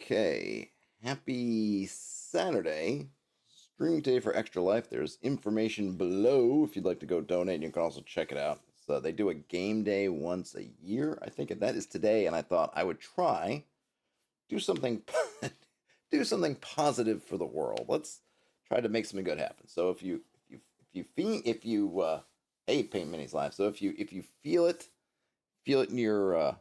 Okay, happy Saturday. Stream day for Extra Life. There's information below if you'd like to go donate. You can also check it out. So they do a game day once a year, I think, and that is today. And I thought I would try do something, do something positive for the world. Let's try to make something good happen. So if you hey, Paint Minis Live. So if you feel it in your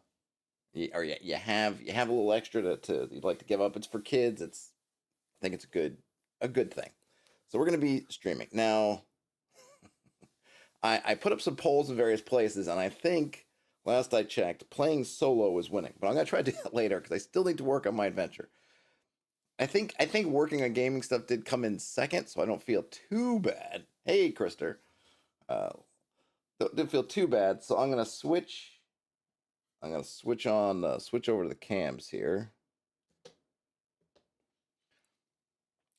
or you have a little extra to you'd like to give up. It's for kids. I think it's a good thing. So we're gonna be streaming now. I put up some polls in various places, and I think last I checked, playing solo is winning. But I'm gonna try to do that later because I still need to work on my adventure. I think working on gaming stuff did come in second, so I don't feel too bad. Hey, Krister, uh, didn't feel too bad. So I'm gonna switch. I'm gonna switch over to the cams here.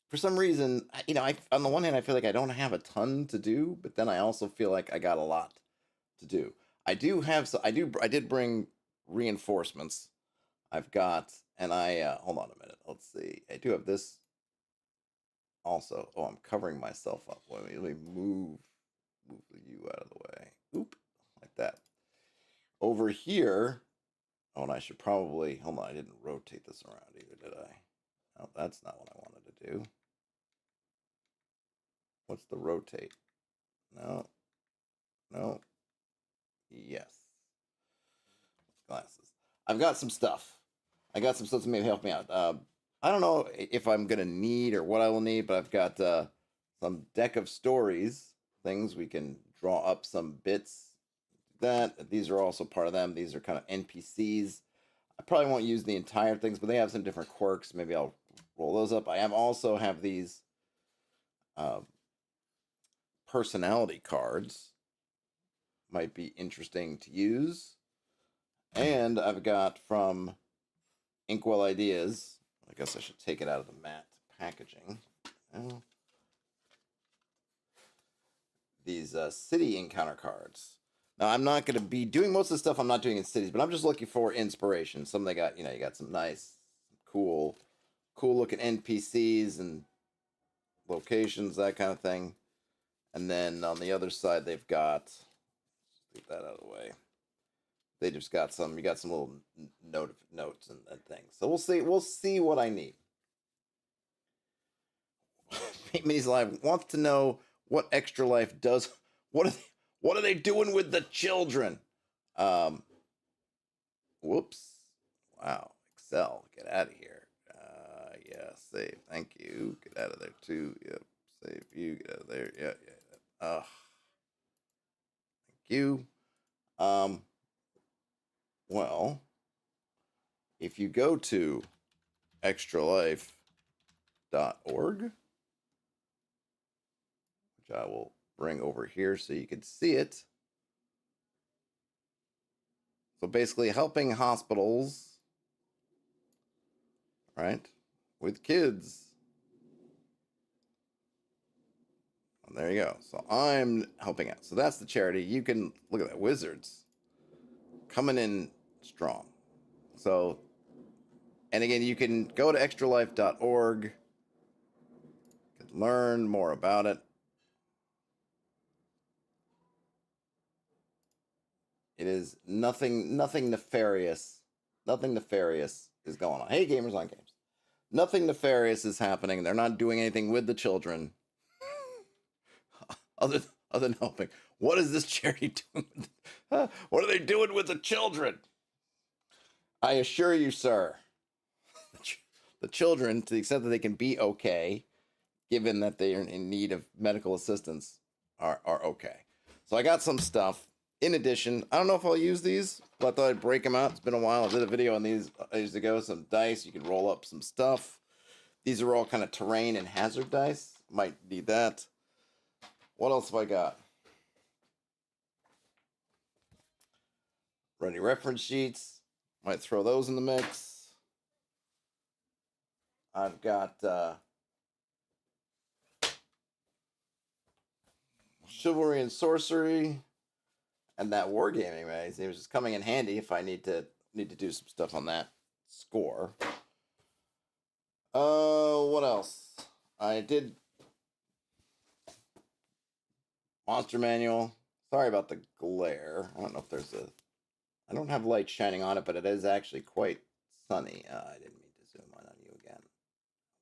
For some reason, on the one hand, I feel like I don't have a ton to do, but then I also feel like I got a lot to do. I do have, so I did bring reinforcements. I've got, and hold on a minute. Let's see. I do have this also. Oh, I'm covering myself up. Let me move you out of the way. Oop, like that. Over here. Oh, and I should probably hold on. I didn't rotate this around either, did I? Oh, that's not what I wanted to do. What's the rotate? No, no, yes. Glasses. I've got some stuff. I got some stuff to maybe help me out. I don't know if I'm gonna need or what I will need, but I've got some deck of stories, things we can draw up some bits. That these are also part of them. These are kind of NPCs. I probably won't use the entire things, but they have some different quirks. Maybe I'll roll those up. I also have these uh, personality cards. Might be interesting to use. And I've got from Inkwell Ideas. I guess I should take it out of the matte packaging. Oh. These city encounter cards. Now I'm not going to be doing most of the stuff I'm not doing in cities, but I'm just looking for inspiration. Some they got, you got some nice, cool looking NPCs and locations, that kind of thing. And then on the other side, they've got, get that out of the way. They just got some. You got some little notes and things. So we'll see. We'll see what I need. Paint Minis Live wants to know what Extra Life does. What are they doing with the children? Whoops. Wow. Excel, get out of here. Yeah, save. Thank you. Get out of there too. Yep. Save you. Get out of there. Yeah. Thank you. Well, if you go to extralife.org, which I will bring over here so you can see it. So basically helping hospitals, right, with kids. And there you go. So I'm helping out. So that's the charity. You can look at that. Wizards coming in strong. So, and again, you can go to extralife.org, you can learn more about it. It is nothing nefarious. Nothing nefarious is going on. Hey, Gamers on Games. Nothing nefarious is happening. They're not doing anything with the children. other than helping. What is this charity doing? What are they doing with the children? I assure you, sir, the children, to the extent that they can be okay, given that they are in need of medical assistance, are okay. So I got some stuff. In addition, I don't know if I'll use these, but I thought I'd break them out. It's been a while. I did a video on these years ago. Some dice. You can roll up some stuff. These are all kind of terrain and hazard dice. Might need that. What else have I got? Ready reference sheets. Might throw those in the mix. I've got Chivalry and Sorcery. And that wargaming magazine was just coming in handy if I need to do some stuff on that score. What else? I did Monster Manual. Sorry about the glare. I don't know if there's a. I don't have light shining on it, but it is actually quite sunny. I didn't mean to zoom in on you again.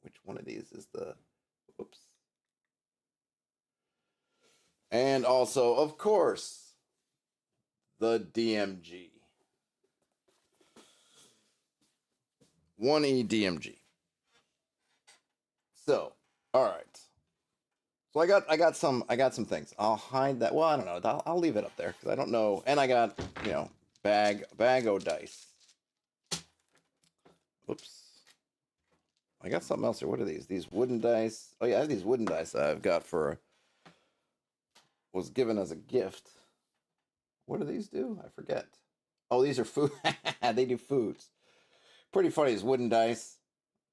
Which one of these is the. Oops. And also, of course, the DMG. 1E DMG. So, all right. So I got some things. I'll hide that. Well, I don't know. I'll leave it up there because I don't know. And I got bag o dice. Oops. I got something else here. What are these? These wooden dice. Oh yeah, I have these wooden dice that I've got was given as a gift. What do these do? I forget. Oh, these are food. They do foods. Pretty funny. These wooden dice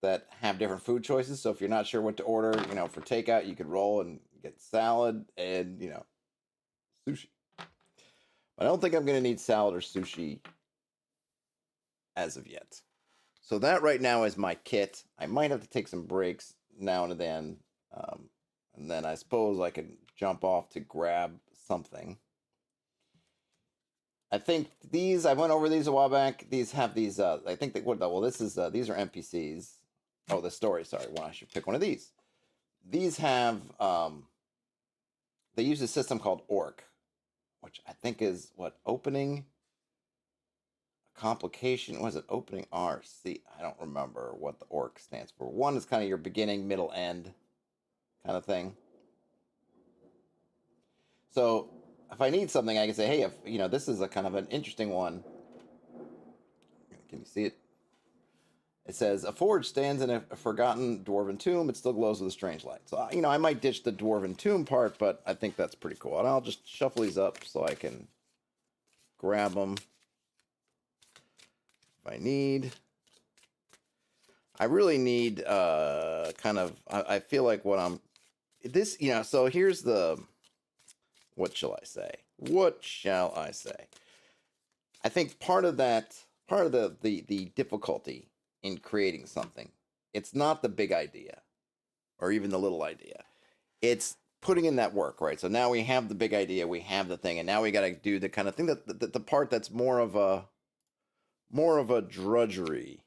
that have different food choices. So if you're not sure what to order, for takeout, you could roll and get salad and sushi. But I don't think I'm gonna need salad or sushi as of yet. So that right now is my kit. I might have to take some breaks now and then, and then I suppose I could jump off to grab something. I think these. I went over these a while back. These have these. I think they would. Well, this is. These are NPCs. Oh, the story. Sorry. Well, I should pick one of these. These have. They use a system called Orc, which I think is what opening. Complication. Was it opening RC? I don't remember what the Orc stands for. One is kind of your beginning, middle, end kind of thing. So if I need something, I can say, hey, if this is a kind of an interesting one. Can you see it? It says a forge stands in a forgotten dwarven tomb. It still glows with a strange light. So I might ditch the dwarven tomb part, but I think that's pretty cool. And I'll just shuffle these up so I can grab them if I need. I really need kind of. I feel like what I'm. This So here's the. What shall I say? What shall I say? I think part of the difficulty in creating something, it's not the big idea or even the little idea. It's putting in that work, right? So now we have the big idea, we have the thing, and now we got to do the kind of thing the part that's more of a drudgery.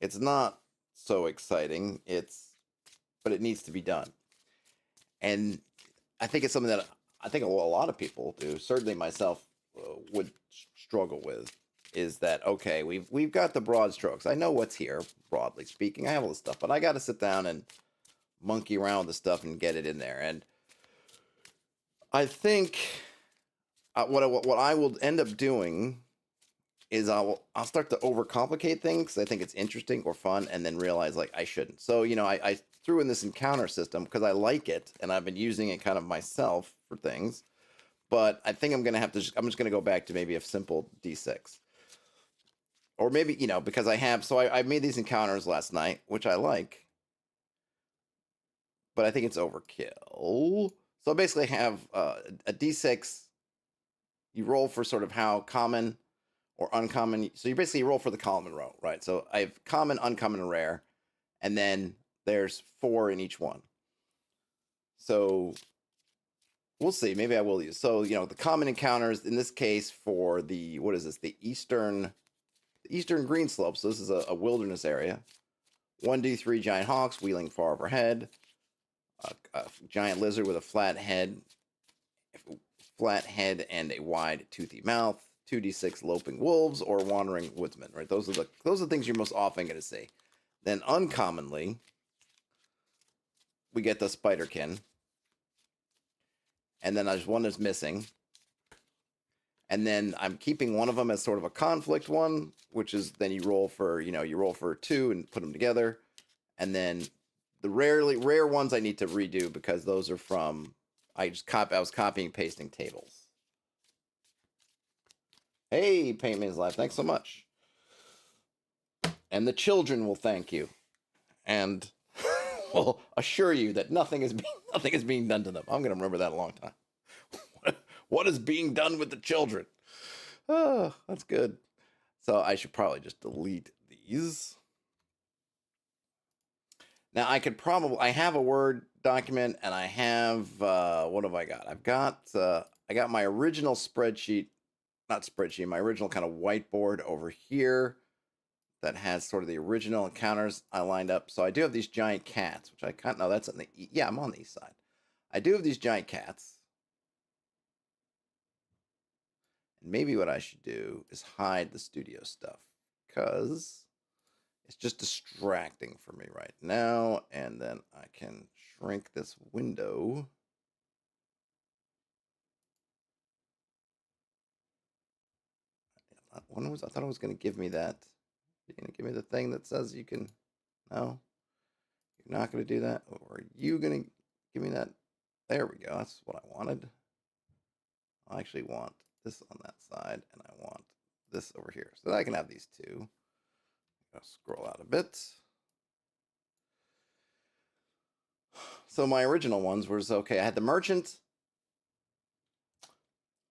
It's not so exciting. But it needs to be done. And I think it's something that I think a lot of people do, certainly myself would struggle with, is that, okay, we've got the broad strokes. I know what's here, broadly speaking. I have all this stuff, but I got to sit down and monkey around with the stuff and get it in there. And I think what I will end up doing is I'll start to overcomplicate things. I think it's interesting or fun, and then realize like I shouldn't. So I threw in this encounter system because I like it, and I've been using it kind of myself for things. But I think I'm gonna have to. I'm just gonna go back to maybe a simple D6, or maybe because I have. So I made these encounters last night, which I like, but I think it's overkill. So I basically have a D6. You roll for sort of how common or uncommon. So you basically roll for the common row, right? So I have common, uncommon, and rare, and then there's 4 in each one. So we'll see. Maybe I will use. So the common encounters in this case for the what is this? The eastern green slope. So this is a wilderness area. 1d3 giant hawks wheeling far overhead. A giant lizard with a flat head and a wide toothy mouth. 2d6 loping wolves or wandering woodsmen. Right. Those are the things you're most often going to see. Then uncommonly, we get the spiderkin. And then there's one that's missing. And then I'm keeping one of them as sort of a conflict one, which is then you roll for 2 and put them together. And then the rare ones I need to redo because those are from I was copying and pasting tables. Hey, Paint Man's Life, thanks so much. And the children will thank you. And will assure you that nothing is being done to them. I'm going to remember that a long time. What is being done with the children? Oh, that's good. So I should probably just delete these. Now I have a Word document, and I have what have I got? I got my original spreadsheet, not spreadsheet, my original kind of whiteboard over here that has sort of the original encounters I lined up. So I do have these giant cats, which I can't. No, that's on the yeah, I'm on the east side. I do have these giant cats, and maybe what I should do is hide the studio stuff because it's just distracting for me right now. And then I can shrink this window. I thought it was going to give me that. You're going to give me the thing that says you can. No, you're not going to do that. Or are you going to give me that? There we go. That's what I wanted. I actually want this on that side, and I want this over here, so that I can have these two. I'll scroll out a bit. So my original ones was okay. I had the merchant.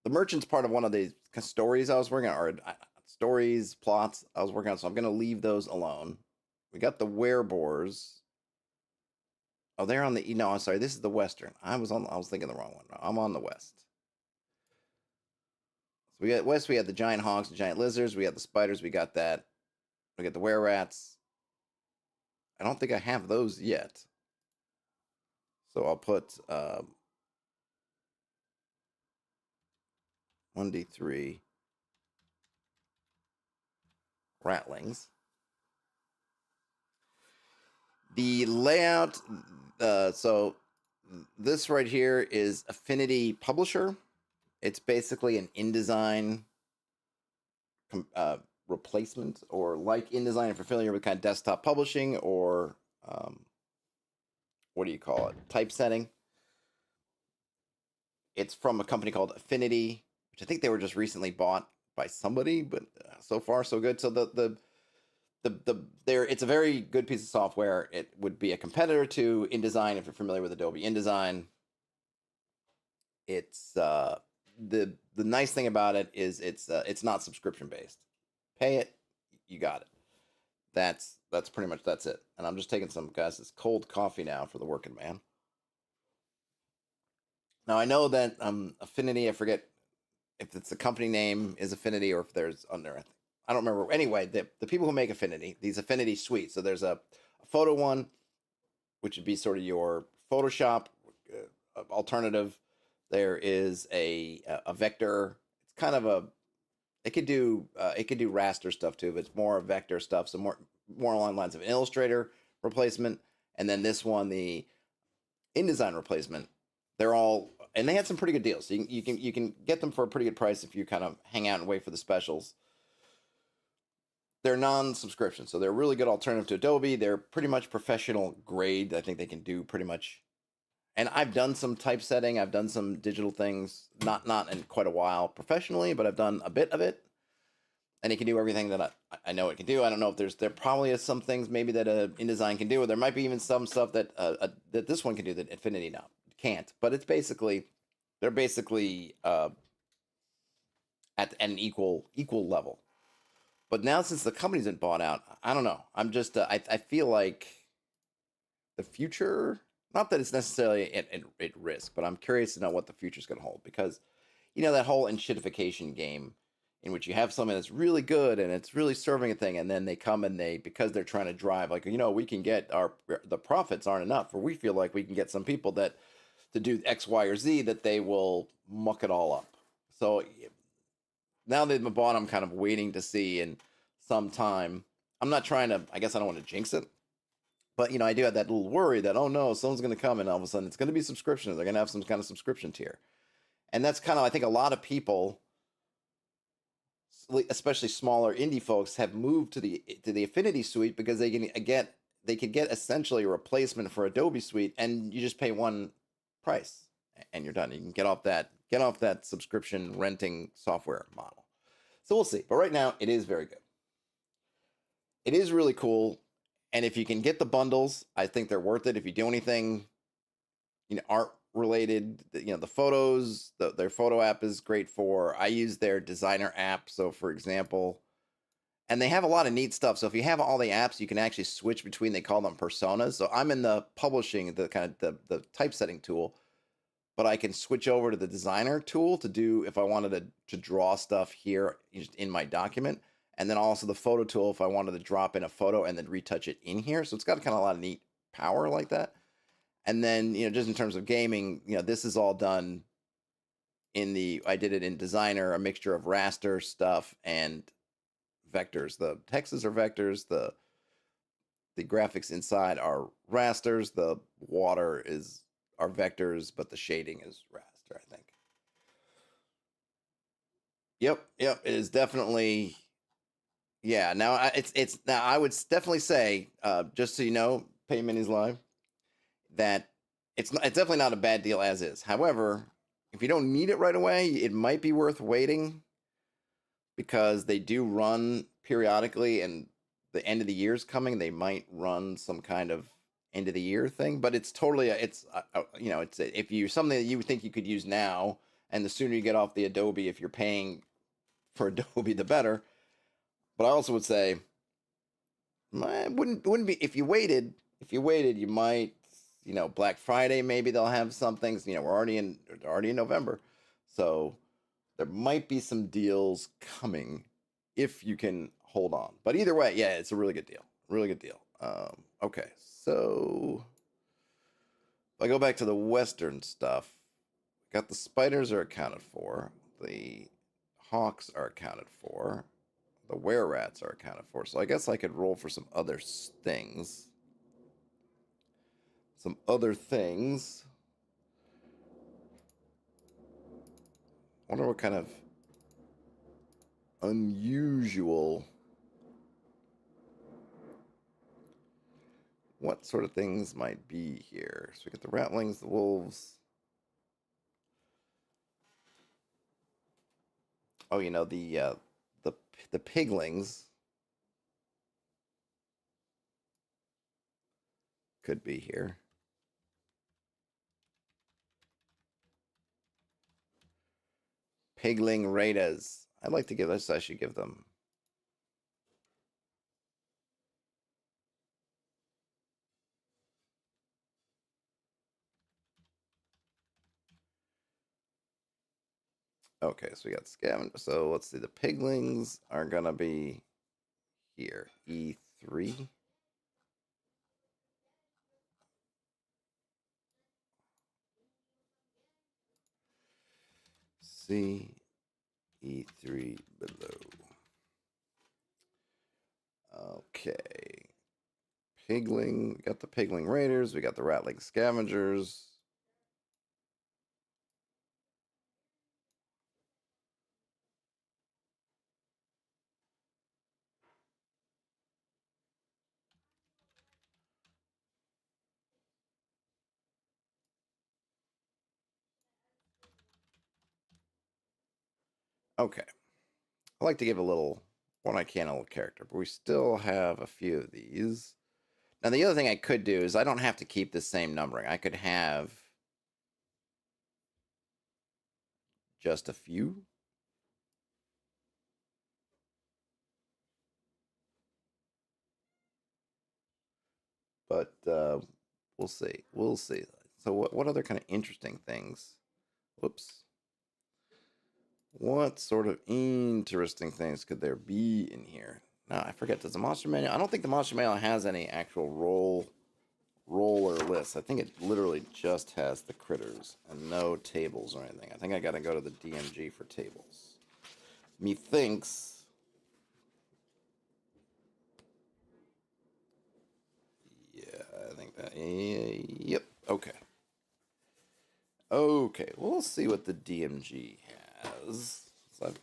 The merchant's part of one of the stories I was working on, or stories, plots I was working on, so I'm going to leave those alone. We got the werebores. Oh, they're on the, no, I'm sorry, this is the western. I was thinking the wrong one. No, I'm on the west. So we got west, we had the giant hogs and giant lizards, we had the spiders, we got that. We got the were rats. I don't think I have those yet. So I'll put 1d3 ratlings. The layout, so this right here is Affinity Publisher. It's basically an InDesign replacement, or like InDesign if you're familiar with kind of desktop publishing, or what do you call it? Typesetting. It's from a company called Affinity, which I think they were just recently bought by somebody, but so far so good. So it's a very good piece of software. It would be a competitor to InDesign if you're familiar with Adobe InDesign. It's the nice thing about it is it's not subscription based. Pay it, you got it. That's pretty much that's it. And I'm just taking some this cold coffee now for the working man. Now I know that Affinity, I forget if it's the company name is Affinity or if there's under, I don't remember. Anyway, the people who make Affinity, these Affinity suites. So there's a photo one, which would be sort of your Photoshop alternative. There is a vector. It's kind of a, it could do raster stuff too, but it's more vector stuff. So more along the lines of an Illustrator replacement. And then this one, the InDesign replacement. They're all, and they had some pretty good deals. So you can get them for a pretty good price if you kind of hang out and wait for the specials. They're non-subscription, so they're a really good alternative to Adobe. They're pretty much professional grade. I think they can do pretty much. And I've done some typesetting. I've done some digital things, not in quite a while professionally, but I've done a bit of it. And it can do everything that I know it can do. I don't know if there probably is some things maybe that InDesign can do, or there might be even some stuff that that this one can do that Affinity can't. But it's basically, they're basically at an equal level. But now since the company's been bought out, I don't know. I'm just I feel like the future, not that it's necessarily at risk, but I'm curious to know what the future's going to hold, because that whole enshittification game in which you have something that's really good and it's really serving a thing, and then they come and because they're trying to drive, like, we can get the profits aren't enough, or we feel like we can get some people that to do X, Y, or Z, that they will muck it all up. So now they've been bought, I'm kind of waiting to see in some time. I'm not trying to, I guess I don't want to jinx it, but I do have that little worry that, oh no, someone's going to come and all of a sudden it's going to be subscription. They're going to have some kind of subscription tier. And that's kind of, I think a lot of people, especially smaller indie folks, have moved to the Affinity suite because they could get essentially a replacement for Adobe Suite, and you just pay one price and you're done. You can get off that subscription renting software model. So we'll see. But right now it is very good. It is really cool. And if you can get the bundles, I think they're worth it. If you do anything, art related, the photos, their photo app is great for. I use their designer app. So for example, and they have a lot of neat stuff. So if you have all the apps, you can actually switch between. They call them personas. So I'm in the publishing, the kind of the typesetting tool, but I can switch over to the designer tool to do if I wanted to draw stuff here just in my document, and then also the photo tool if I wanted to drop in a photo and then retouch it in here. So it's got kind of a lot of neat power like that. And then just in terms of gaming, this is all done I did it in designer, a mixture of raster stuff and vectors. The texts are vectors. The graphics inside are rasters. The water are vectors, but the shading is raster, I think. Yep. It is definitely. Yeah. Now it's now I would definitely say, just so you know, Pay Minis Live, that it's definitely not a bad deal as is. However, if you don't need it right away, it might be worth waiting because they do run periodically, and the end of the year's coming. They might run some kind of end of the year thing, but it's totally it's if you something that you think you could use now, and the sooner you get off the Adobe, if you're paying for Adobe, the better. But I also would say, wouldn't be if you waited. If you waited, you might, Black Friday maybe they'll have some things. We're already in November, so there might be some deals coming if you can hold on. But either way, yeah, it's a really good deal. Really good deal. Okay, so if I go back to the Western stuff, got the spiders are accounted for. The hawks are accounted for. The were rats are accounted for. So I guess I could roll for some other things. Some other things. I wonder what kind of unusual. What sort of things might be here? So we get the ratlings, the wolves. Oh, the piglings could be here. Pigling raiders. I'd like to give this. I should give them. Okay, so we got scavenger. So let's see. The piglings are gonna be here. E3. C. E3 below. Okay. Pigling. We got the pigling raiders. We got the rattling scavengers. Okay. I like to give a little when I can a little character, but we still have a few of these. Now the other thing I could do is I don't have to keep the same numbering. I could have just a few. But we'll see. We'll see. So what other kind of interesting things? Whoops. What sort of interesting things could there be in here? No, I forget. Does the monster manual? I don't think the monster manual has any actual roller lists. I think it literally just has the critters and no tables or anything. I think I got to go to the DMG for tables. Methinks. Yeah, I think that. Yep. Okay. Okay. We'll see what the DMG has. So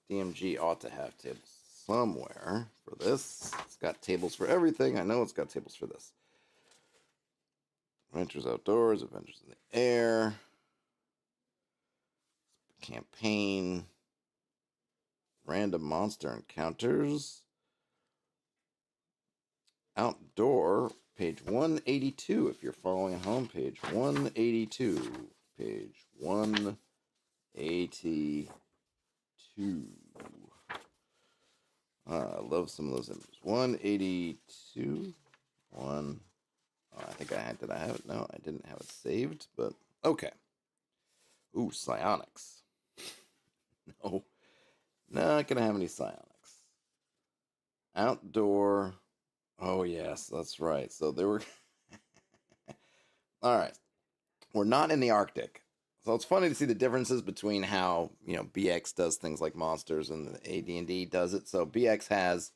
DMG ought to have tables somewhere for this. It's got tables for everything. I know it's got tables for this. Adventures outdoors, adventures in the air, campaign, random monster encounters, outdoor, page 182 if you're following at home, page 182. Page 182. I love some of those images. 182. One. Oh, I think I had. Did I have it? No, I didn't have it saved, but okay. Ooh, psionics. No. Not gonna have any psionics. Outdoor. Oh, yes, that's right. So there were. All right. We're not in the Arctic. So it's funny to see the differences between how, BX does things like monsters and the AD&D does it. So BX has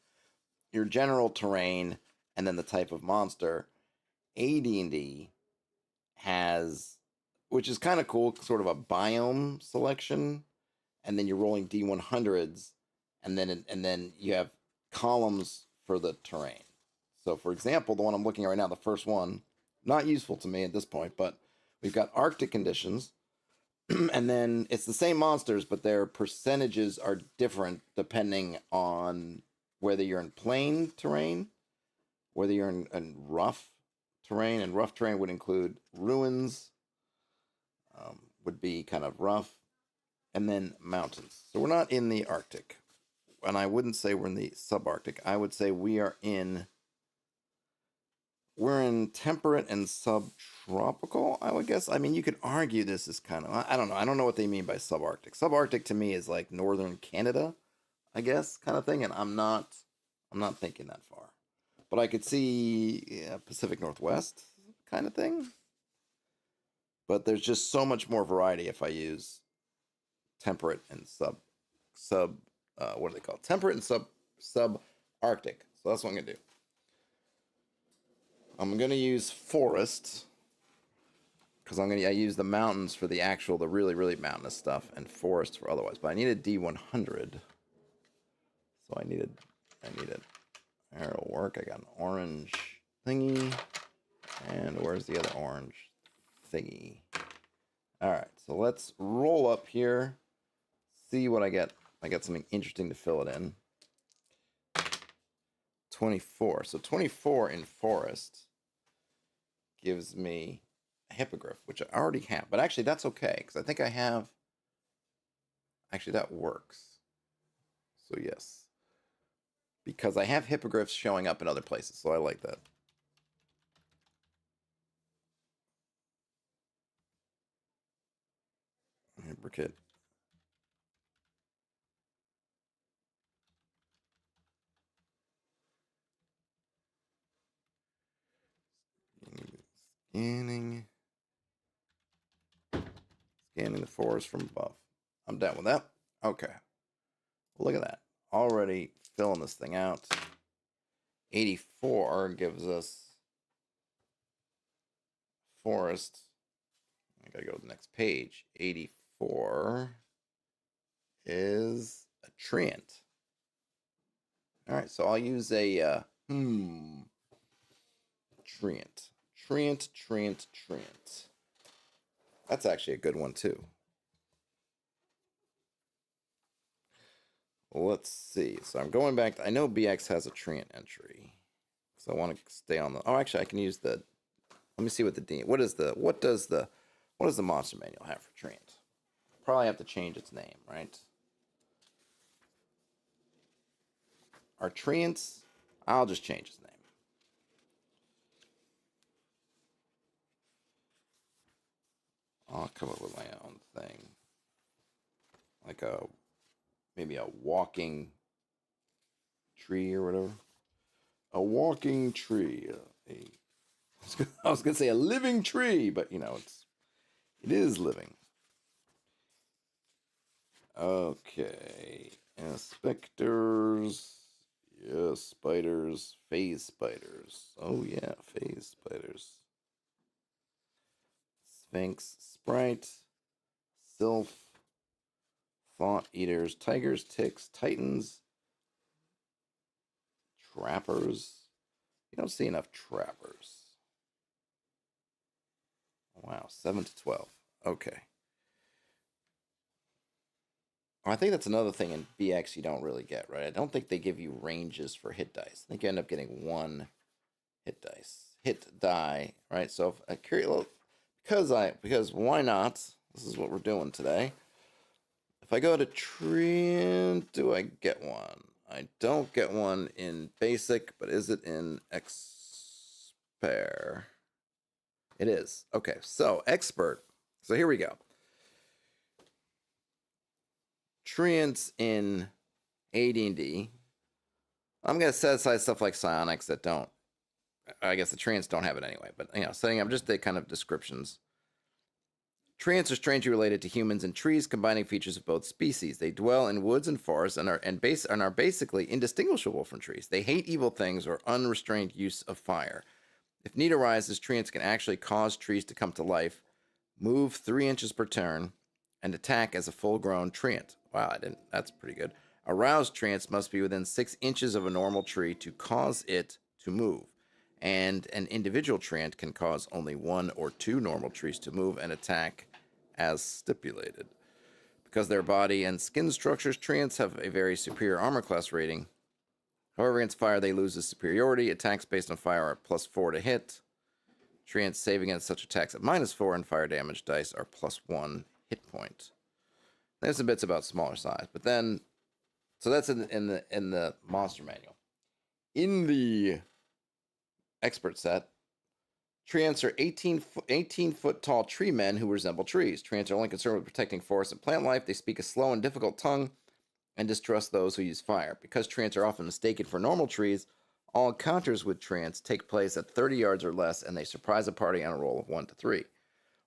your general terrain and then the type of monster. AD&D has, which is kind of cool, sort of a biome selection, and then you're rolling D100s, and then you have columns for the terrain. So, for example, the one I'm looking at right now, the first one, not useful to me at this point, but we've got Arctic conditions, and then it's the same monsters, but their percentages are different depending on whether you're in plain terrain, whether you're in rough terrain, and rough terrain would include ruins, would be kind of rough, and then mountains. So we're not in the Arctic, and I wouldn't say we're in the subarctic. I would say we're in temperate and subtropical, I would guess. I mean, you could argue this is kind of, I don't know. I don't know what they mean by subarctic. Subarctic to me is like northern Canada, I guess, kind of thing, and I'm not thinking that far. But I could see Pacific Northwest kind of thing. But there's just so much more variety if I use temperate and sub what do they call it? Temperate and subarctic. So that's what I'm gonna do. I'm gonna use forest because I use the mountains for the really mountainous stuff, and forest for otherwise. But I need a D100, so I needed. There, it'll work. I got an orange thingy, and where's the other orange thingy? All right, so let's roll up here, see what I get. I got something interesting to fill it in. 24. So 24 in forest gives me a hippogriff, which I already have. But actually, that's okay, because I think I have... Actually, that works. So yes. Because I have hippogriffs showing up in other places, so I like that. Hippogriff. Scanning. Scanning the forest from above. I'm done with that. Okay. Look at that. Already filling this thing out. 84 gives us forest. I gotta go to the next page. 84 is a treant. All right, so I'll use a treant. Treant. That's actually a good one too. Let's see. So I'm going back. I know BX has a treant entry, so I want to stay on the. Oh, actually, I can use the. Let me see what the what does the monster manual have for treant? Probably have to change its name, right? Are treants? I'll just change its name. I'll come up with my own thing, like maybe a walking tree or whatever. A walking tree. I was gonna say a living tree, but it is living. Okay, inspectors. Yeah, spiders, phase spiders. Oh yeah, phase spiders. Sphinx, sprite, sylph, thought eaters, tigers, ticks, titans, trappers. You don't see enough trappers. Wow, 7 to 12. Okay. I think that's another thing in BX you don't really get, right? I don't think they give you ranges for hit dice. I think you end up getting one hit die, right? So because why not? This is what we're doing today. If I go to tree, do I get one? I don't get one in basic, but is it in expert? It is. Okay, so expert. So here we go. Treants in AD&D. I'm going to set aside stuff like psionics that don't. I guess the treants don't have it anyway, but setting up just the kind of descriptions. Treants are strangely related to humans and trees, combining features of both species. They dwell in woods and forests and are basically indistinguishable from trees. They hate evil things or unrestrained use of fire. If need arises, treants can actually cause trees to come to life, move 3 inches per turn, and attack as a full-grown treant. Wow, that's pretty good. Aroused treants must be within 6 inches of a normal tree to cause it to move. And an individual treant can cause only 1 or 2 normal trees to move and attack as stipulated. Because their body and skin structures, treants have a very superior armor class rating. However, against fire, they lose this superiority. Attacks based on fire are +4 to hit. Treants save against such attacks at -4, and fire damage dice are +1 hit point. There's some bits about smaller size, but then, so that's in the monster manual. In the expert set, treants are 18-foot tall tree men who resemble trees. Treants are only concerned with protecting forest and plant life. They speak a slow and difficult tongue and distrust those who use fire. Because treants are often mistaken for normal trees, all encounters with treants take place at 30 yards or less, and they surprise a party on a roll of 1 to 3.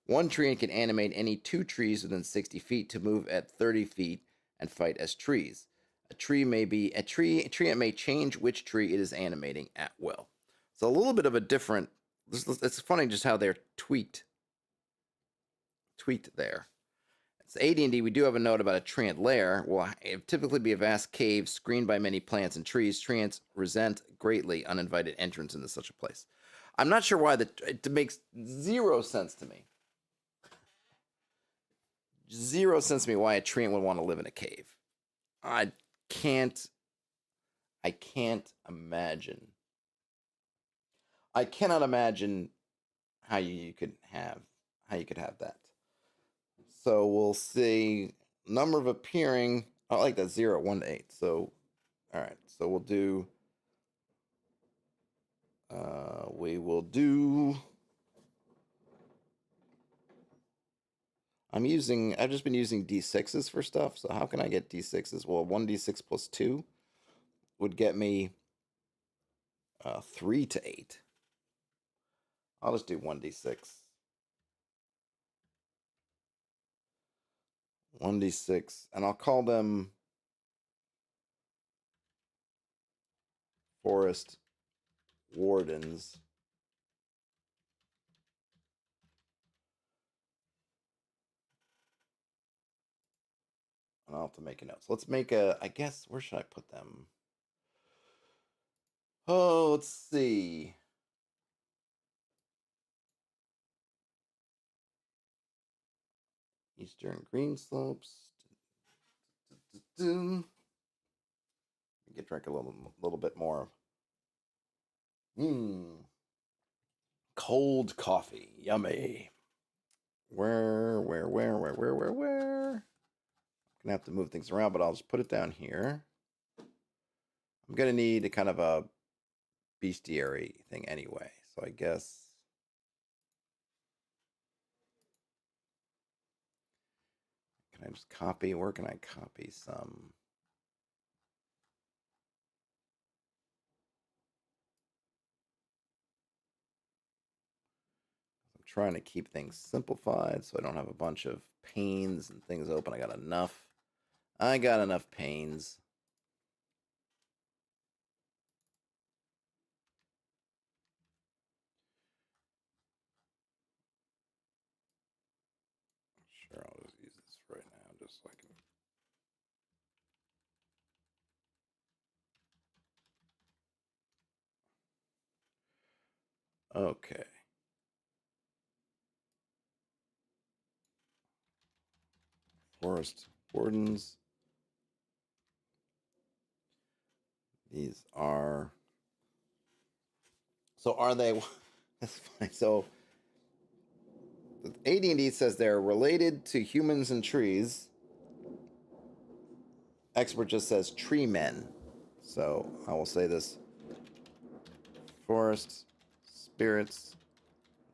One treant can animate any 2 trees within 60 feet to move at 30 feet and fight as trees. A treant may change which tree it is animating at will. So a little bit of a different. It's funny just how they're tweaked there. It's AD&D. We do have a note about a treant lair. Will typically be a vast cave screened by many plants and trees. Treants resent greatly uninvited entrance into such a place. I'm not sure why it makes 0 sense to me. 0 sense to me why a treant would want to live in a cave. I can't imagine. I cannot imagine how you could have that. So we'll see number of appearing. I like that 0, 1 to 8. So all right. So we'll do. We will do. I've just been using D6s for stuff. So how can I get D6s? Well, 1d6 plus 2 would get me 3 to 8. I'll just do 1d6. 1d6, and I'll call them Forest Wardens. And I'll have to make a note. So let's make I guess, where should I put them? Oh, let's see. Eastern Green Slopes. Get drink a little bit more. Cold coffee. Yummy. Where? I'm gonna have to move things around, but I'll just put it down here. I'm gonna need a kind of a bestiary thing anyway, so I guess. Can I just copy? Where can I copy some? I'm trying to keep things simplified so I don't have a bunch of panes and things open. I got enough panes. Sure, I'll just use this right now, just so I can. Okay. Forest Wardens. These are. So are they? That's fine. So AD&D says they're related to humans and trees. Expert just says tree men. So I will say this: forest spirits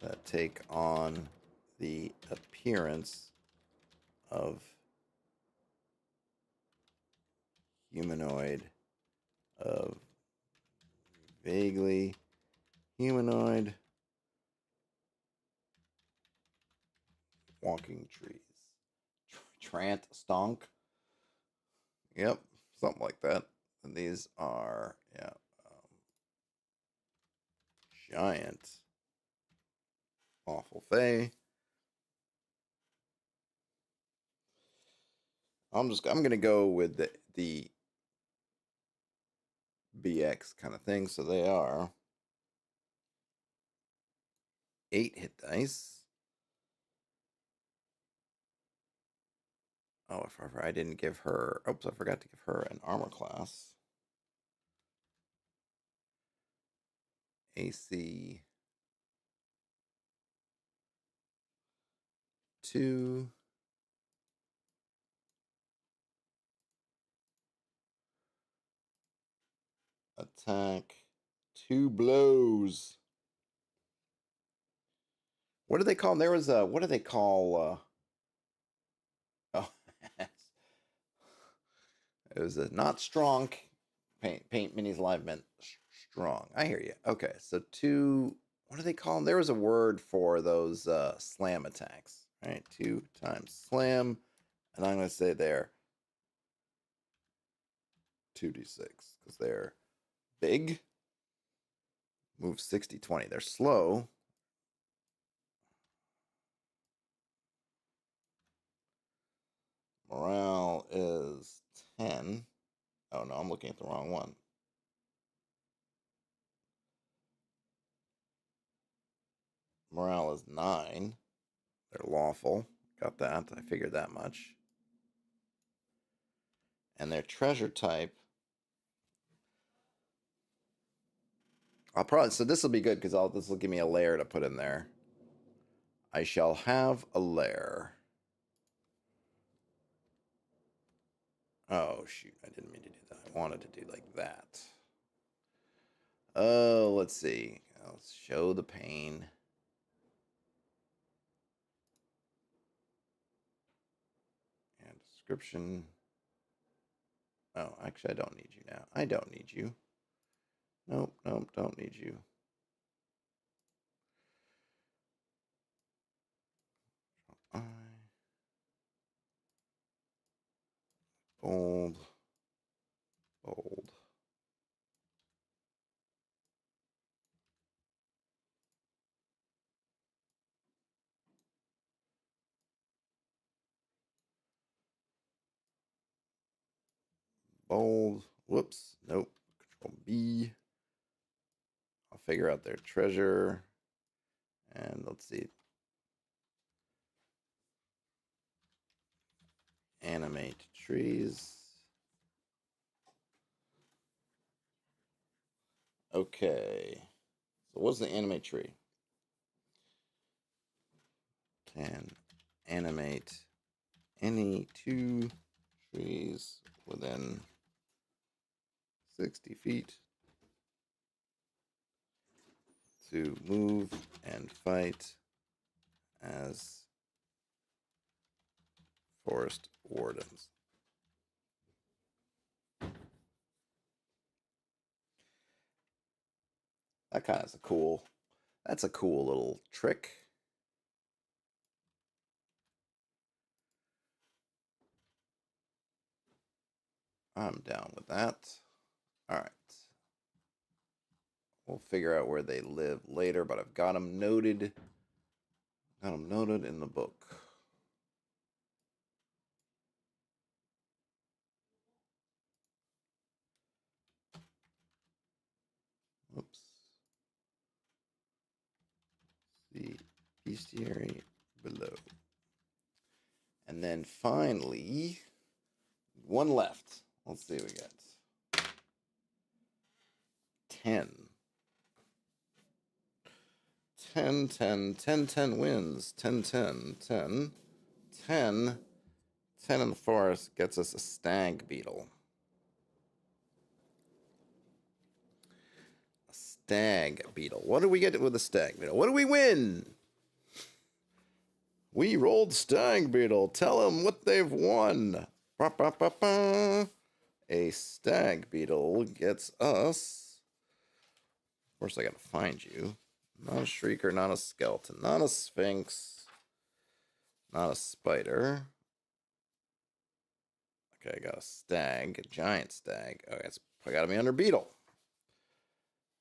that take on the appearance of humanoid, of vaguely humanoid walking trees. Trant stonk. Yep, something like that. And these are, yeah, giant awful fey. I'm gonna go with the BX kind of thing. So they are 8 hit dice. Oh, if ever I didn't give her. Oops, I forgot to give her an armor class. AC 2. Attack 2 blows. What do they call? There was a. What do they call? Oh, it was a not strong. Paint minis live meant strong. I hear you. Okay, so 2. What do they call them? There was a word for those slam attacks. Right, 2 times slam, and I'm gonna say they're 2d6 because they're big. Move 60, 20. They're slow. Morale is 10. Oh no, I'm looking at the wrong one. Morale is 9. They're lawful. Got that. I figured that much. And their treasure type. I'll probably. So this will be good because this will give me a lair to put in there. I shall have a lair. Oh shoot! I didn't mean to do that. I wanted to do like that. Oh, let's see. Let's show the pain. And description. Oh, actually, I don't need you now. I don't need you. Nope, nope, don't need you. I bold, bold. Bold. Whoops. Nope. Control B. I'll figure out their treasure. And let's see. Animate trees. Okay. So what's the animate tree? Can animate any 2 trees within 60 feet to move and fight as forest wardens. That kind of is a cool. That's a cool little trick. I'm down with that. All right. We'll figure out where they live later, but I've got them noted. Got them noted in the book. Oops. The bestiary below. And then finally, one left. Let's see what we got. 10. 10, 10, 10, 10 wins. 10, 10, 10, 10. 10 in the forest gets us a stag beetle. stag beetle. What do we get with the stag beetle? What do we win? We rolled stag beetle. Tell them what they've won. Ba, ba, ba, ba. A stag beetle gets us. Of course, I gotta find you. Not a shrieker, not a skeleton, not a sphinx, not a spider. Okay, I got a stag, a giant stag. Okay, it's gotta be under beetle.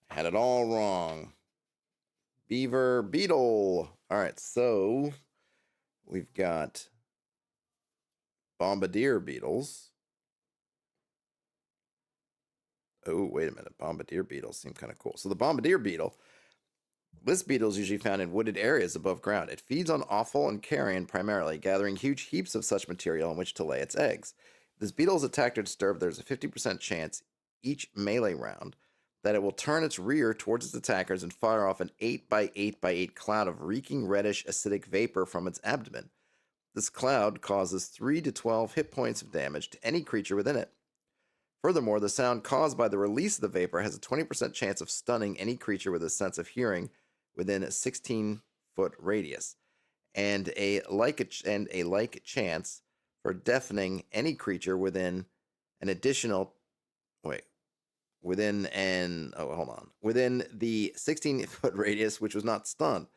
I had it all wrong. Beaver, beetle. All right, so we've got bombardier beetles. Oh, wait a minute. Bombardier beetles seem kind of cool. So the bombardier beetle, this beetle is usually found in wooded areas above ground. It feeds on offal and carrion primarily, gathering huge heaps of such material on which to lay its eggs. If this beetle is attacked or disturbed, there's a 50% chance each melee round that it will turn its rear towards its attackers and fire off an 8 by 8 by 8 cloud of reeking reddish acidic vapor from its abdomen. This cloud causes 3 to 12 hit points of damage to any creature within it. Furthermore, the sound caused by the release of the vapor has a 20% chance of stunning any creature with a sense of hearing within a 16-foot radius, and a like chance for deafening any creature within an additional within the 16-foot radius, which was not stunned.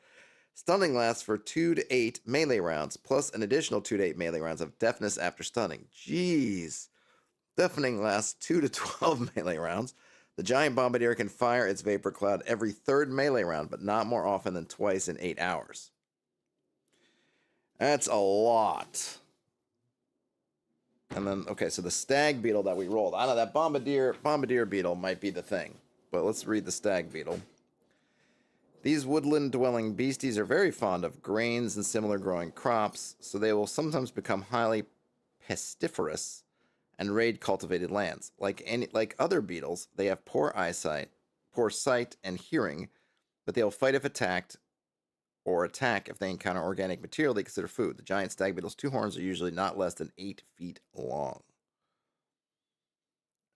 Stunning lasts for 2 to 8 melee rounds, plus an additional 2 to 8 melee rounds of deafness after stunning. Jeez. Deafening lasts 2 to 12 melee rounds. The giant bombardier can fire its vapor cloud every third melee round, but not more often than twice in 8 hours. That's a lot. And then, okay, so the stag beetle that we rolled. I know that bombardier beetle might be the thing, but let's read the stag beetle. These woodland-dwelling beasties are very fond of grains and similar growing crops, so they will sometimes become highly pestiferous and raid cultivated lands. Like other beetles, they have poor sight and hearing, but they'll fight if attacked or attack if they encounter organic material they consider food. The giant stag beetle's 2 horns are usually not less than 8 feet long.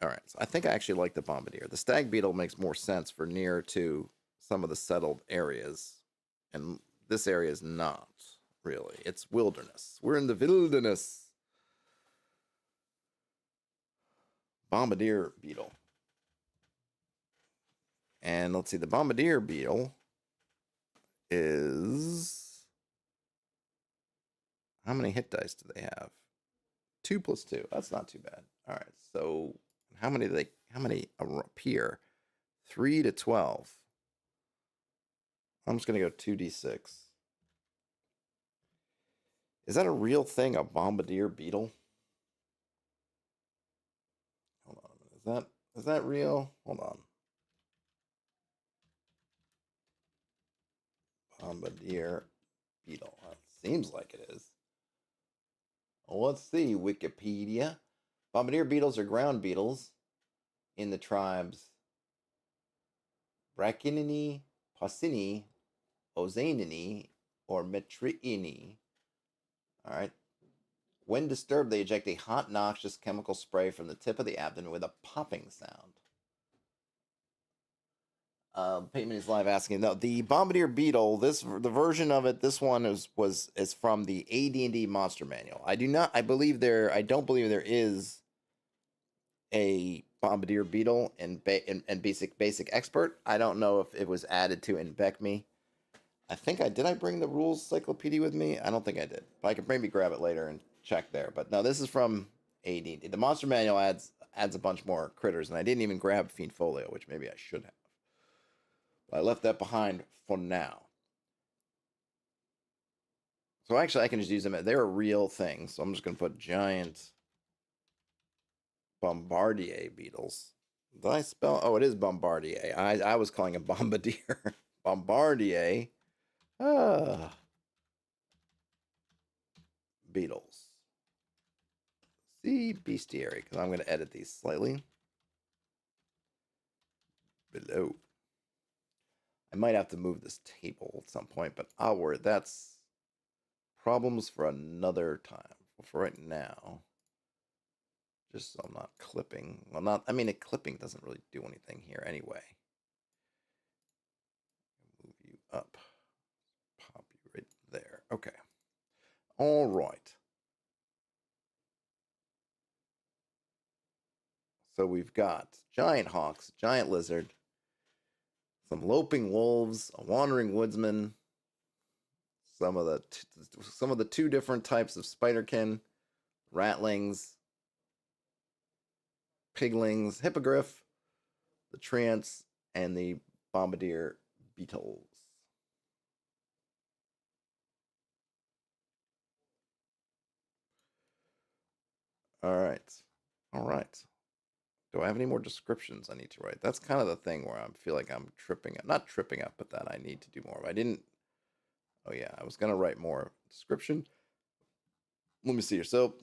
All right, so I think I actually like the bombardier. The stag beetle makes more sense for near to some of the settled areas, and this area is not really. It's wilderness. We're in the wilderness. Bombardier beetle. And let's see, the bombardier beetle is... How many hit dice do they have? 2 plus 2. That's not too bad. All right, so how many appear? 3 to 12. I'm just going to go 2d6. Is that a real thing, a bombardier beetle? Hold on a minute. Is that real? Hold on. Bombardier beetle. It seems like it is. Well, let's see, Wikipedia. Bombardier beetles are ground beetles in the tribes Brachyini, Paucini, Ozanini, or Metriini. All right. When disturbed, they eject a hot, noxious chemical spray from the tip of the abdomen with a popping sound. Peyton is live asking. No, the bombardier beetle. The version of it. This one is from the AD&D Monster Manual. I don't believe there is a bombardier beetle in basic expert. I don't know if it was added to in BECME. I think did I bring the rules encyclopedia with me? I don't think I did. But I could maybe grab it later and check there. But no, this is from AD&D. The Monster Manual adds a bunch more critters, and I didn't even grab Fiend Folio, which maybe I should have. But I left that behind for now. So actually, I can just use them. They're a real thing. So I'm just going to put giant bombardier beetles. Did I spell? Oh, it is bombardier. I was calling it bombardier. Bombardier. Beetles. See bestiary, because I'm going to edit these slightly. Below. I might have to move this table at some point, but I'll worry. That's problems for another time. For right now, just so I'm not clipping. Well, clipping doesn't really do anything here anyway. up. Pop you right there. Okay. All right. So we've got giant hawks, giant lizard, some loping wolves, a wandering woodsman, some of the two different types of spiderkin, ratlings, piglings, hippogriff, the treants, and the bombardier beetles. All right. All right. Do I have any more descriptions I need to write? That's kind of the thing where I feel like I'm tripping up. Not tripping up, but that I need to do more. I didn't. Oh, yeah. I was going to write more description. Let me see here. So,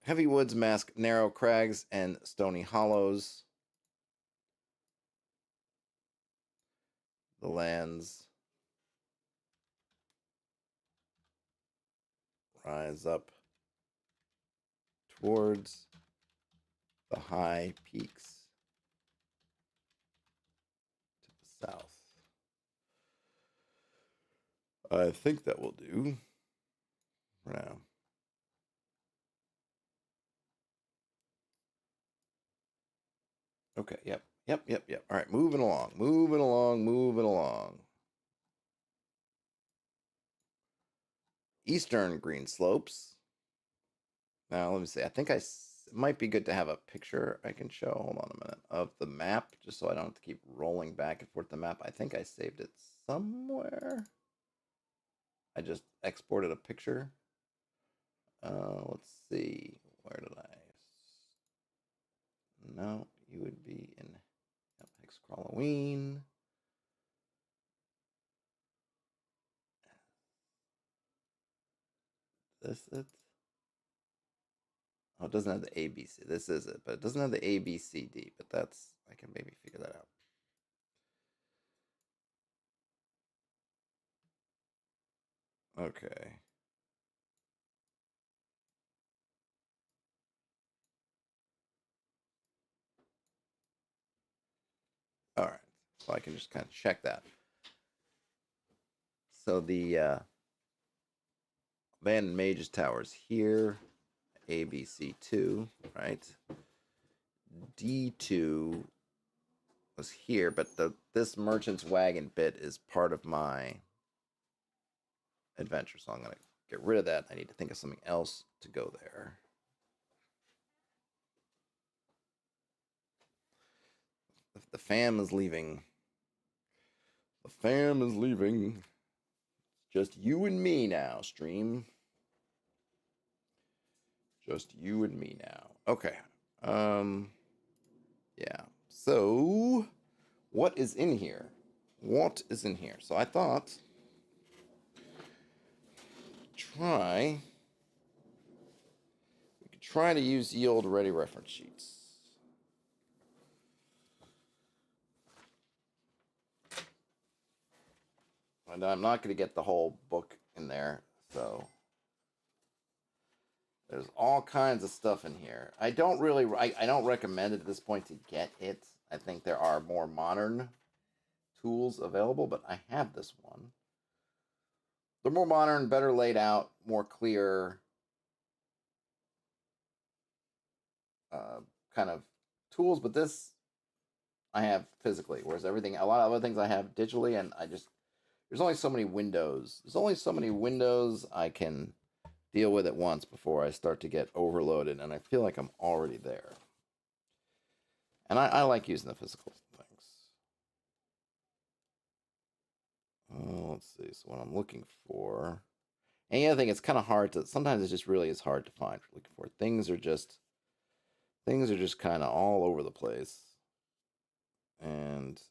heavy woods mask narrow crags and stony hollows. The lands rise up towards the high peaks to the south. I think that will do for now. Okay, yep. Yep, yep, yep. All right, moving along, moving along, moving along. Eastern green slopes. Now, let me see. I think it might be good to have a picture I can show. Hold on a minute. Of the map, just so I don't have to keep rolling back and forth the map. I think I saved it somewhere. I just exported a picture. Let's see. Where did I? No, you would be in Hexed Halloween. This it? Oh, it doesn't have the ABC. This is it, but it doesn't have the ABCD. But that's I can maybe figure that out. Okay. All right. So I can just kind of check that. So the abandoned mages tower is here. ABC2, right? D2 was here, but this merchant's wagon bit is part of my adventure, so I'm gonna get rid of that. I need to think of something else to go there. The fam is leaving. The fam is leaving. It's just you and me now, stream. Just you and me now. Okay. Yeah. So, what is in here? What is in here? So I thought try we could try to use the old ready reference sheets. And I'm not going to get the whole book in there, so there's all kinds of stuff in here. I don't really, I don't recommend it at this point to get it. I think there are more modern tools available, but I have this one. They're more modern, better laid out, more clear, kind of tools. But this I have physically, whereas everything, a lot of other things I have digitally, and there's only so many windows. There's only so many windows I can deal with at once before I start to get overloaded, and I feel like I'm already there. And I like using the physical things. Let's see. So what I'm looking for, and the other thing, it's kind of hard to. Sometimes it just really is hard to find. Looking for things are just kind of all over the place, and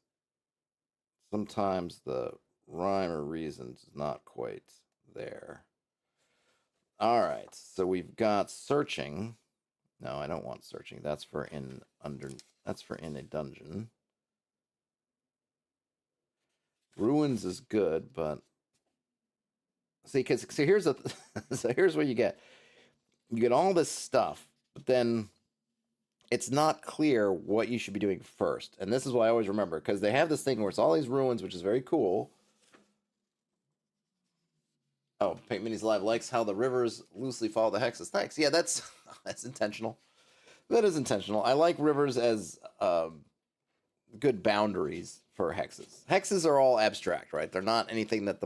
sometimes the rhyme or reason is not quite there. All right, so we've got searching. No, I don't want searching. That's for in under. That's for in a dungeon. Ruins is good, but see, because so here's a so here's what you get. You get all this stuff, but then it's not clear what you should be doing first. And this is what I always remember because they have this thing where it's all these ruins, which is very cool. Oh, Paint Minis Live likes how the rivers loosely follow the hexes. Thanks. Yeah, that's that's intentional. That is intentional. I like rivers as good boundaries for hexes. Hexes are all abstract, right? They're not anything that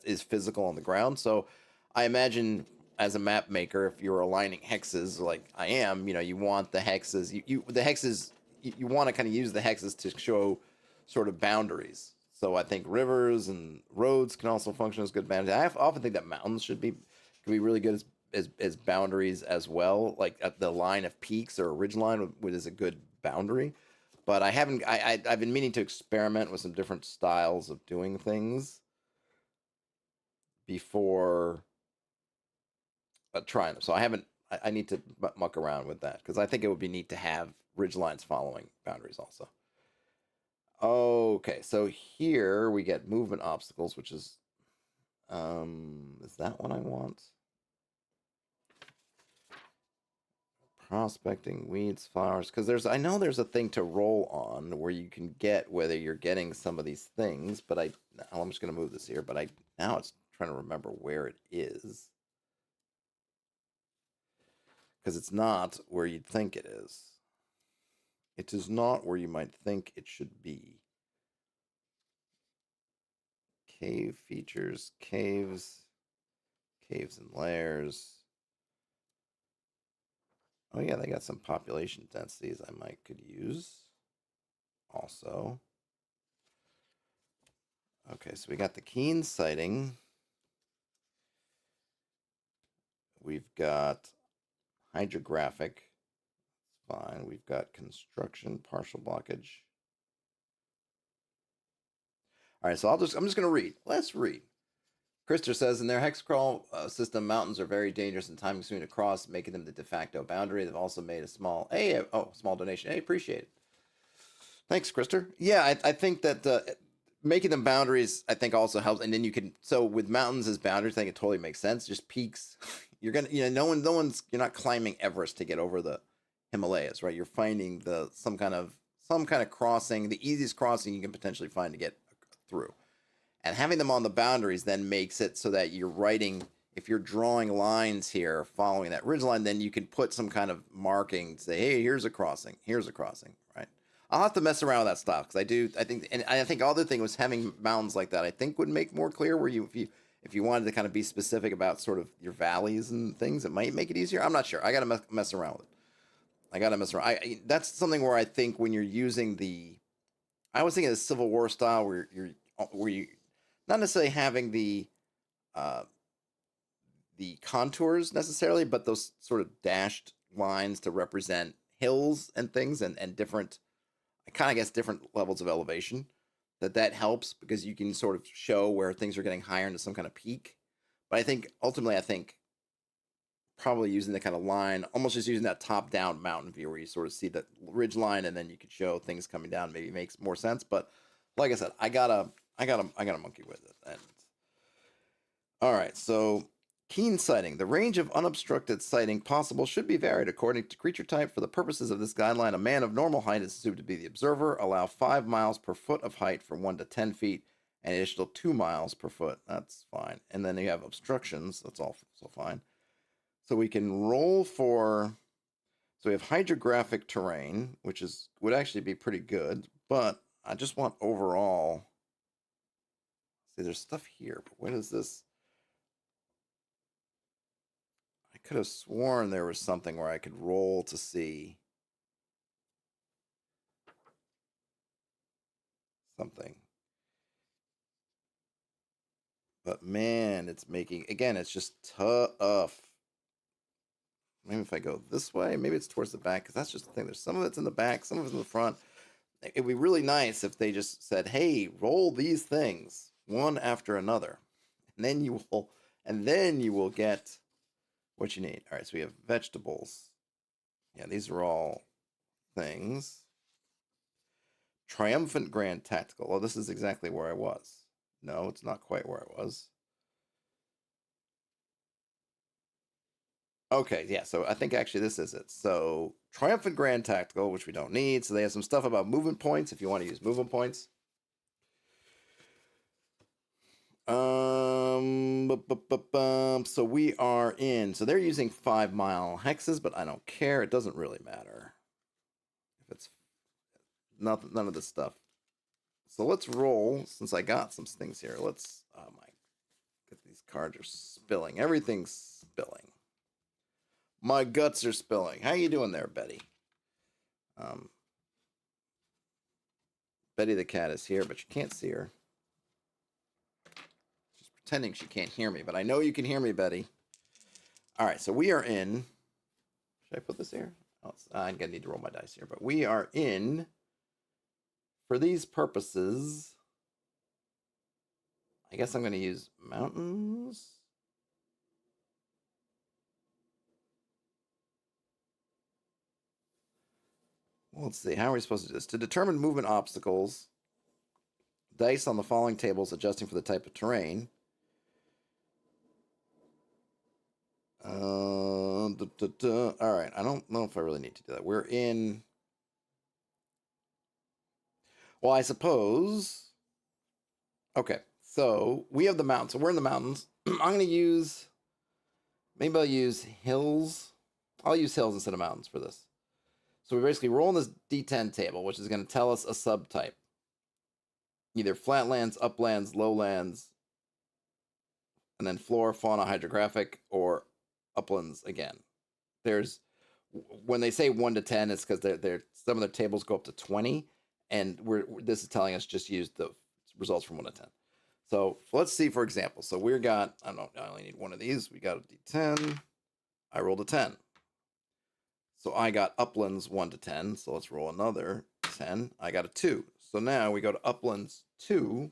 is physical on the ground. So I imagine as a map maker, if you're aligning hexes like I am, you want the hexes. The hexes. You want to kind of use the hexes to show sort of boundaries. So I think rivers and roads can also function as good boundaries. Often think that mountains could be really good as boundaries as well. Like at the line of peaks or a ridge line is a good boundary. But I haven't. I've been meaning to experiment with some different styles of doing things before trying them. So I haven't. I need to muck around with that because I think it would be neat to have ridge lines following boundaries also. Okay, so here we get movement obstacles, which is that what I want? Prospecting weeds, flowers, because I know there's a thing to roll on where you can get whether you're getting some of these things, but I'm just gonna move this here, but now it's trying to remember where it is because it's not where you'd think it is. It is not where you might think it should be. Cave features, caves and layers. Oh yeah, they got some population densities I might could use. Also, okay, so we got the Keen sighting. We've got hydrographic. Fine. We've got construction, partial blockage. All right, so I'm just going to read. Let's read. Krister says in their hex crawl system, mountains are very dangerous and time consuming to cross, making them the de facto boundary. They've also made a small small donation. Hey, appreciate it. Thanks, Krister. Yeah, I think that making them boundaries, I think also helps. And then you can with mountains as boundaries, I think it totally makes sense. Just peaks. You're gonna you're not climbing Everest to get over the Himalayas, right? You're finding some kind of crossing, the easiest crossing you can potentially find to get through. And having them on the boundaries then makes it so that you're writing, if you're drawing lines here following that ridge line, then you can put some kind of marking, say, hey, here's a crossing, right? I'll have to mess around with that stuff because I think other thing was having mountains like that, I think would make more clear where if you wanted to kind of be specific about sort of your valleys and things, it might make it easier. I'm not sure. I got to mess around with it. That's something where I think when you're using I was thinking of the Civil War style where you not necessarily having uh, the contours necessarily, but those sort of dashed lines to represent hills and things and different, I kind of guess different levels of elevation. That helps because you can sort of show where things are getting higher into some kind of peak. But ultimately, I think probably using the kind of line, almost just using that top-down mountain view where you sort of see that ridge line and then you could show things coming down. Maybe makes more sense. But like I said, I gotta monkey with it. And all right, so keen sighting. The range of unobstructed sighting possible should be varied according to creature type. For the purposes of this guideline, a man of normal height is assumed to be the observer. Allow 5 miles per foot of height from 1 to 10 feet, and additional 2 miles per foot. That's fine. And then you have obstructions. That's also fine. So we can roll for. So we have hydrographic terrain, which would actually be pretty good, but I just want overall. See, there's stuff here, but what is this? I could have sworn there was something where I could roll to see something. But man, it's it's just tough. Maybe if I go this way, maybe it's towards the back, because that's just the thing. There's some of it's in the back, some of it's in the front. It'd be really nice if they just said, hey, roll these things one after another. And then you will get what you need. All right, so we have vegetables. Yeah, these are all things. Triumphant Grand Tactical. Oh, this is exactly where I was. No, it's not quite where I was. Okay, yeah, so I think actually this is it. So Triumphant Grand Tactical, which we don't need. So they have some stuff about movement points if you want to use movement points. So we are in. So they're using 5 mile hexes, but I don't care. It doesn't really matter if it's nothing, none of this stuff. So let's roll. Since I got some things here, let's. Oh my! These cards are spilling. Everything's spilling. My guts are spilling. How you doing there, Betty? Um, Betty the cat is here, but you can't see her. She's pretending she can't hear me, but I know you can hear me, Betty. All right, so we are in. Should I put this here? Oh, I'm gonna need to roll my dice here, but we are in. For these purposes, I guess I'm gonna use mountains. Well, let's see. How are we supposed to do this? To determine movement obstacles, dice on the following tables adjusting for the type of terrain. All right. I don't know if I really need to do that. We're in. Well, I suppose. Okay. So we have the mountains. So we're in the mountains. I'm going to use. Maybe I'll use hills. I'll use hills instead of mountains for this. So we basically roll in this D10 table, which is going to tell us a subtype. Either flatlands, uplands, lowlands, and then flora, fauna, hydrographic, or uplands again. There's when they say 1 to 10, it's because they're some of their tables go up to 20, and this is telling us just use the results from 1 to 10. So let's see, for example. So we got, I don't know, I only need one of these. We got a D10. I rolled a 10. So I got uplands 1 to 10. So let's roll another 10. I got a 2. So now we go to uplands 2,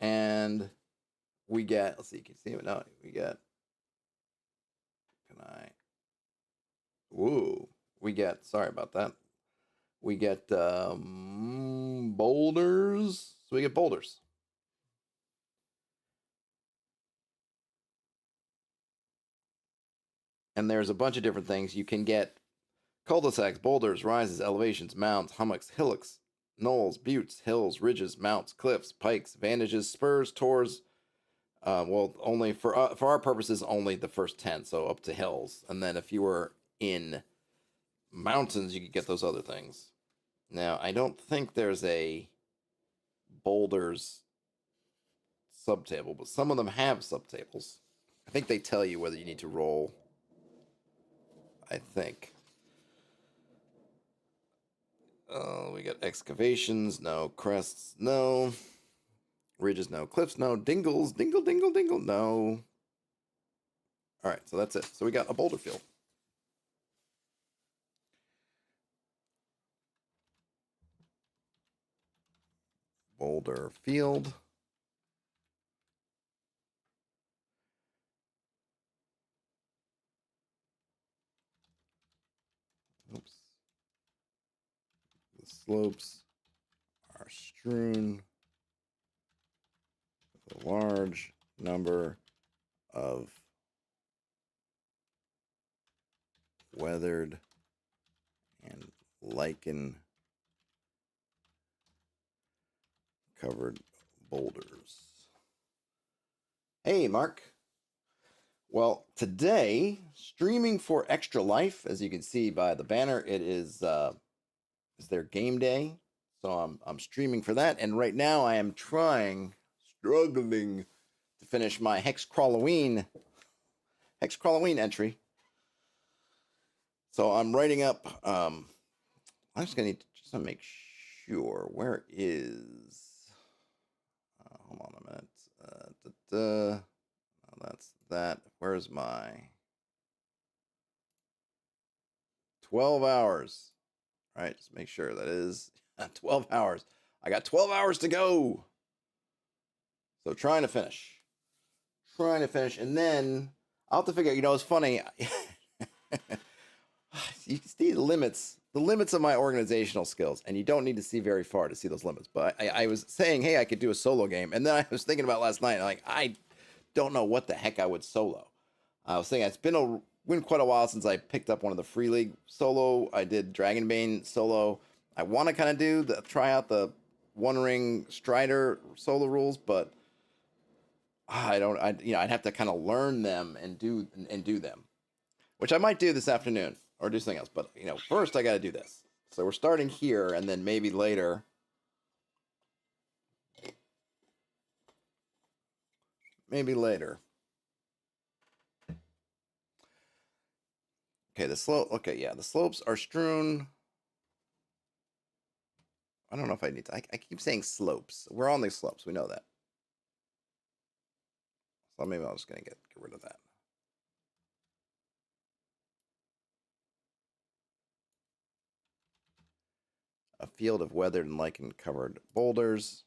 and we get, let's see, you can see it now. We get, we get, sorry about that. We get boulders. So we get boulders. And there's a bunch of different things. You can get cul-de-sacs, boulders, rises, elevations, mounds, hummocks, hillocks, knolls, buttes, hills, ridges, mounts, cliffs, pikes, vantages, spurs, tors. Well, only for our purposes, only the first 10, so up to hills. And then if you were in mountains, you could get those other things. Now, I don't think there's a boulders subtable, but some of them have subtables. I think they tell you whether you need to roll. I think. We got excavations, no. Crests, no. Ridges, no. Cliffs, no. Dingles, dingle, dingle, dingle, no. All right, so that's it. So we got a boulder field. Boulder field. Oops. The slopes are strewn with a large number of weathered and lichen covered boulders. Hey, Mark. Well, today, streaming for Extra Life, as you can see by the banner, it is their game day. So I'm streaming for that, and right now I am struggling to finish my Hexed entry. So I'm writing up. I'm just gonna need to make sure where is. Hold on a minute. That's that. Where's my 12 hours? All right, just make sure that is 12 hours. I got 12 hours to go. So trying to finish. And then I'll have to figure out, it's funny. You see the limits of my organizational skills, and you don't need to see very far to see those limits. But I was saying, hey, I could do a solo game, and then I was thinking about last night, like, I don't know what the heck I would solo. I was thinking it's been quite a while since I picked up one of the Free League solo. I did Dragonbane solo. I want to kind of try out the One Ring Strider solo rules, but I don't. I'd have to kind of learn them and do them, which I might do this afternoon or do something else. But first I got to do this. So we're starting here, and then maybe later. Maybe later. Okay, the slope. Okay, yeah, the slopes are strewn. I don't know if I need to. I keep saying slopes. We're on the slopes. We know that. So maybe I'm just gonna get rid of that. A field of weathered and lichen covered boulders.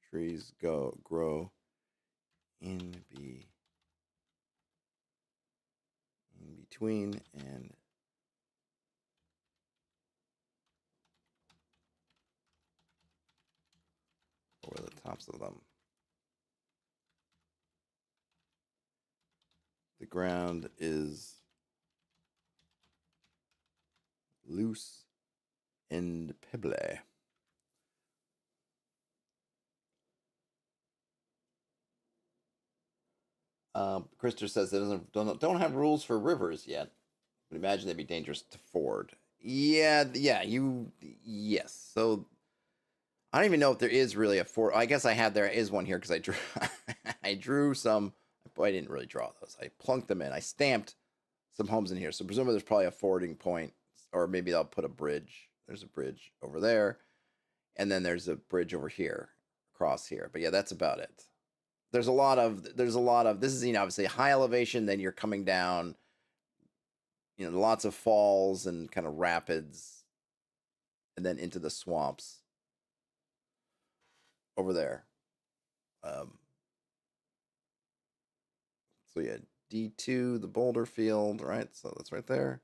Trees grow in between and over the tops of them. The ground is loose and pebbly. Krister says it don't have rules for rivers yet. But imagine they'd be dangerous to ford. Yeah, yes. So I don't even know if there is really a ford. I guess there is one here because I drew, I drew some. I didn't really draw those. I plunked them in. I stamped some homes in here. So presumably there's probably a fording point, or maybe I'll put a bridge. There's a bridge over there, and then there's a bridge over here, across here. But yeah, that's about it. There's a lot of this is obviously high elevation. Then you're coming down. Lots of falls and kind of rapids, and then into the swamps over there. Um, so yeah, D2, the boulder field, right? So that's right there.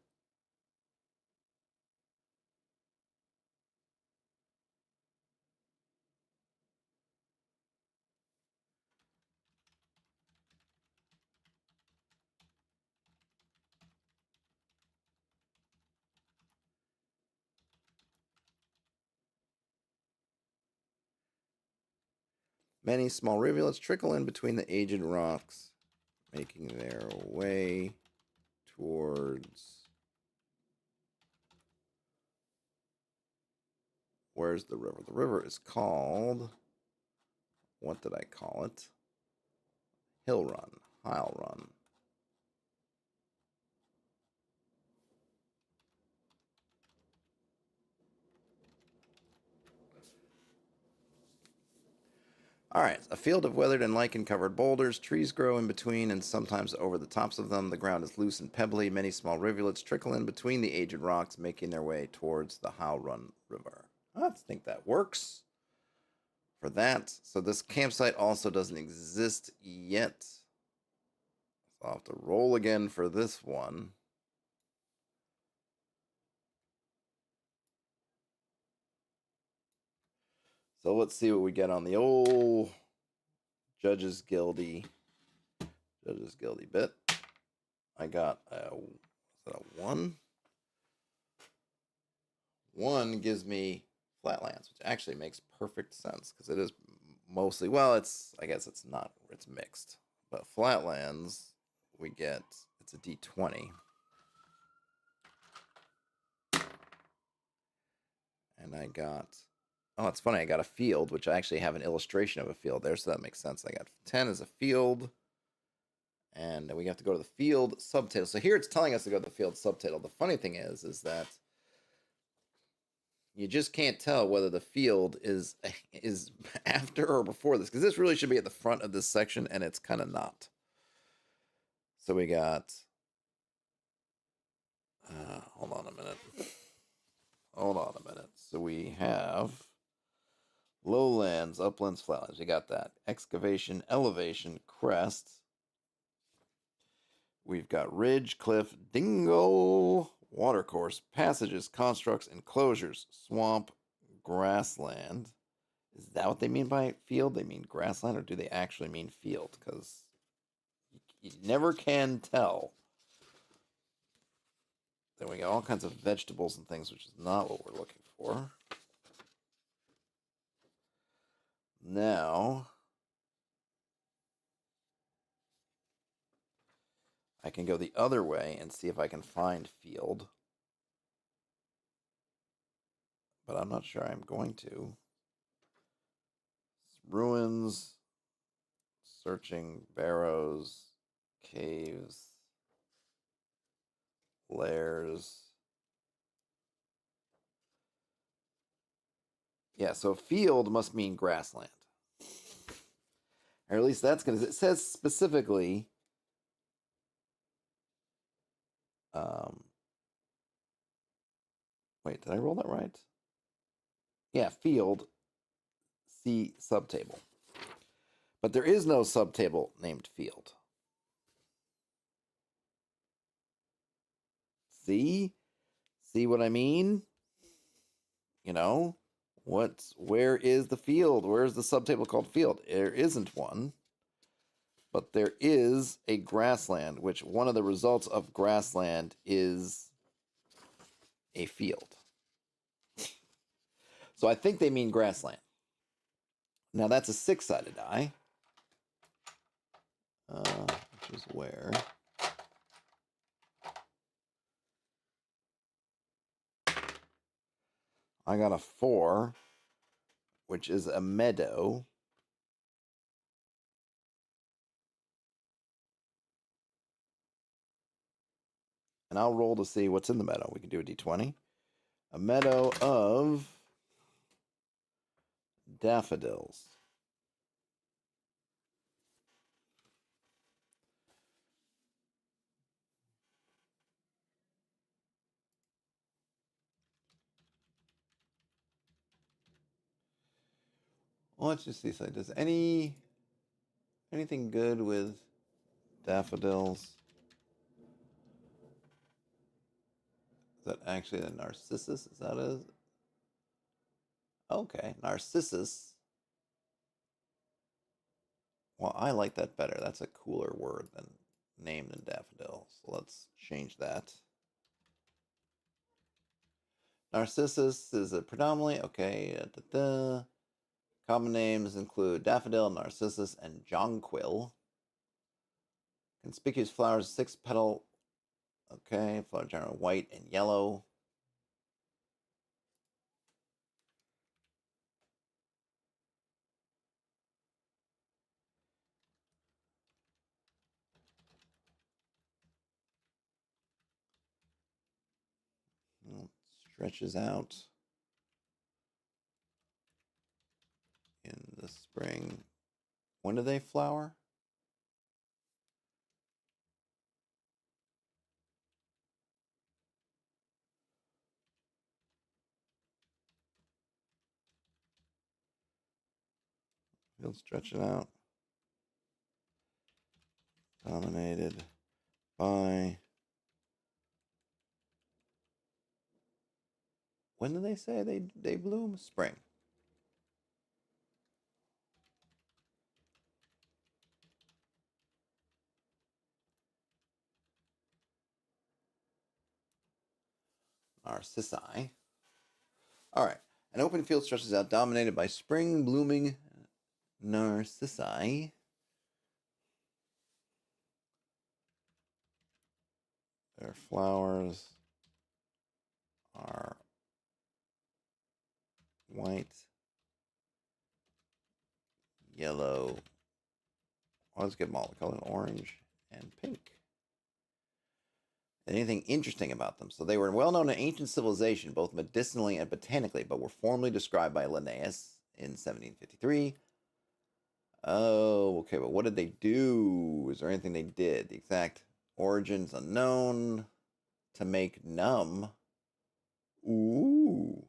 Many small rivulets trickle in between the aged rocks, making their way towards. Where's the river? The river is called. What did I call it? Hill Run. Hile Run. All right, a field of weathered and lichen-covered boulders. Trees grow in between and sometimes over the tops of them. The ground is loose and pebbly. Many small rivulets trickle in between the aged rocks, making their way towards the Hile Run River. I think that works for that. So this campsite also doesn't exist yet. So I'll have to roll again for this one. So let's see what we get on the old Judges Guildy bit. I got a 1. 1 gives me flatlands, which actually makes perfect sense because it is mostly, I guess it's not, it's mixed. But flatlands, it's a D20. And it's funny, I got a field, which I actually have an illustration of a field there, so that makes sense. I got 10 as a field. And we have to go to the field subtitle. So here it's telling us to go to the field subtitle. The funny thing is that you just can't tell whether the field is after or before this, because this really should be at the front of this section, and it's kind of not. So we got. Hold on a minute. So we have lowlands, uplands, flatlands. We got that. Excavation, elevation, crest. We've got ridge, cliff, dingle, watercourse, passages, constructs, enclosures, swamp, grassland. Is that what they mean by field? They mean grassland, or do they actually mean field? Because you never can tell. Then we got all kinds of vegetables and things, which is not what we're looking for. Now, I can go the other way and see if I can find field. But I'm not sure I'm going to. Ruins, searching, barrows, caves, lairs. Yeah, so field must mean grassland. Or at least that's going to... It says specifically... wait, did I roll that right? Yeah, field, see subtable. But there is no subtable named field. See? See what I mean? You know? Where is the field? Where's the subtable called field? There isn't one. But there is a grassland, which one of the results of grassland is a field. So I think they mean grassland. Now that's a 6-sided die. Which is where... I got a 4, which is a meadow. And I'll roll to see what's in the meadow. We can do a d20. A meadow of daffodils. Well, let's just see. So does anything good with daffodils? Is that actually a narcissus? Is that a... Okay, narcissus. Well, I like that better. That's a cooler word than name than daffodil. So let's change that. Narcissus is a predominantly... Okay. Common names include daffodil, narcissus, and jonquil. Conspicuous flowers, 6 petal. Okay, flower general white and yellow. Well, it stretches out in the spring. When do they flower? He'll stretch it out. Dominated by... When do they say they bloom? Spring. Narcissi. All right. An open field stretches out, dominated by spring blooming narcissi. Their flowers are white, yellow. Oh, let's get them all the color: orange and pink. Anything interesting about them? So they were well known in ancient civilization, both medicinally and botanically, but were formally described by Linnaeus in 1753. Oh, okay, but what did they do? Is there anything they did? The exact origins unknown. To make numb. Ooh.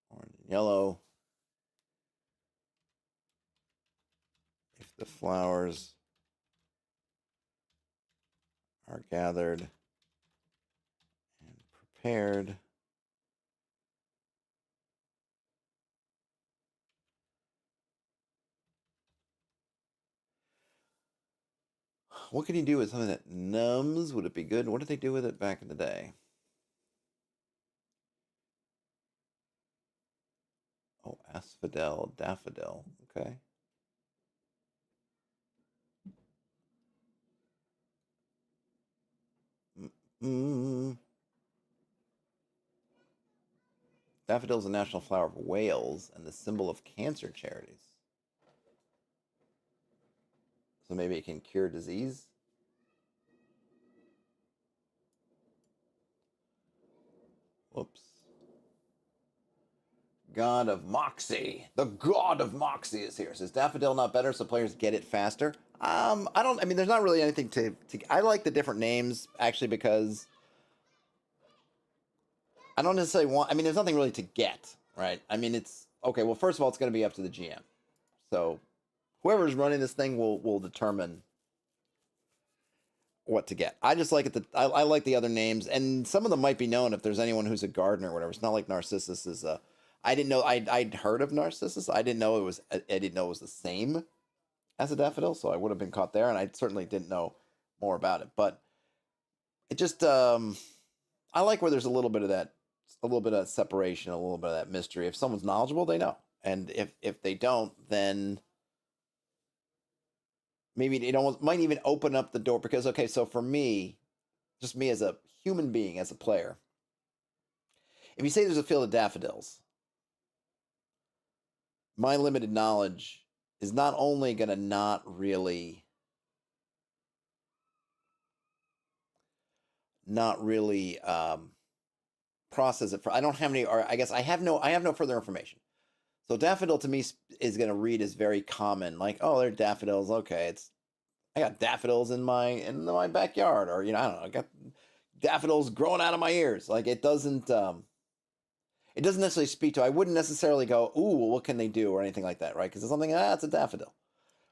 Orange and yellow. If the flowers are gathered and prepared, What can you do with something that numbs? Would it be good? What did they do with it back in the day? Oh, asphodel, daffodil. Okay. Mm. Daffodil is the national flower of Wales and the symbol of cancer charities. So maybe it can cure disease? Whoops. God of Moxie. The God of Moxie is here. Says Daffodil not better so players get it faster? I don't, I mean, there's not really anything I like the different names actually because I don't necessarily want, I mean, there's nothing really to get, right? I mean, it's, okay, well, first of all, it's going to be up to the GM. So whoever's running this thing will determine what to get. I just like it. I like the other names, and some of them might be known if there's anyone who's a gardener or whatever. It's not like Narcissus is a. I didn't know. I'd heard of Narcissus. I didn't know it was. I didn't know it was the same as a daffodil, so I would have been caught there, and I certainly didn't know more about it. But it just. I like where there's a little bit of separation, a little bit of that mystery. If someone's knowledgeable, they know, and if they don't, then maybe it almost might even open up the door because okay, so for me, just me as a human being, as a player, if you say there's a field of daffodils, my limited knowledge is not only going to not really process it for. I don't have any, or I guess I have no further information. So daffodil to me is going to read as very common, like oh, they're daffodils. Okay, it's I got daffodils in my backyard, or I don't know, I got daffodils growing out of my ears. Like it doesn't necessarily speak to. I wouldn't necessarily go, ooh, well, what can they do or anything like that, right? Because it's something it's a daffodil.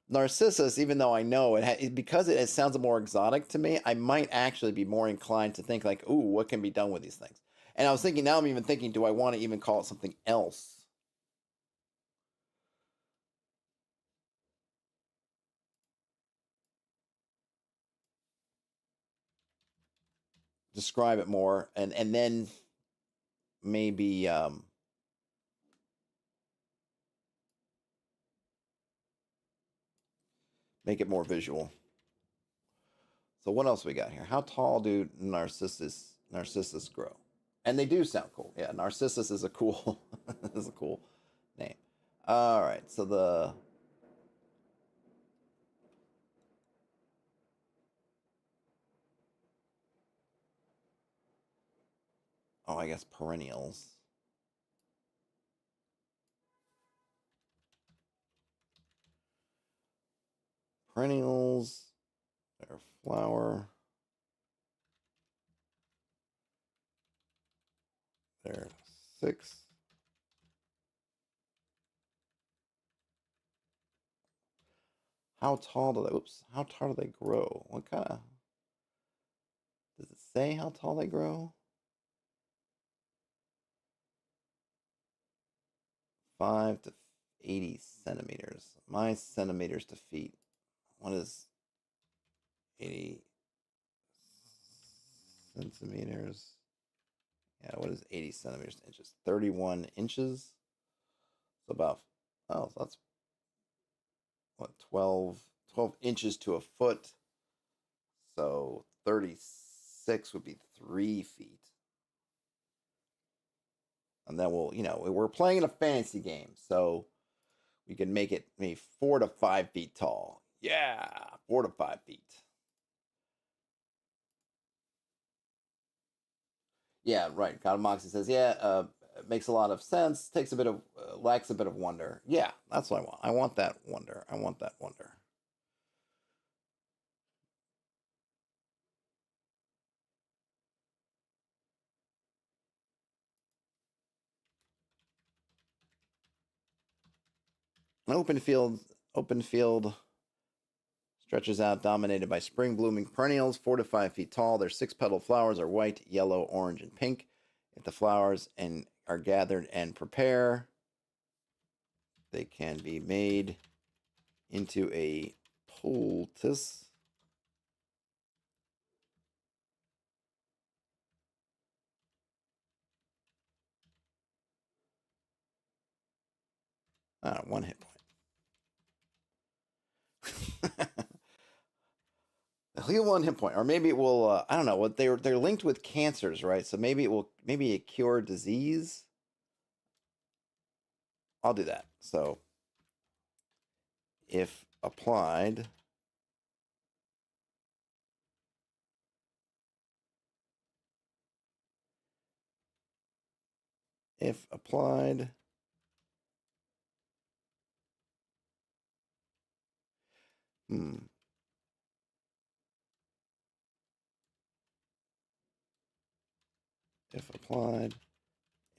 Narcissus, even though I know because it sounds more exotic to me, I might actually be more inclined to think like, ooh, what can be done with these things? And I was thinking now, I'm even thinking, do I want to even call it something else? Describe it more, and then maybe make it more visual. So what else we got here? How tall do narcissus grow? And they do sound cool. Yeah, narcissus is a cool is a cool name. All right, so I guess perennials. Perennials, their flower, their six. How tall do they? Oops. How tall do they grow? What kind of? Does it say how tall they grow? 5 to 80 centimeters. My centimeters to feet. What is 80 centimeters? Yeah, what is 80 centimeters to inches? 31 inches. So about, oh, so that's what, 12 inches to a foot. So 36 would be 3 feet. And then we're playing in a fantasy game. So we can make it maybe 4 to 5 feet tall. Yeah, 4 to 5 feet. Yeah, right. God of Moxie says, yeah, it makes a lot of sense. Takes a bit of, lacks a bit of wonder. Yeah, that's what I want. I want that wonder. I want that wonder. An open field stretches out, dominated by spring blooming perennials, 4 to 5 feet tall. Their six petal flowers are white, yellow, orange, and pink. If the flowers are gathered and prepare, they can be made into a poultice 1 hit point. They'll heal 1 hit point, or maybe it will. I don't know what they're linked with cancers, right? So maybe it will. Maybe it cure disease. I'll do that. So if applied, if applied, hmm, if applied,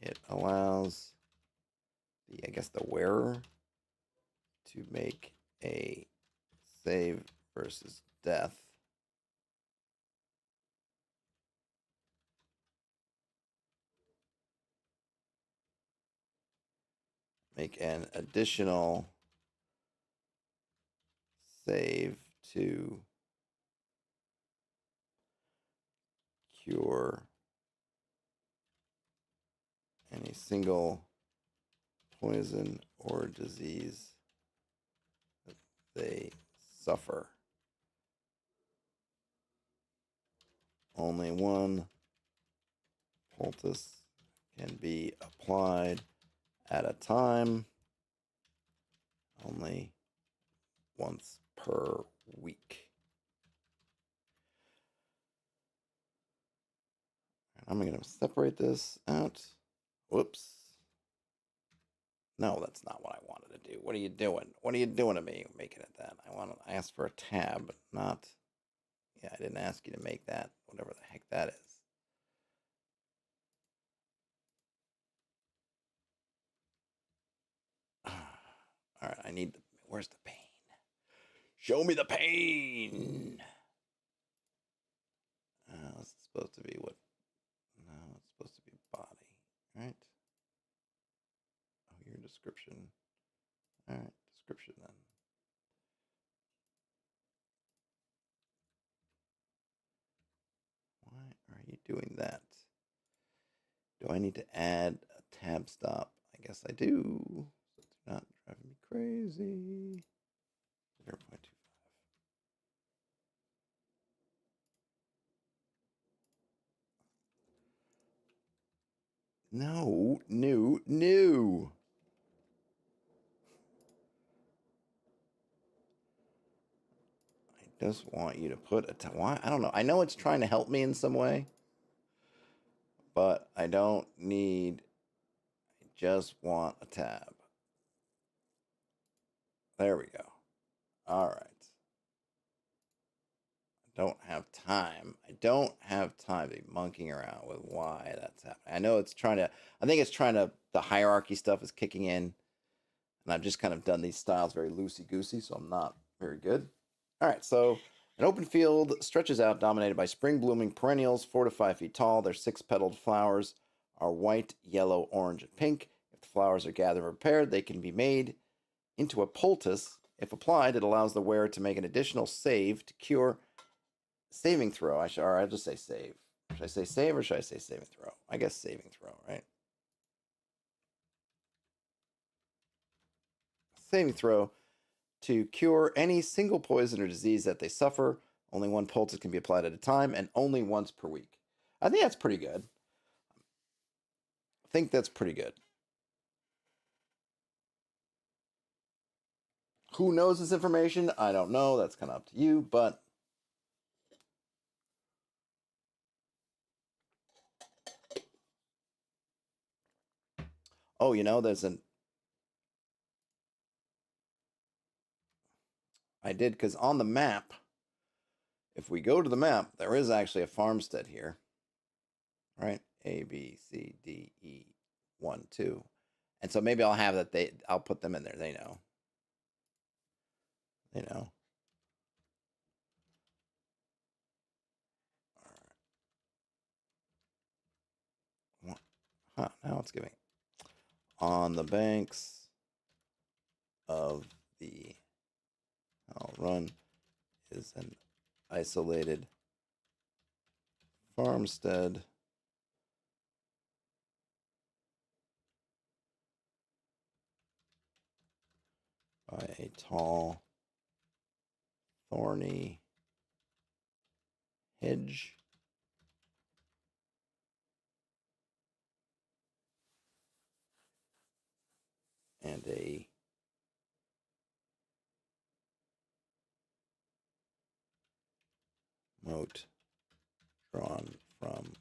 it allows the, I guess, the wearer to make a save versus death. Make an additional save to cure any single poison or disease that they suffer. Only one poultice can be applied at a time, only once per week. I'm going to separate this out. Whoops. No, that's not what I wanted to do. What are you doing? What are you doing to me making it that? I asked for a tab, not. Yeah, I didn't ask you to make that, whatever the heck that is. All right, I need the. Where's the pain? Show me the pain. It's supposed to be what? No, it's supposed to be body, right? Oh, your description. All right, description then. Why are you doing that? Do I need to add a tab stop? I guess I do. So it's not driving me crazy. 0.25. No, new, new. I just want you to put a tab. Why? I don't know. I know it's trying to help me in some way, but I don't need. I just want a tab. There we go. All right. I don't have time. I don't have time to be monkeying around with why that's happening. I know it's trying to. I think it's trying to. The hierarchy stuff is kicking in, and I've just kind of done these styles very loosey goosey, so I'm not very good. All right, so an open field stretches out, dominated by spring blooming perennials, 4 to 5 feet tall. Their 6 petaled flowers are white, yellow, orange, and pink. If the flowers are gathered and prepared, they can be made into a poultice. If applied, it allows the wearer to make an additional save to cure saving throw. I'll just say save. Should I say save or should I say saving throw? I guess saving throw, right? Saving throw to cure any single poison or disease that they suffer. Only 1 poultice can be applied at a time and only once per week. I think that's pretty good. I think that's pretty good. Who knows this information? I don't know. That's kind of up to you, but oh, there's an I did because on the map, if we go to the map, there is actually a farmstead here, right? A, B, C, D, E, 1, 2. And so maybe I'll have that I'll put them in there. They know. They know. All right. Huh, now it's giving. On the banks of the I'll run is an isolated farmstead a tall, thorny hedge. And a moat drawn from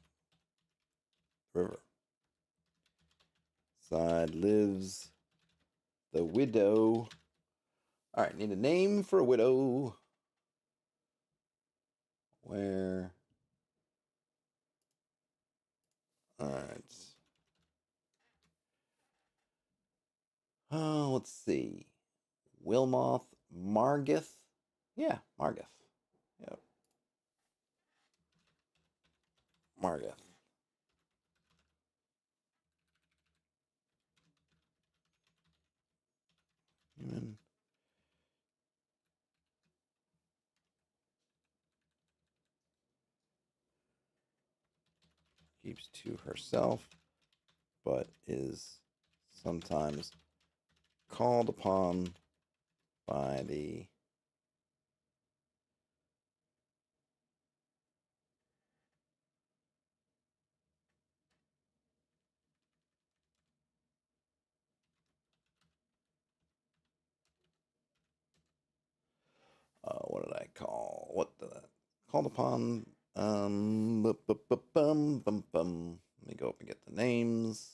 the river. Side lives the widow. All right, need a name for a widow. Where? All right. Let's see. Wilmoth Margith. Yeah, Margith. Yep, Margith. Human. Keeps to herself, but is sometimes called upon by the what did I call? What the called upon? Let me go up and get the names.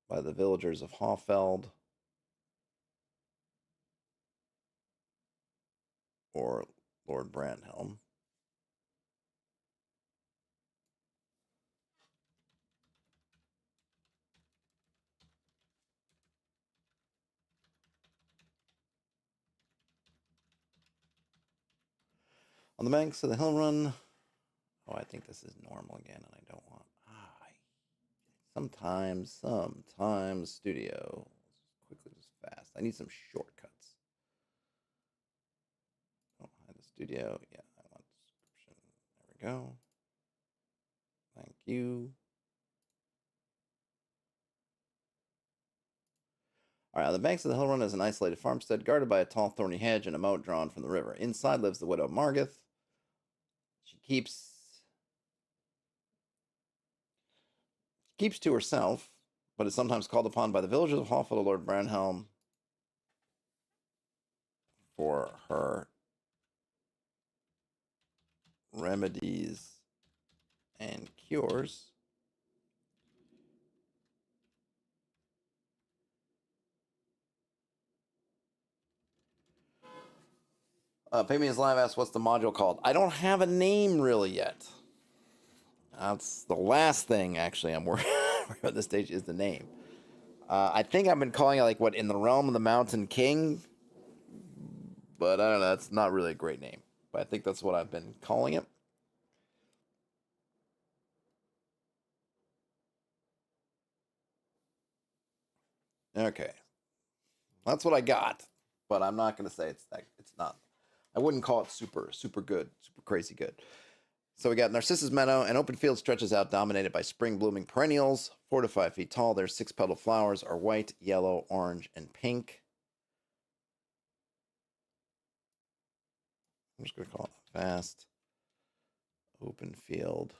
By the villagers of Hoffeld or Lord Brandhelm. On the banks of the hill run. Oh, I think this is normal again, and I don't want. Sometimes studio. Quickly, just fast. I need some shortcuts. Don't hide the studio. Yeah, I want description. There we go. Thank you. All right, on the banks of the hill run is an isolated farmstead guarded by a tall, thorny hedge and a moat drawn from the river. Inside lives the widow Margith. She keeps to herself, but is sometimes called upon by the villagers of Hallford or Lord Brandhelm for her remedies and cures. Fabian's Live asks, what's the module called? I don't have a name really yet. That's the last thing, actually, I'm worried about at this stage is the name. I think I've been calling it, like, what, In the Realm of the Mountain King? But I don't know, that's not really a great name. But I think that's what I've been calling it. Okay. That's what I got. But I'm not going to say it's not. I wouldn't call it super good, super crazy good. So we got Narcissus Meadow. An open field stretches out, dominated by spring blooming perennials, 4 to 5 feet tall. Their 6-petaled flowers are white, yellow, orange, and pink. I'm just going to call it vast open field.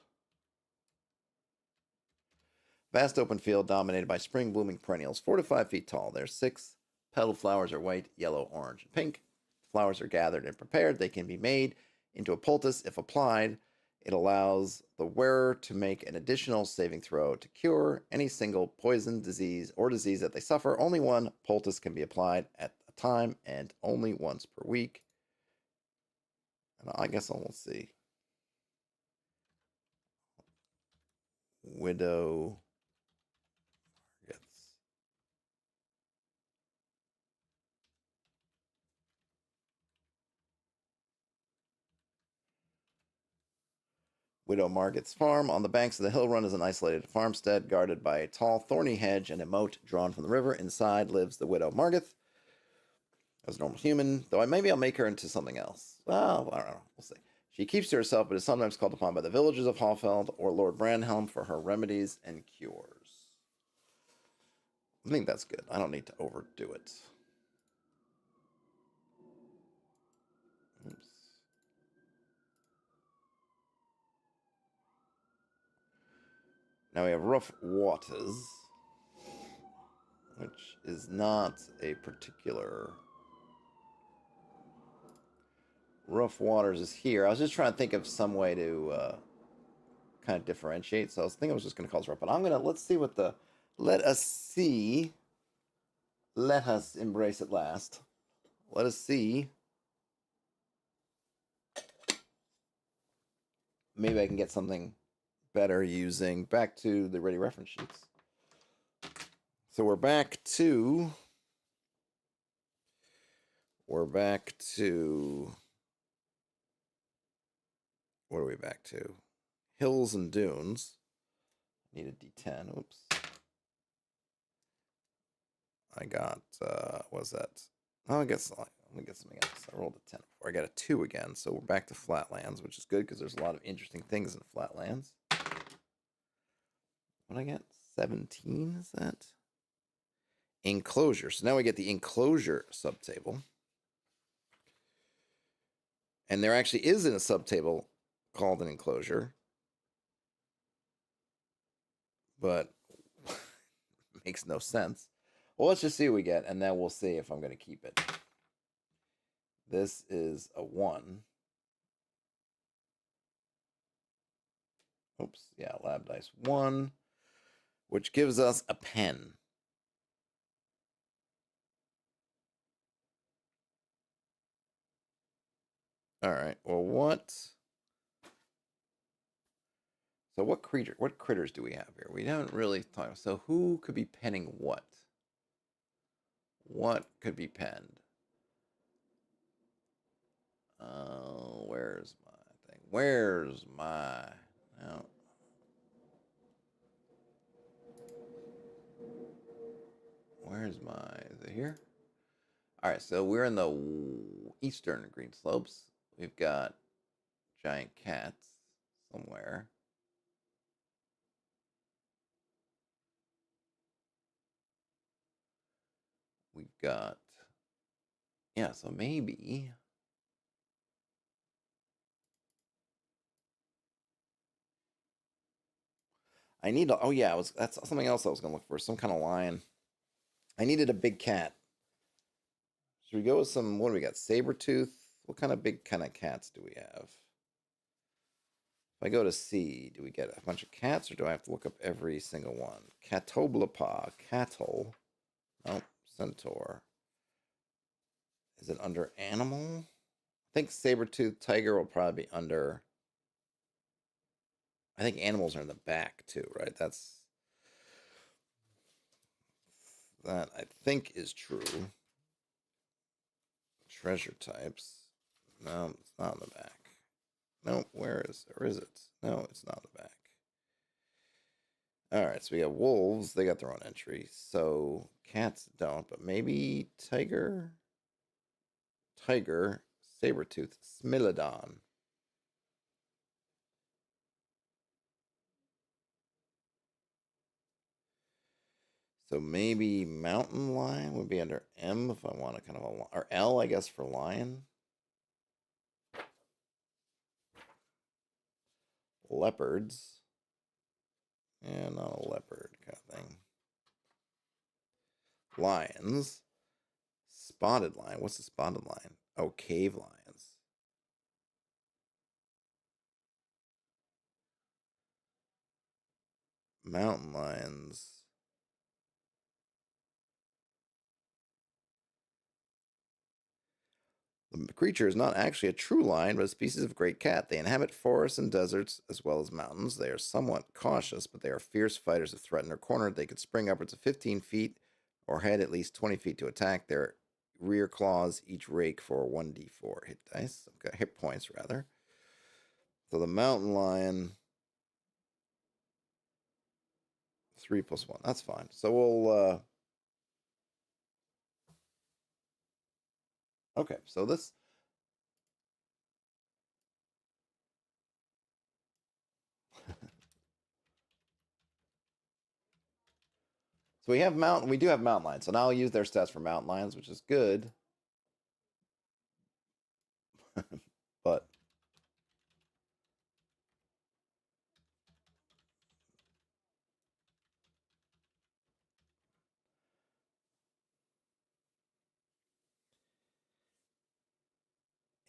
Vast open field dominated by spring blooming perennials, 4 to 5 feet tall. Their 6-petaled flowers are white, yellow, orange, and pink. Flowers are gathered and prepared. They can be made into a poultice if applied. It allows the wearer to make an additional saving throw to cure any single poison, disease, or disease that they suffer. Only one poultice can be applied at a time and only once per week. And I guess we'll see. Widow gets Widow Margit's farm on the banks of the hill run is an isolated farmstead guarded by a tall, thorny hedge and a moat drawn from the river. Inside lives the Widow Margith as a normal human, though maybe I'll make her into something else. Well, I don't know. We'll see. She keeps to herself, but is sometimes called upon by the villagers of Hallfeld or Lord Brandhelm for her remedies and cures. I think that's good. I don't need to overdo it. Oops. Now we have rough waters, which is not a particular. Rough waters is here. I was just trying to think of some way to kind of differentiate. So I was thinking I was just going to call this rough, but I'm gonna let's see what the let us see. Let us embrace it last. Let us see. Maybe I can get something better using back to the ready reference sheets. So we're back to what are we back to? Hills and dunes. Need a D10. Oops. I got what's that? Oh, I guess let me get something else. I rolled a 10 before. I got a 2 again, so we're back to flatlands, which is good because there's a lot of interesting things in flatlands. What I get? 17 is that? Enclosure. So now we get the enclosure subtable. And there actually is in a subtable called an enclosure. But makes no sense. Well, let's just see what we get, and then we'll see if I'm going to keep it. This is a 1. Oops, yeah, lab dice 1, which gives us a pen. All right, well, what? So what critters do we have here? We haven't really thought. So who could be penning what? What could be penned? Where's my thing? Where's my? No. Where's my? Is it here? All right, so we're in the eastern Green Slopes. We've got giant cats somewhere. We've got, yeah, so maybe. I need to, oh yeah, that's something else I was gonna look for, some kind of lion. I needed a big cat. Should we go with some, what do we got? Saber tooth? What kind of big kind of cats do we have? If I go to C, do we get a bunch of cats or do I have to look up every single one? Catoblapa, cattle. Nope, centaur. Is it under animal? I think saber-toothed tiger will probably be under. I think animals are in the back too, right? That I think is true. Treasure types. No, it's not in the back. No, where is or is it? No, it's not in the back. All right, so we got wolves. They got their own entry. So cats don't, but maybe tiger, saber-tooth, smilodon. So maybe mountain lion would be under M if I want a kind of a, or L, I guess, for lion. Leopards. Yeah, not a leopard kind of thing. Lions. Spotted lion. What's the spotted lion? Oh, cave lions. Mountain lions. The creature is not actually a true lion, but a species of great cat. They inhabit forests and deserts as well as mountains. They are somewhat cautious, but they are fierce fighters. If threatened or cornered, they could spring upwards of 15 feet or head at least 20 feet to attack. Their rear claws each rake for 1d4 hit dice. Okay, hit points, rather. So the mountain lion, 3 plus 1. That's fine. So we'll. Okay, so this. So we do have mountain lions. So now I'll use their stats for mountain lions, which is good. But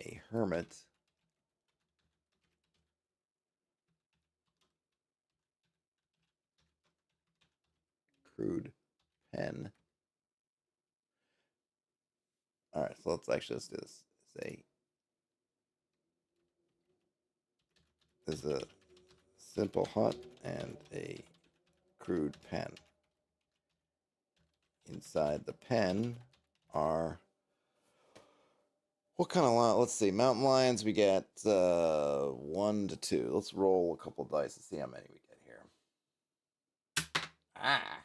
a hermit, crude pen. All right, so let's do this. Is a simple hut and a crude pen. Inside the pen are what kind of lion? Let's see. Mountain lions, we get 1 to 2. Let's roll a couple dice and see how many we get here. Ah,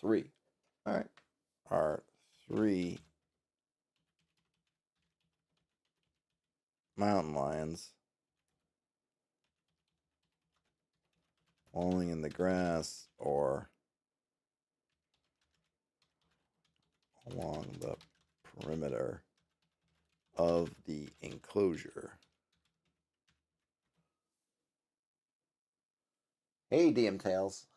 3. All right. Our 3 mountain lions falling in the grass or along the perimeter of the enclosure. Hey, DM Tails.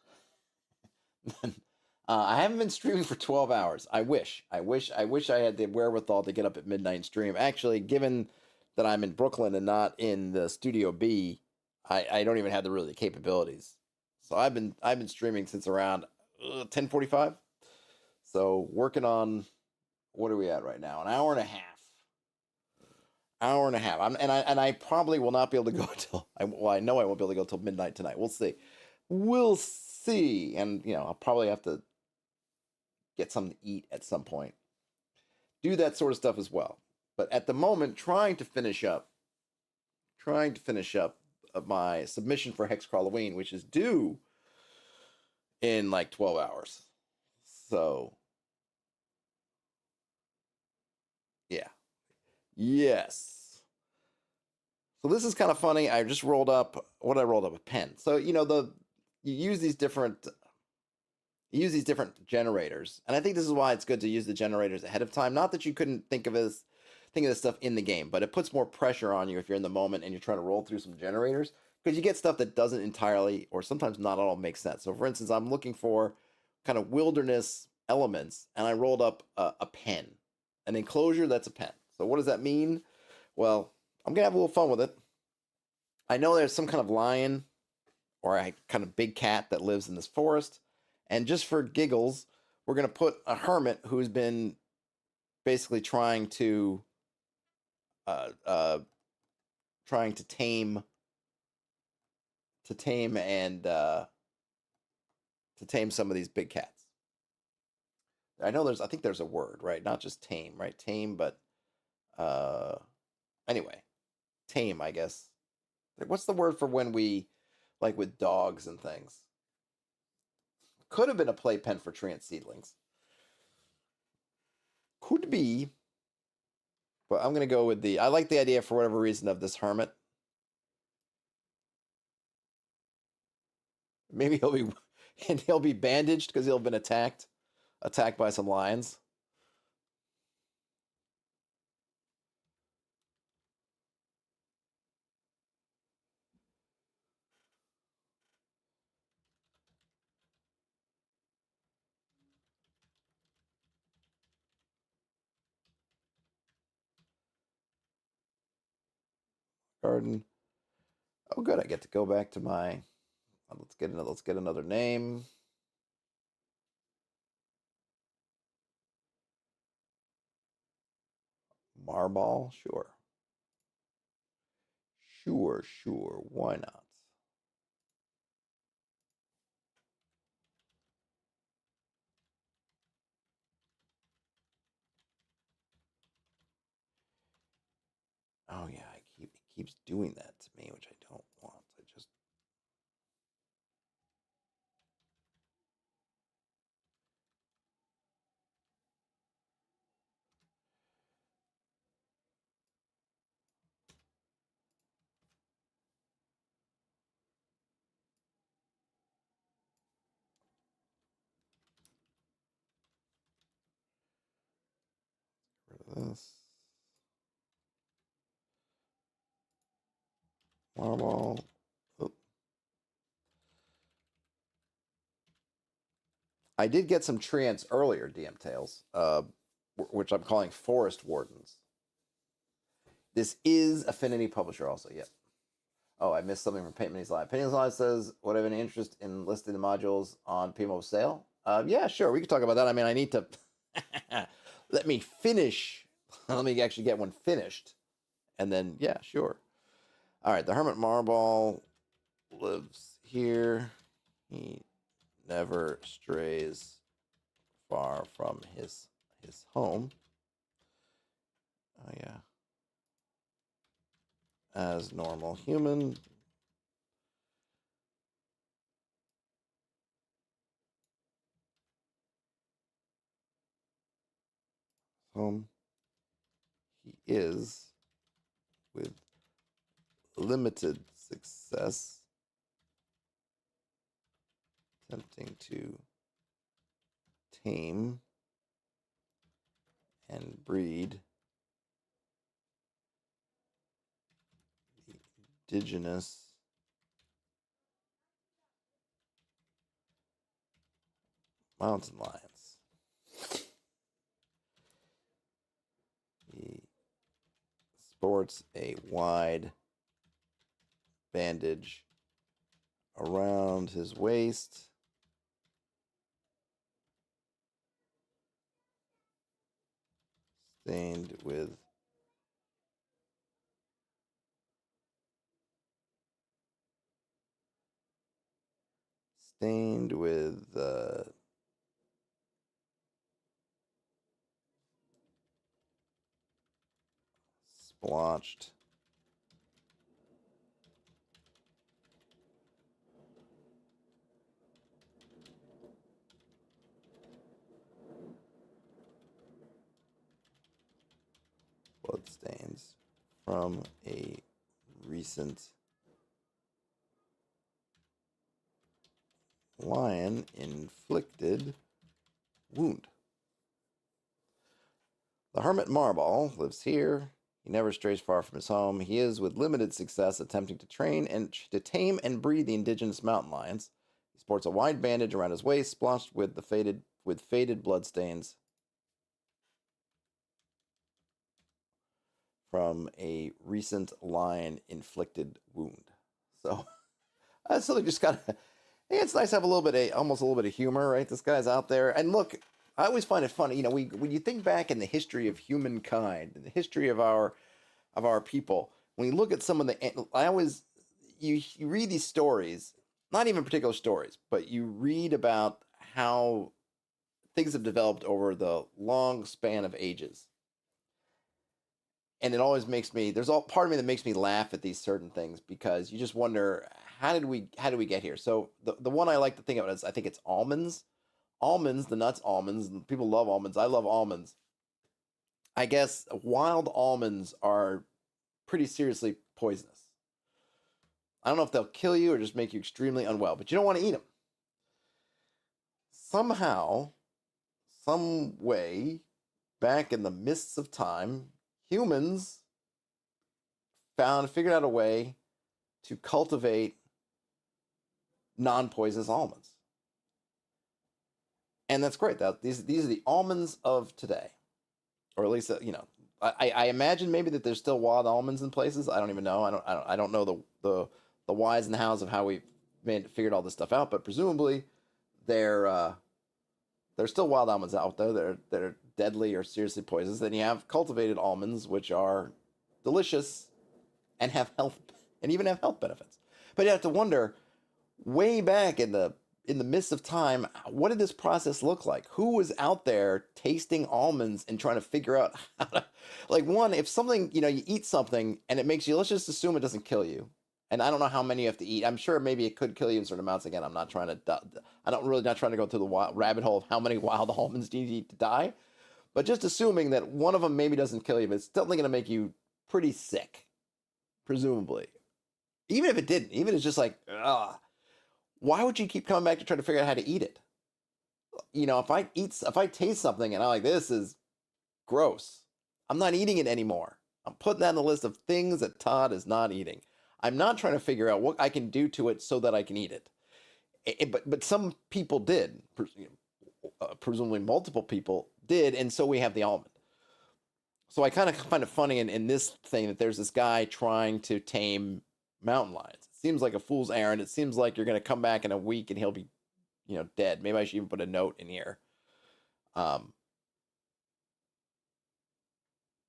I haven't been streaming for 12 hours. I wish. I had the wherewithal to get up at midnight and stream. Actually, given that I'm in Brooklyn and not in the Studio B, I don't even have the really capabilities. So I've been streaming since around 10:45. So working on what are we at right now? An hour and a half. Hour and a half. And I probably will not be able to go until I know I won't be able to go until midnight tonight. We'll see. We'll see. And I'll probably have to get something to eat at some point. Do that sort of stuff as well. But at the moment, trying to finish up my submission for Hex Halloween, which is due in like 12 hours. So, yeah. Yes. So this is kind of funny. I just rolled up what I rolled up a pen. So, you use these different generators, and I think this is why it's good to use the generators ahead of time. Not that you couldn't think of this stuff in the game, but it puts more pressure on you if you're in the moment and you're trying to roll through some generators, because you get stuff that doesn't entirely or sometimes not at all make sense. So for instance, I'm looking for kind of wilderness elements, and I rolled up a pen, an enclosure that's a pen. So what does that mean? Well, I'm gonna have a little fun with it. I know there's some kind of lion or a kind of big cat that lives in this forest. And just for giggles, we're going to put a hermit who's been basically uh, uh, trying to tame and to tame some of these big cats. I think there's a word, right? Not just tame, right? Tame, but uh, anyway, tame, I guess. What's the word for when we, like with dogs and things? Could have been a playpen for treant seedlings. Could be, but I'm gonna go with I like the idea for whatever reason of this hermit. Maybe he'll be and he'll be bandaged because he'll have been attacked by some lions. Garden. Oh, good. I get to go back to my. Let's get another name. Marball. Sure. Sure. Sure. Why not? Oh yeah. It keeps doing that to me, which I don't want. I just. This marble. Oop. I did get some treants earlier, DM Tails, which I'm calling Forest Wardens. This is Affinity Publisher also, yep. Oh, I missed something from Paint Minis Live. Paint Minis Live says, would I have any interest in listing the modules on PMO sale? Yeah, sure. We can talk about that. I mean, I need to let me finish. Let me actually get one finished. And then, yeah, sure. All right. The Hermit Marball lives here. He never strays far from his home. Oh, yeah. As normal human. Home. He is with limited success attempting to tame and breed the indigenous mountain lions. He sports a wide bandage around his waist, stained with splotched bloodstains from a recent lion inflicted wound. The Hermit Marball lives here. He never strays far from his home. He is, with limited success, attempting to train and to tame and breed the indigenous mountain lions. He sports a wide bandage around his waist, splotched with faded bloodstains from a recent lion inflicted wound. So that's something just kind of. It's nice to have a little bit of almost a little bit of humor, right? This guy's out there, and look, I always find it funny. When you think back in the history of humankind, the history of our people, when you look at some of the, I always you read these stories, not even particular stories, but you read about how things have developed over the long span of ages, and it always makes me. There's all part of me that makes me laugh at these certain things because you just wonder how did we get here? So the one I like to think of is I think it's almonds. Almonds, the nuts almonds, and people love almonds. I love almonds. I guess wild almonds are pretty seriously poisonous. I don't know if they'll kill you or just make you extremely unwell, but you don't want to eat them. Somehow, some way, back in the mists of time, humans figured out a way to cultivate non-poisonous almonds. And that's great. These are the almonds of today, or at least I imagine maybe that there's still wild almonds in places. I don't even know. I don't know the whys and the hows of how we figured all this stuff out. But presumably, there there's still wild almonds out there that are deadly or seriously poisonous. Then you have cultivated almonds, which are delicious and even have health benefits. But you have to wonder, way back in the midst of time, what did this process look like? Who was out there tasting almonds and trying to figure out how to, like, one, if something, you eat something and it makes you, let's just assume it doesn't kill you. And I don't know how many you have to eat. I'm sure maybe it could kill you in certain amounts. Again, I don't really not trying to go through the rabbit hole of how many wild almonds do you eat to die. But just assuming that one of them maybe doesn't kill you, but it's still going to make you pretty sick, presumably. Even if it didn't, even if it's just like, ugh, why would you keep coming back to try to figure out how to eat it? If I taste something and I'm like, this is gross, I'm not eating it anymore. I'm putting that on the list of things that Todd is not eating. I'm not trying to figure out what I can do to it so that I can eat it. But some people did, presumably multiple people did, and so we have the almond. So I kind of find it funny in this thing that there's this guy trying to tame mountain lions. It seems like a fool's errand. It seems like you're going to come back in a week and he'll be, dead. Maybe I should even put a note in here.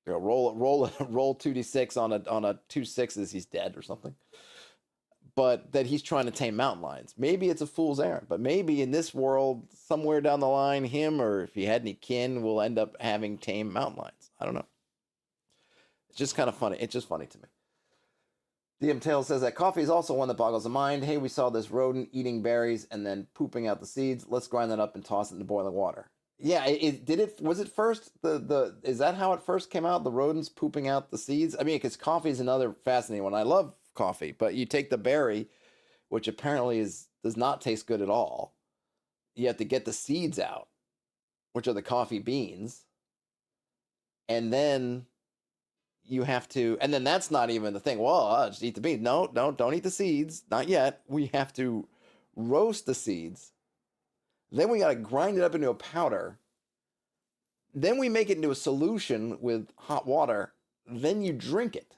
Roll 2d6 on a 2 6s, he's dead or something. But that he's trying to tame mountain lions. Maybe it's a fool's errand, but maybe in this world, somewhere down the line, him or if he had any kin will end up having tame mountain lions. I don't know. It's just kind of funny. It's just funny to me. DM Tail says that coffee is also one that boggles the mind. Hey, we saw this rodent eating berries and then pooping out the seeds. Let's grind that up and toss it into boiling water. Yeah, was it first is that how it first came out? The rodents pooping out the seeds? I mean, because coffee is another fascinating one. I love coffee, but you take the berry, which apparently does not taste good at all. You have to get the seeds out, which are the coffee beans, and then and then that's not even the thing. Well, I'll just eat the beans. No, don't eat the seeds. Not yet. We have to roast the seeds. Then we got to grind it up into a powder. Then we make it into a solution with hot water. Then you drink it.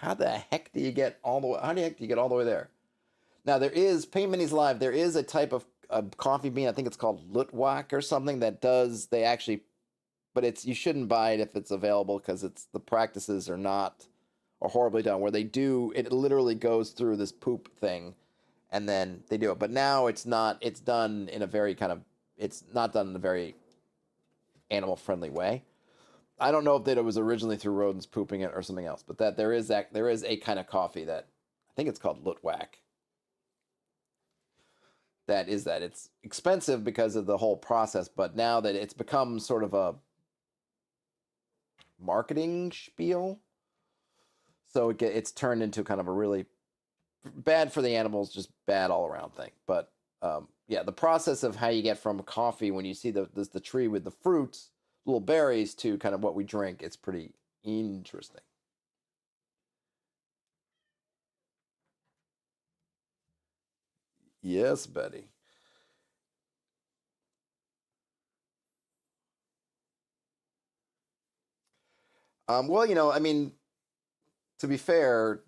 How the heck do you get all the way? How the heck do you get all the way there? Now there is Paint Minis Live. There is a type of coffee bean. I think it's called Lutwak or something that does. They actually, but you shouldn't buy it if it's available because the practices are horribly done. Where they do it literally goes through this poop thing, and then they do it. But now it's not. It's done in a very it's not done in a very animal friendly way. I don't know if it was originally through rodents pooping it or something else, but there is a kind of coffee that I think it's called Lutwak. It's expensive because of the whole process, but now that it's become sort of a marketing spiel, so it's turned into kind of a really bad for the animals, just bad all around thing. But yeah, the process of how you get from coffee when you see the tree with the fruits, little berries, to kind of what we drink, it's pretty interesting. Yes, Betty. Well, I mean, to be fair,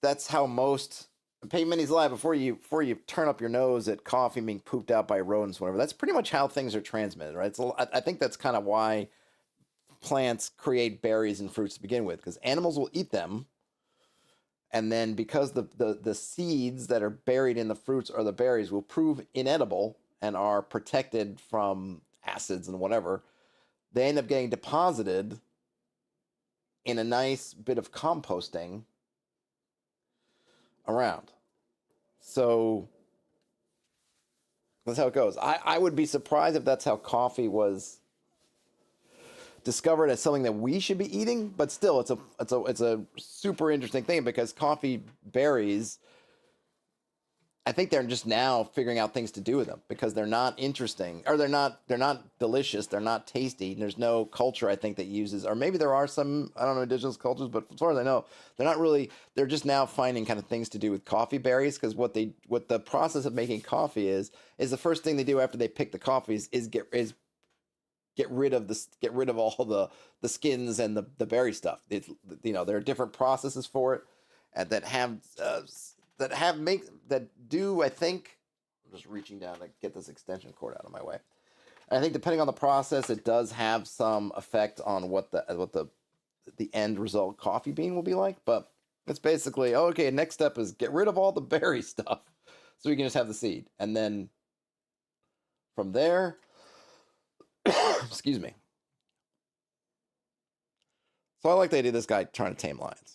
that's how most Paint Minis Live, before you turn up your nose at coffee being pooped out by rodents, whatever. That's pretty much how things are transmitted, right? So I think that's kind of why plants create berries and fruits to begin with, because animals will eat them, and then because the seeds that are buried in the fruits or the berries will prove inedible and are protected from acids and whatever, they end up getting deposited in a nice bit of composting around. So that's how it goes. I would be surprised if that's how coffee was discovered as something that we should be eating, but still it's a super interesting thing because coffee berries, I think they're just now figuring out things to do with them because they're not interesting, or they're not delicious, they're not tasty. There's no culture I think that uses, or maybe there are some, I don't know, indigenous cultures, but as far as I know, they're just now finding kind of things to do with coffee berries, because what the process of making coffee is the first thing they do after they pick the coffees is get rid of all the skins and the berry stuff. It's, there are different processes for it, and that do, I think, I'm just reaching down to get this extension cord out of my way. And I think depending on the process, it does have some effect on what the end result coffee bean will be like. But it's basically, okay, next step is get rid of all the berry stuff so we can just have the seed. And then from there, excuse me. So I like the idea of this guy trying to tame lions.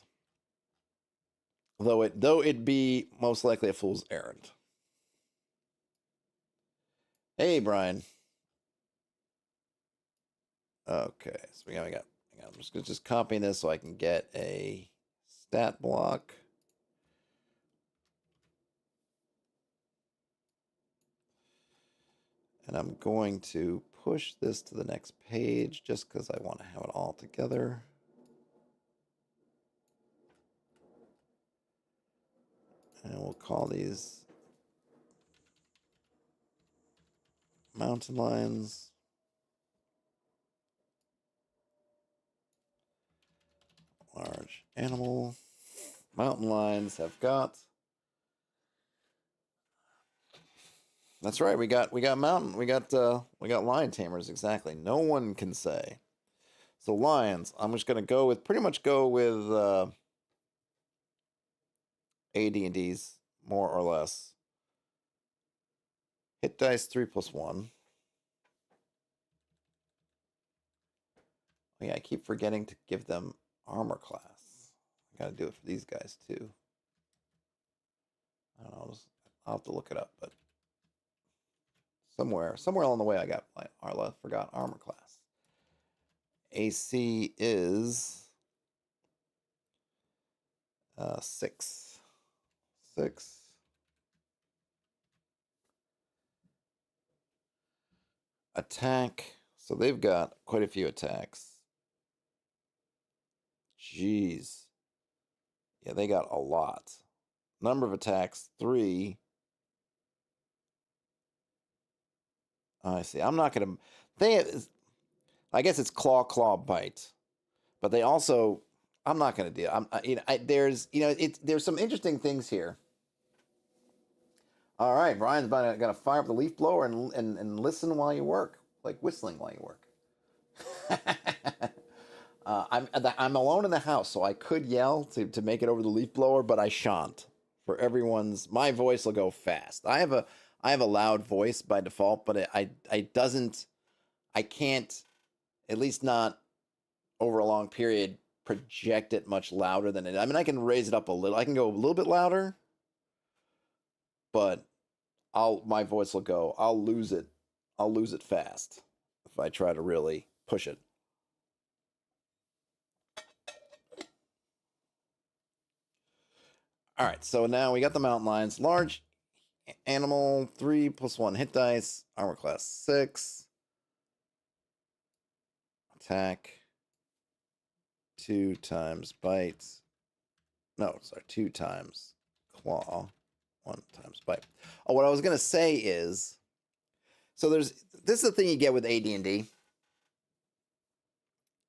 Though it be most likely a fool's errand. Hey, Brian. Okay, so we got. I'm just copying this so I can get a stat block. And I'm going to push this to the next page just because I want to have it all together. And we'll call these mountain lions. Large animal. Mountain lions have got. That's right. We got mountain. We got lion tamers. Exactly. No one can say. So lions. I'm just gonna go with AD&Ds more or less. Hit dice 3+1. Oh, yeah, I keep forgetting to give them armor class. I gotta do it for these guys too. I don't know. I'll have to look it up, but somewhere along the way I forgot armor class. AC is 6. Attack. So they've got quite a few attacks. Jeez. Yeah, they got a lot. Number of attacks, 3. I see. I'm not gonna. I guess it's claw, bite, but they also. I'm not gonna do. There's some interesting things here. All right, Brian's gonna fire up the leaf blower and listen while you work, like whistling while you work. I'm alone in the house, so I could yell to make it over the leaf blower, but I shan't. For everyone's, my voice will go fast. I have a loud voice by default, but I can't, at least not over a long period, project it much louder than it. I mean, I can raise it up a little. I can go a little bit louder, but my voice will go. I'll lose it. I'll lose it fast if I try to really push it. All right, so now we got the mountain lions. Large animal, 3+1 hit dice, armor class 6. Attack, 2 times bite. No, sorry, 2 times claw, 1 times bite. Oh, what I was gonna say is, so this is the thing you get with AD&D,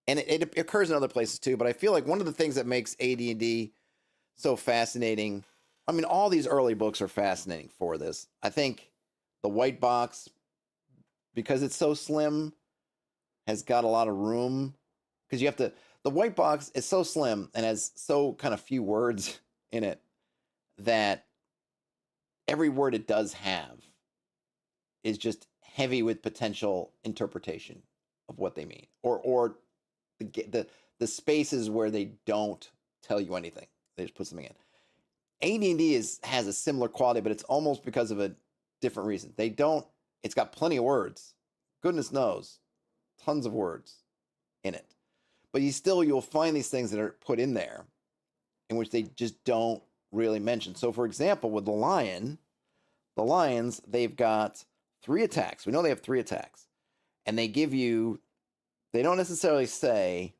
and it occurs in other places too. But I feel like one of the things that makes AD&D so fascinating. I mean, all these early books are fascinating for this. I think the white box, because it's so slim, has got a lot of room. Because the white box is so slim and has so kind of few words in it that every word it does have is just heavy with potential interpretation of what they mean, or the spaces where they don't tell you anything. They just put something in. AD&D has a similar quality, but it's almost because of a different reason. It's got plenty of words. Goodness knows, tons of words in it. But you'll find these things that are put in there in which they just don't really mention. So for example, with the lions, they've got 3 attacks. We know they have 3 attacks. And they don't necessarily say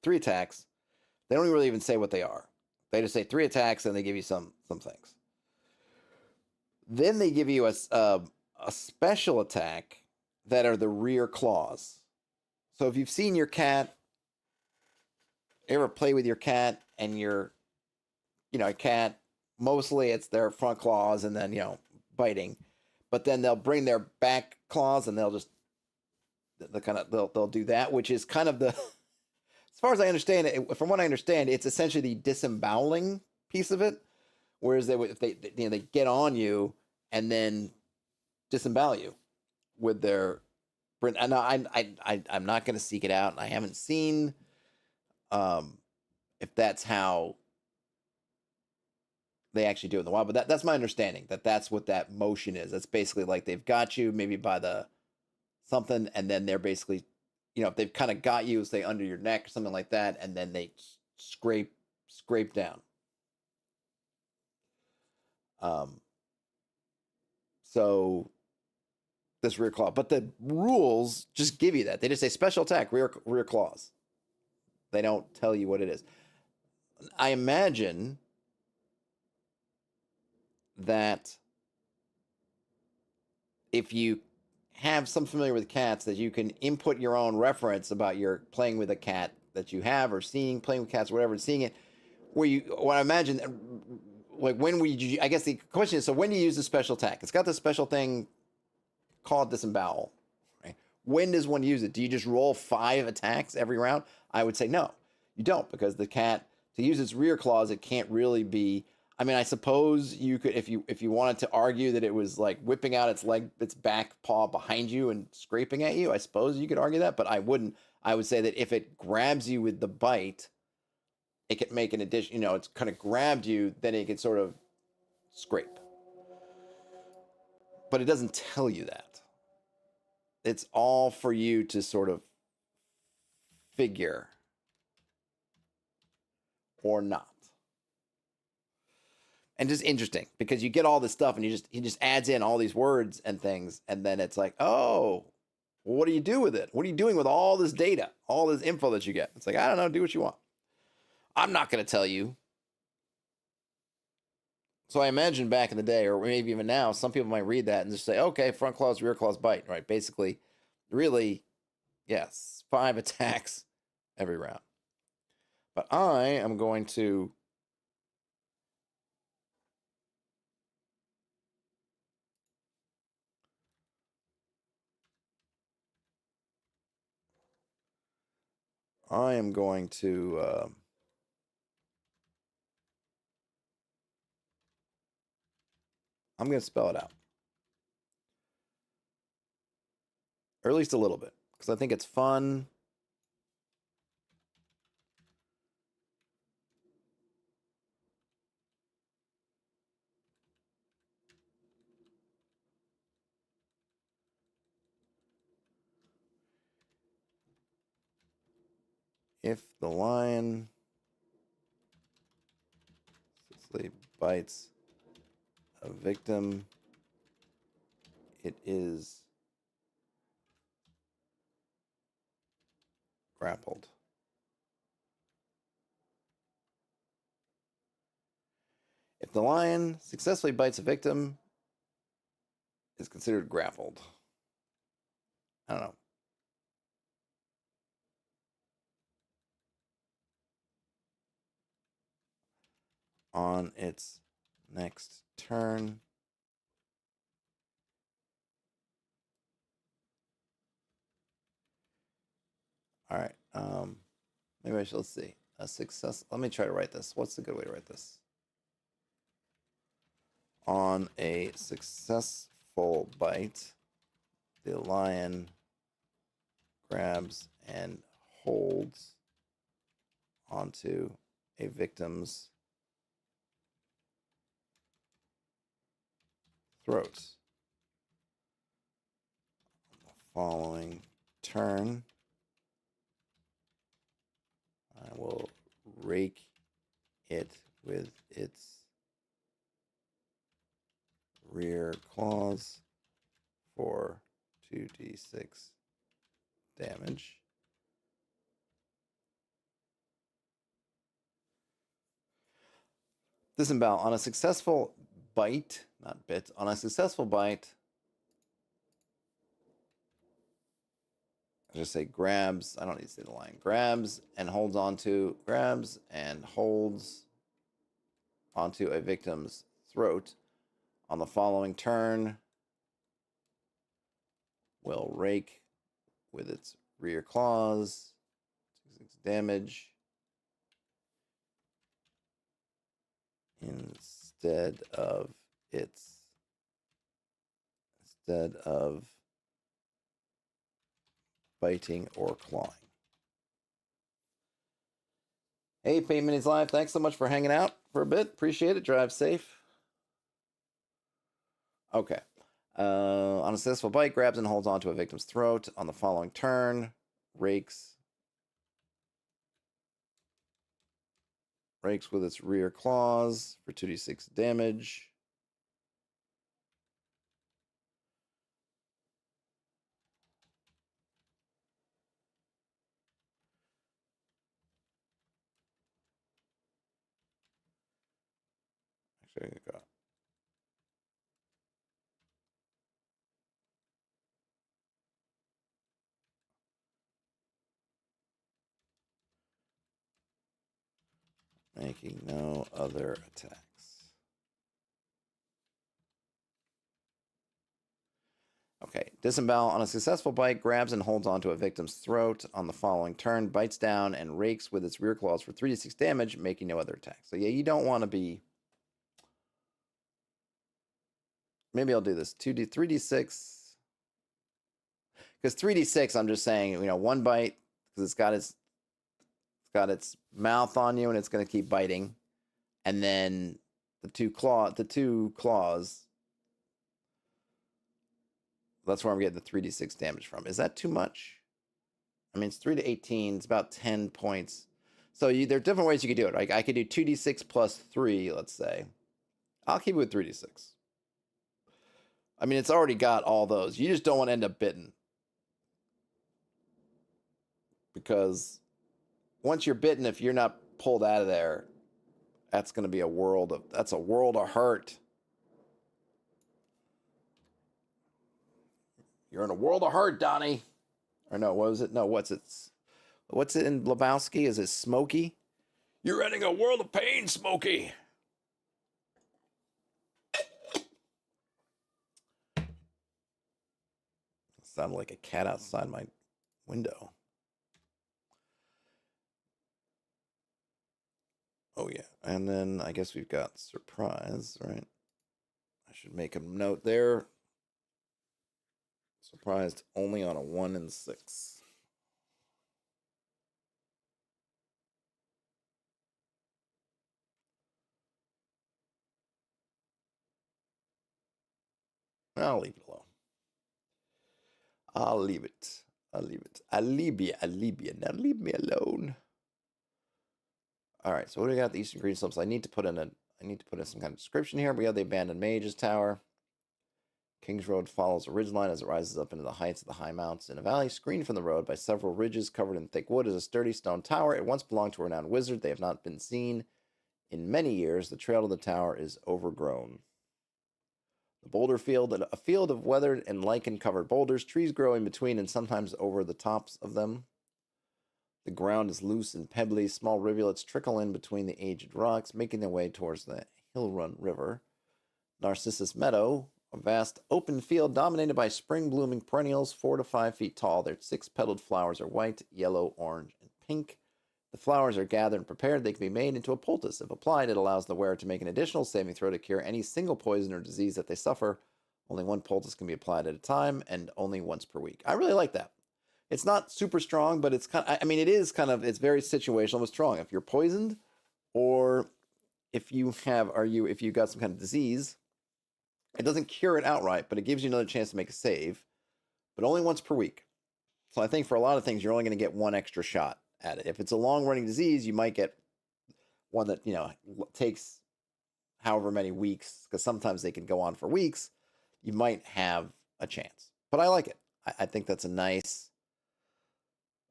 3 attacks. They don't really even say what they are. They just say 3 attacks, and they give you some things. Then they give you a special attack that are the rear claws. So if you've seen your cat, ever play with your cat, and a cat, mostly it's their front claws and then biting, but then they'll bring their back claws and they'll do that, which is kind of the, as far as I understand it, from what I understand, it's essentially the disemboweling piece of it. Whereas if they get on you and then disembowel you with their, and I'm not going to seek it out, and I haven't seen if that's how they actually do it in the wild, but that's my understanding, that's what that motion is. That's basically like they've got you maybe by the something, and then they're basically, if they've kind of got you, say, under your neck or something like that, and then they scrape down. So this rear claw, but the rules just give you that. They just say special attack, rear claws. They don't tell you what it is. I imagine that if you have some familiar with cats, that you can input your own reference about your playing with a cat that you have or seeing playing with cats or whatever, and seeing it where you, what I imagine, like when we, I guess the question is, so when do you use the special attack? It's got this special thing called disembowel, right? When does one use it? Do you just roll 5 attacks every round? I would say no, you don't, because the cat, to use its rear claws, it can't really be. I mean, I suppose you could, if you wanted to argue that it was like whipping out its back paw behind you and scraping at you, I suppose you could argue that, but I wouldn't. I would say that if it grabs you with the bite, it could make an addition. It's kind of grabbed you, then it could sort of scrape, but it doesn't tell you that. It's all for you to sort of figure or not. And just interesting because you get all this stuff and he just adds in all these words and things, and then it's like, oh, well, what do you do with it? What are you doing with all this data, all this info that you get? It's like, I don't know, do what you want. I'm not going to tell you. So I imagine back in the day, or maybe even now, some people might read that and just say, okay, front claws, rear claws, bite, right? Basically, really, yes, 5 attacks every round. But I am going to I'm going to spell it out, or at least a little bit, because I think it's fun. If the lion successfully bites a victim, it is grappled. If the lion successfully bites a victim, it's considered grappled. I don't know. On its next turn, all right. Maybe I should, let's see. A success. Let me try to write this. What's a good way to write this? On a successful bite, the lion grabs and holds onto a victim's throat. On the following turn, I will rake it with its rear claws for 2d6 damage. Disembowel. On a successful bite, not bit, on a successful bite, I just say grabs. I don't need to say the line. Grabs and holds onto a victim's throat. On the following turn, will rake with its rear claws. 6 damage. Instead of biting or clawing. Hey, Payment Minis Live, thanks so much for hanging out for a bit. Appreciate it. Drive safe. Okay. On a successful bite, grabs and holds onto a victim's throat. On the following turn, rakes with its rear claws for 2d6 damage. Actually, I got making no other attacks. Okay, disembowel on a successful bite, grabs and holds onto a victim's throat on the following turn, bites down and rakes with its rear claws for 3d6 damage, making no other attack. So yeah, you don't want to be. Maybe I'll do this 3d6. Because 3d6, I'm just saying, one bite because it's got its mouth on you and it's going to keep biting, and then the two claws. That's where I'm getting the 3d6 damage from. Is that too much? I mean, it's 3 to 18. It's about 10 points. So there are different ways you could do it. Right? I could do 2d6 plus 3, let's say. I'll keep it with 3d6. I mean, it's already got all those. You just don't want to end up bitten. Because once you're bitten, if you're not pulled out of there, that's going to be a world of hurt. You're in a world of hurt, Donnie. Or no, what was it? No, what's it in Lebowski? Is it Smokey? You're in a world of pain, Smokey. Sounded like a cat outside my window. Oh yeah, and then I guess we've got surprise, right? I should make a note there. Surprised only on a 1 and 6. I'll leave it alone. I'll leave it. I'll leave you. Now leave me alone. All right, so what do we got? The Eastern Green Slopes. I need to put in some kind of description here. We have the abandoned Mage's Tower. Kings Road follows a ridgeline as it rises up into the heights of the high mountains in a valley. Screened from the road by several ridges covered in thick wood is a sturdy stone tower. It once belonged to a renowned wizard. They have not been seen in many years. The trail to the tower is overgrown. The boulder field, a field of weathered and lichen-covered boulders, trees growing between and sometimes over the tops of them. The ground is loose and pebbly. Small rivulets trickle in between the aged rocks, making their way towards the Hill Run River. Narcissus Meadow, a vast open field dominated by spring-blooming perennials 4 to 5 feet tall. Their 6-petaled flowers are white, yellow, orange, and pink. The flowers are gathered and prepared. They can be made into a poultice. If applied, it allows the wearer to make an additional saving throw to cure any single poison or disease that they suffer. Only one poultice can be applied at a time, and only once per week. I really like that. It's not super strong, but it's it's very situational but strong. If you're poisoned, or if you got some kind of disease, it doesn't cure it outright, but it gives you another chance to make a save, but only once per week. So I think for a lot of things, you're only going to get one extra shot at it. If it's a long-running disease, you might get one that, takes however many weeks, because sometimes they can go on for weeks. You might have a chance. But I like it. I think that's a nice,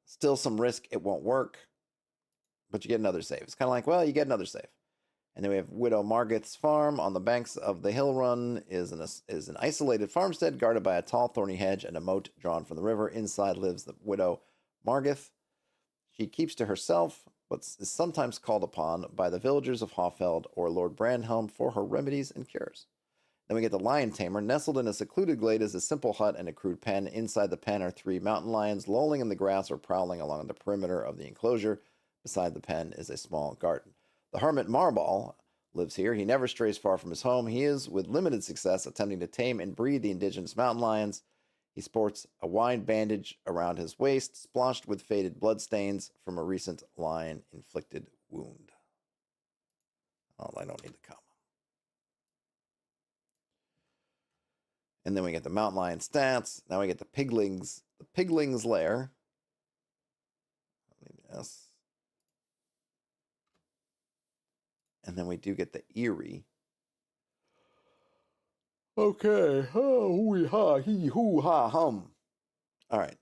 still some risk it won't work, but you get another save. It's kind of like, well, you get another save. And then we have Widow Margith's farm on the banks of the Hill Run is an isolated farmstead guarded by a tall thorny hedge and a moat drawn from the river. Inside lives the Widow Margith. She keeps to herself, but is sometimes called upon by the villagers of Hoffeld or Lord Brandhelm for her remedies and cures. Then we get the Lion Tamer. Nestled in a secluded glade is a simple hut and a crude pen. Inside the pen are 3 mountain lions lolling in the grass or prowling along the perimeter of the enclosure. Beside the pen is a small garden. The hermit Marball lives here. He never strays far from his home. He is, with limited success, attempting to tame and breed the indigenous mountain lions. He sports a wide bandage around his waist, splotched with faded bloodstains from a recent lion-inflicted wound. Oh, I don't need the comma. And then we get the mountain lion stats. Now we get the piglings. The piglings lair. Yes. And then we do get the Eerie. Okay. Oh, hoo ha, he hoo ha hum. All right.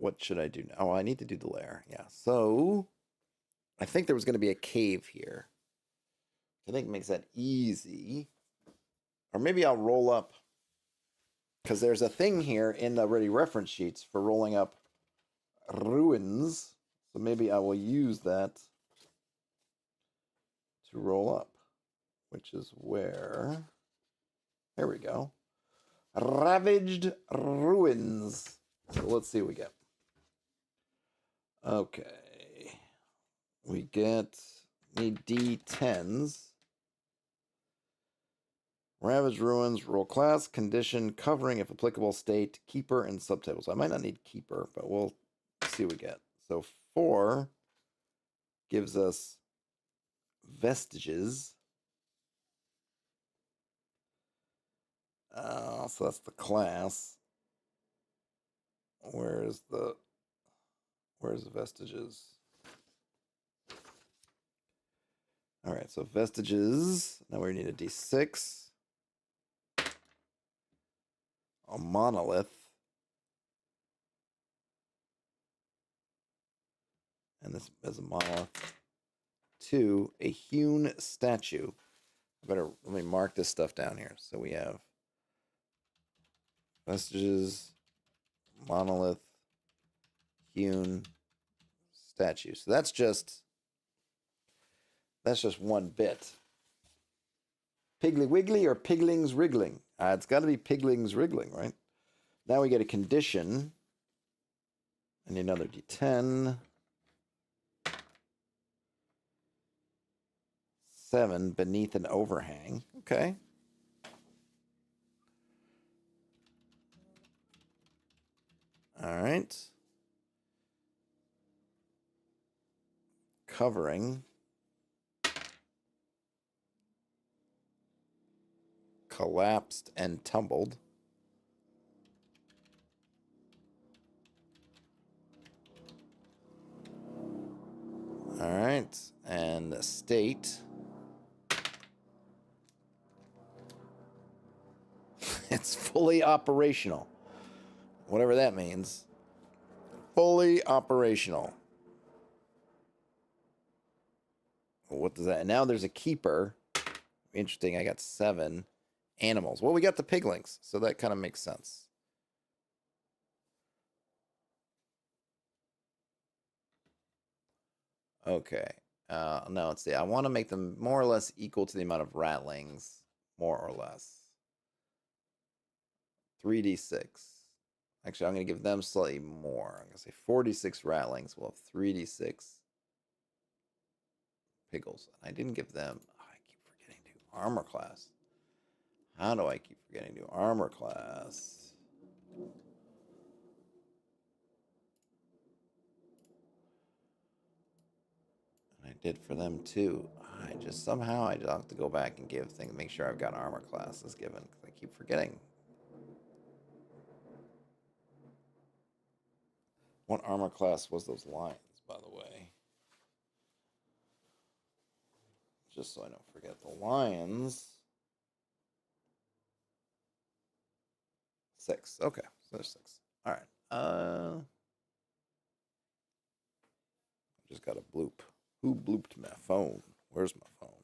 what should I do now? Oh, I need to do the lair. Yeah. So I think there was going to be a cave here. I think it makes that easy. Or maybe I'll roll up, because there's a thing here in the ready reference sheets for rolling up ruins. So maybe I will use that to roll up, which is where. There we go. Ravaged ruins. So let's see what we get. Okay. We need D10s. Ravaged ruins, roll class, condition, covering, if applicable, state, keeper, and subtitles. I might not need keeper, but we'll see what we get. So 4 gives us vestiges. So that's the class. Where's the vestiges? All right, so vestiges. Now we need a D6. A monolith. And this is a monolith. 2, a hewn statue. Let me mark this stuff down here. So we have vestiges, monolith, hewn statue. So that's just one bit. Piggly Wiggly or Piglings Wriggling? It's got to be Piglings Wriggling, right? Now we get a condition. I need another D10. 7 beneath an overhang. Okay. All right. Covering. Collapsed and tumbled. All right. And the state. It's fully operational. Whatever that means. Fully operational. What does that? And now there's a keeper. Interesting. I got 7 animals. Well, we got the piglings, so that kind of makes sense. Okay. Now let's see. I want to make them more or less equal to the amount of ratlings, more or less. 3d6. Actually, I'm going to give them slightly more. I'm going to say 46 ratlings. We'll have 3d6 piggles. I didn't give them. Oh, I keep forgetting to armor class. How do I keep forgetting to armor class? And I did for them too. I just have to go back and give things, make sure I've got armor classes given, because I keep forgetting. What armor class was those lines, by the way? Just so I don't forget the lions. 6. Okay, so there's 6. All right. Just got a bloop. Who blooped my phone? Where's my phone?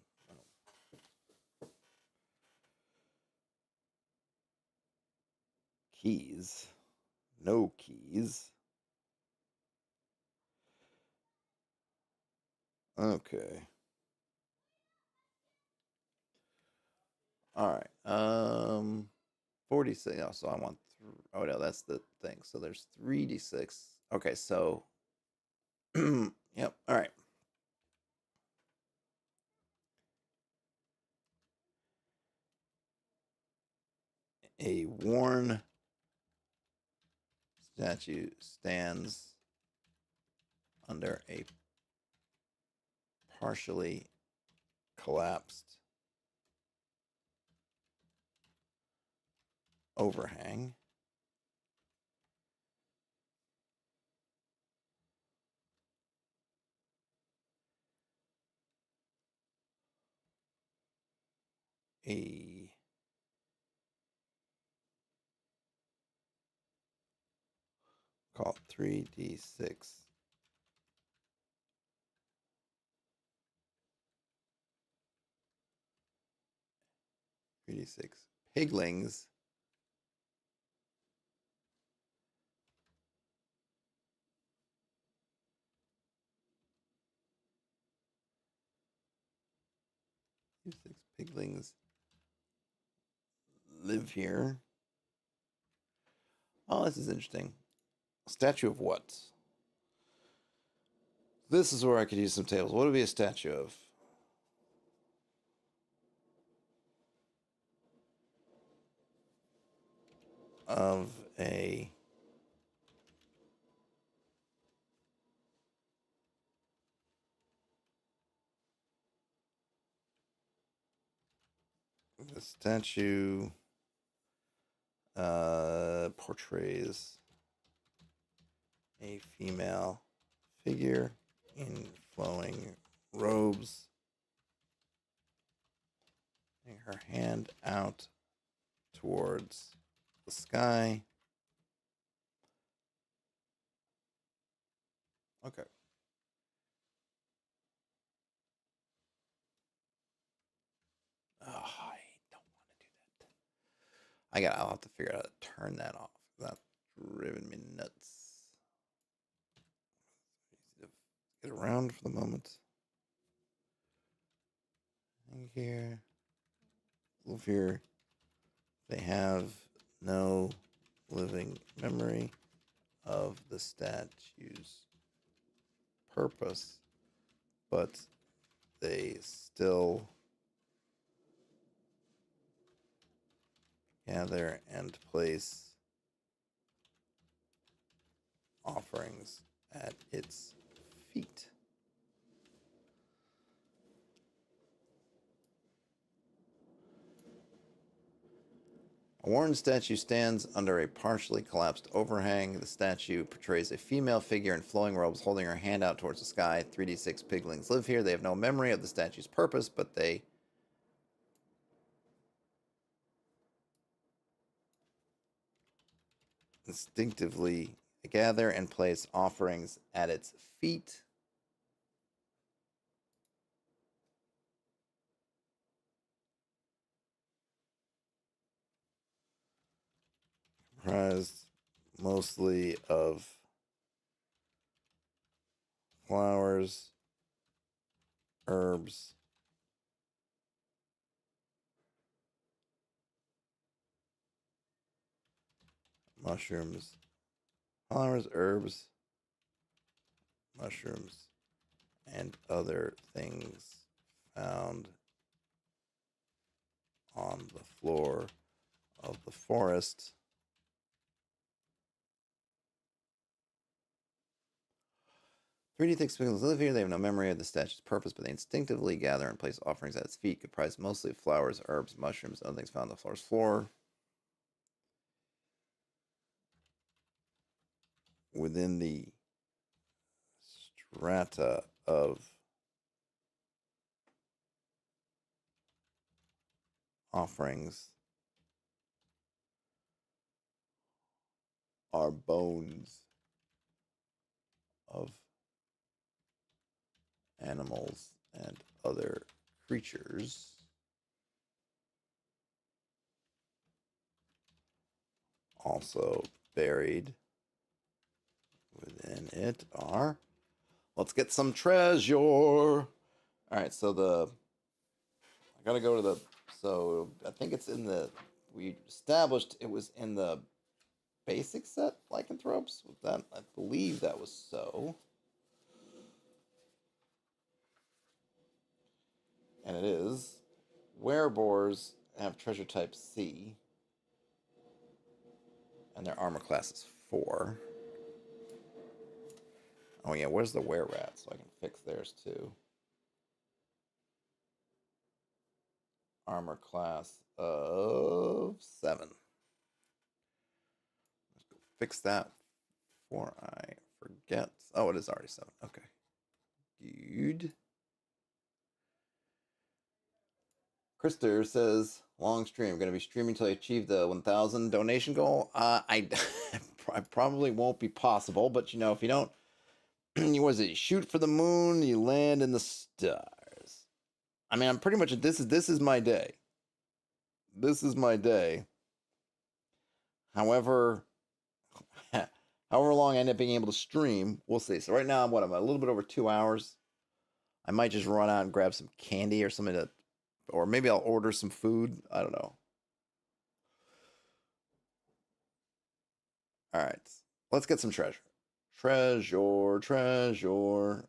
Oh. Keys. No keys. Okay. All right. 46. Oh, so I want. Oh no, that's the thing. So there's 3d6. Okay, so. Yep. All right. A worn statue stands under a partially collapsed overhang. A call it 3d6. 3d6 piglings. Six piglings live here. Oh, this is interesting. Statue of what? This is where I could use some tables. What would be a statue of? Of a the statue portrays a female figure in flowing robes, and her hand out towards the sky. Okay. Oh, I don't want to do that. I'll have to figure out how to turn that off. That's driven me nuts. Get around for the moment. Here. Live here. They have no living memory of the statue's purpose, but they still gather and place offerings at its feet. A worn statue stands under a partially collapsed overhang. The statue portrays a female figure in flowing robes holding her hand out towards the sky. 3d6 piglings live here. They have no memory of the statue's purpose, but they instinctively gather and place offerings at its feet. Comprised mostly of flowers, herbs, mushrooms, flowers, herbs, mushrooms, and other things found on the floor of the forest. Three D piglings live here. They have no memory of the statue's purpose, but they instinctively gather and place offerings at its feet, comprised mostly of flowers, herbs, mushrooms, and other things found on the floor. Within the strata of offerings are bones of animals and other creatures. Also buried within it are. Let's get some treasure. All right, so I gotta go to the. So I think it's in the. We established it was in the basic set lycanthropes. That I believe that was so. And it is. Werebores have treasure type C. And their armor class is 4. Oh yeah, where's the were rat? So I can fix theirs too. Armor class of 7. Let's go fix that before I forget. Oh, it is already 7. Okay. Good. Krister says, long stream. Going to be streaming until I achieve the 1,000 donation goal. I probably won't be possible. But if you don't, you was it? You shoot for the moon, you land in the stars. I mean, I'm pretty much this is my day. This is my day. However, however long I end up being able to stream, we'll see. So right now, I'm a little bit over 2 hours. I might just run out and grab some candy or something or maybe I'll order some food. I don't know. All right, let's get some treasure. Treasure, treasure,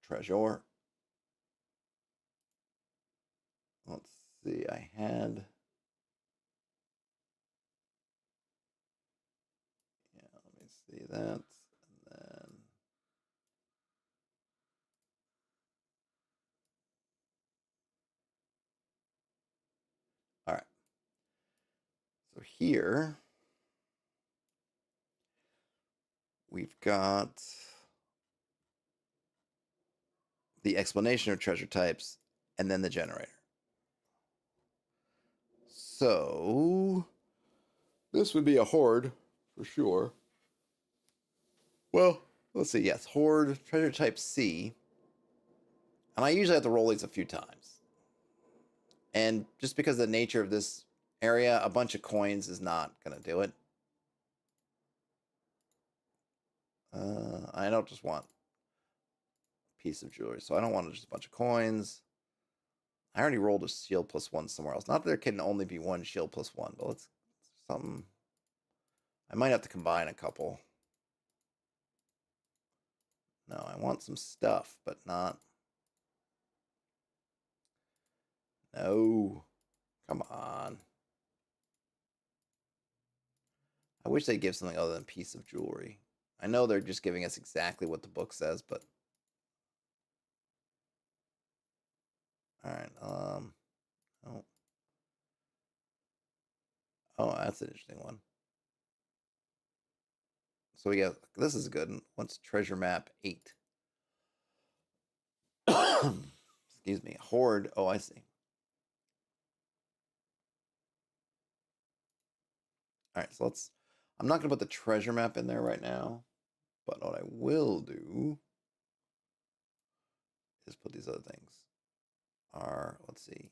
treasure. Let's see. I had. Yeah, let me see that. And then. All right. So here we've got the explanation of treasure types and then the generator. So this would be a horde for sure. Well, let's see. Yes, horde treasure type C, and I usually have to roll these a few times. And just because of the nature of this area, a bunch of coins is not gonna do it. I don't just want a piece of jewelry, so I don't want just a bunch of coins. I already rolled a shield +1 somewhere else. Not that there can only be one shield +1, but let's something. I might have to combine a couple. No, I want some stuff, but not. No. Come on. I wish they'd give something other than piece of jewelry. I know they're just giving us exactly what the book says, but all right. Oh, oh, that's an interesting one. So we got this is a good one. What's treasure map 8? Excuse me. Horde. Oh, I see. All right, so let's. I'm not gonna put the treasure map in there right now, but what I will do is put these other things. Let's see,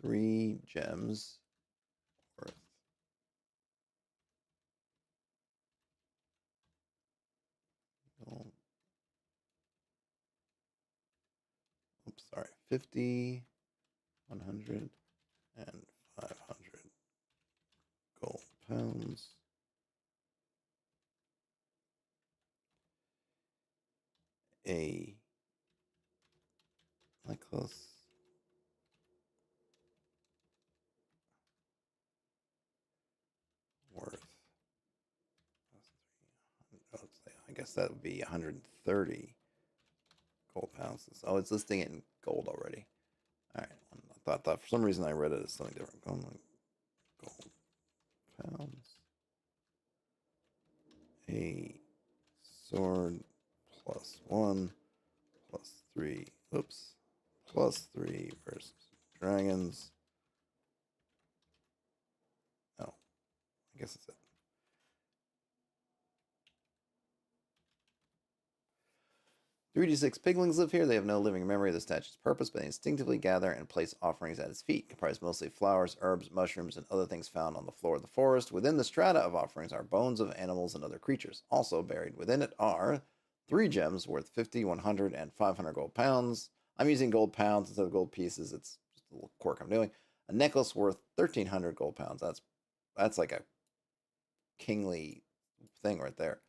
3 gems worth. Oh, oops, sorry. 50, 100, and 500 gold pounds. A necklace worth. I guess that would be 130 gold pounds. Oh, it's listing it in gold already. All right. I thought for some reason I read it as something different. Gold pounds. A sword +1 +3. Oops. +3 versus dragons. Oh, I guess that's it. 3d6 piglings live here. They have no living memory of the statue's purpose, but they instinctively gather and place offerings at its feet, comprised mostly of flowers, herbs, mushrooms, and other things found on the floor of the forest. Within the strata of offerings are bones of animals and other creatures. Also buried within it are 3 gems worth 50, 100, and 500 gold pounds. I'm using gold pounds instead of gold pieces. It's just a little quirk I'm doing. A necklace worth 1,300 gold pounds. That's like a kingly thing right there.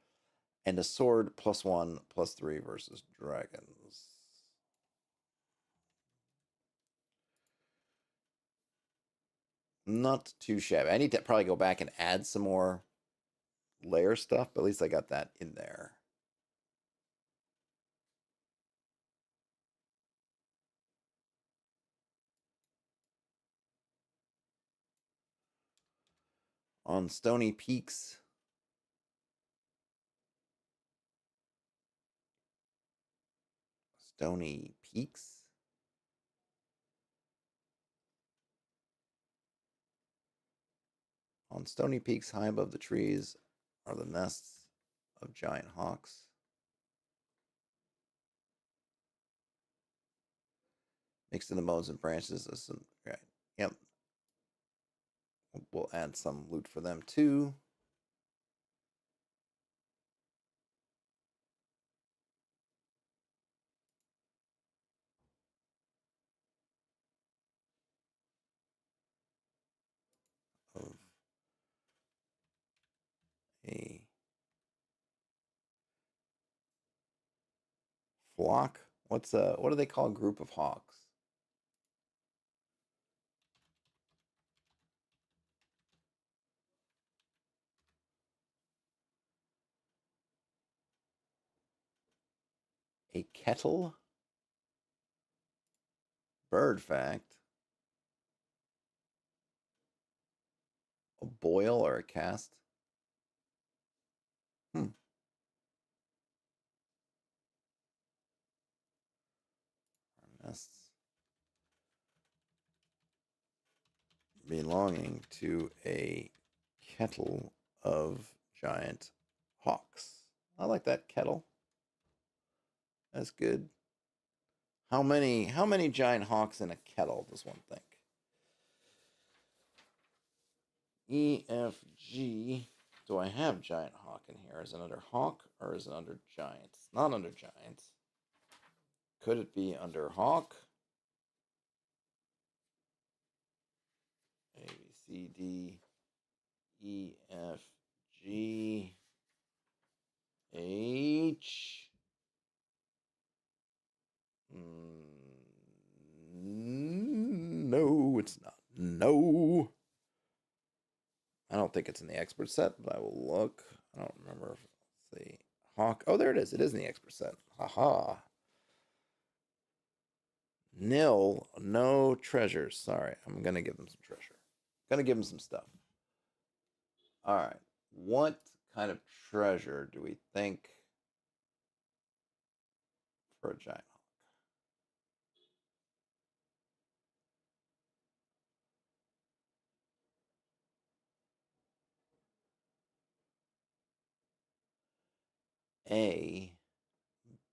And a sword +1 +3 versus dragons. Not too shabby. I need to probably go back and add some more layer stuff, but at least I got that in there. On Stony Peaks. Stony Peaks. On stony peaks high above the trees are the nests of giant hawks. Mixed in the bones and branches of some. Right. Yep. We'll add some loot for them too. Of a flock. What do they call a group of hawks? A kettle? Bird fact. A boil or a cast? Hmm. Nests belonging to a kettle of giant hawks. I like that kettle. That's good. How many giant hawks in a kettle does one think? E F G. Do I have giant hawk in here? Is it under hawk or is it under giants? Not under giants. Could it be under hawk? A B C D E F G H. No, it's not. No. I don't think it's in the expert set, but I will look. I don't remember. Let's see. Hawk. Oh, there it is. It is in the expert set. Haha. Nil. No treasures. Sorry. I'm going to give them some treasure. Going to give them some stuff. All right. What kind of treasure do we think for a giant hawk? A,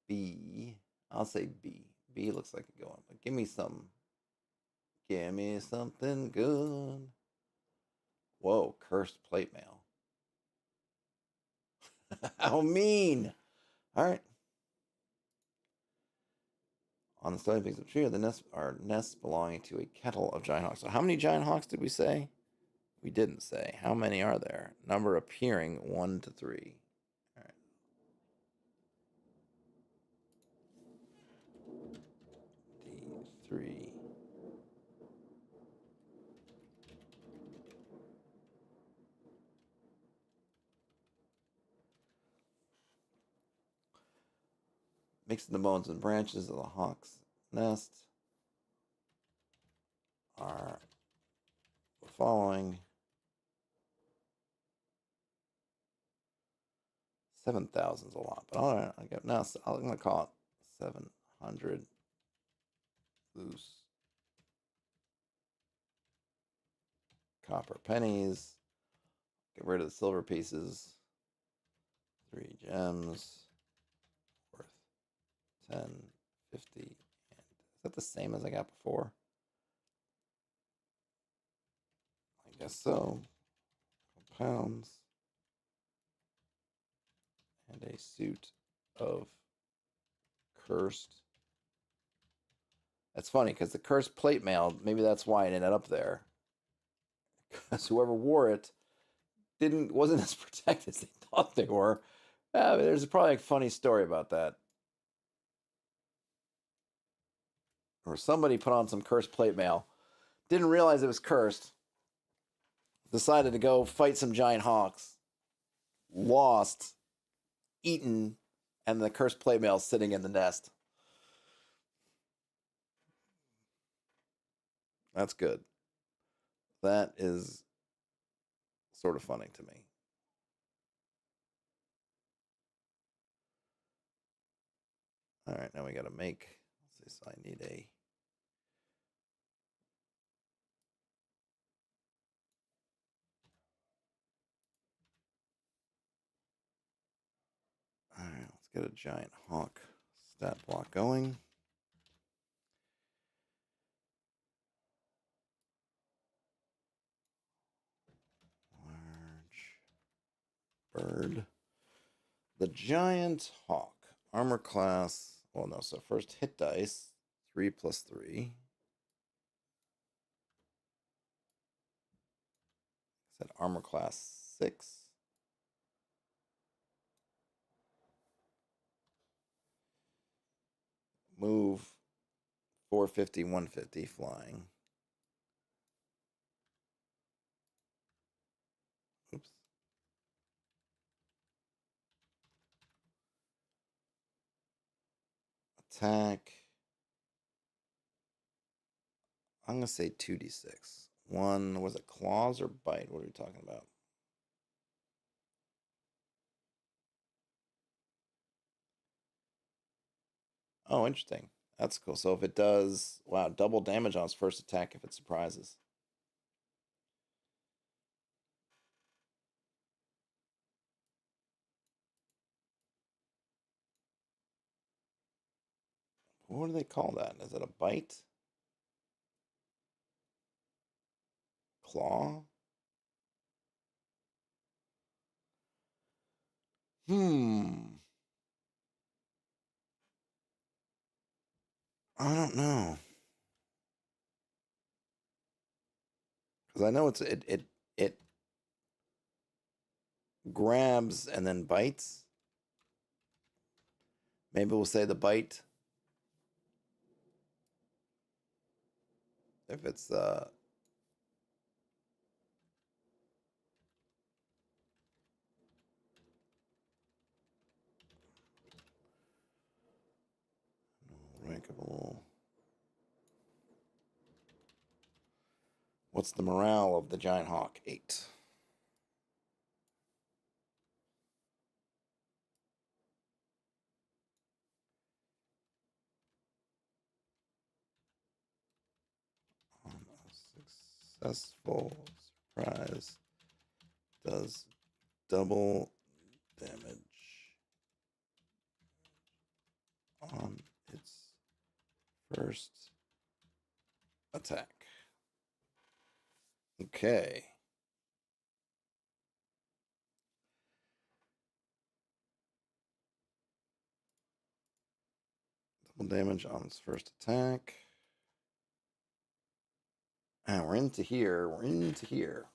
B. I'll say B. B looks like a going, but give me some. Give me something good. Whoa, cursed plate mail. How mean. All right. On the stony peaks of the tree are nests belonging to a kettle of giant hawks. So how many giant hawks did we say? We didn't say. How many are there? Number appearing 1 to 3. All right. D3. Mixing the bones and branches of the hawk's nest are the following. 7,000 is a lot, but all right, I get now. I'm gonna call it 700 loose copper pennies. Get rid of the silver pieces. 3 gems worth 10, 50, and is that the same as I got before? I guess so. Pounds and a suit of cursed. That's funny because the cursed plate mail, maybe that's why it ended up there. Because whoever wore it wasn't as protected as they thought they were. There's probably a funny story about that. Or somebody put on some cursed plate mail, didn't realize it was cursed, decided to go fight some giant hawks, lost, eaten, and the cursed plate mail sitting in the nest. That's good. That is sort of funny to me. All right, now we got to make. Let's see, so I need a. Let's get a giant hawk stat block going. Large bird. The giant hawk. Armor class. Well, no, so first hit dice. 3+3. Said armor class 6. Move 450, 150 flying. Oops. Attack. I'm going to say 2d6. One, was it claws or bite? What are we talking about? Oh, interesting. That's cool. So if it does, wow, double damage on its first attack if it surprises. What do they call that? Is it a bite? Claw? Hmm. I don't know. Because I know it grabs and then bites. Maybe we'll say the bite. If it's rankable. What's the morale of the giant hawk? 8. On a successful surprise, does double damage on its first attack. Okay. Double damage on its first attack. And we're into here. We're into here.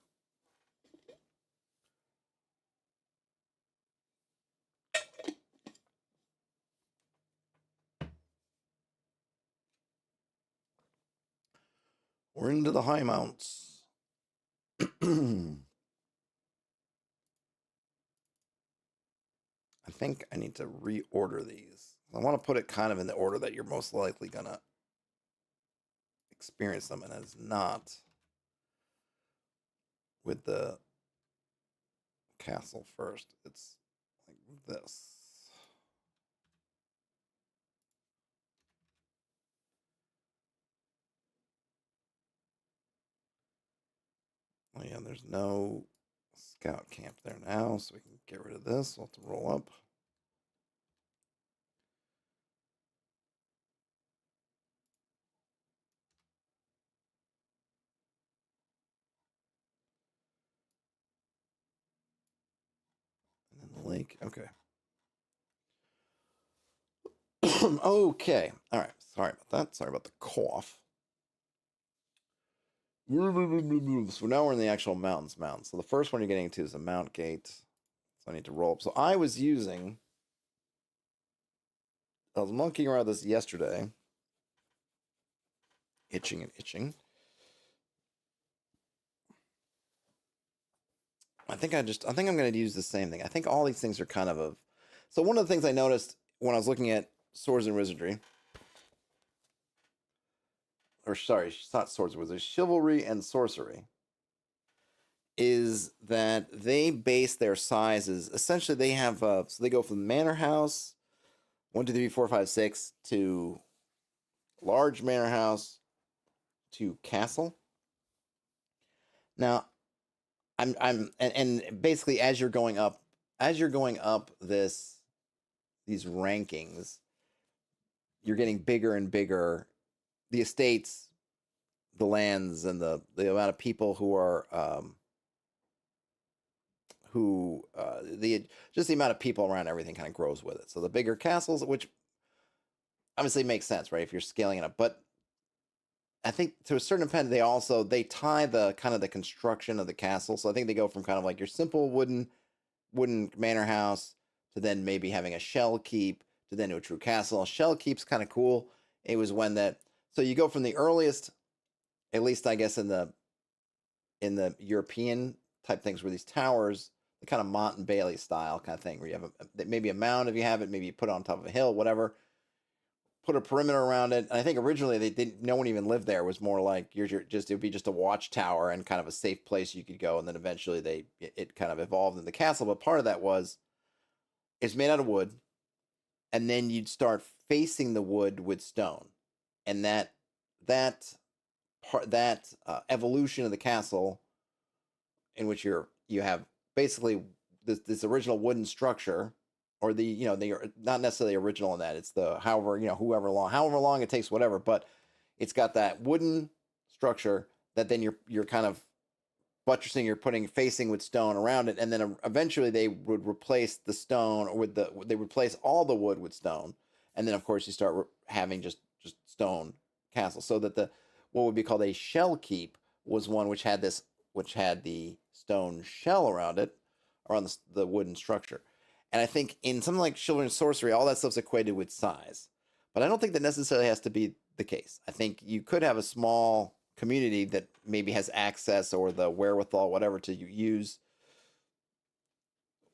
We're into the high mounts. I think I need to reorder these. I want to put it kind of in the order that you're most likely going to experience them, and it's not with the castle first. It's like this. Oh yeah, there's no scout camp there now, so we can get rid of this. We'll have to roll up. And then the lake. Okay. Okay. All right. Sorry about that. Sorry about the cough. So now we're in the actual mountains. So the first one you're getting to is the Mount Gate. So I need to roll up. So I was monkeying around with this yesterday. Itching and itching. I think I'm going to use the same thing. I think all these things are kind of. So one of the things I noticed when I was looking at Swords and Wizardry, or sorry, it's not Swords and Wizardry, Chivalry and Sorcery, is that they base their sizes. Essentially, they have so they go from manor house, 1, 2, 3, 4, 5, 6 to large manor house to castle. Now, I'm and basically as you're going up this these rankings, you're getting bigger and bigger. The estates, the lands, and the amount of people who the just the amount of people around everything kind of grows with it. So the bigger castles, which obviously makes sense, right? If you're scaling it up, but I think to a certain extent they tie the kind of the construction of the castle. So I think they go from kind of like your simple wooden manor house to then maybe having a shell keep to then to a true castle. A shell keep's kind of cool. It was when that so you go from the earliest, at least I guess in the European type things, where these towers, the kind of Mont and Bailey style kind of thing, where you have maybe a mound if you have it, maybe you put it on top of a hill, whatever. Put a perimeter around it. And I think originally they didn't. No one even lived there. It was more like it would be just a watchtower and kind of a safe place you could go. And then eventually it kind of evolved in the castle. But part of that was it's made out of wood, and then you'd start facing the wood with stone, and that evolution of the castle in which you have basically this original wooden structure, or the not necessarily original in that it's the however long it takes, whatever, but it's got that wooden structure that then you're kind of buttressing, you're putting facing with stone around it, and then eventually they would replace the stone with they replace all the wood with stone, and then of course you start having just stone castles, so that the what would be called a shell keep was one which had the stone shell around it, around the wooden structure. And I think in something like Children's Sorcery, all that stuff's equated with size. But I don't think that necessarily has to be the case. I think you could have a small community that maybe has access or the wherewithal, whatever, to use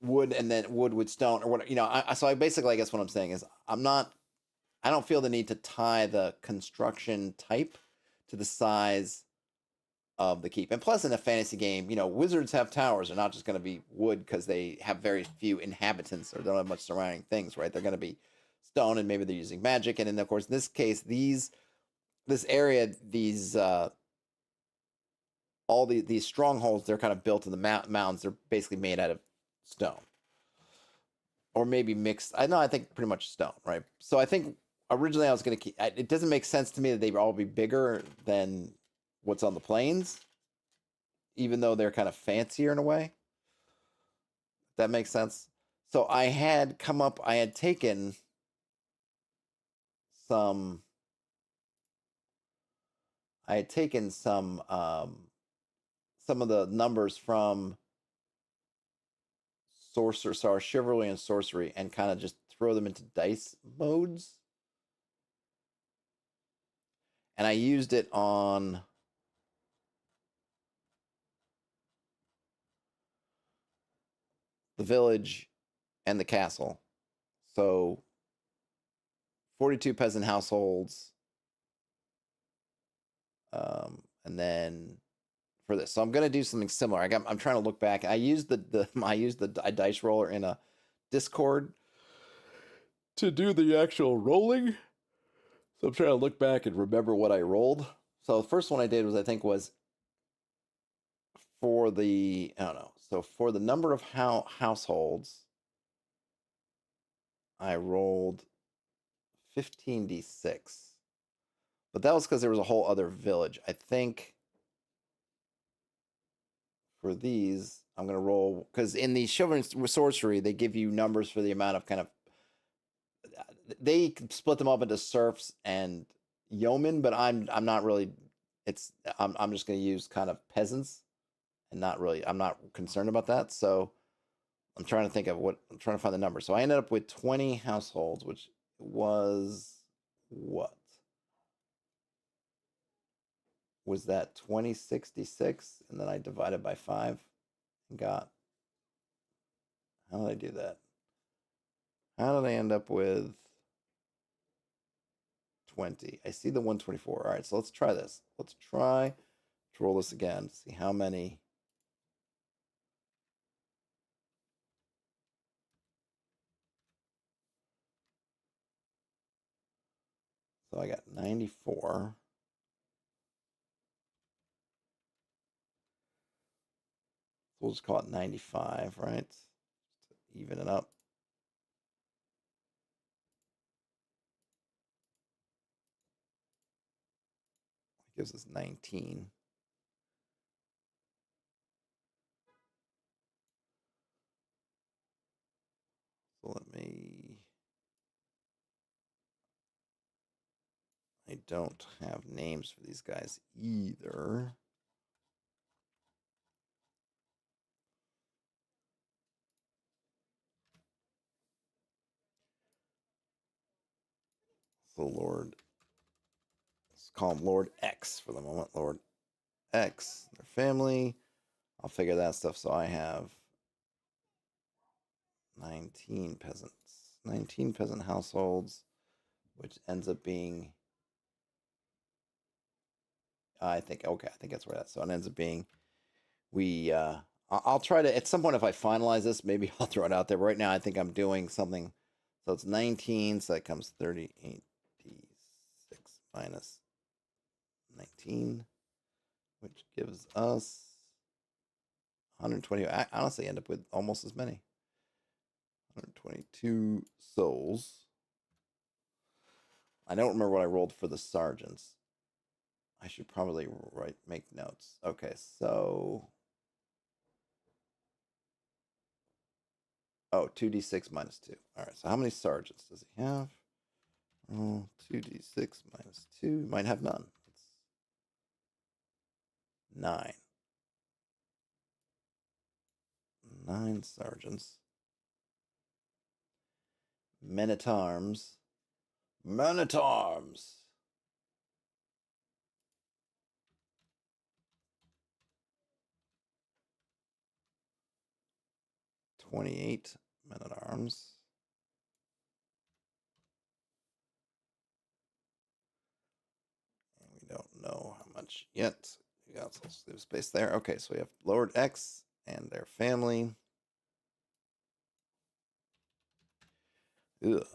wood and then wood with stone or whatever. So I basically, I guess what I'm saying is I don't feel the need to tie the construction type to the size of the keep. And plus, in a fantasy game, wizards have towers. They're not just going to be wood because they have very few inhabitants or don't have much surrounding things, right? They're going to be stone, and maybe they're using magic. And then, of course, in this case, this area, all these strongholds, they're kind of built in the mounds. They're basically made out of stone, or maybe mixed. I think pretty much stone, right? So I think originally I was going to keep. It doesn't make sense to me that they would all be bigger than what's on the plains, even though they're kind of fancier in a way. That makes sense. So I had taken some some of the numbers from chivalry and sorcery, and kind of just throw them into dice modes. And I used it on the village and the castle. So 42 peasant households. And then for this, so I'm gonna do something similar. I'm trying to look back. I used the dice roller in a Discord to do the actual rolling. So I'm trying to look back and remember what I rolled. So the first one I did was for the I don't know. So for the number of households, I rolled 15d6. But that was because there was a whole other village. I think for these, I'm going to roll, because in the Children's Sorcery, they give you numbers for the amount of kind of, they split them up into serfs and yeomen, but I'm not really, I'm just going to use kind of peasants, and I'm not concerned about that. So I'm trying to find the number. So I ended up with 20 households, which was what? Was that 2066? And then I divided by 5 and got, how did I do that? How did I end up with 20? I see the 124. All right, so let's try this. Let's try to roll this again to see how many. So I got 94. So we'll just call it 95, right? Just to even it up. gives us 19. So let me. I don't have names for these guys either. So Lord, let's call him Lord X for the moment. Lord X, their family. I'll figure that stuff. So I have 19 peasants, 19 peasant households, which ends up being. I think okay. I think that's where that's. So it ends up being we. I'll try to at some point if I finalize this, maybe I'll throw it out there. But right now, I think I'm doing something. So it's 19. So that comes 36 minus 19, which gives us 120. I honestly end up with almost as many. 122 souls. I don't remember what I rolled for the sergeants. I should probably make notes. Okay, so oh, 2d6 minus 2. All right, so how many sergeants does he have? Oh, 2d6 minus 2. Might have none. It's 9. 9 sergeants. Men at arms. Men at arms. 28 men at arms. And we don't know how much yet. We got some space there. Okay, so we have Lord X and their family. Ugh.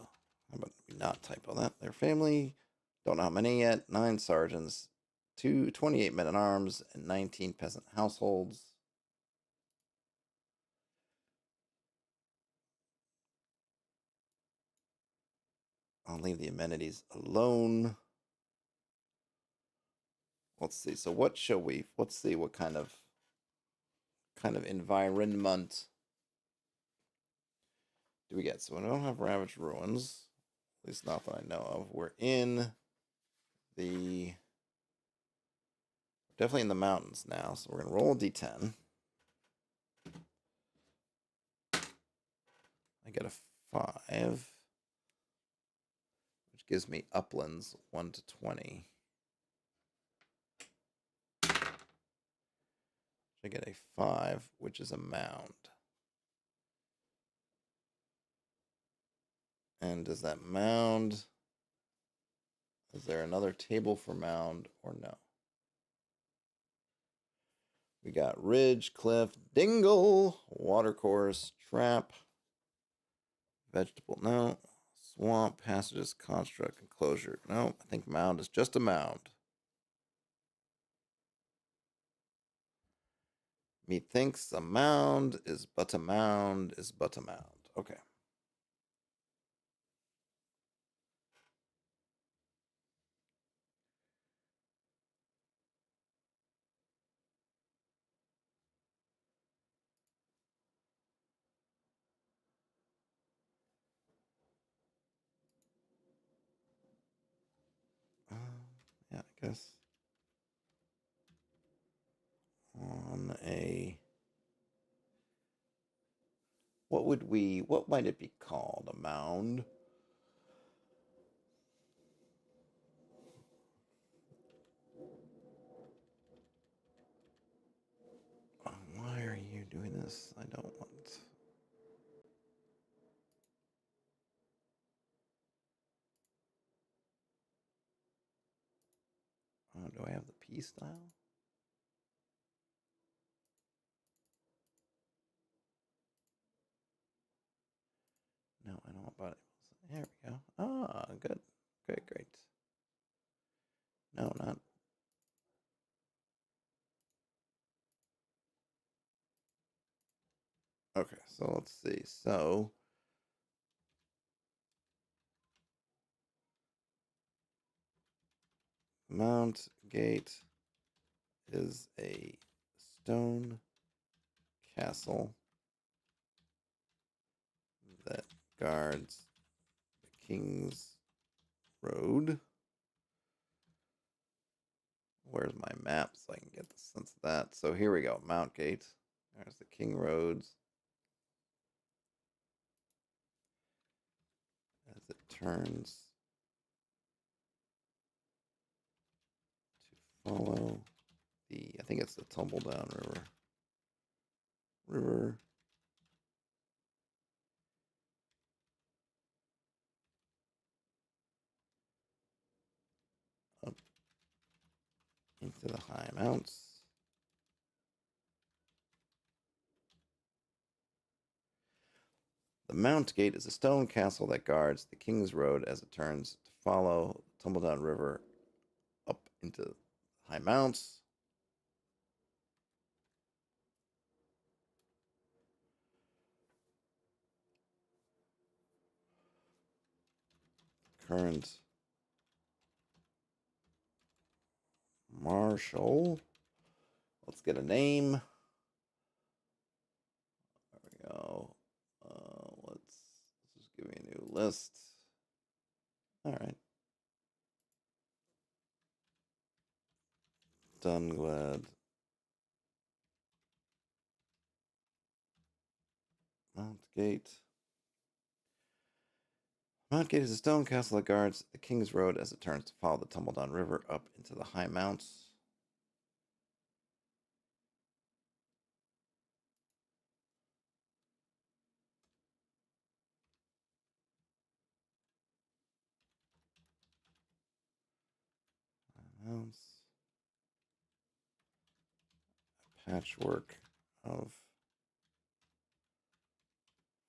How about we not typo that? Their family. Don't know how many yet. 9 sergeants, 28 men at arms, and 19 peasant households. I'll leave the amenities alone. Let's see. So what shall we? Let's see what kind of environment do we get? So we don't have ravaged ruins, at least not that I know of. We're in the definitely in the mountains now. So we're gonna roll a d10. I get a 5, which gives me uplands 1 to 20. I get a 5, which is a mound. And does that mound? Is there another table for mound or no? We got ridge, cliff, dingle, watercourse, trap, vegetable, no. Swamp, passages, construct, enclosure. No, I think mound is just a mound. Methinks a mound is but a mound is but a mound. Okay. Yeah, I guess on a what might it be called? A mound? Why are you doing this? I don't want. Do I have the P style? No, I don't want body. There we go. Ah, good. Great, great. No, not. Okay, so let's see. So mount Gate is a stone castle that guards the King's Road. Where's my map so I can get the sense of that? So here we go. Mount Gate. There's the King Roads. As it turns to follow the, I think it's the Tumbledown River up into the high mounts. The Mount Gate is a stone castle that guards the King's Road as it turns to follow the Tumbledown River up into high mounts. Current Marshal. Let's get a name. There we go. Let's just give me a new list. All right. Dunglad. Mount Gate. Mount Gate is a stone castle that guards the King's Road as it turns to follow the Tumbledown River up into the high mounts. Mounts. A patchwork of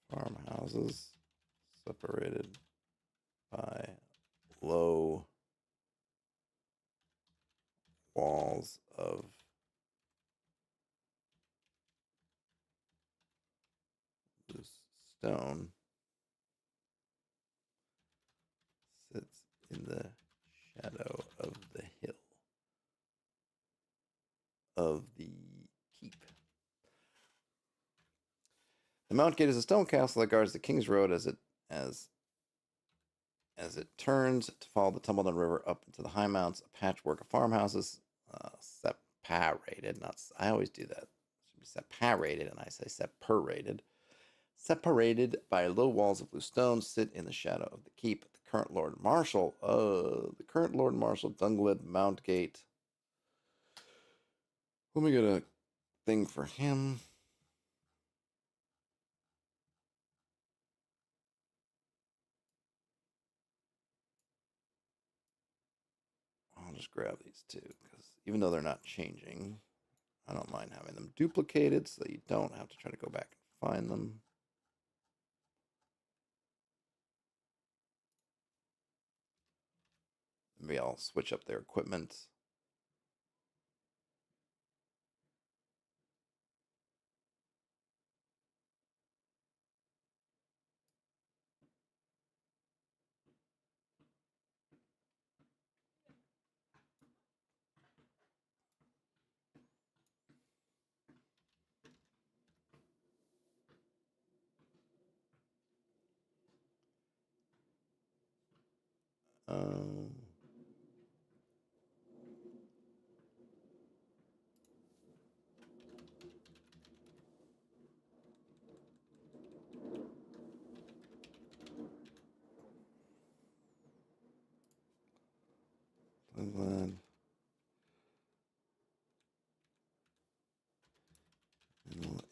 farmhouses separated by low walls of loose stone sits in the shadow of the hill of the keep. The Mount Gate is a stone castle that guards the King's Road as it turns to follow the Tumbledown River up into the high mounts. A patchwork of farmhouses separated. Not I always do that. It should be separated, and I say separated. Separated by low walls of loose stone, sit in the shadow of the keep. The current Lord Marshal, Dunglad Mountgate. Let me get a thing for him. I'll just grab these two because even though they're not changing, I don't mind having them duplicated so that you don't have to try to go back and find them. Maybe I'll switch up their equipment. Um, Dunglad.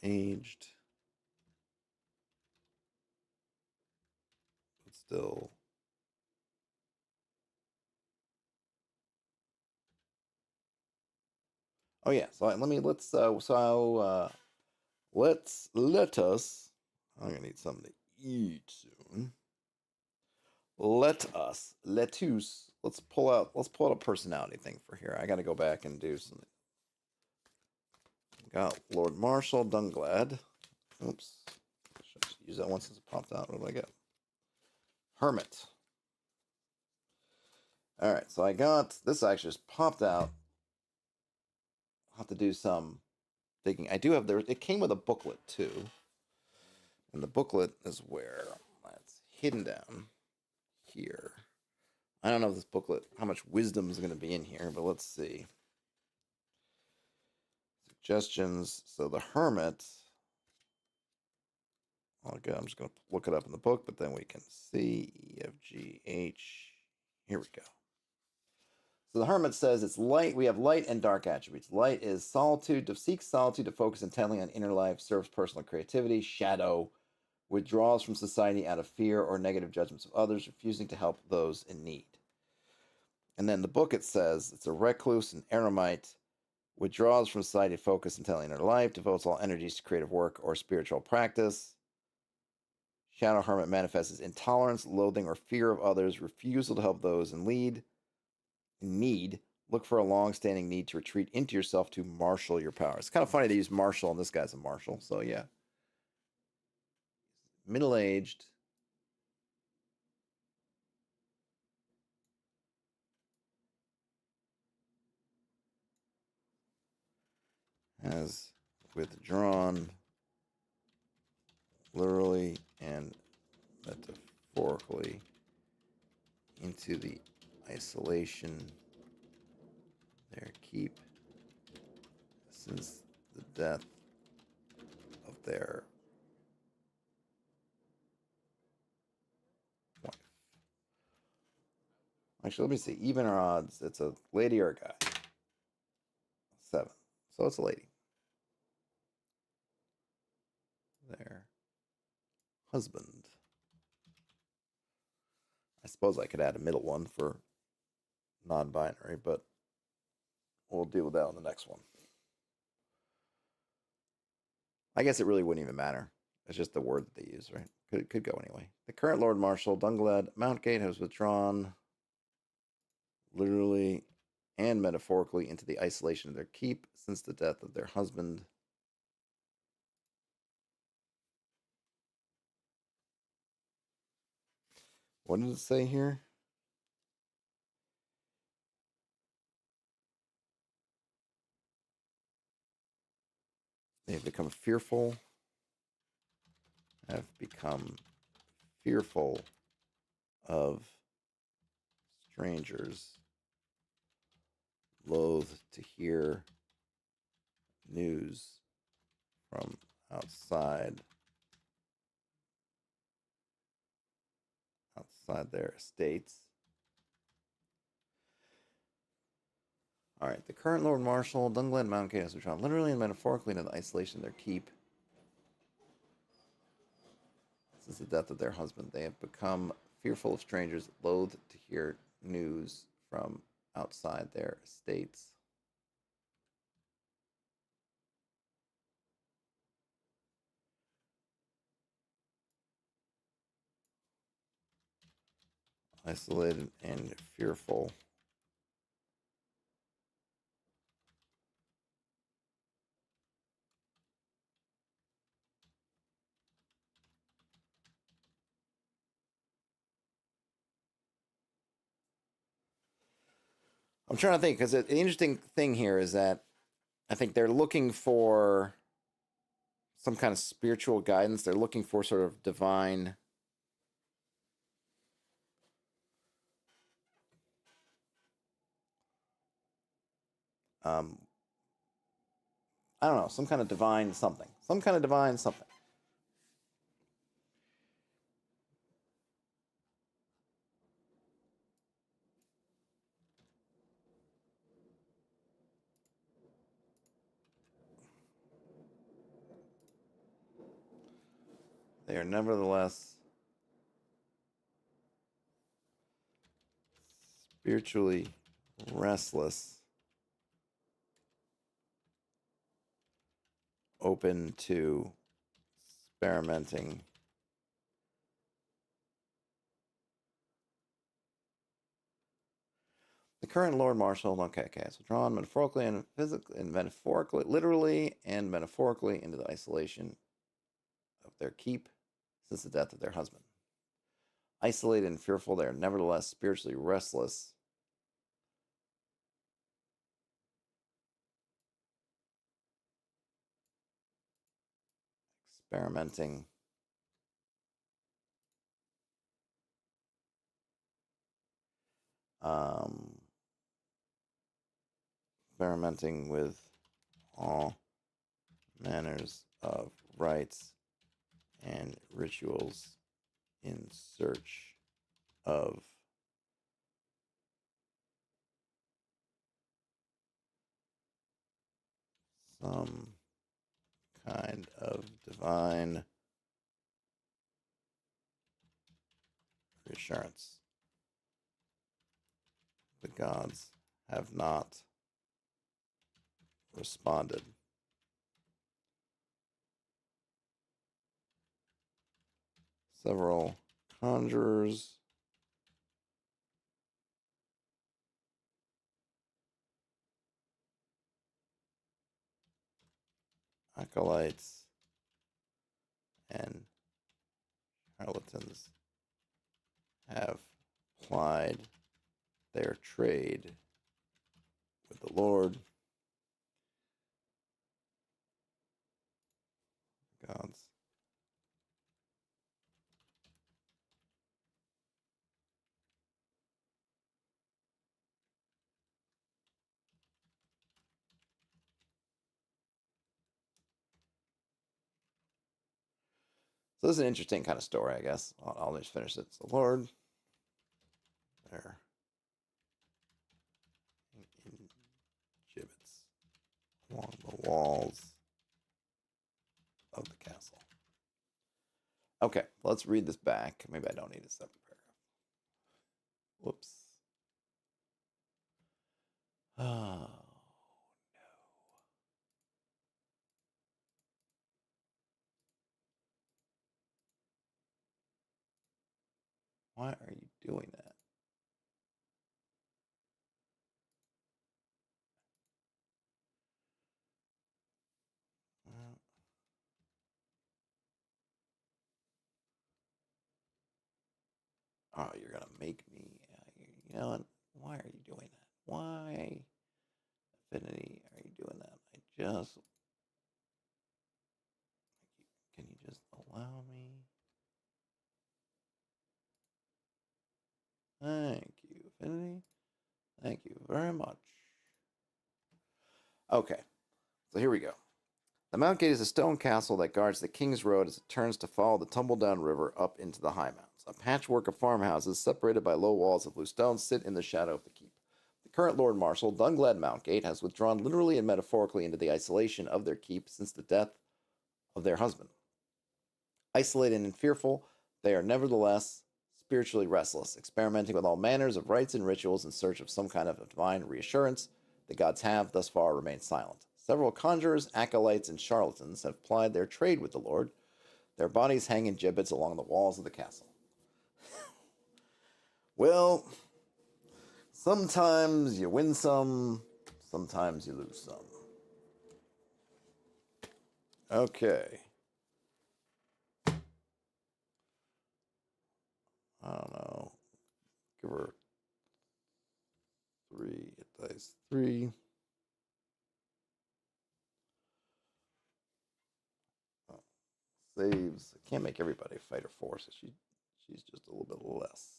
Aged. But still. Oh yeah, so let's let us. I'm gonna need something to eat soon. Let's pull out a personality thing for here. I got to go back and do something. Got Lord Marshal Dunglad. Oops, should I use that one since it popped out. What do I get? Hermit. All right, so I got this. Actually just popped out. I'll have to do some digging. I do have there. It came with a booklet too, and the booklet is where it's hidden down here. I don't know if this booklet, how much wisdom is going to be in here, but let's see. Suggestions. So the Hermit. Okay, I'm just going to look it up in the book, but then we can see E, F, G, H. Here we go. So the Hermit says it's light. We have light and dark attributes. Light is solitude, to seek solitude, to focus intently on inner life, serves personal creativity. Shadow withdraws from society out of fear or negative judgments of others, refusing to help those in need. And then the book, it says it's a recluse and eremite, withdraws from society to focus intently on inner life, devotes all energies to creative work or spiritual practice. Shadow Hermit manifests as intolerance, loathing, or fear of others, refusal to help those in need. Look for a long-standing need to retreat into yourself to marshal your power. It's kind of funny they use marshal, and this guy's a marshal. So yeah, middle-aged. Has withdrawn literally and metaphorically into the isolation there keep since the death of their wife. Actually, let me see. Even or odds, it's a lady or a guy. 7. So it's a lady. Their husband. I suppose I could add a middle one for non binary, but we'll deal with that on the next one. I guess it really wouldn't even matter. It's just the word that they use, right? Could go anyway. The current Lord Marshal, Dunglad Mountgate, has withdrawn literally and metaphorically into the isolation of their keep since the death of their husband. What did it say here? They have become fearful. Have become fearful of strangers, loath to hear news from outside their estates. All right, the current Lord Marshal, Dungland Mountgate, has withdrawn literally and metaphorically into the isolation of their keep. Since the death of their husband, they have become fearful of strangers, loath to hear news from outside their estates. Isolated and fearful. I'm trying to think because the interesting thing here is that I think they're looking for some kind of spiritual guidance. They're looking for sort of divine. Um, I don't know, some kind of divine something. Some kind of divine something. They are nevertheless spiritually restless, open to experimenting. The current Lord Marshal, okay, has withdrawn metaphorically and physically, and metaphorically, literally and metaphorically into the isolation of their keep since the death of their husband. Isolated and fearful, they are nevertheless spiritually restless, experimenting um, experimenting with all manners of rites and rituals in search of some kind of divine reassurance. The gods have not responded. Several conjurers, acolytes, and charlatans have plied their trade with the Lord. Gods. So this is an interesting kind of story, I guess. I'll just finish it. So the Lord, there in gibbets along the walls of the castle. Okay, let's read this back. Maybe I don't need a separate paragraph. Whoops. Oh, why are you doing that? Oh, you're gonna make me. You know what? Why are you doing that? Why, Affinity, are you doing that? I just. Can you just allow me? Thank you, Affinity. Thank you very much. Okay, so here we go. The Mount Gate is a stone castle that guards the King's Road as it turns to follow the tumble-down river up into the high mountains. A patchwork of farmhouses separated by low walls of blue stone sit in the shadow of the keep. The current Lord Marshal, Dunglad Mountgate, has withdrawn literally and metaphorically into the isolation of their keep since the death of their husband. Isolated and fearful, they are nevertheless spiritually restless, experimenting with all manners of rites and rituals in search of some kind of divine reassurance. The gods have, thus far, remained silent. Several conjurers, acolytes, and charlatans have plied their trade with the Lord. Their bodies hang in gibbets along the walls of the castle. Well, sometimes you win some, sometimes you lose some. Okay. I don't know. Give her 3. It dies 3. Oh, saves. I can't make everybody fighter 4, so she's just a little bit less.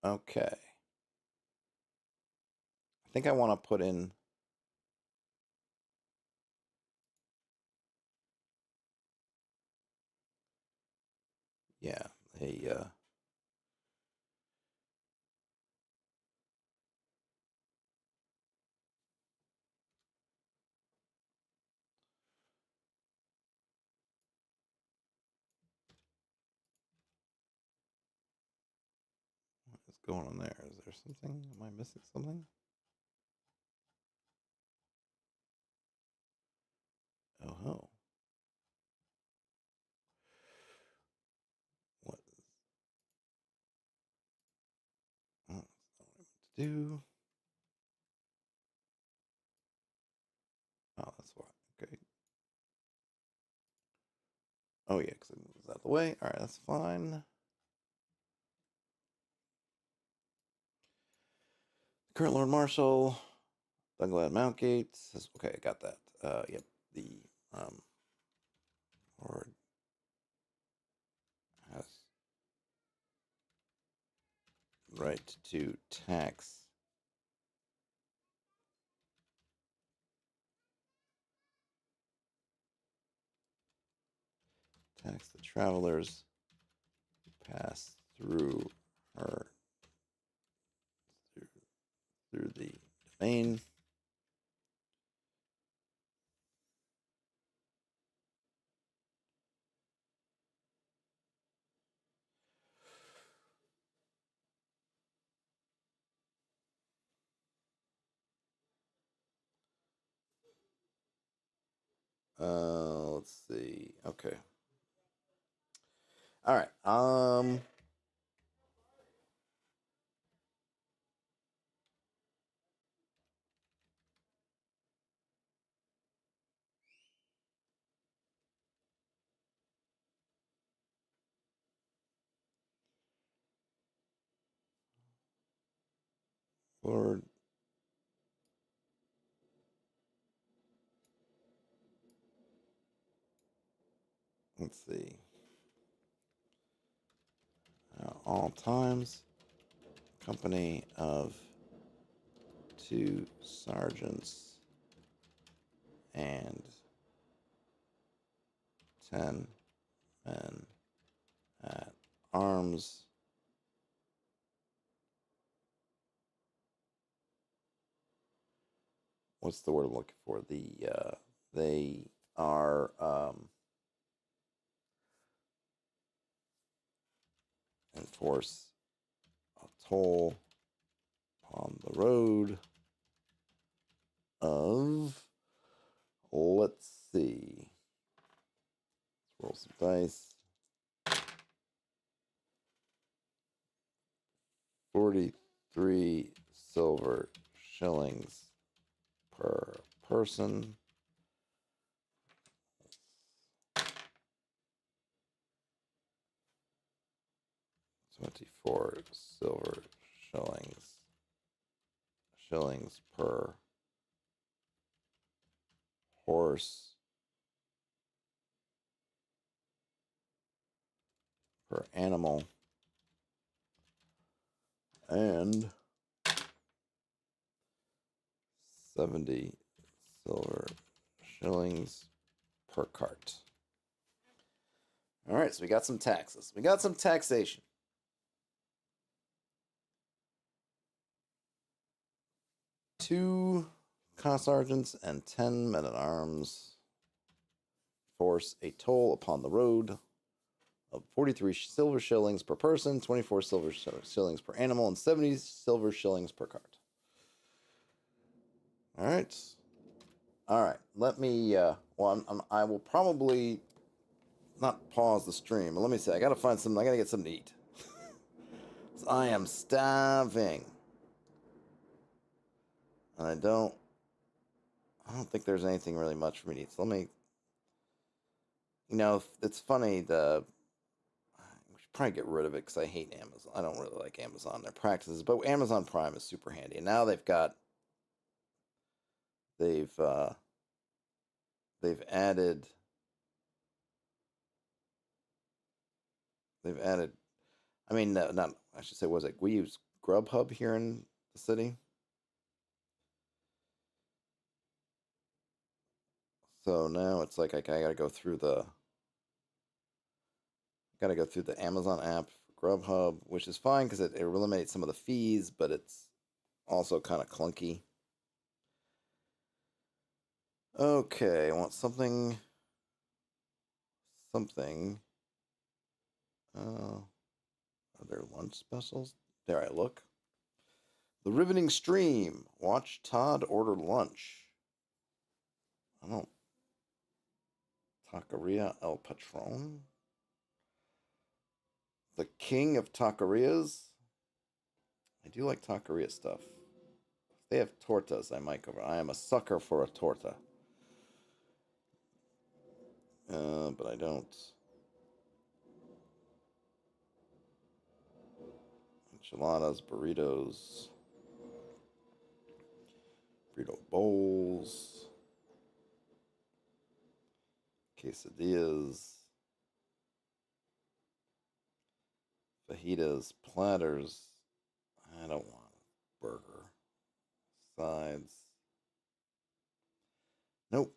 Okay. I think I want to put in. Yeah, a what is going on there? Is there something? Am I missing something? Oh, do. Oh, that's why. Okay. Oh yeah, because it moves out of the way. All right, that's fine. Current Lord Marshal, Dunglad Mountgate. Okay, I got that. Yep. The Lord has right to tax the travelers who pass through her through, through the domain. Let's see. Okay. All right. Lord, let's see. All times, company of 2 sergeants and 10 men at arms. What's the word I'm looking for? They are enforce a toll on the road of, let's see, let's roll some dice. 43 silver shillings per person. 24 silver shillings per horse per animal, and 70 silver shillings per cart. All right, so we got some taxes. We got some taxation. Two sergeants and 10 men at arms force a toll upon the road of 43 silver shillings per person, 24 silver shillings per animal, and 70 silver shillings per cart. All right. All right. Let me, I will probably not pause the stream, but let me say, I got to find something, I got to get something to eat. I am starving. And I don't think there's anything really much for me to eat. So let me, it's funny, we should probably get rid of it because I hate Amazon. I don't really like Amazon, their practices, but Amazon Prime is super handy. And now they've they've uh, added, they've added, I mean, not, I should say, was it, we use Grubhub here in the city. So now it's like I gotta go through the Amazon app for Grubhub, which is fine because it eliminates some of the fees, but it's also kind of clunky. Okay, I want something. Are there lunch specials? There I look. The Riveting Stream. Watch Todd order lunch. I don't. Taqueria El Patron. The King of Taquerias. I do like taqueria stuff. If they have tortas, I might go over. I am a sucker for a torta. But I don't. Enchiladas, burritos, burrito bowls, quesadillas, fajitas, platters. I don't want a burger. Sides. Nope.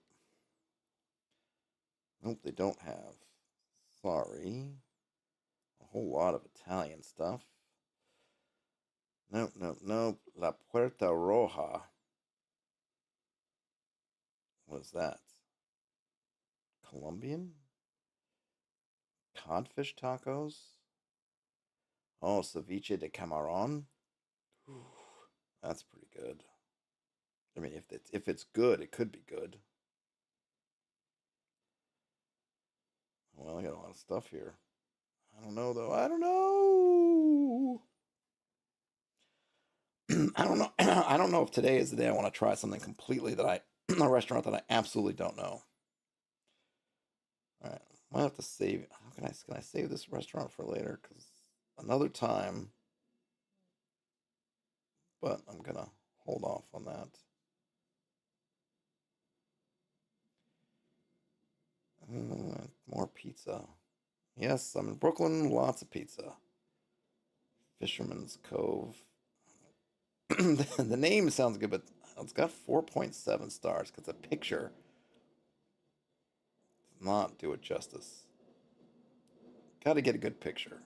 Nope, they don't have. Sorry. A whole lot of Italian stuff. Nope, nope, nope. La Puerta Roja. What's that? Colombian? Codfish tacos? Oh, ceviche de camarón? Ooh, that's pretty good. I mean, if it's good, it could be good. Well, I got a lot of stuff here. I don't know though. I don't know. I don't know. I don't know if today is the day I want to try something completely that I a restaurant that I absolutely don't know. All right, I might have to save. How can I save this restaurant for later? Because another time, but I'm gonna hold off on that. More pizza. Yes, I'm in Brooklyn. Lots of pizza. Fisherman's Cove. The name sounds good, but it's got 4.7 stars because the picture does not do it justice. Got to get a good picture.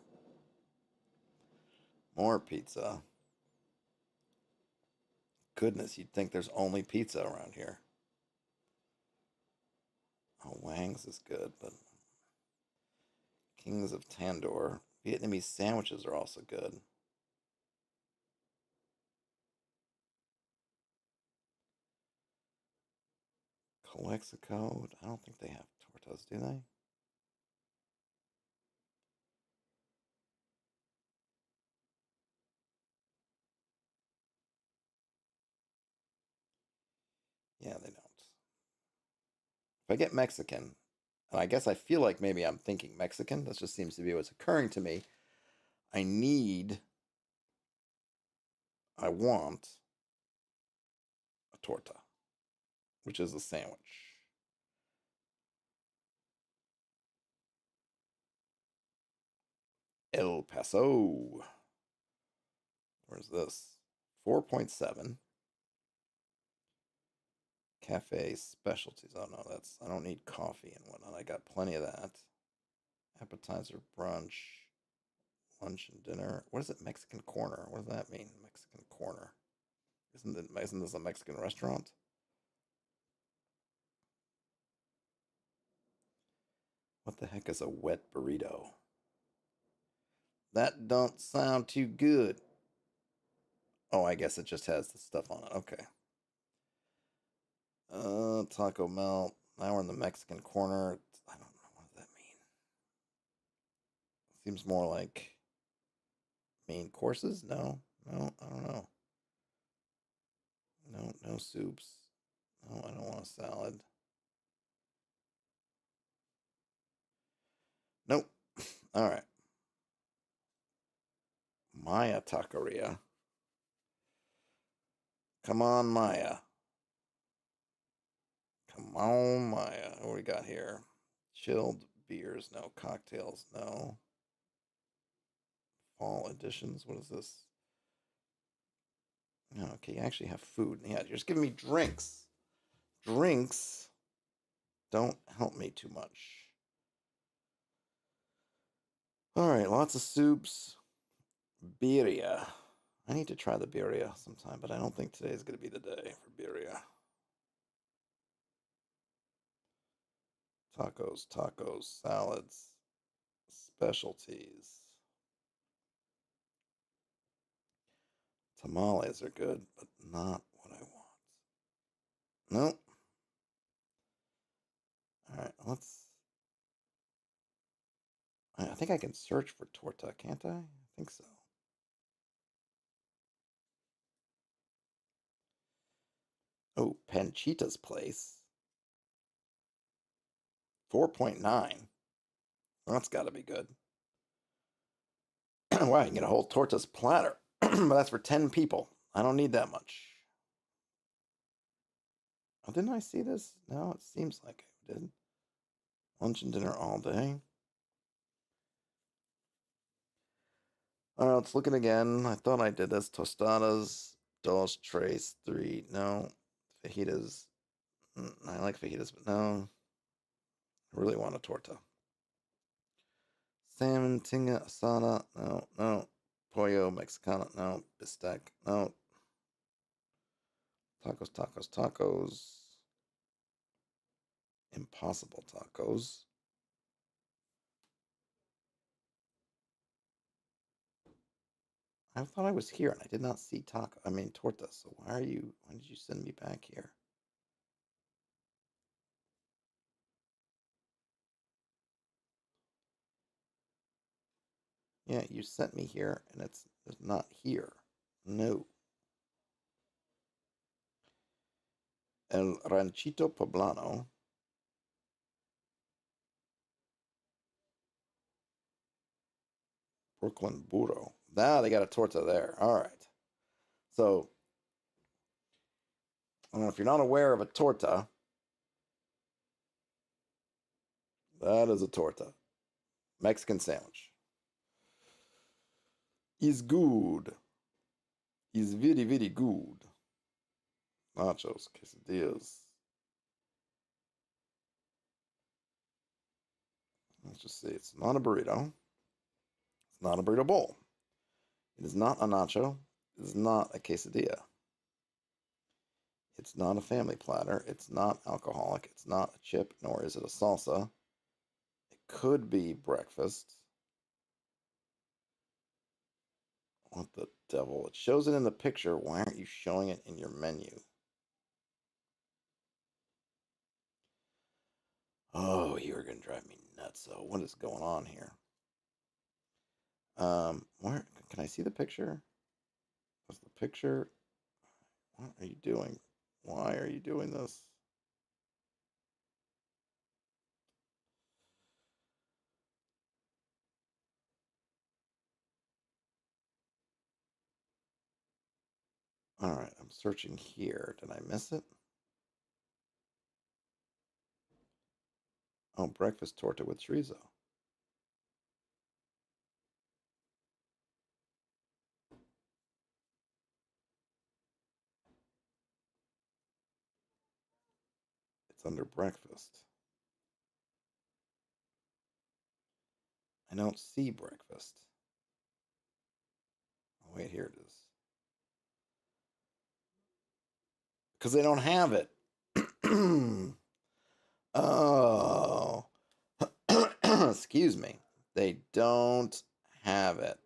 More pizza. Goodness, you'd think there's only pizza around here. Oh, Wang's is good, but Kings of Tandor. Vietnamese sandwiches are also good. Calexico. I don't think they have tortas, do they? Yeah, they don't. If I get Mexican, and I guess I feel like maybe I'm thinking Mexican, this just seems to be what's occurring to me. I need, I want a torta, which is a sandwich. El Paso. Where's this? 4.7. Cafe specialties. Oh no, I don't need coffee and whatnot. I got plenty of that. Appetizer, brunch, lunch and dinner. What is it? Mexican corner. What does that mean? Mexican corner. Isn't this a Mexican restaurant? What the heck is a wet burrito? That don't sound too good. Oh, I guess it just has the stuff on it. Okay. Taco melt. Now we're in the Mexican corner. I don't know what does that mean. Seems more like main courses. No, no, I don't know. No, no soups. No, I don't want a salad. Nope. All right. Maya Taqueria. Come on, Maya. Come on, Maya. What we got here? Chilled beers. No. Cocktails. No. Fall editions. What is this? No, okay, you actually have food. Yeah, you're just giving me drinks. Drinks don't help me too much. All right, lots of soups. Birria. I need to try the birria sometime, but I don't think today is going to be the day for birria. Tacos, tacos, salads, specialties. Tamales are good, but not what I want. Nope. All right, let's. I think I can search for torta, can't I? I think so. Oh, Panchita's place. 4.9. Well, that's got to be good. Wow, you can get a whole tortas platter. But that's for 10 people. I don't need that much. Oh, didn't I see this? No, it seems like I did. Lunch and dinner all day. Let's look at it again. I thought I did this. Tostadas, dos, tres, three. No. Fajitas. I like fajitas, but no. I really want a torta. Salmon, tinga, asada. No, no. Pollo, Mexicana. No. Bistec. No. Tacos, tacos, tacos. Impossible tacos. I thought I was here and I did not see torta. So why did you send me back here? Yeah, you sent me here and it's not here. No. El Ranchito Poblano. Brooklyn Burro. Now they got a torta there. All right. So, I don't know if you're not aware of a torta, that is a torta. Mexican sandwich. Is good. Is very, very good. Nachos, quesadillas. Let's just see. It's not a burrito. It's not a burrito bowl. It is not a nacho. It is not a quesadilla. It's not a family platter. It's not alcoholic. It's not a chip, nor is it a salsa. It could be breakfast. What the devil? It shows it in the picture. Why aren't you showing it in your menu? Oh, you're gonna drive me nuts. So what is going on here? Where can I see the picture? Was the picture? What are you doing? Why are you doing this? All right, I'm searching here. Did I miss it? Oh, breakfast torta with chorizo. It's under breakfast. I don't see breakfast. Oh, wait, here it is. Because they don't have it. Oh. Excuse me. They don't have it.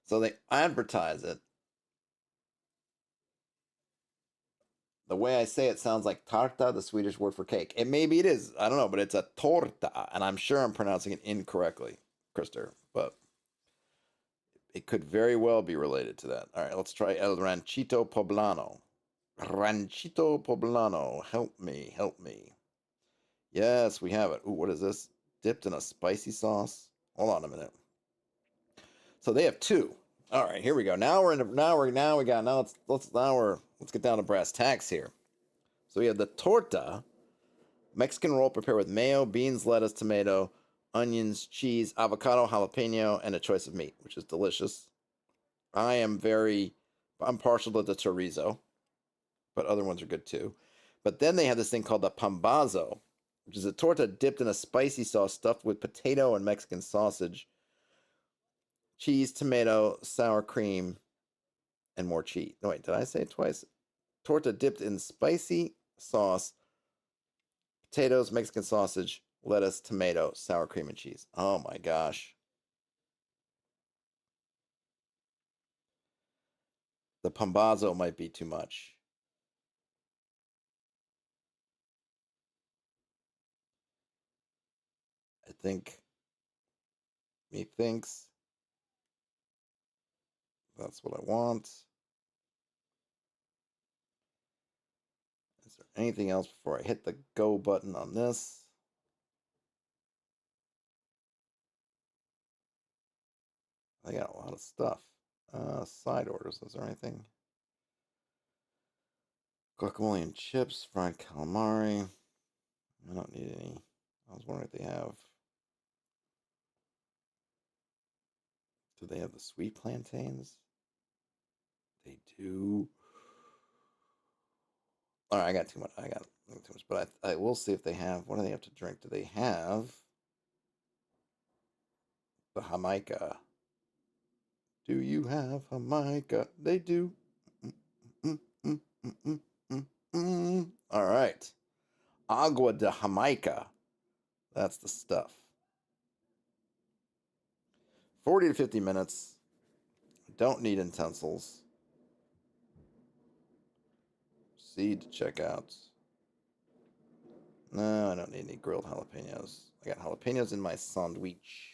So they advertise it. The way I say it sounds like tarta, the Swedish word for cake. And maybe it is. I don't know, but it's a torta. And I'm sure I'm pronouncing it incorrectly, Krister. But it could very well be related to that. All right, let's try El Ranchito Poblano. Ranchito Poblano. Help me, help me. Yes, we have it. Ooh, what is this? Dipped in a spicy sauce. Hold on a minute. So they have two. All right, here we go. Let's get down to brass tacks here. So we have the torta, Mexican roll prepared with mayo, beans, lettuce, tomato, onions, cheese, avocado, jalapeno, and a choice of meat, which is delicious. I'm partial to the chorizo, but other ones are good too. But then they have this thing called the pambazo, which is a torta dipped in a spicy sauce stuffed with potato and Mexican sausage, cheese, tomato, sour cream, and more cheese. No, wait, did I say it twice? Torta dipped in spicy sauce, potatoes, Mexican sausage, lettuce, tomato, sour cream, and cheese. Oh my gosh. The pambazo might be too much. I think methinks that's what I want. Anything else before I hit the go button on this? I got a lot of stuff. Side orders. Is there anything? Guacamole and chips, fried calamari. I don't need any. I was wondering if they have. Do they have the sweet plantains? They do. All right, I got too much. I got too much, but I will see if they have. What do they have to drink? Do they have the Jamaica? Do you have Jamaica? They do. Mm, mm, mm, mm, mm, mm, mm. All right, agua de Jamaica. That's the stuff. 40 to 50 minutes. Don't need utensils. Seed to check out. No, I don't need any grilled jalapenos. I got jalapenos in my sandwich.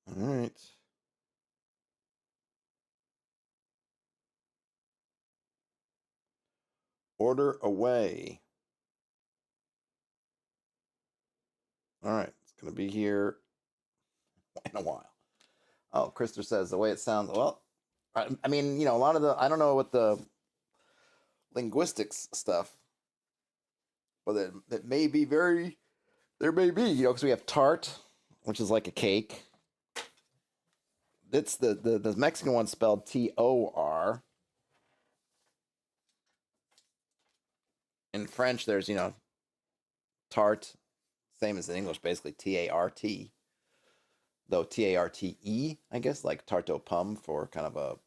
All right. Order away. All right. It's going to be here in a while. Oh, Krister says the way it sounds. Well, I mean, a lot of I don't know what the linguistics stuff, but it may be very, there may be, because we have tart, which is like a cake. It's the Mexican one spelled Tor. In French, there's, tart, same as in English, basically Tart, though Tarte, I guess, like tarte aux pommes for kind of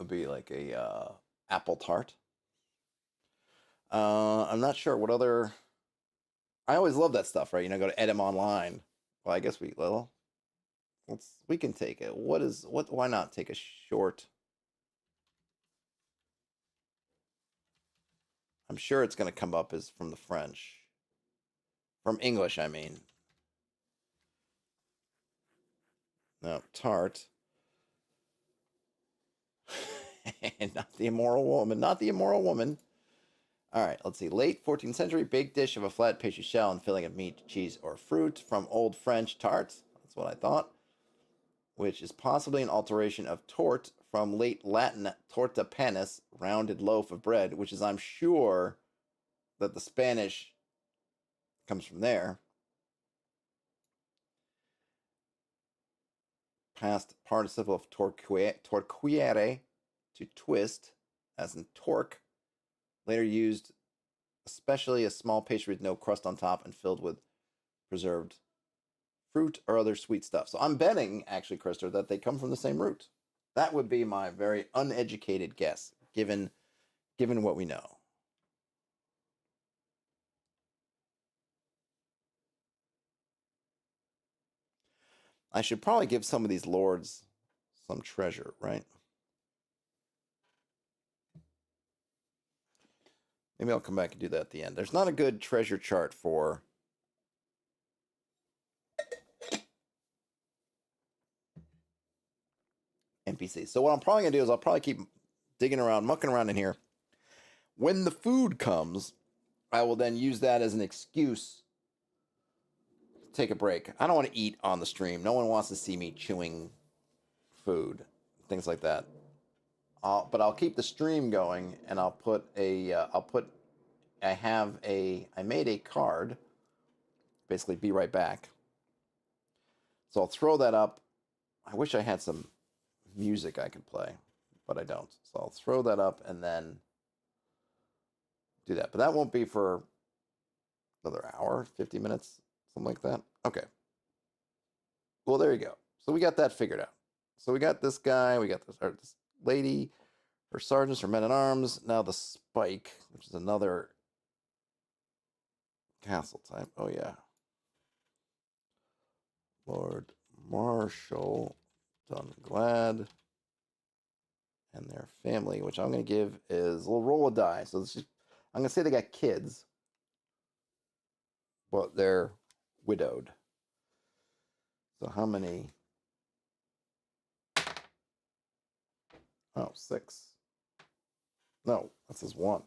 would be like a apple tart. I'm not sure what other. I always love that stuff, right? Go to Edam Online. Well, I guess we can take it. Why not take a short? I'm sure it's going to come up as from the French. From English, I mean. No, tart. And not the immoral woman. Not the immoral woman. All right, let's see. Late 14th century baked dish of a flat pastry shell and filling of meat, cheese, or fruit from Old French tarts. That's what I thought. Which is possibly an alteration of tort from late Latin torta panis, rounded loaf of bread, which is, I'm sure, that the Spanish comes from there. Past participle of torquere, to twist, as in torque. Later used especially a small pastry with no crust on top and filled with preserved fruit or other sweet stuff. So I'm betting, actually, Krister, that they come from the same root. That would be my very uneducated guess, given what we know. I should probably give some of these lords some treasure, right? Maybe I'll come back and do that at the end. There's not a good treasure chart for NPCs. So what I'm probably gonna do is I'll probably keep digging around, mucking around in here. When the food comes, I will then use that as an excuse to take a break. I don't want to eat on the stream. No one wants to see me chewing food, things like that. But I'll keep the stream going, and I'll put a. I made a card. Basically, be right back. So I'll throw that up. I wish I had some music I could play, but I don't. So I'll throw that up and then do that. But that won't be for another hour, 50 minutes, something like that. Okay. Well, there you go. So we got that figured out. So we got this guy, we got this lady, her sergeants, her men at arms. Now the spike, which is another castle type. Oh, yeah. Lord Marshal Dunglad and their family, which I'm going to give is a little roll of die. So this is, I'm gonna say they got kids, but they're widowed. So how many? Oh, six. No, that says one.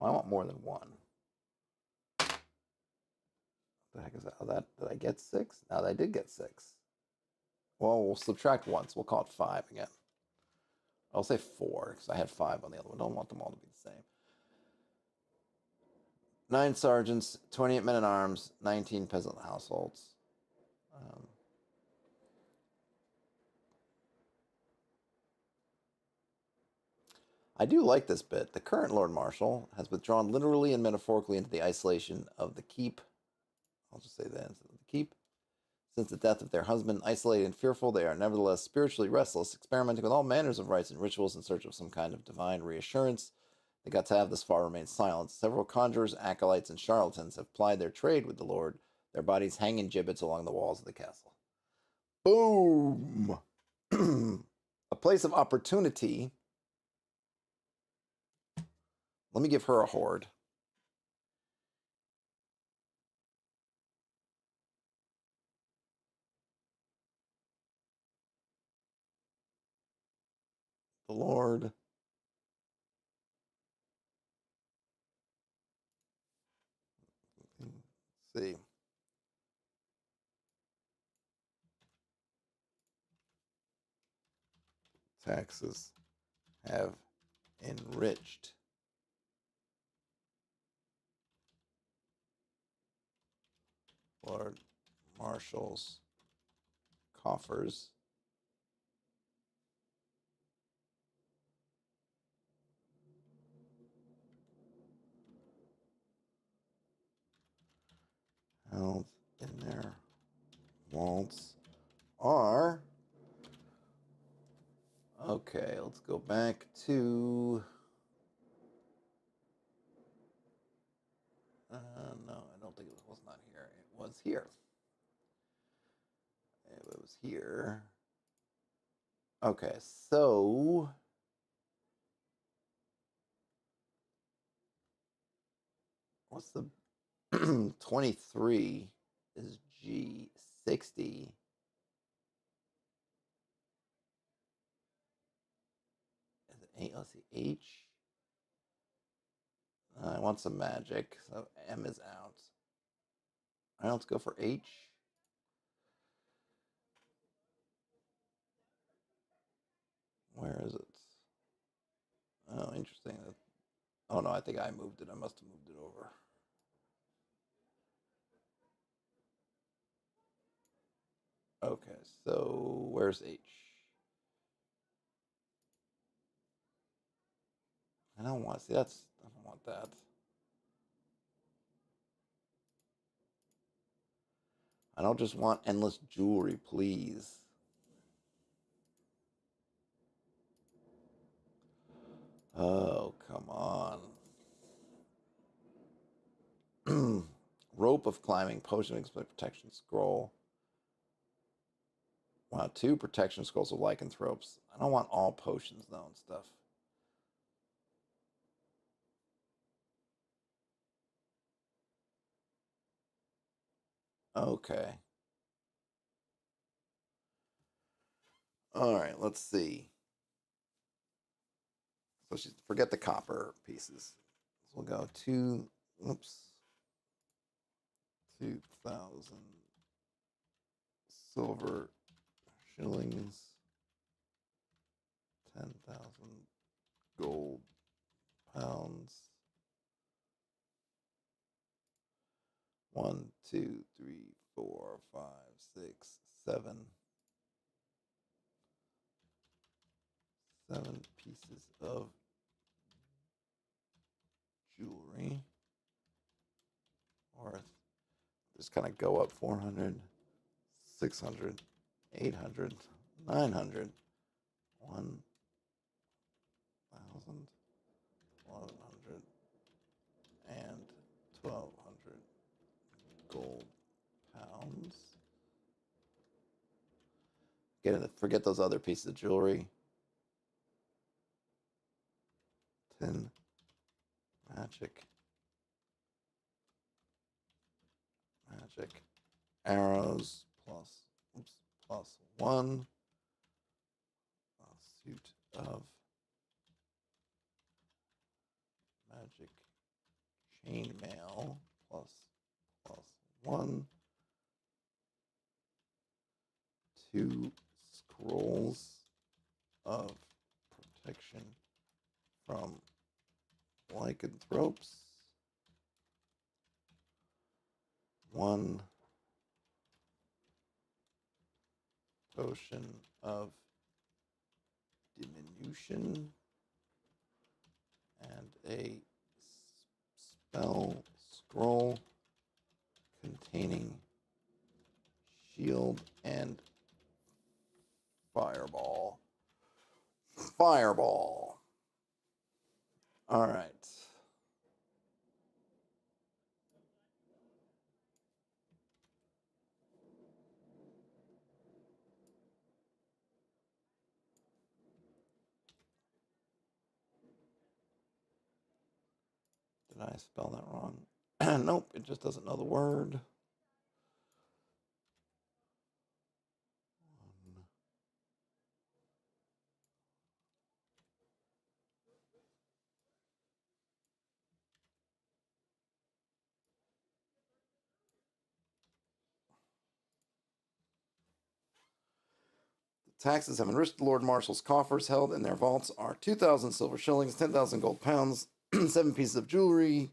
Well, I want more than one. The heck is that? Oh, did I get six? No, I did get six. Well, we'll subtract one, so we'll call it five again. I'll say four because I had five on the other one. Don't want them all to be the same. 9 sergeants, 28 men at arms, 19 peasant households. Um, I do like this bit. The current Lord Marshal has withdrawn literally and metaphorically into the isolation of the keep. I'll just say that instead of the keep. Since the death of their husband, isolated and fearful, they are nevertheless spiritually restless, experimenting with all manners of rites and rituals in search of some kind of divine reassurance. The gods have thus far remained silent. Several conjurers, acolytes, and charlatans have plied their trade with the Lord. Their bodies hang in gibbets along the walls of the castle. Boom! A place of opportunity. Let me give her a horde. The Lord. Let's see. Taxes have enriched Lord Marshal's coffers. Held in their vaults are. Okay, let's go back to. No, I don't think it was not here. It was here. It was here. Okay, so what's the 23 is G, 60 is it let's see, H. I want some magic, so M is out. All right, let's go for H. Where is it? Oh, interesting. Oh no, I think I moved it. I must have moved it over. Okay, so where's H? I don't want to see that's. I don't want that. I don't just want endless jewelry, please. Oh, come on. Rope of climbing, potion of protection scroll. Wow, 2 protection scrolls of lycanthropes. I don't want all potions though and stuff. Okay. All right, let's see. So she's forget the copper pieces. So we'll go oops, 2,000 silver shillings, 10,000 gold pounds. 1, 2, 3, 4, 5, 6, 7. 7 pieces of jewelry. Or just kind of go up 400, 600, 800, 900, 1,000, 1,100, and 1,200 gold pounds. Forget those other pieces of jewelry. 10 magic arrows plus 1. A suit of magic chainmail plus 1. 2 scrolls of protection from lycanthropes. 1 potion of diminution and a spell scroll containing shield and fireball. Fireball. All right. Did I spell that wrong? Nope, it just doesn't know the word. Taxes have enriched the Lord Marshal's coffers. Held in their vaults are 2,000 silver shillings, 10,000 gold pounds, 7 pieces of jewelry,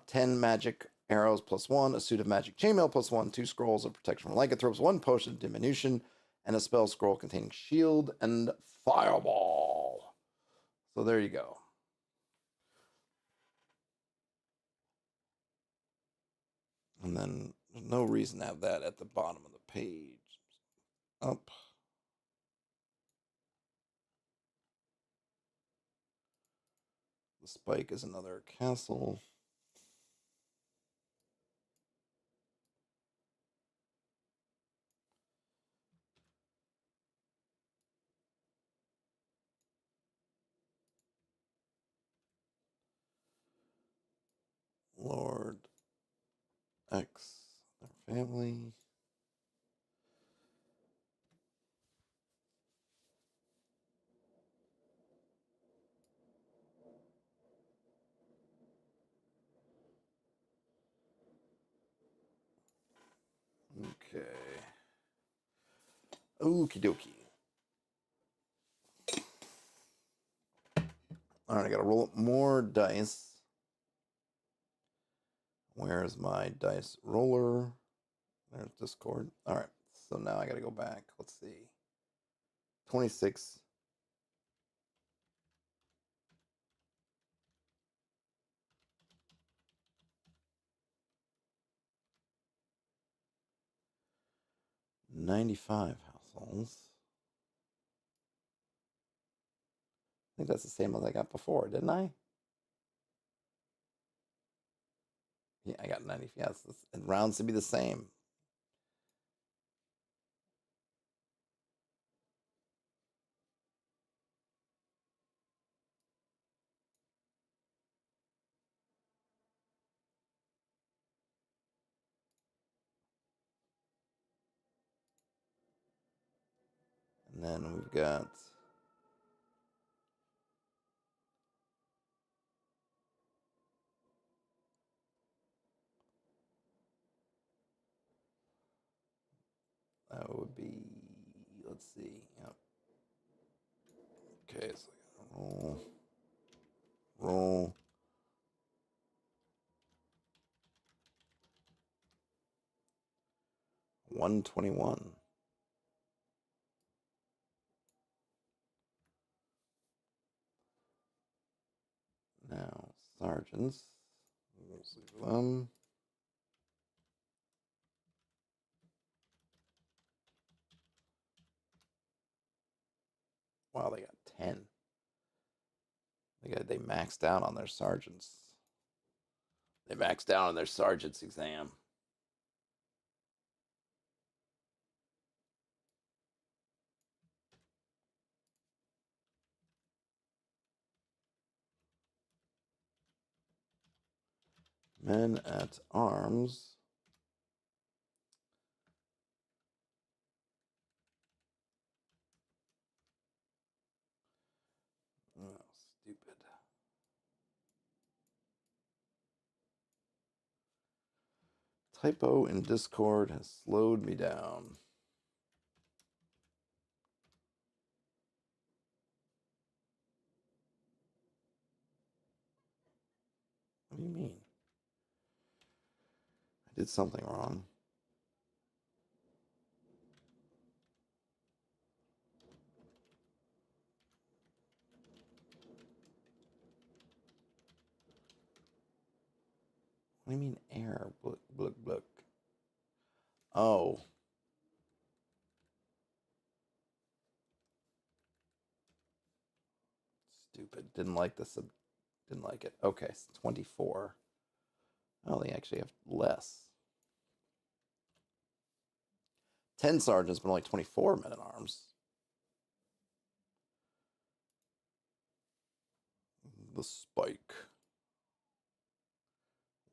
10 magic arrows plus 1, a suit of magic chainmail plus 1, 2 scrolls of protection from lycanthropes, 1 potion of diminution, and a spell scroll containing shield and fireball. So there you go. And then there's no reason to have that at the bottom of the page. Up. The spike is another castle. Lord X, their family. Okay. Okie dokie. All right, I got to roll up more dice. Where's my dice roller? There's Discord. All right, so now I got to go back. Let's see. 26. $95 households. I think that's the same as I got before, didn't I? Yeah, I got 90. Yes, it rounds to be the same. And then we've got that would be, let's see. Yep. Okay, so roll. 121. Now, sergeants. We'll see them. Wow, they got 10. They maxed out on their sergeants. They maxed out on their sergeant's exam. Men at arms. Oh, stupid. Typo in Discord has slowed me down. What do you mean? I did something wrong. What do you mean error? Blook, blook, blook. Oh. Stupid. Didn't like this. Didn't like it. Okay, 24. Oh, they actually have less. 10 sergeants, but only 24 men at arms. The spike.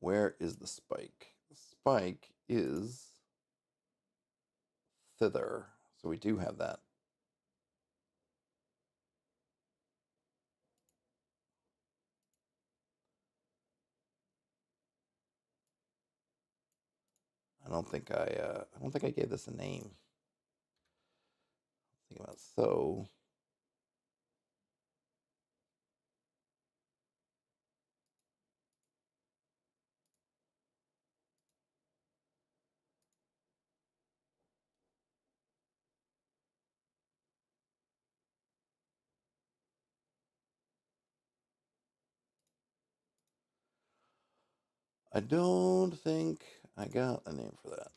Where is the spike? The spike is thither. So we do have that. I don't think I gave this a name. Think about so. I don't think I got a name for that.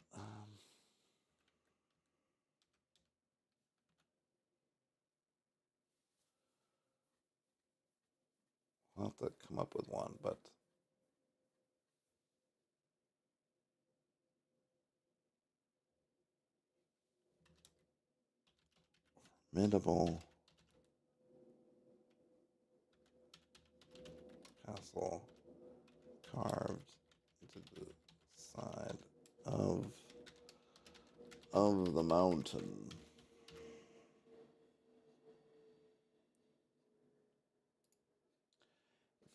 I'll have to come up with one, but Mandible Castle carved into the side of the mountain.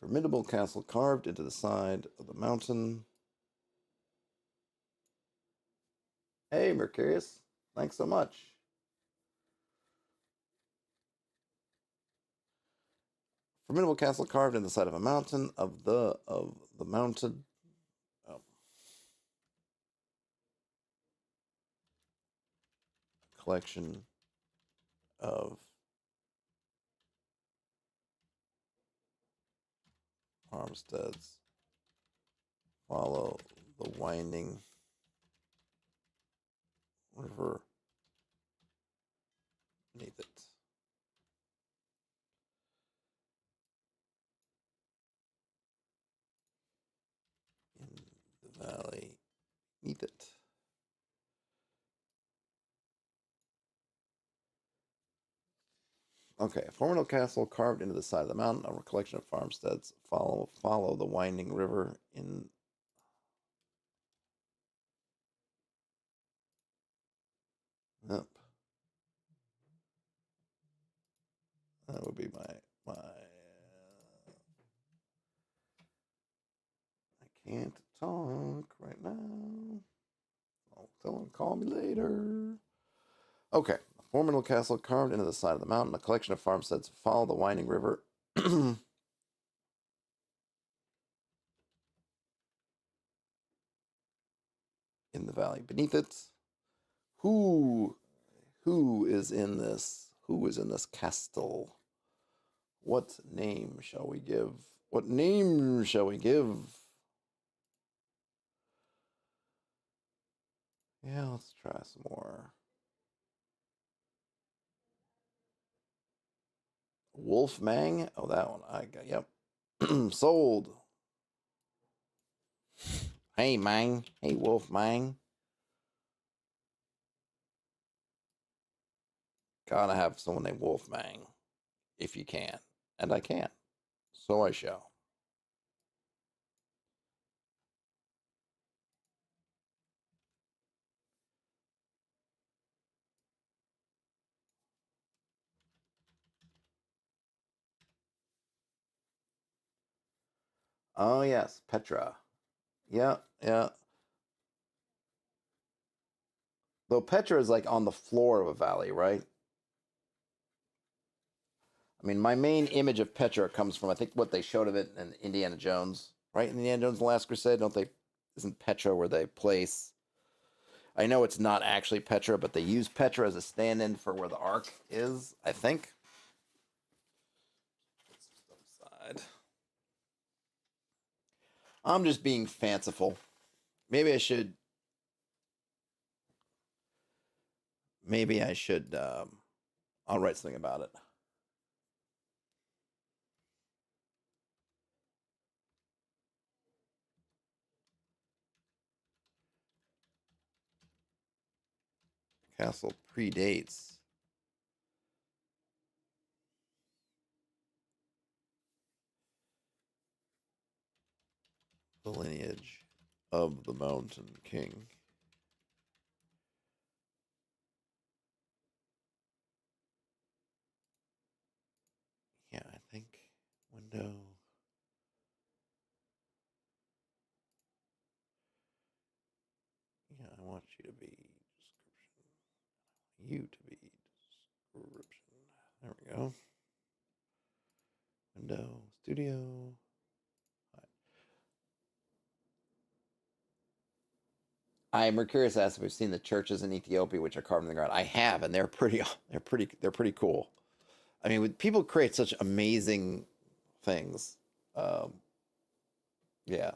Formidable castle carved into the side of the mountain. Hey, Mercurius. Thanks so much. Formidable castle carved in the side of a mountain of the mountain. Oh. Collection of farmsteads. Follow the winding river beneath it. In the valley beneath it. Okay, a formidable castle carved into the side of the mountain over a collection of farmsteads. Follow the winding river in. Yep. That would be my. I can't talk right now. Oh, someone call me later. Okay, a formidable castle carved into the side of the mountain. A collection of farmsteads follow the winding river. In the valley beneath it. Who is in this? Who is in this castle? What name shall we give? What name shall we give? Yeah, let's try some more. Wolfmang? Oh, that one. I got, yep. Sold. Hey, Mang. Hey, Wolfmang. Gotta have someone named Wolfmang. If you can. And I can. So I shall. Oh yes, Petra. Yeah, yeah. Though Petra is like on the floor of a valley, right? I mean, my main image of Petra comes from I think what they showed of it in Indiana Jones, right? In Indiana Jones: and The Last Crusade, don't they? Isn't Petra where they place? I know it's not actually Petra, but they use Petra as a stand-in for where the Ark is. I think. Side. I'm just being fanciful. Maybe I should. Maybe I should. I'll write something about it. Castle predates the lineage of the Mountain King. Yeah, I think window. Yeah, I want you to be description. You to be description. There we go. Window studio. I Mercurius asked if we've seen the churches in Ethiopia which are carved in the ground. I have, and they're pretty cool. I mean, people create such amazing things. Um, yeah,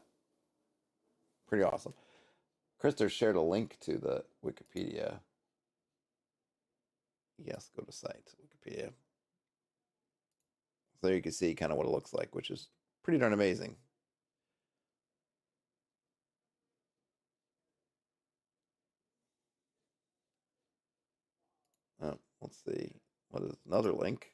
pretty awesome. Krista shared a link to the Wikipedia. Yes, go to site Wikipedia. So there you can see kind of what it looks like, which is pretty darn amazing. Let's see. What is another link?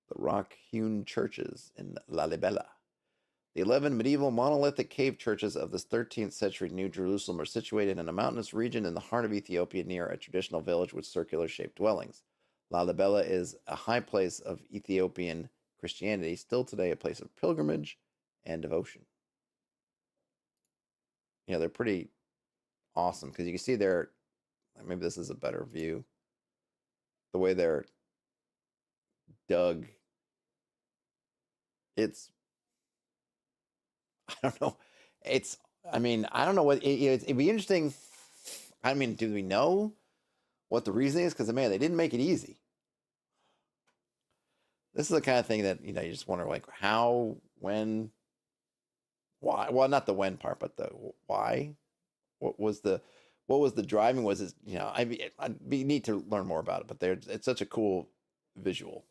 The rock hewn churches in Lalibela. The 11 medieval monolithic cave churches of this 13th century New Jerusalem are situated in a mountainous region in the heart of Ethiopia near a traditional village with circular shaped dwellings. Lalibela is a high place of Ethiopian Christianity, still today a place of pilgrimage and devotion. Yeah, they're pretty awesome because you can see they're maybe this is a better view. The way they're dug, it's I don't know. It's I mean I don't know what it'd be interesting. I mean, do we know what the reason is? Because man, they didn't make it easy. This is the kind of thing that you just wonder like how, when, why. Well, not the when part, but the why. What was the what was the driving? Was it I'd be need to learn more about it. But there's it's such a cool visual.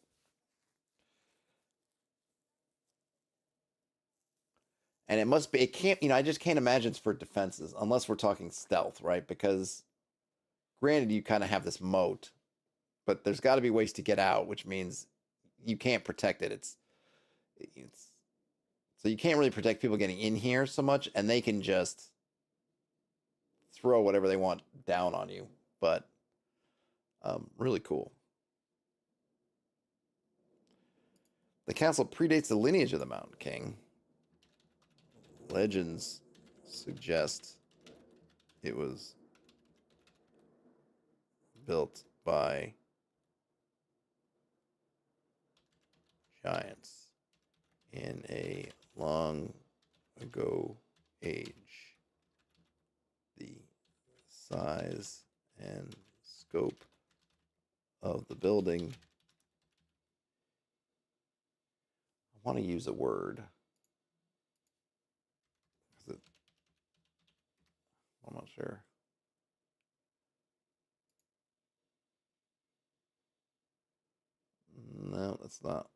And it must be it can't I just can't imagine it's for defenses unless we're talking stealth, right? Because granted you kind of have this moat, but there's got to be ways to get out, which means you can't protect it. It's so you can't really protect people getting in here so much, and they can just throw whatever they want down on you. But really cool. The castle predates the lineage of the Mountain King. Legends suggest it was built by giants in a long ago age. The size and scope of the building. I want to use a word. I'm not sure. No, that's not.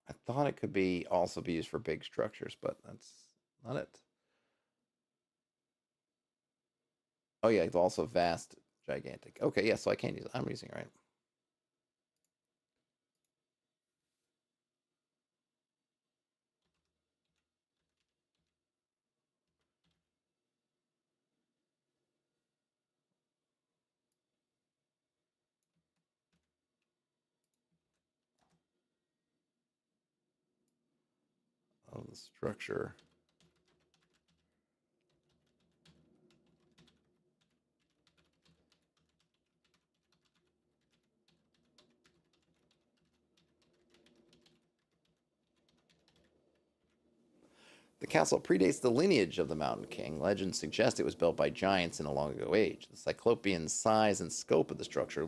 I thought it could be also be used for big structures, but that's not it. Oh yeah, it's also vast, gigantic. Okay, yeah, so I can't use it. I'm using it right. structure. The castle predates the lineage of the Mountain King. Legends suggest it was built by giants in a long ago age. The cyclopean size and scope of the structure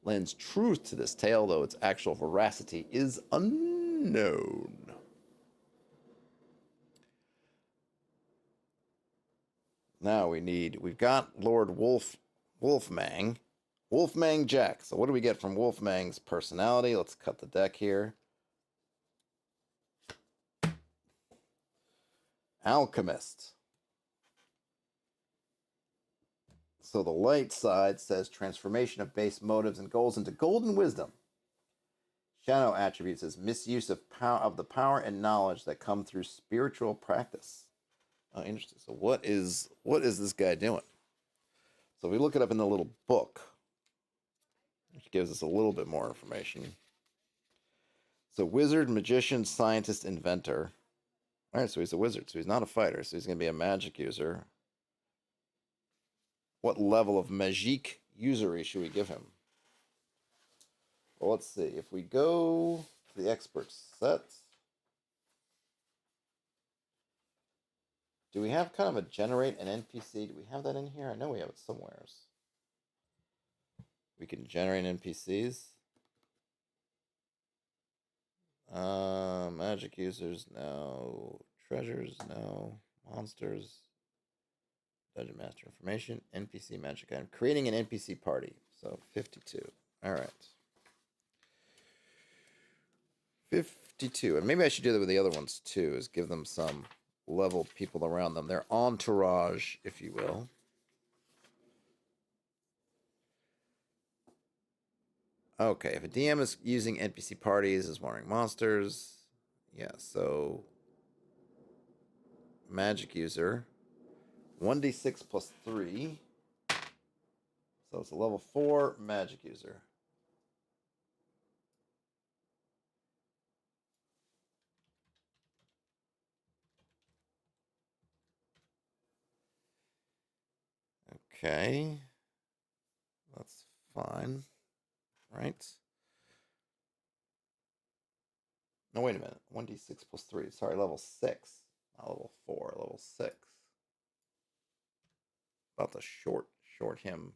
lends truth to this tale, though its actual veracity is unknown. Now we've got Lord Wolfmang. Wolfmang Jack. So what do we get from Wolfmang's personality? Let's cut the deck here. Alchemist. So the light side says transformation of base motives and goals into golden wisdom. Shadow attributes is misuse of the power and knowledge that come through spiritual practice. Oh, interesting. So what is this guy doing? So we look it up in the little book, which gives us a little bit more information. So wizard, magician, scientist, inventor. All right, so he's a wizard. So he's not a fighter. So he's going to be a magic user. What level of magique usury should we give him? Well, let's see. If we go to the expert set, do we have kind of a generate an NPC? Do we have that in here? I know we have it somewhere. We can generate NPCs. Magic users, no. Treasures, no. Monsters. Dungeon Master information. NPC magic item. Creating an NPC party. So 52. All right. 52. And maybe I should do that with the other ones too, is give them some leveled people around them. Their entourage, if you will. Okay, if a DM is using NPC parties as wandering monsters, yeah, so magic user, 1d6 plus 3. So it's a level 4 magic user. Okay, that's fine, right? No, wait a minute. 1d6 plus 3. Sorry, level 6. Not level 4, level 6. About to short him.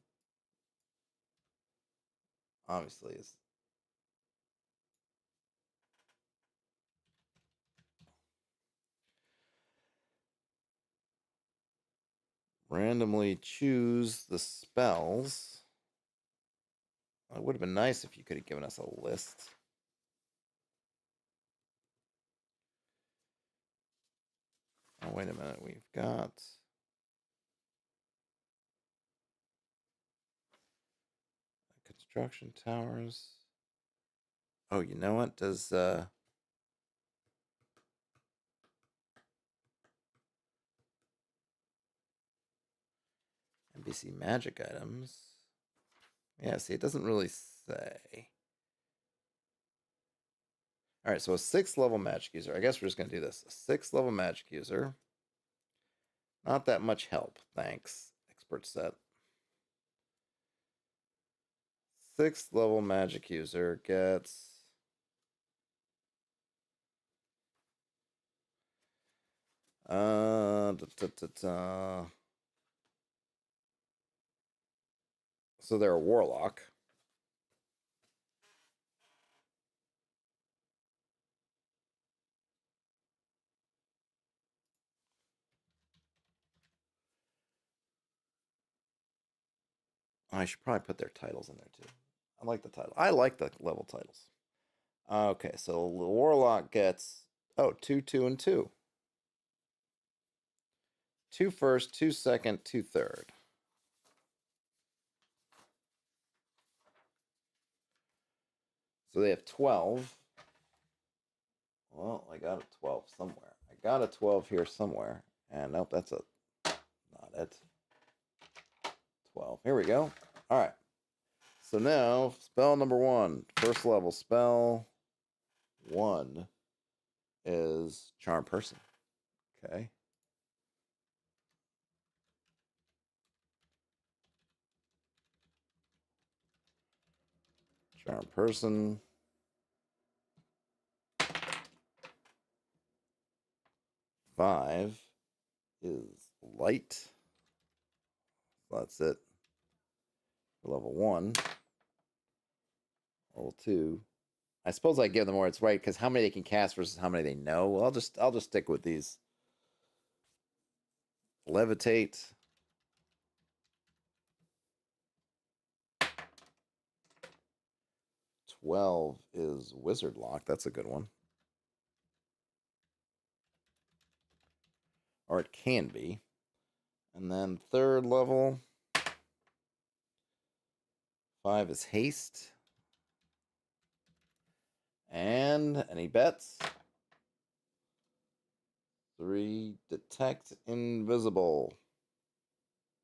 Obviously, is randomly choose the spells. It would have been nice if you could have given us a list. Oh, wait a minute. We've got construction towers. Oh, you know what? Does NPC magic items? Yeah, see, it doesn't really say. All right, so a 6th level magic user. I guess we're just going to do this. A 6th level magic user. Not that much help, thanks. Expert set. 6th level magic user gets so they're a warlock. I should probably put their titles in there too. I like the title. I like the level titles. Okay, so the warlock gets 2, 2, and 2. 2 first, 2 second, 2 third. So they have 12. Well, I got a 12 somewhere. I got a 12 here somewhere. And nope, that's not it. 12. Here we go. All right. So now, spell number 1. First level spell 1. is Charm Person. Okay. Charm Person. 5 is Light. That's it. Level 1. Level 2. I suppose I give them where it's right because how many they can cast versus how many they know. Well, I'll just stick with these. Levitate. 12 is Wizard Lock. That's a good one. Or it can be. And then third level. 5 is Haste. And any bets? 3, Detect Invisible.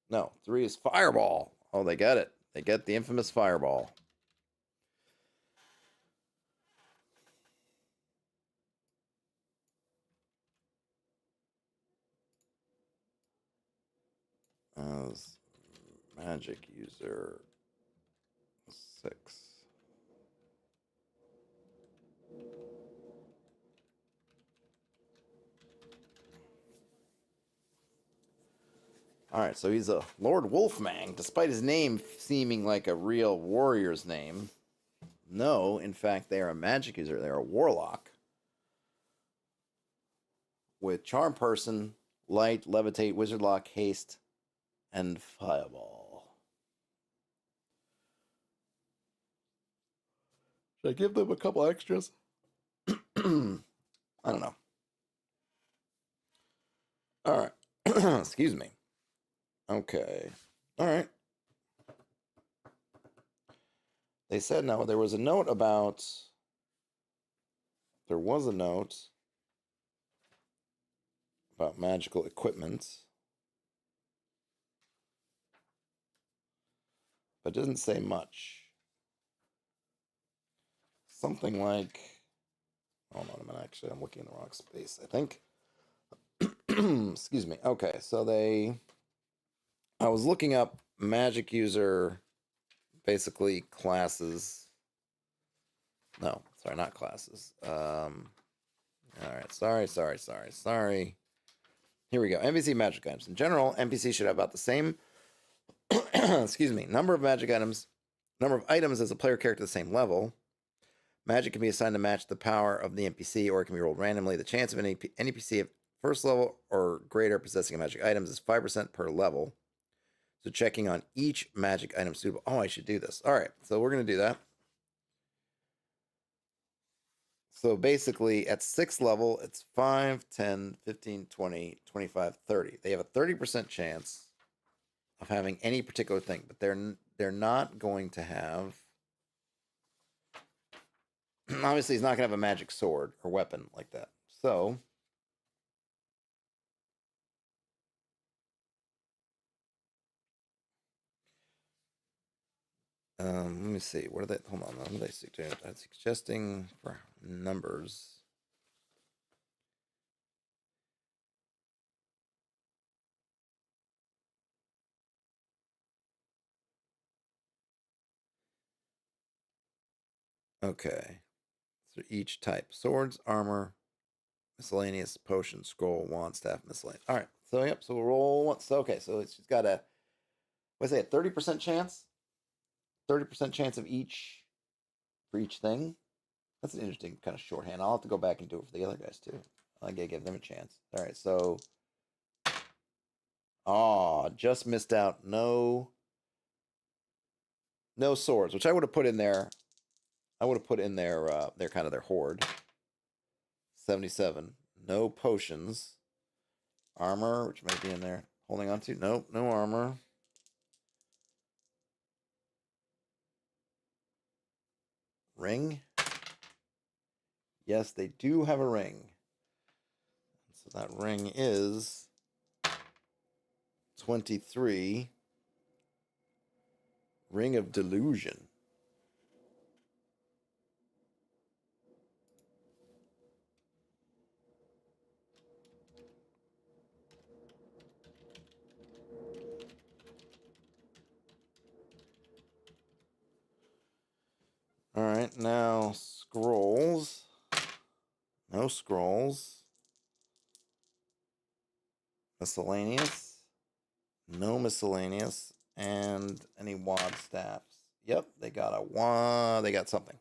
No, 3 is Fireball. Oh, they get it. They get the infamous Fireball. As magic user 6. Alright, so he's a Lord Wolfman, despite his name seeming like a real warrior's name. No, in fact, they are a magic user. They're a warlock. With Charm Person, Light, Levitate, Wizard Lock, Haste, and Fireball. Should I give them a couple extras? I don't know. Alright. Excuse me. Okay. Alright. They said no. There was a note about. There was a note about magical equipment. But it doesn't say much. Something like. Hold on a minute. Actually, I'm looking in the wrong space, I think. Excuse me. Okay, so they. I was looking up magic user, basically classes. No, sorry, not classes. All right, sorry. Here we go. NPC magic items. In general, NPC should have about the same. Excuse me. Number of magic items. Number of items as a player character at the same level. Magic can be assigned to match the power of the NPC, or it can be rolled randomly. The chance of any NPC at first level or greater possessing magic items is 5% per level. So checking on each magic item suitable. Oh, I should do this. All right, so we're going to do that. So basically, at 6th level, it's 5, 10, 15, 20, 25, 30. They have a 30% chance of having any particular thing, but they're not going to have. Obviously, he's not going to have a magic sword or weapon like that. So let me see. What are they? Hold on. What are they suggesting? I'm suggesting for numbers. Okay. So each type: swords, armor, miscellaneous, potion, scroll, wand, staff, miscellaneous. All right. So yep. So we'll roll once. So okay. So it's got a. What's it? 30% chance. 30% chance of each for each thing. That's an interesting kind of shorthand. I'll have to go back and do it for the other guys too. I gotta give them a chance. All right. So. Oh, just missed out. No swords, which I would have put in there. I would have put in their kind of their horde. 77. No potions. Armor, which might be in there. Holding on to. Nope, no armor. Ring. Yes, they do have a ring. So that ring is 23. Ring of Delusion. right, now scrolls. No scrolls. Miscellaneous. No miscellaneous. And any wad staffs. Yep, they got a wad. They got something.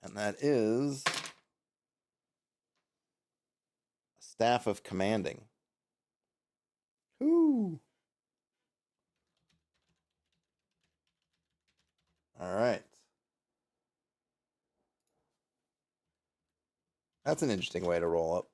And that is a staff of commanding. Whoo. All right. That's an interesting way to roll up.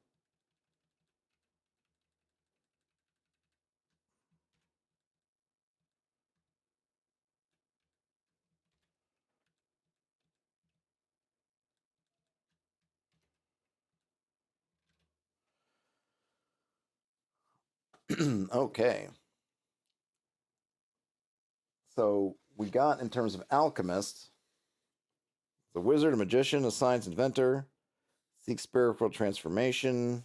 Okay. So we got, in terms of alchemist, the wizard, a magician, a science inventor, seeks spiritual transformation.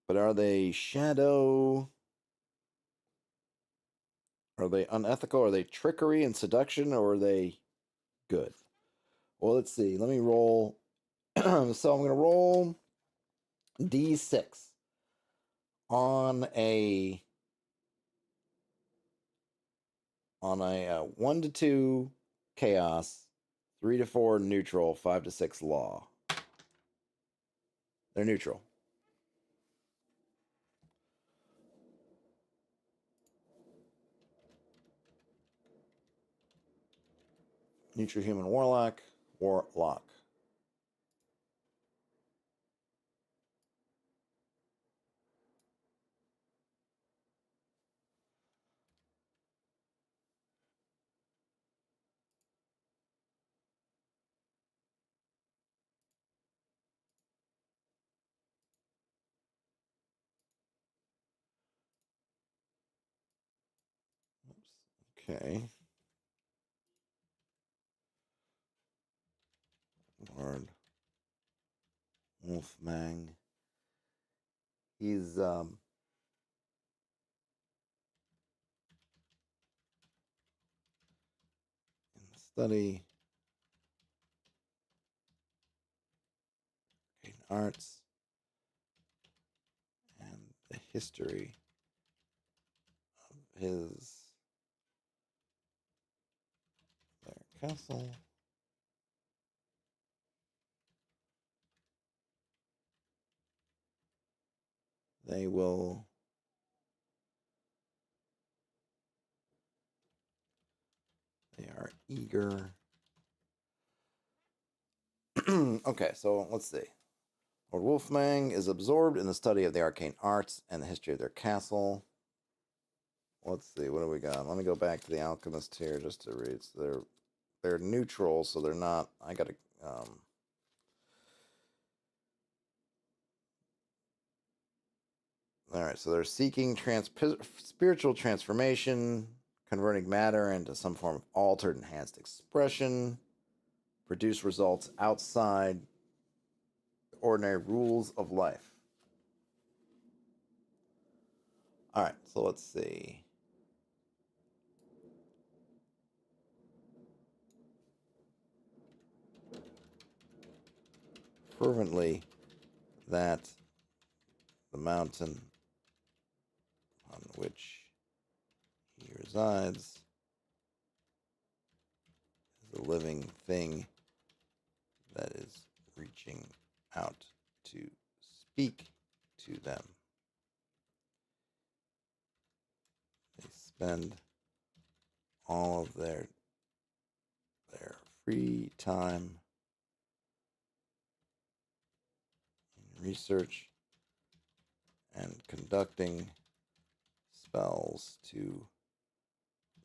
But are they shadow? Are they unethical? Are they trickery and seduction? Or are they good? Well, let's see. Let me roll. So I'm going to roll D6 on a 1 to 2 chaos, 3 to 4 neutral, 5 to 6 law. They're neutral. Neutral human warlock. Oops. Okay. Lord Wolfmang. He's in the study in arts and the history of their castle. They will they are eager. Okay, so let's see. Lord Wolfmang is absorbed in the study of the arcane arts and the history of their castle. Let's see, what do we got? Let me go back to the alchemist here just to read. So they're neutral, so they're not. I gotta. All right, so they're seeking spiritual transformation, converting matter into some form of altered, enhanced expression, produce results outside the ordinary rules of life. All right, so let's see. Fervently that the mountain on which he resides is a living thing that is reaching out to speak to them. They spend all of their free time in research and conducting spells to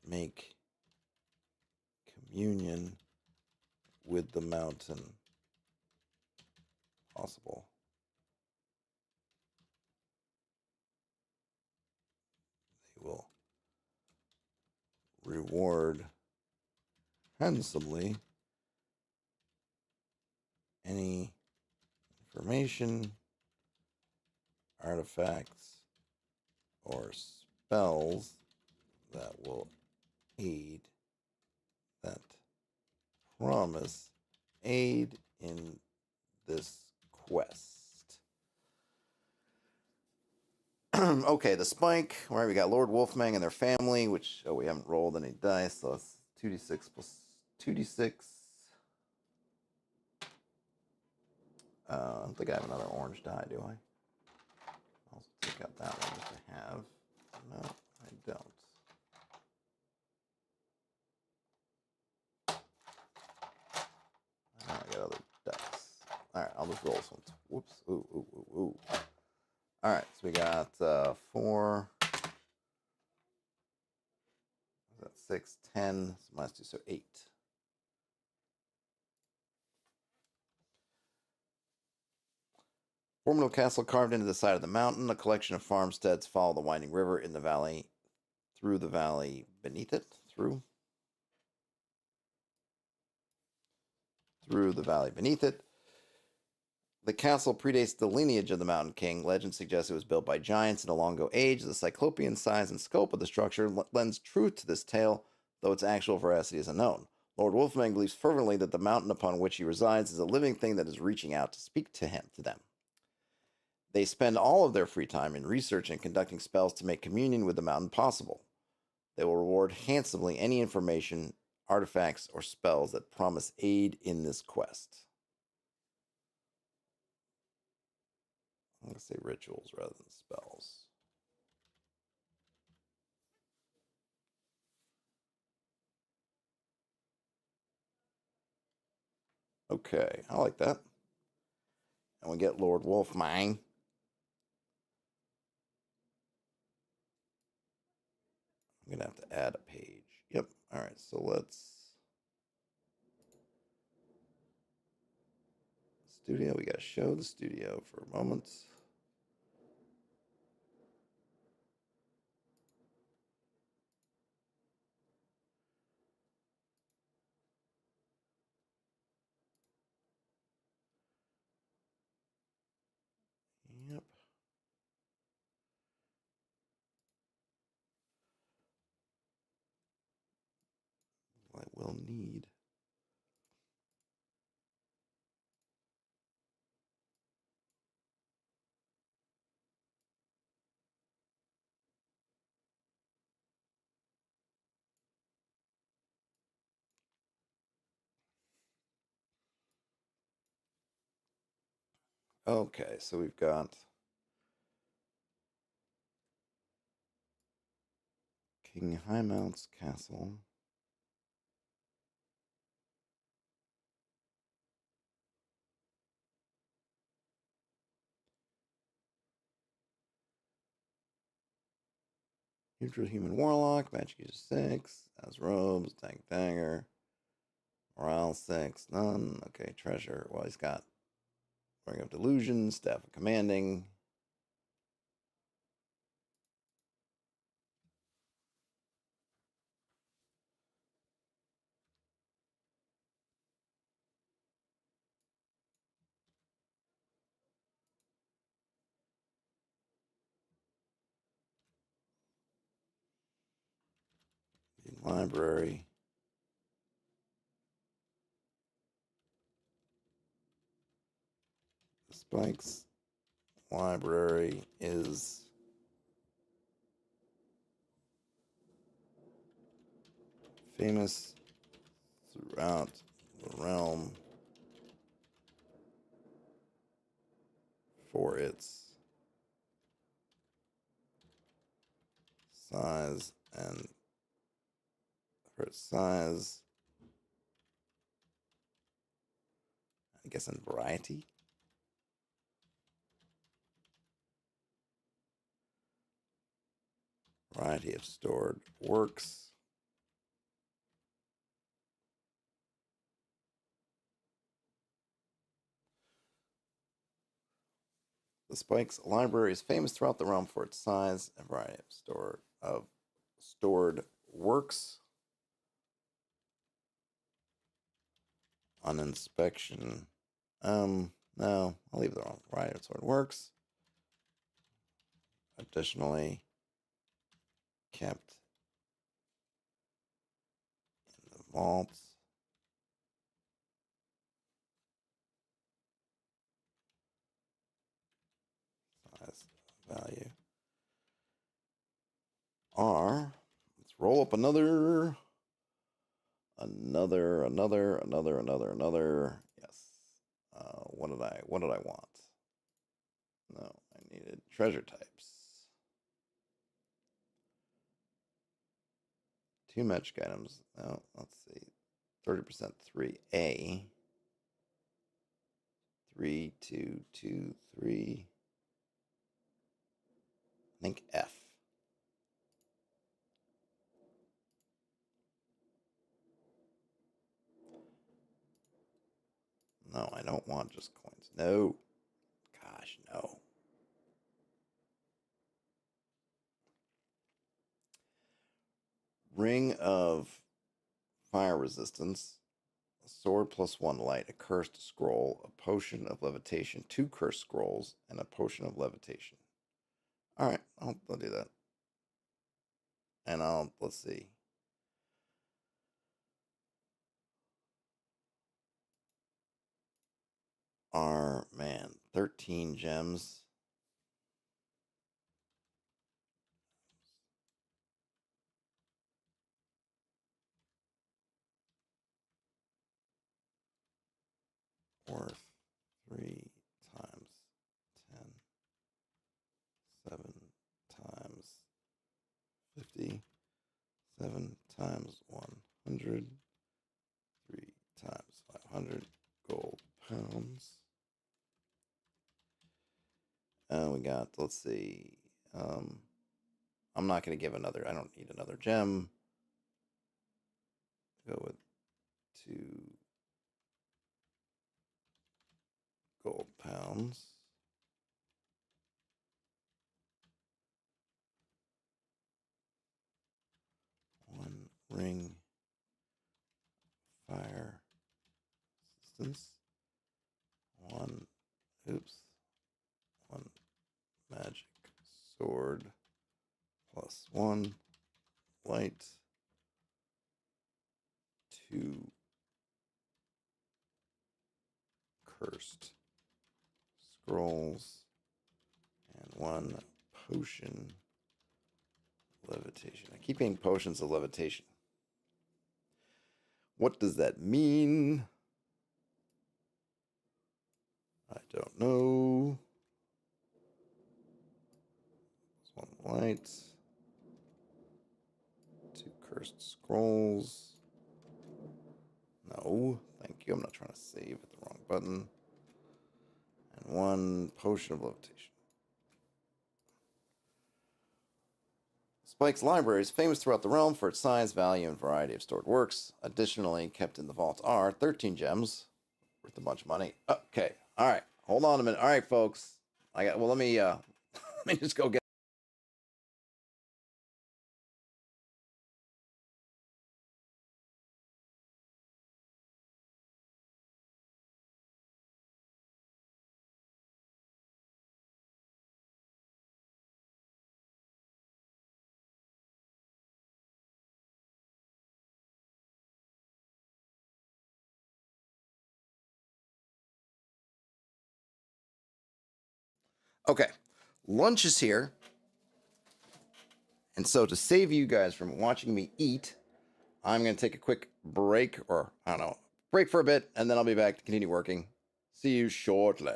make communion with the mountain possible. They will reward handsomely any information, artifacts, or spells that will aid that promise aid in this quest. Okay, the spike. Where we got Lord Wolfmang and their family, which we haven't rolled any dice, so it's 2d6 plus 2d6. I don't think I have another orange die, do I? I'll take out that one if I have. No, I don't. I got other dice. All right, I'll just roll some. Whoops. Ooh, ooh, ooh, ooh. All right, so we got 4. That's 6, 10. So minus 2, so 8. Formidable castle carved into the side of the mountain. A collection of farmsteads follow the winding river in the valley, through the valley beneath it. Through the valley beneath it. The castle predates the lineage of the Mountain King. Legend suggests it was built by giants in a long ago age. The cyclopean size and scope of the structure lends truth to this tale, though its actual veracity is unknown. Lord Wolfmang believes fervently that the mountain upon which he resides is a living thing that is reaching out to speak to them. They spend all of their free time in research and conducting spells to make communion with the mountain possible. They will reward handsomely any information, artifacts, or spells that promise aid in this quest. I'm going to say rituals rather than spells. Okay, I like that. And we get Lord Wolfmang. I'm going to have to add a page. Yep. All right, so let's... Studio. We got to show the studio for a moment. Yep. I will need... Okay, so we've got King Highmount's castle. Neutral human warlock, magic user 6, has robes, tank dagger, morale 6, none. Okay, treasure. Well, he's got Ring of Delusion, Staff of Commanding. The library. The Spikes library is famous throughout the realm for its size and I guess, and variety. Variety of stored works. The Spikes library is famous throughout the realm for its size and variety of stored works. On inspection, no, I'll leave the wrong variety of stored works. Additionally, kept in the vaults are, let's roll up another. Yes. What did I want? No, I needed treasure types. Two magic items. No, let's see. 30% 3A. 3, 2, 2, 3. I think F. No, I don't want just coins. No. Gosh, no. Ring of fire resistance. A sword plus one light, a cursed scroll, a potion of levitation, two cursed scrolls, and a potion of levitation. All right, I'll do that. And let's see. Man, 13 gems. Worth 3 times 10, 7 times 50, 7 times 100, 3 times 500 gold pounds. We got, let's see. I'm not going to give another, I don't need another gem. Go with 2 gold pounds. One ring fire resistance. One, oops, one magic sword plus one light. 2 cursed scrolls and 1 potion levitation. I keep getting potions of levitation. What does that mean? I don't know. One light. 2 cursed scrolls. No, thank you. I'm not trying to save at the wrong button. And 1 potion of levitation. Spike's library is famous throughout the realm for its size, value, and variety of stored works. Additionally, kept in the vault are 13 gems, worth a bunch of money. Okay, all right, hold on a minute. All right, folks, let me let me just go get Okay, lunch is here, and so to save you guys from watching me eat, I'm gonna take a quick break, or I don't know, break for a bit, and then I'll be back to continue working. See you shortly.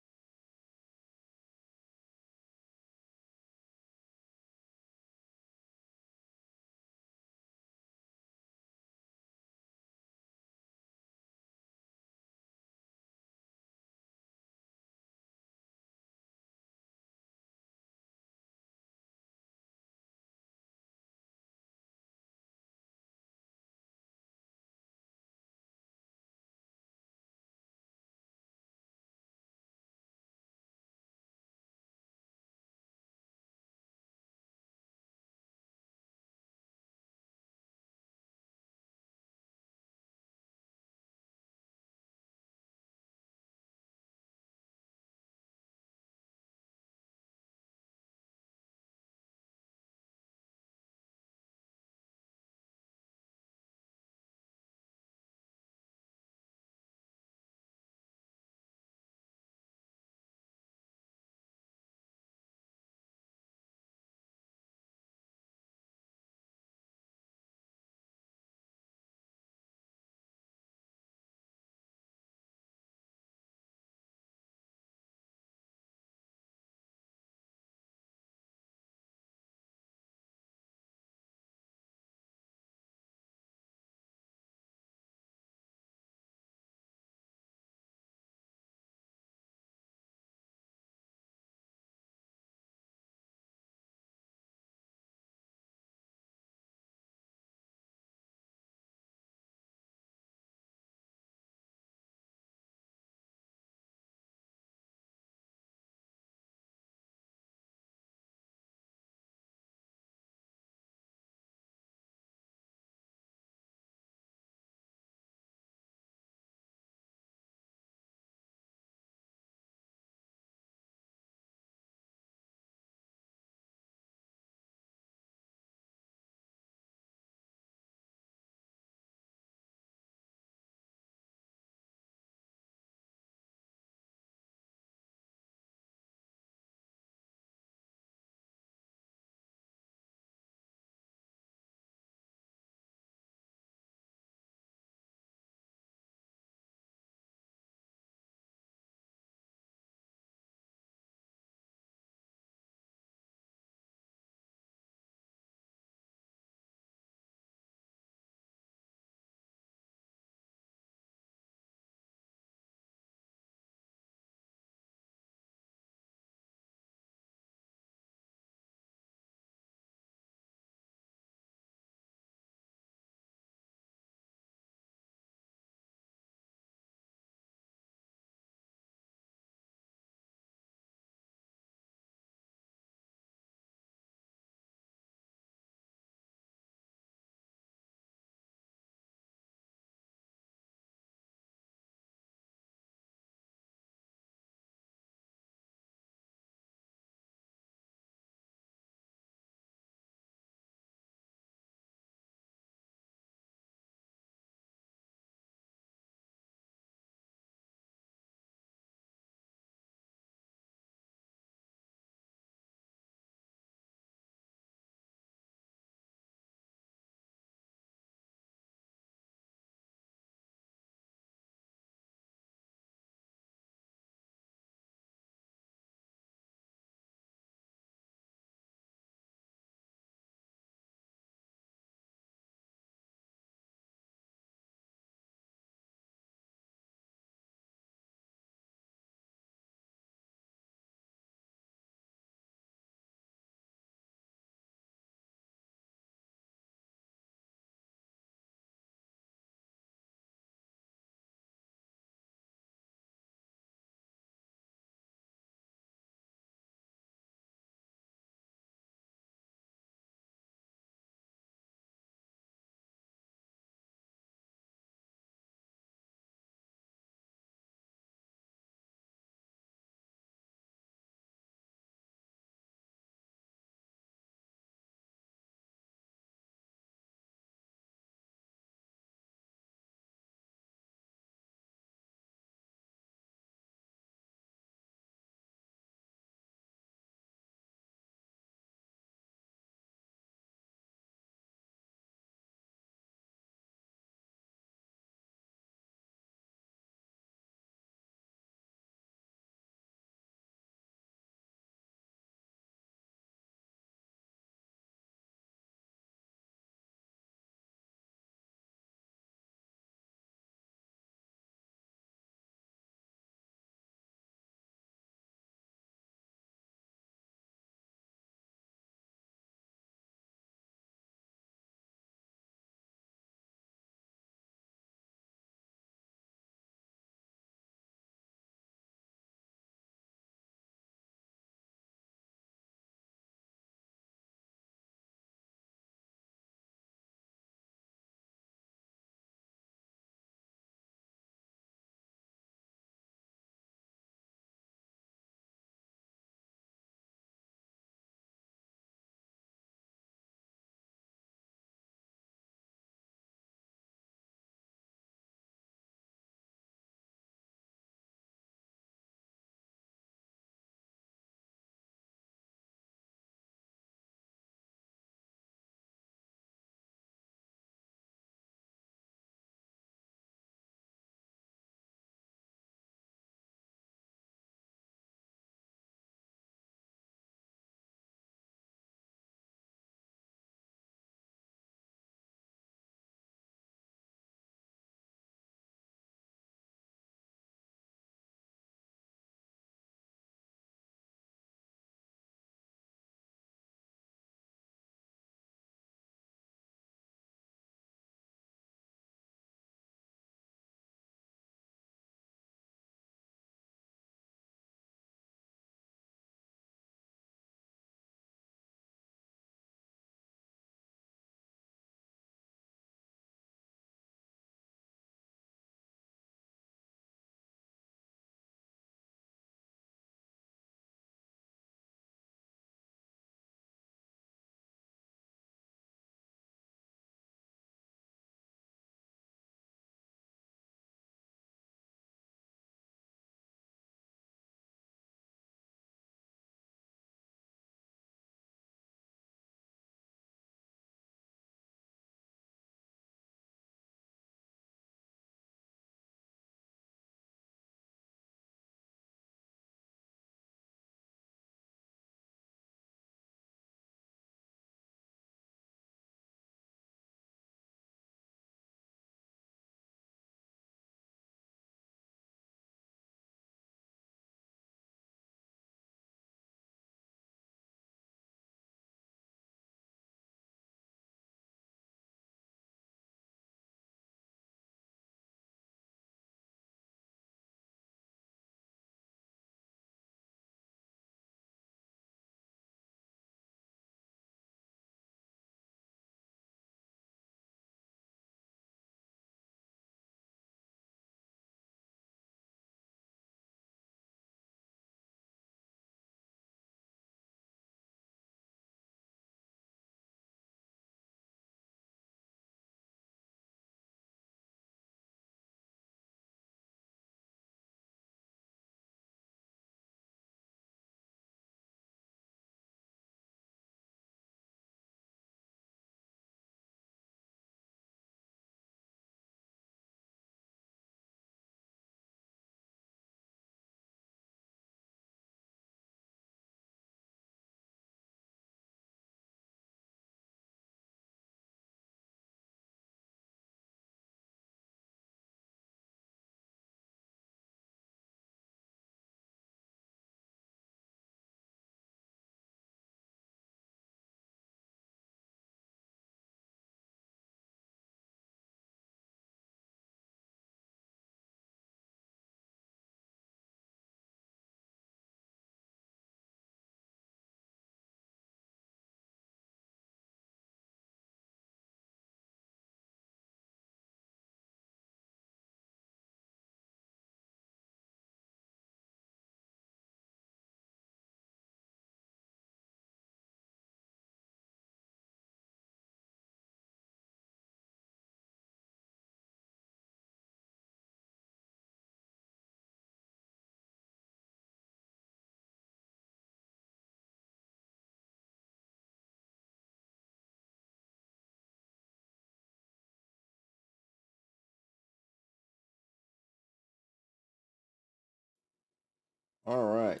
All right.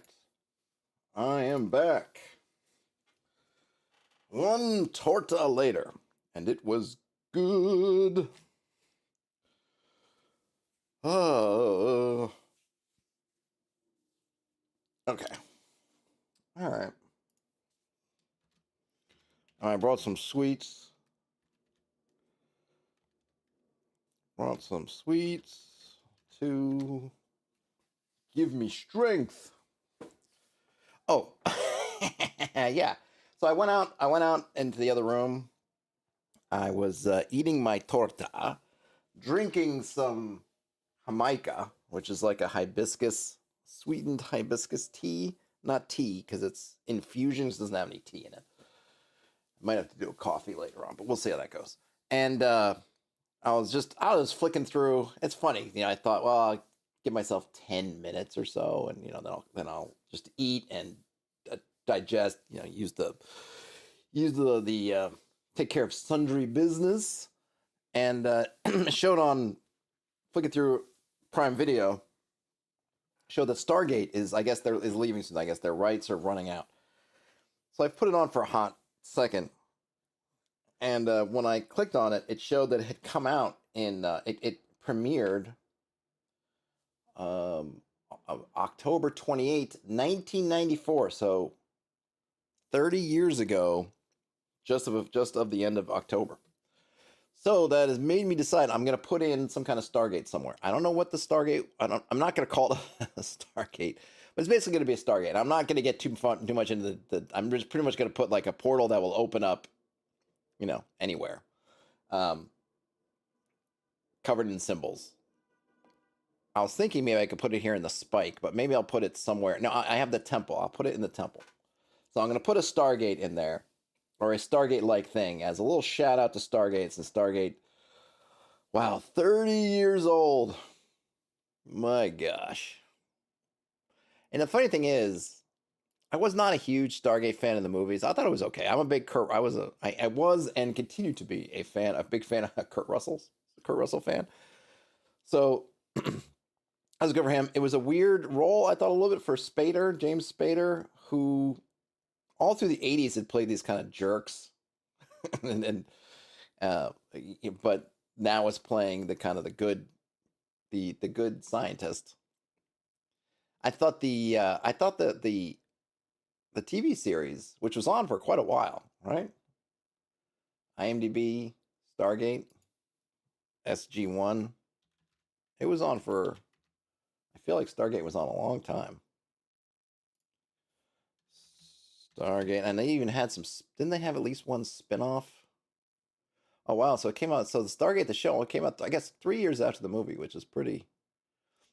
I am back. One torta later, and it was good. Uh, okay. All right. I brought some sweets. Brought some sweets to give me strength. Oh, yeah. So I went out. I went out into the other room. I was eating my torta, drinking some Jamaica, which is like a hibiscus, sweetened hibiscus tea. Not tea, because it's infusions, doesn't have any tea in it. Might have to do a coffee later on, but we'll see how that goes. And I was flicking through. It's funny, I thought, well, I'll give myself 10 minutes or so, and then I'll just eat and digest. Use the take care of sundry business, and showed on flicking through Prime Video. Showed that Stargate is leaving soon. I guess their rights are running out. So I put it on for a hot second, and when I clicked on it, it showed that it had come out it premiered um, October 28th, 1994. So 30 years ago, just of the end of October. So that has made me decide I'm going to put in some kind of Stargate somewhere. I don't know what the Stargate. I'm not going to call it a Stargate, but it's basically going to be a Stargate. I'm not going to get too much into the. I'm just pretty much going to put like a portal that will open up, anywhere, um, covered in symbols. I was thinking maybe I could put it here in the spike, but maybe I'll put it somewhere. No, I have the temple. I'll put it in the temple. So I'm going to put a Stargate in there, or a Stargate-like thing, as a little shout out to Stargates and Stargate. Wow, 30 years old. My gosh. And the funny thing is, I was not a huge Stargate fan of the movies. I thought it was okay. I'm a big Kurt. I was and continue to be a big fan of Kurt Russell fan. So that was good for him. It was a weird role, I thought, a little bit for Spader, James Spader, who all through the 80s had played these kind of jerks, and uh, but now is playing the kind of the good scientist. I thought that the TV series, which was on for quite a while, right? IMDb, Stargate, SG1. It was on for. I feel like Stargate was on a long time. Stargate, and they even had some. Didn't they have at least one spinoff? Oh wow! So it came out. So the Stargate, the show, it came out, I guess, 3 years after the movie, which is pretty.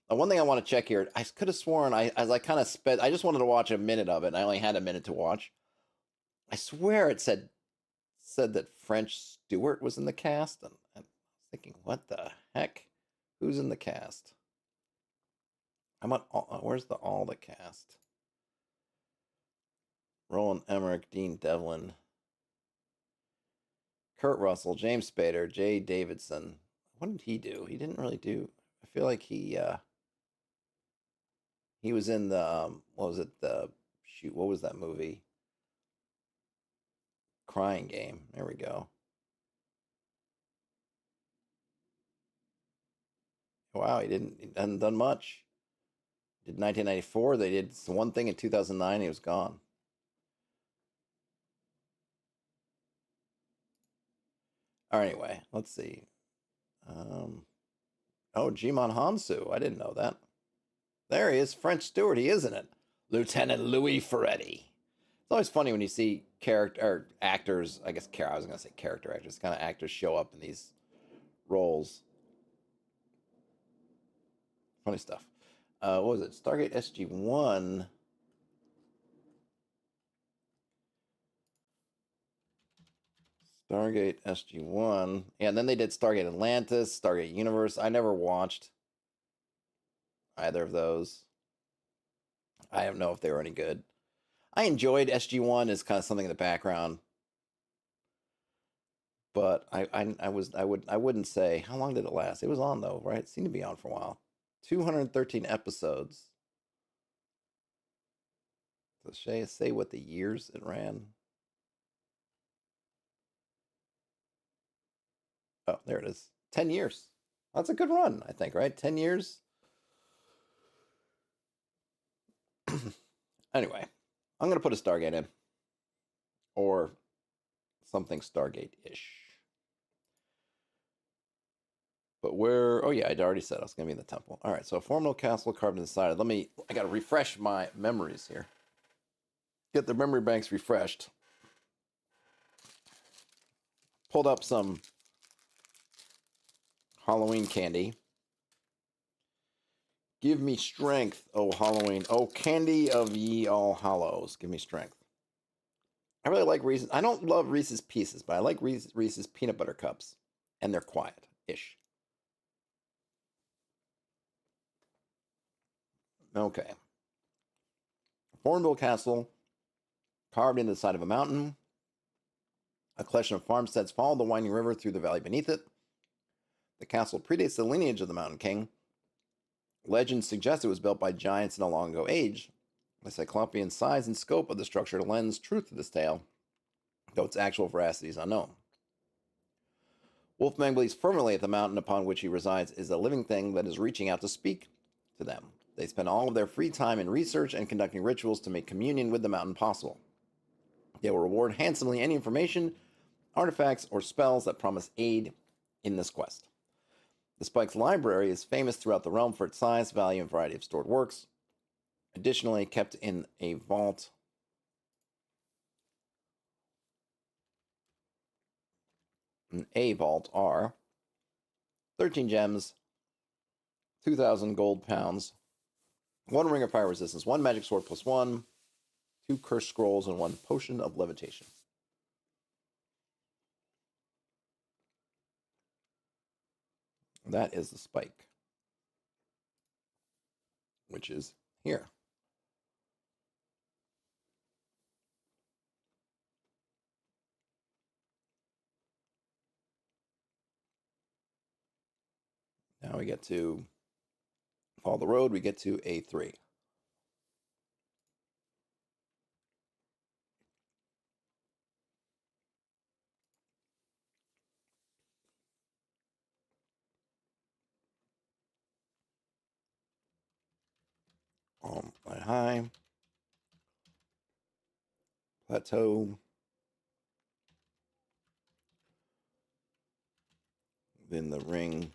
One thing I want to check here. I could have sworn as I kind of sped. I just wanted to watch a minute of it, and I only had a minute to watch. I swear it said that French Stewart was in the cast, and I was thinking, what the heck? Who's in the cast? I'm on. Where's all the cast? Roland Emmerich, Dean Devlin, Kurt Russell, James Spader, Jay Davidson. What did he do? He didn't really do. I feel like he was in the what was it? The shoot, what was that movie? Crying Game. There we go. Wow, he hadn't done much. Did 1994. They did one thing in 2009. He was gone. All right, anyway, let's see. Um, oh, Jimon Hansu. I didn't know that. There he is, French Stewart. He is in it. Lieutenant Louis Ferretti. It's always funny when you see character or actors. I guess I was going to say character actors. Kind of actors show up in these roles. Funny stuff. What was it? Stargate SG1. Stargate SG1. Yeah, and then they did Stargate Atlantis, Stargate Universe. I never watched either of those. I don't know if they were any good. I enjoyed SG1 as kind of something in the background, but I wouldn't say how long did it last. It was on though, right? It seemed to be on for a while. 213 episodes. Does Shay say what the years it ran? Oh, there it is. 10 years. That's a good run, I think, right? 10 years? Anyway, I'm going to put a Stargate in. Or something Stargate ish. But where? Oh, yeah, I'd already said I was going to be in the temple. All right, so a formidable castle carved in the side. I got to refresh my memories here. Get the memory banks refreshed. Pulled up some Halloween candy. Give me strength, oh Halloween. Oh, candy of ye all hollows. Give me strength. I really like Reese's. I don't love Reese's Pieces, but I like Reese's peanut butter cups. And they're quiet-ish. Okay. Formidable castle, carved into the side of a mountain. A collection of farmsteads follow the winding river through the valley beneath it. The castle predates the lineage of the Mountain King. Legends suggest it was built by giants in a long ago age. The cyclopean size and scope of the structure lends truth to this tale, though its actual veracity is unknown. Wolfman believes firmly that the mountain upon which he resides is a living thing that is reaching out to speak to them. They spend all of their free time in research and conducting rituals to make communion with the mountain possible. They will reward handsomely any information, artifacts, or spells that promise aid in this quest. The Spike's library is famous throughout the realm for its size, value, and variety of stored works. Additionally, kept in a vault are 13 gems, 2,000 gold pounds, 1 ring of fire resistance, 1 magic sword +1, 2 cursed scrolls, and 1 potion of levitation. That is the Spike, which is here. Now we get to follow the road. We get to A3. High plateau. Then the ring.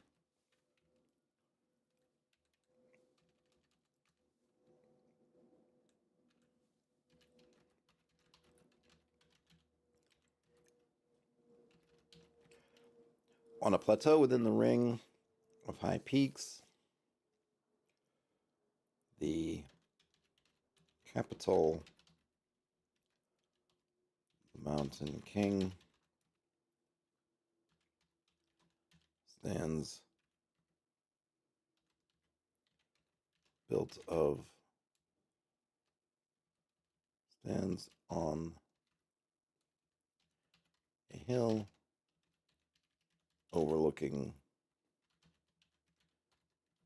On a plateau within the ring of high peaks, the capital, the Mountain King, stands on a hill overlooking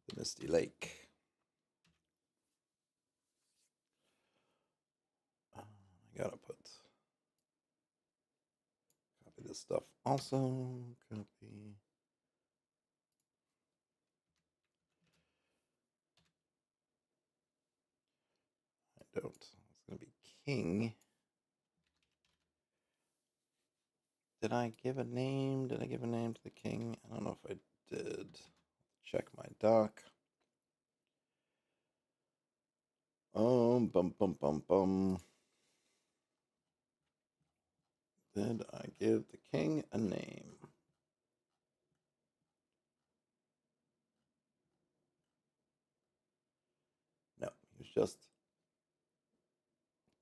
the Misty Lake. I gotta copy this stuff also. Copy. I don't. It's gonna be King. Did I give a name? Did I give a name to the king? I don't know if I did. Check my doc. Bum bum bum bum. Did I give the king a name? No, he was just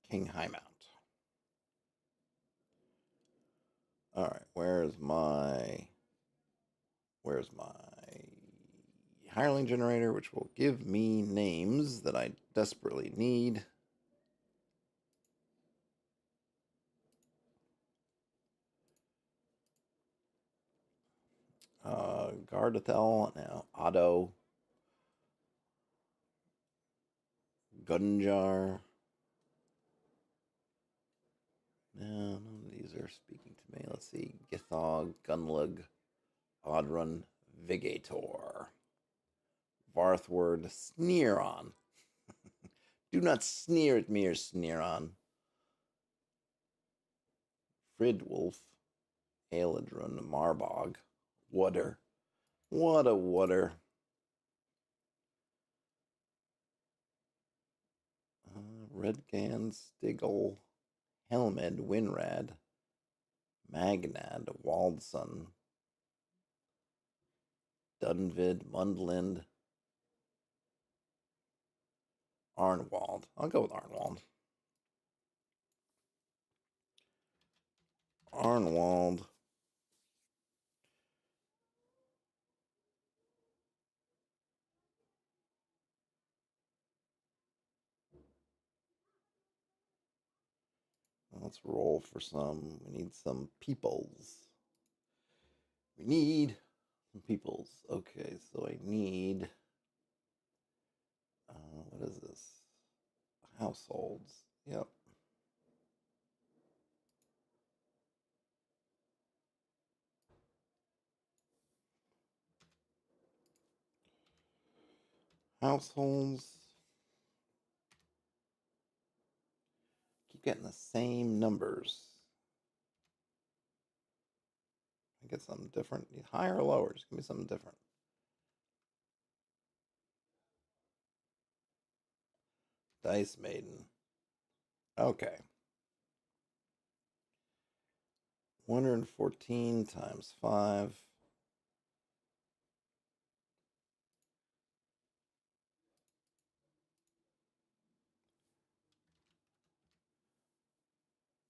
King Highmount. All right, where's my hireling generator, which will give me names that I desperately need. Gardathel, now Otto, Gunjar, No, none of these are speaking to me. Let's see. Githog, Gunlug, Odrun, Vigator, Varthword, Sneeron. Do not sneer at me or Sneeron. Fridwolf, Aeladrun, Marbog, Wooder. What a Wooder. Redgan, Stigl, Helmed, Winrad, Magnad, Waldson, Dunvid, Mundlind, Arnwald. I'll go with Arnwald. Arnwald. Let's roll for some. We need some peoples. We need some peoples. Okay, so I need. What is this? Households. Yep. Households. Keep getting the same numbers. I get something different. Higher or lower? Just give me something different. Dice Maiden. Okay. 114 times 5.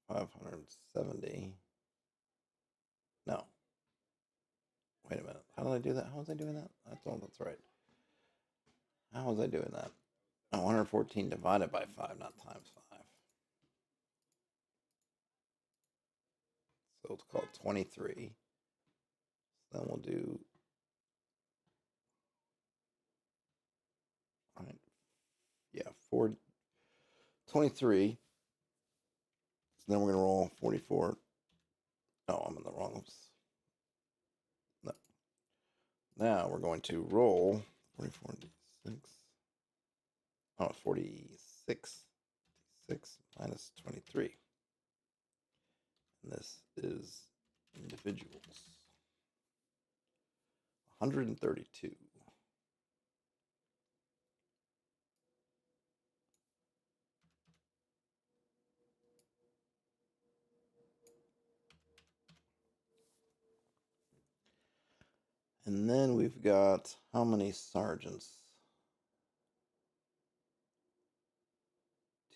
570. No. Wait a minute. How did I do that? How was I doing that? That's right. How was I doing that? Oh, 114 divided by 5, not times 5. So it's called 23. So then we'll do. All right. Yeah, 23. So then we're going to roll 44. No, I'm in the wrong. No. Now we're going to roll 44 d6. Oh, 46. 6 minus 23. And this is individuals. 132. And then we've got how many sergeants?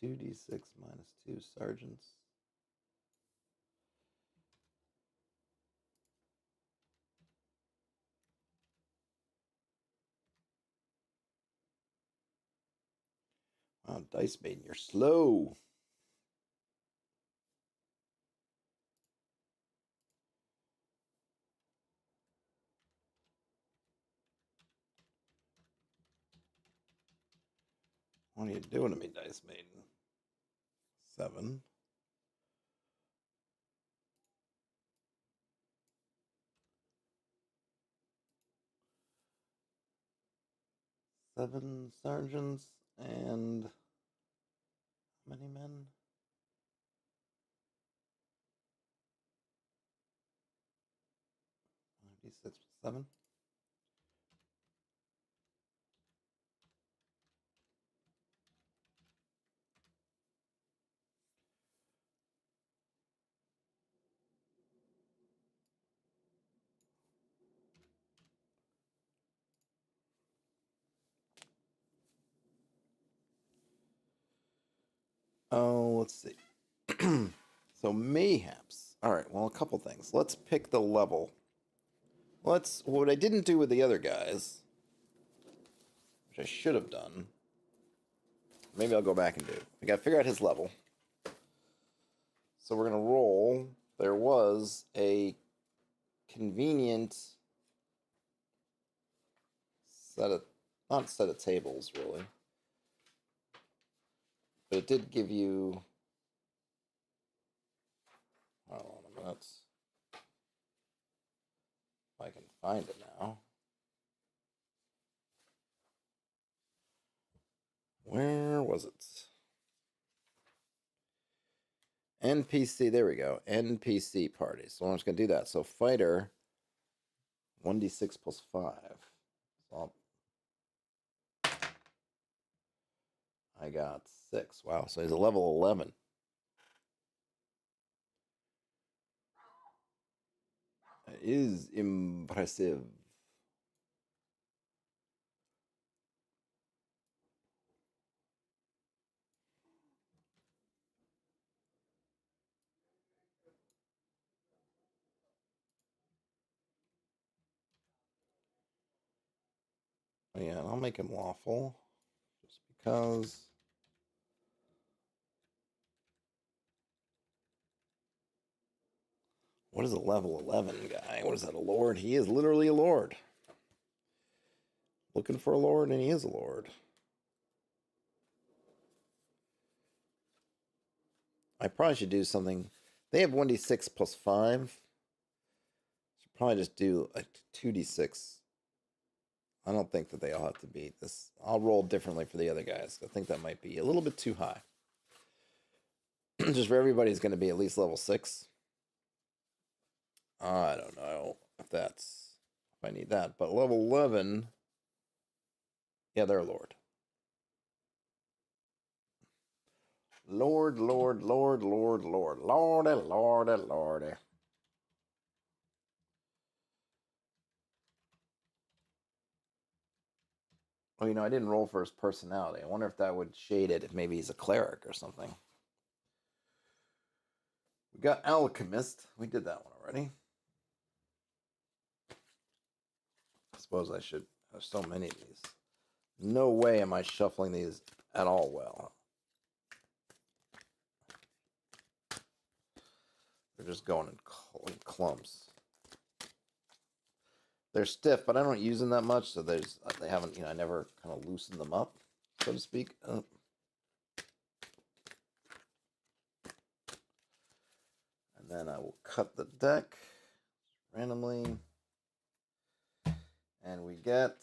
2d6 minus 2 sergeants. Wow, Dice Maiden, you're slow. What are you doing to me, Dice Maiden? 7. Seven sergeants and how many men? 96, 7. Oh, let's see. So mayhaps. All right. Well, a couple things. Let's pick the level. What I didn't do with the other guys, which I should have done. Maybe I'll go back and do. I got to figure out his level. So we're gonna roll. There was a convenient set of not set of tables really, but it did give you That's if I can find it now. Where was it? NPC, there we go. NPC party. So I'm just gonna do that. So fighter 1d6 plus 5. So I got 6. Wow, so he's a level 11. That is impressive. Oh, yeah, I'll make him lawful. Just because. What is a level 11 guy? What is that, a lord? He is literally a lord. Looking for a lord, and he is a lord. I probably should do something. They have 1d6 plus 5. Should probably just do a 2d6. I don't think that they all have to beat this. I'll roll differently for the other guys. I think that might be a little bit too high. Just for everybody's going to be at least level 6. I don't know if I need that. But level 11, yeah, they're a lord. Lord, Lord, Lord, Lord, Lord, Lordy, Lordy, Lordy. Oh, I didn't roll for his personality. I wonder if that would shade it if maybe he's a cleric or something. We got alchemist. We did that one already. I suppose I should have so many of these. No way am I shuffling these at all well. They're just going in clumps. They're stiff, but I don't use them that much, so they haven't, I never kind of loosened them up, so to speak. And then I will cut the deck randomly, and we get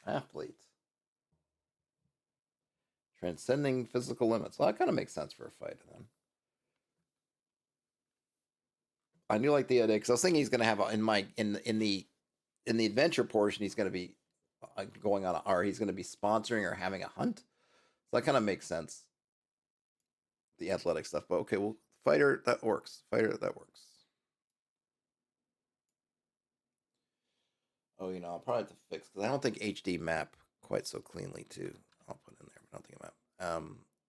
athlete. Transcending physical limits. Well, that kind of makes sense for a fighter then. I knew like the idea because I was thinking he's going to have in the adventure portion he's going to be going on or he's going to be sponsoring or having a hunt. So that kind of makes sense. The athletic stuff, but okay, well, fighter that works. Fighter that works. Oh, I'll probably have to fix because I don't think HD map quite so cleanly too. I'll put in there, but I don't think map.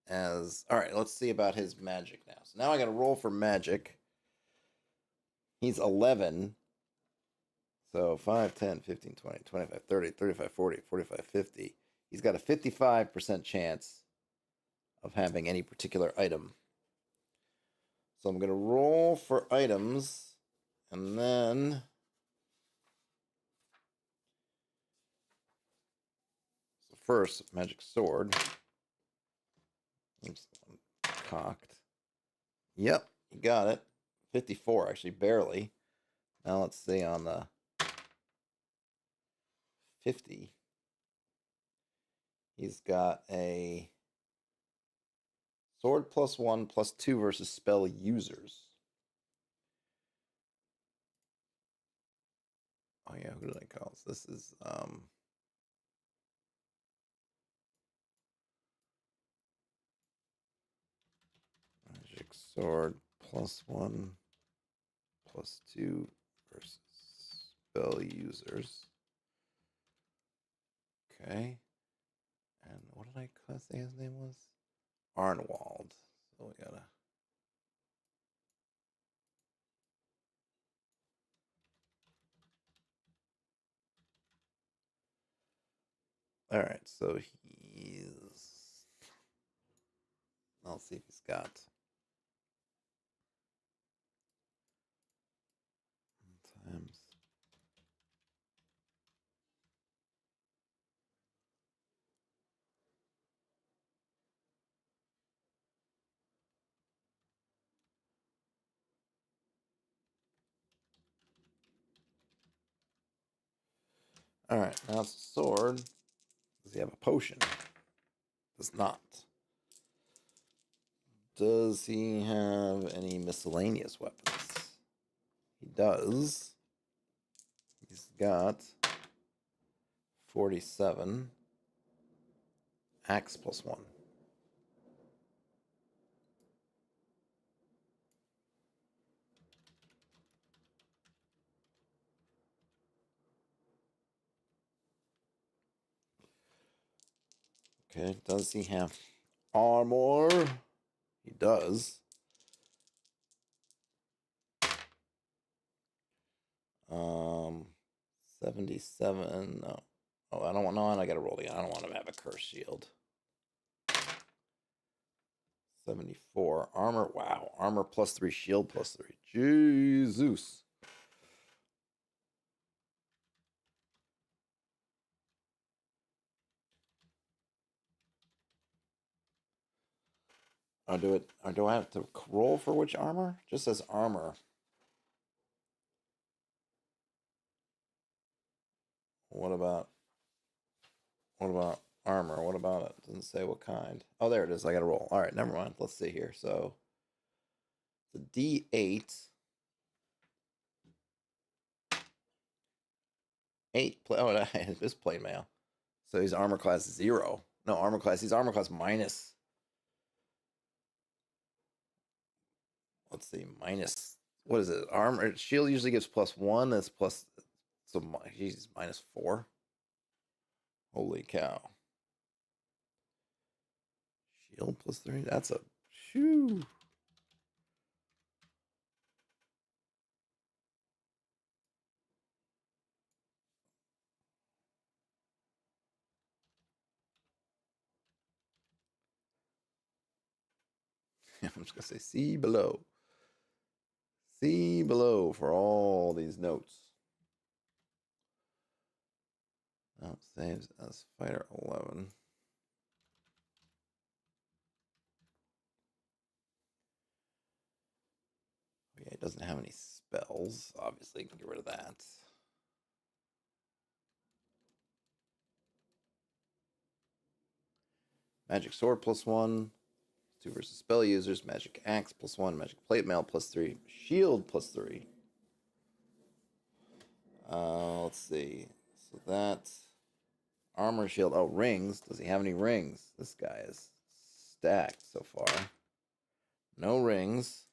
As all right, let's see about his magic now. So now I got to roll for magic. He's 11. So 5, 10, 15, 20, 25, 30, 35, 40, 45, 50. He's got a 55% chance of having any particular item. So I'm going to roll for items. And then so first, magic sword. Oops, I'm cocked. Yep, you got it. 54, actually, barely. Now let's see on the 50. He's got a sword +1 +2 versus spell users. Oh yeah, who did I call this? This is magic sword +1 +2 versus spell users. Okay. And what did I say his name was? Arnwald. So we gotta. All right, so he's. I'll see if he's got. Times. Alright, now it's a sword. Does he have a potion? Does not. Does he have any miscellaneous weapons? He does. He's got 47. Axe +1. Okay, does he have armor? He does. 77. No. Oh, I don't want. No, I gotta roll again. I don't want him to have a curse shield. 74 armor. Wow, armor +3, shield +3. Jesus. Or do I have to roll for which armor? Just says armor. What about armor? What about it? Doesn't say what kind. Oh, there it is. I got to roll. All right, never mind. Let's see here. So the D8, 8. Oh, it is plain mail. So he's armor class 0. No, armor class. He's armor class minus. Let's see, minus. What is it? Armor shield usually gives +1. That's plus. So he's -4. Holy cow! Shield +3. That's a shoo. I'm just gonna say see below. See below for all these notes. Oh, saves as fighter 11. Yeah, it doesn't have any spells. Obviously, you can get rid of that. Magic sword +1. 2 versus spell users. Magic axe +1. Magic plate mail +3. Shield +3. Let's see. So that's armor shield. Oh, rings. Does he have any rings? This guy is stacked so far. No rings.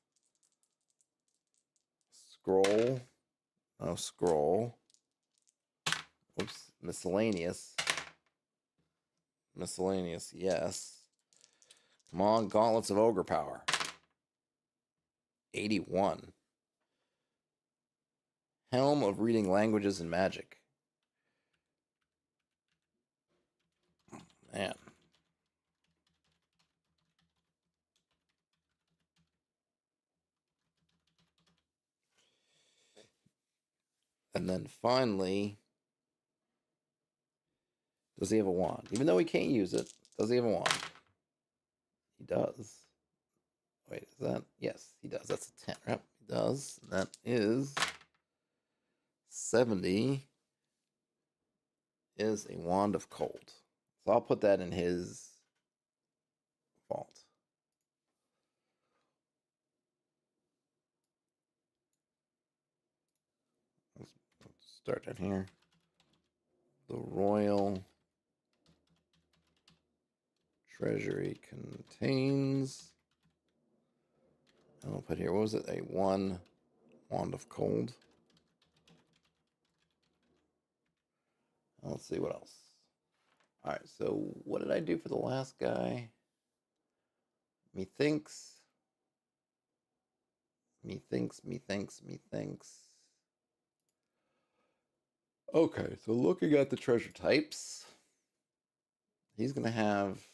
Scroll. No scroll. Oops. Miscellaneous. Miscellaneous, yes. Come on, Gauntlets of Ogre Power. 81. Helm of Reading Languages and Magic. Man. And then finally, does he have a wand? Even though he can't use it, does he have a wand? He does. Wait, is that? Yes, he does. That's a 10. Yep, he does. That is 70 is a Wand of Cold. So I'll put that in his vault. Let's start down here. The Royal Treasury contains. I'll put here. What was it? A 1 Wand of Cold. Let's see what else. All right. So what did I do for the last guy? Methinks. Okay, so looking at the treasure types, he's gonna have.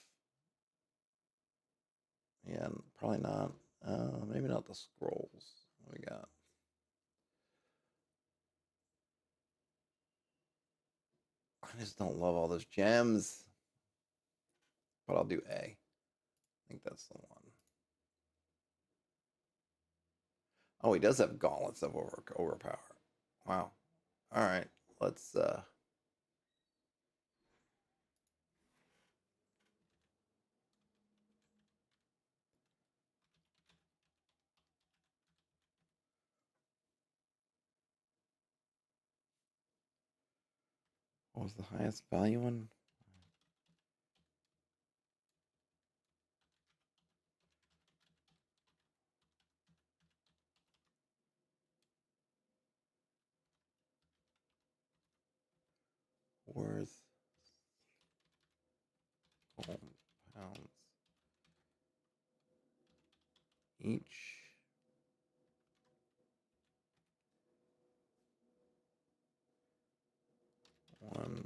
Yeah, probably not. Maybe not the scrolls. What we got? I just don't love all those gems. But I'll do A. I think that's the one. Oh, he does have gauntlets of overpower. Wow. All right. Let's What was the highest value one? Worth pounds each. One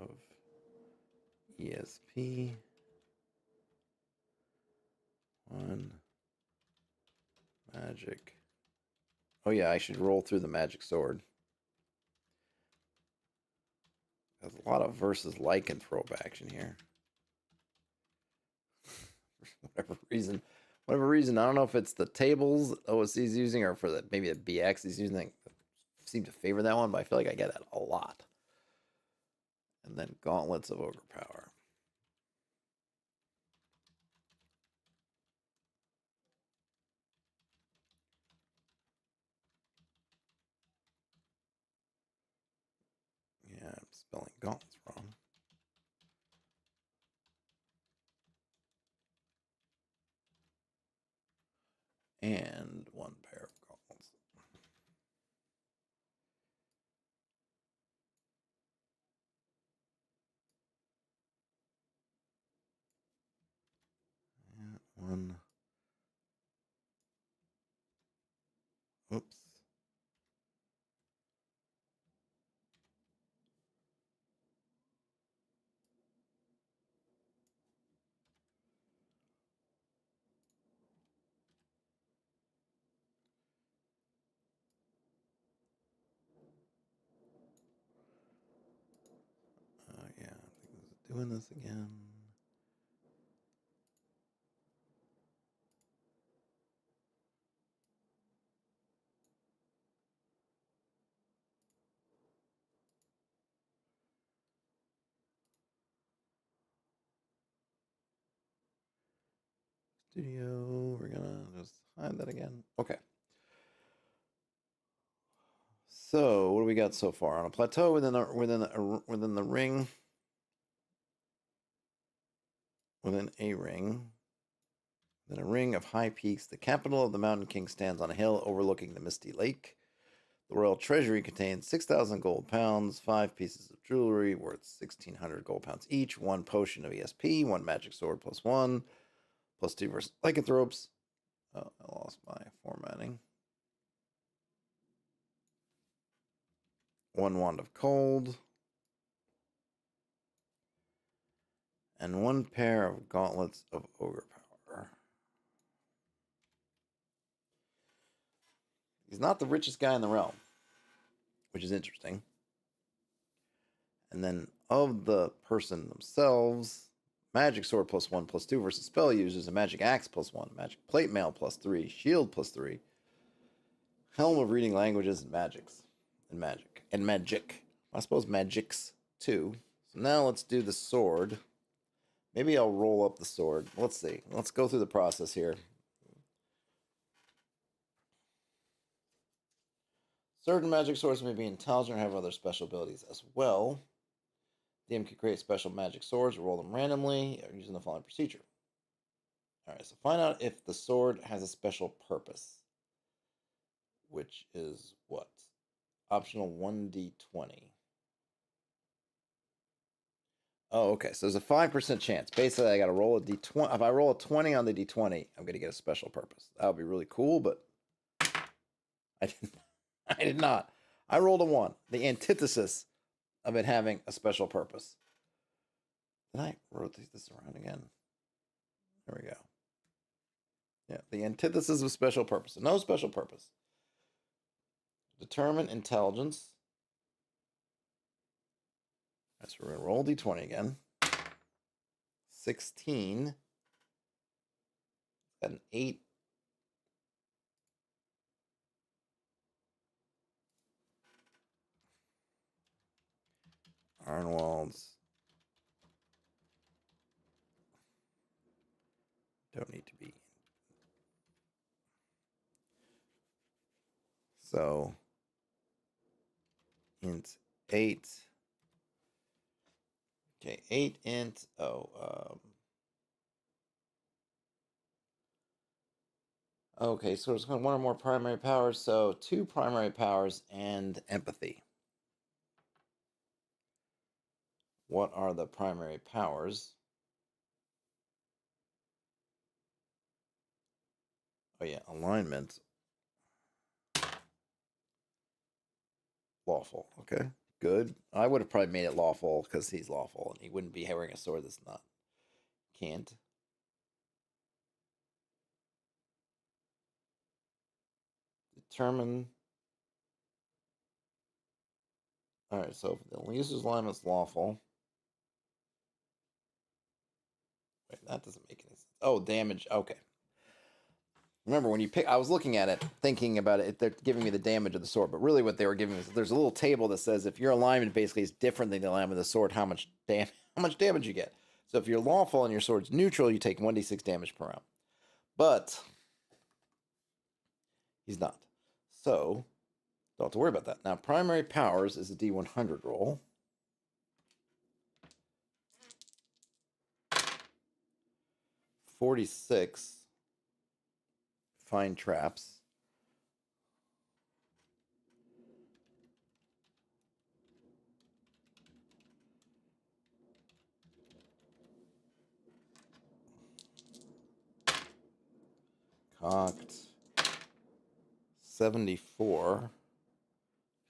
of ESP. One magic. Oh yeah, I should roll through the magic sword. There's a lot of versus lycanthrope action here. For whatever reason, I don't know if it's the tables OSC is using or for the maybe the BX is using. They seem to favor that one, but I feel like I get that a lot. And then gauntlets of ogre power. Yeah, I'm spelling gauntlets wrong. And one pair of gauntlets. And one. Oops. Yeah, I think this is doing this again. Studio, we're gonna just hide that again. Okay. So what do we got so far on a plateau within the ring? Within a ring. Within a ring of high peaks, the capital of the Mountain King stands on a hill overlooking the misty lake. The royal treasury contains 6,000 gold pounds, 5 pieces of jewelry worth 1,600 gold pounds each, 1 potion of ESP, 1 magic sword +1, +2 versus lycanthropes. Oh, I lost my formatting. 1 wand of cold. And 1 pair of gauntlets of ogre power. He's not the richest guy in the realm, which is interesting. And then of the person themselves, magic sword +1 +2 versus spell users, a magic axe +1, magic plate mail +3, shield +3, helm of reading languages and magics, and magic. I suppose magics too. So now let's do the sword. Maybe I'll roll up the sword. Let's see. Let's go through the process here. Certain magic swords may be intelligent or have other special abilities as well. DM can create special magic swords or roll them randomly using the following procedure. Alright, so find out if the sword has a special purpose, which is what? Optional 1d20. Oh, okay. So there's a 5% chance. Basically, I got to roll a d20. If I roll a 20 on the d20, I'm going to get a special purpose. That would be really cool, but I didn't. I did not. I rolled a 1. The antithesis of it having a special purpose. Did I rotate this around again? There we go. Yeah, the antithesis of special purpose. So no special purpose. Determine intelligence. So we're going to roll d20 again. 16. Got an 8. Arnwald's don't need to be. So int 8. Okay, 8 int. Oh, okay, so it's one or more primary powers. So 2 primary powers and empathy. What are the primary powers? Oh yeah, alignment. Lawful. Okay, good. I would have probably made it lawful because he's lawful and he wouldn't be wearing a sword that's not. Can't. Determine. Alright, so if the user's alignment's lawful. Wait, that doesn't make any sense. Oh, damage. Okay. Remember when you pick, I was looking at it, thinking about it. They're giving me the damage of the sword, but really what they were giving me is there's a little table that says if your alignment basically is different than the alignment of the sword, how much damage you get. So if you're lawful and your sword's neutral, you take 1d6 damage per round. But he's not, so don't have to worry about that. Now primary powers is a d100 roll. 46 find traps. Cocked. 74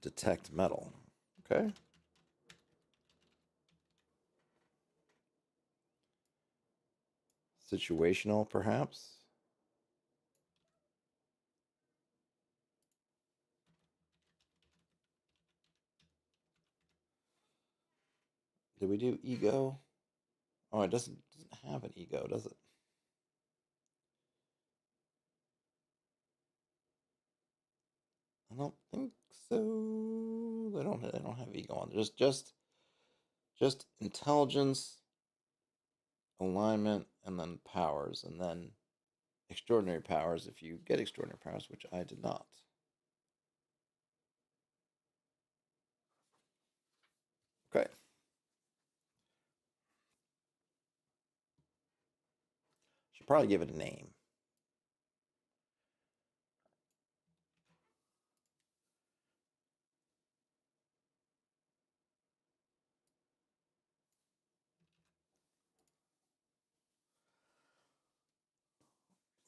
detect metal. Okay. Situational, perhaps. Did we do ego? Oh, it doesn't have an ego, does it? I don't think so. They don't have ego on. Just intelligence, alignment, and then powers, and then extraordinary powers if you get extraordinary powers, which I did not. Okay. Should probably give it a name.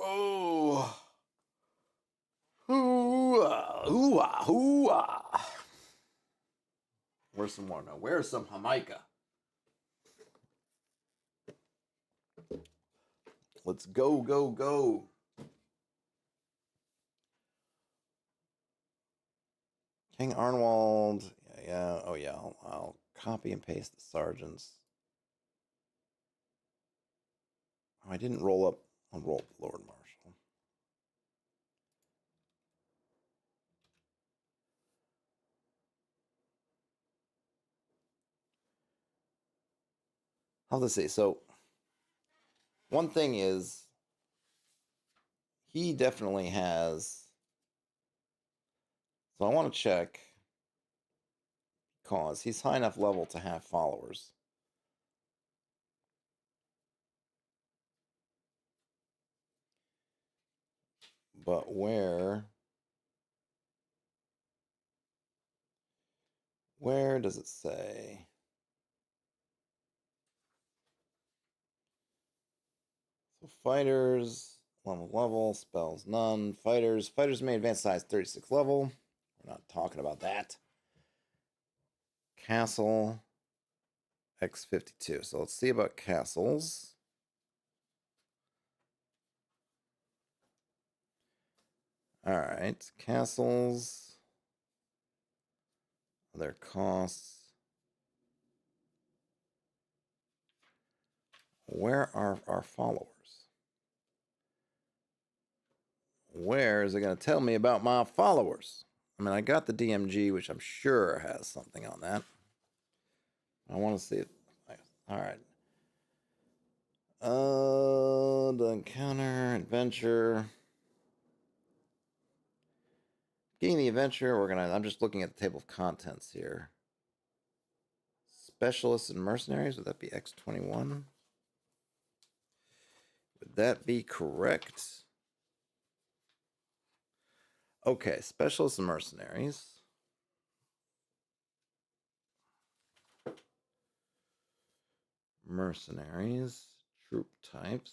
Oh. Hoo-ah, hoo-ah, hoo-ah. Where's some more now? Where's some Jamaica? Let's go, go, go. King Arnwald. Yeah, yeah. Oh, yeah. I'll copy and paste the sergeants. Oh, I didn't roll up. I'll roll up Lord Marshal. How's this say? So, one thing is, he definitely has. So, I want to check because he's high enough level to have followers. But where does it say? So fighters, level, spells none. Fighters may advance size 36 level. We're not talking about that. Castle, X52. So let's see about castles. All right, castles. Their costs. Where are our followers? Where is it going to tell me about my followers? I mean, I got the DMG, which I'm sure has something on that. I want to see it. All right. The encounter, adventure, Beginning the adventure, organized. I'm just looking at the table of contents here. Specialists and mercenaries, would that be X21? Would that be correct? Okay, specialists and mercenaries. Mercenaries, troop types.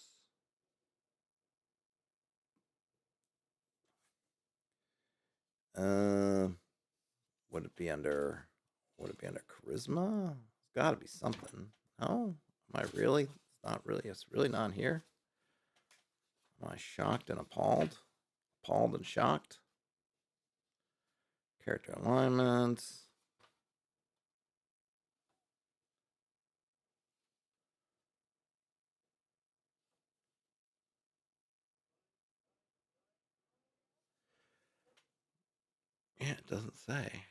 Would it be under charisma? It's got to be something. No, am I really? It's not really. It's really not here. Am I shocked and appalled? Appalled and shocked. Character alignments. Yeah, it doesn't say.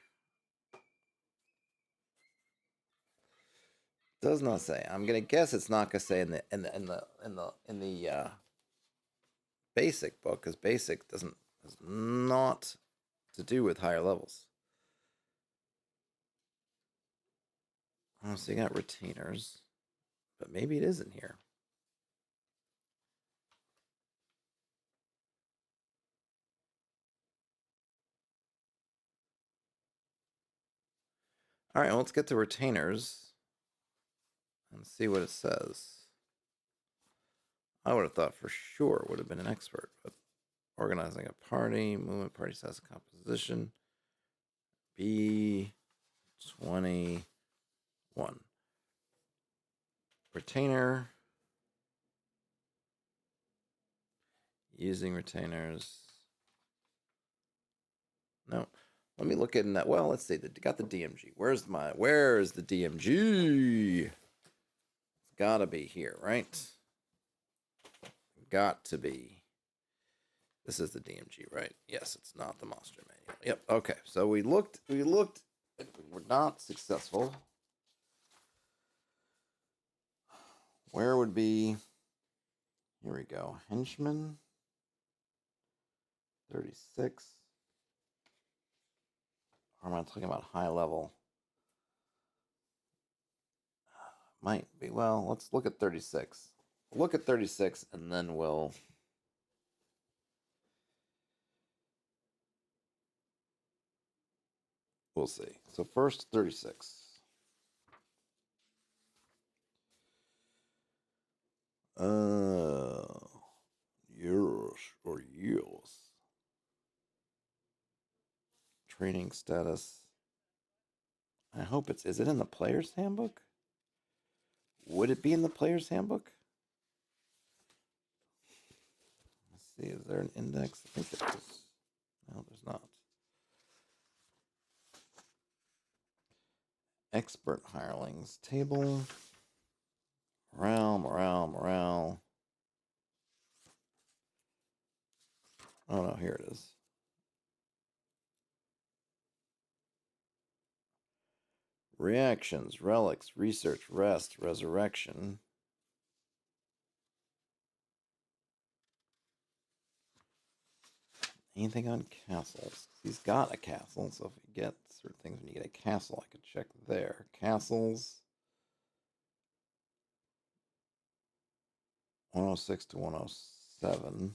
Does not say. I'm gonna guess it's not gonna say in the basic book, because basic doesn't has not to do with higher levels. Oh, so you got retainers, but maybe it isn't here. All right, well, let's get to retainers and see what it says. I would have thought for sure it would have been an expert, but organizing a party, movement, party size, composition, B21. Retainer. Using retainers. No. Let me look in that. Well, let's see. Got the DMG. Where's the DMG? It's gotta be here, right? Got to be. This is the DMG, right? Yes, it's not the monster manual. Yep. Okay. So we looked. We were not successful. Where would be? Here we go. Henchman. 36. Or am I talking about high level? Might be. Well, let's look at 36. Look at 36 and then we'll see. So first 36. Yes or yes. Training status. I hope is it in the player's handbook? Would it be in the player's handbook? Let's see, is there an index? I think there is. No, there's not. Expert hirelings table. Morale. Oh no, here it is. Reactions, relics, research, rest, resurrection. Anything on castles? He's got a castle, so if you get certain things when you get a castle, I could check there. Castles. 106 to 107.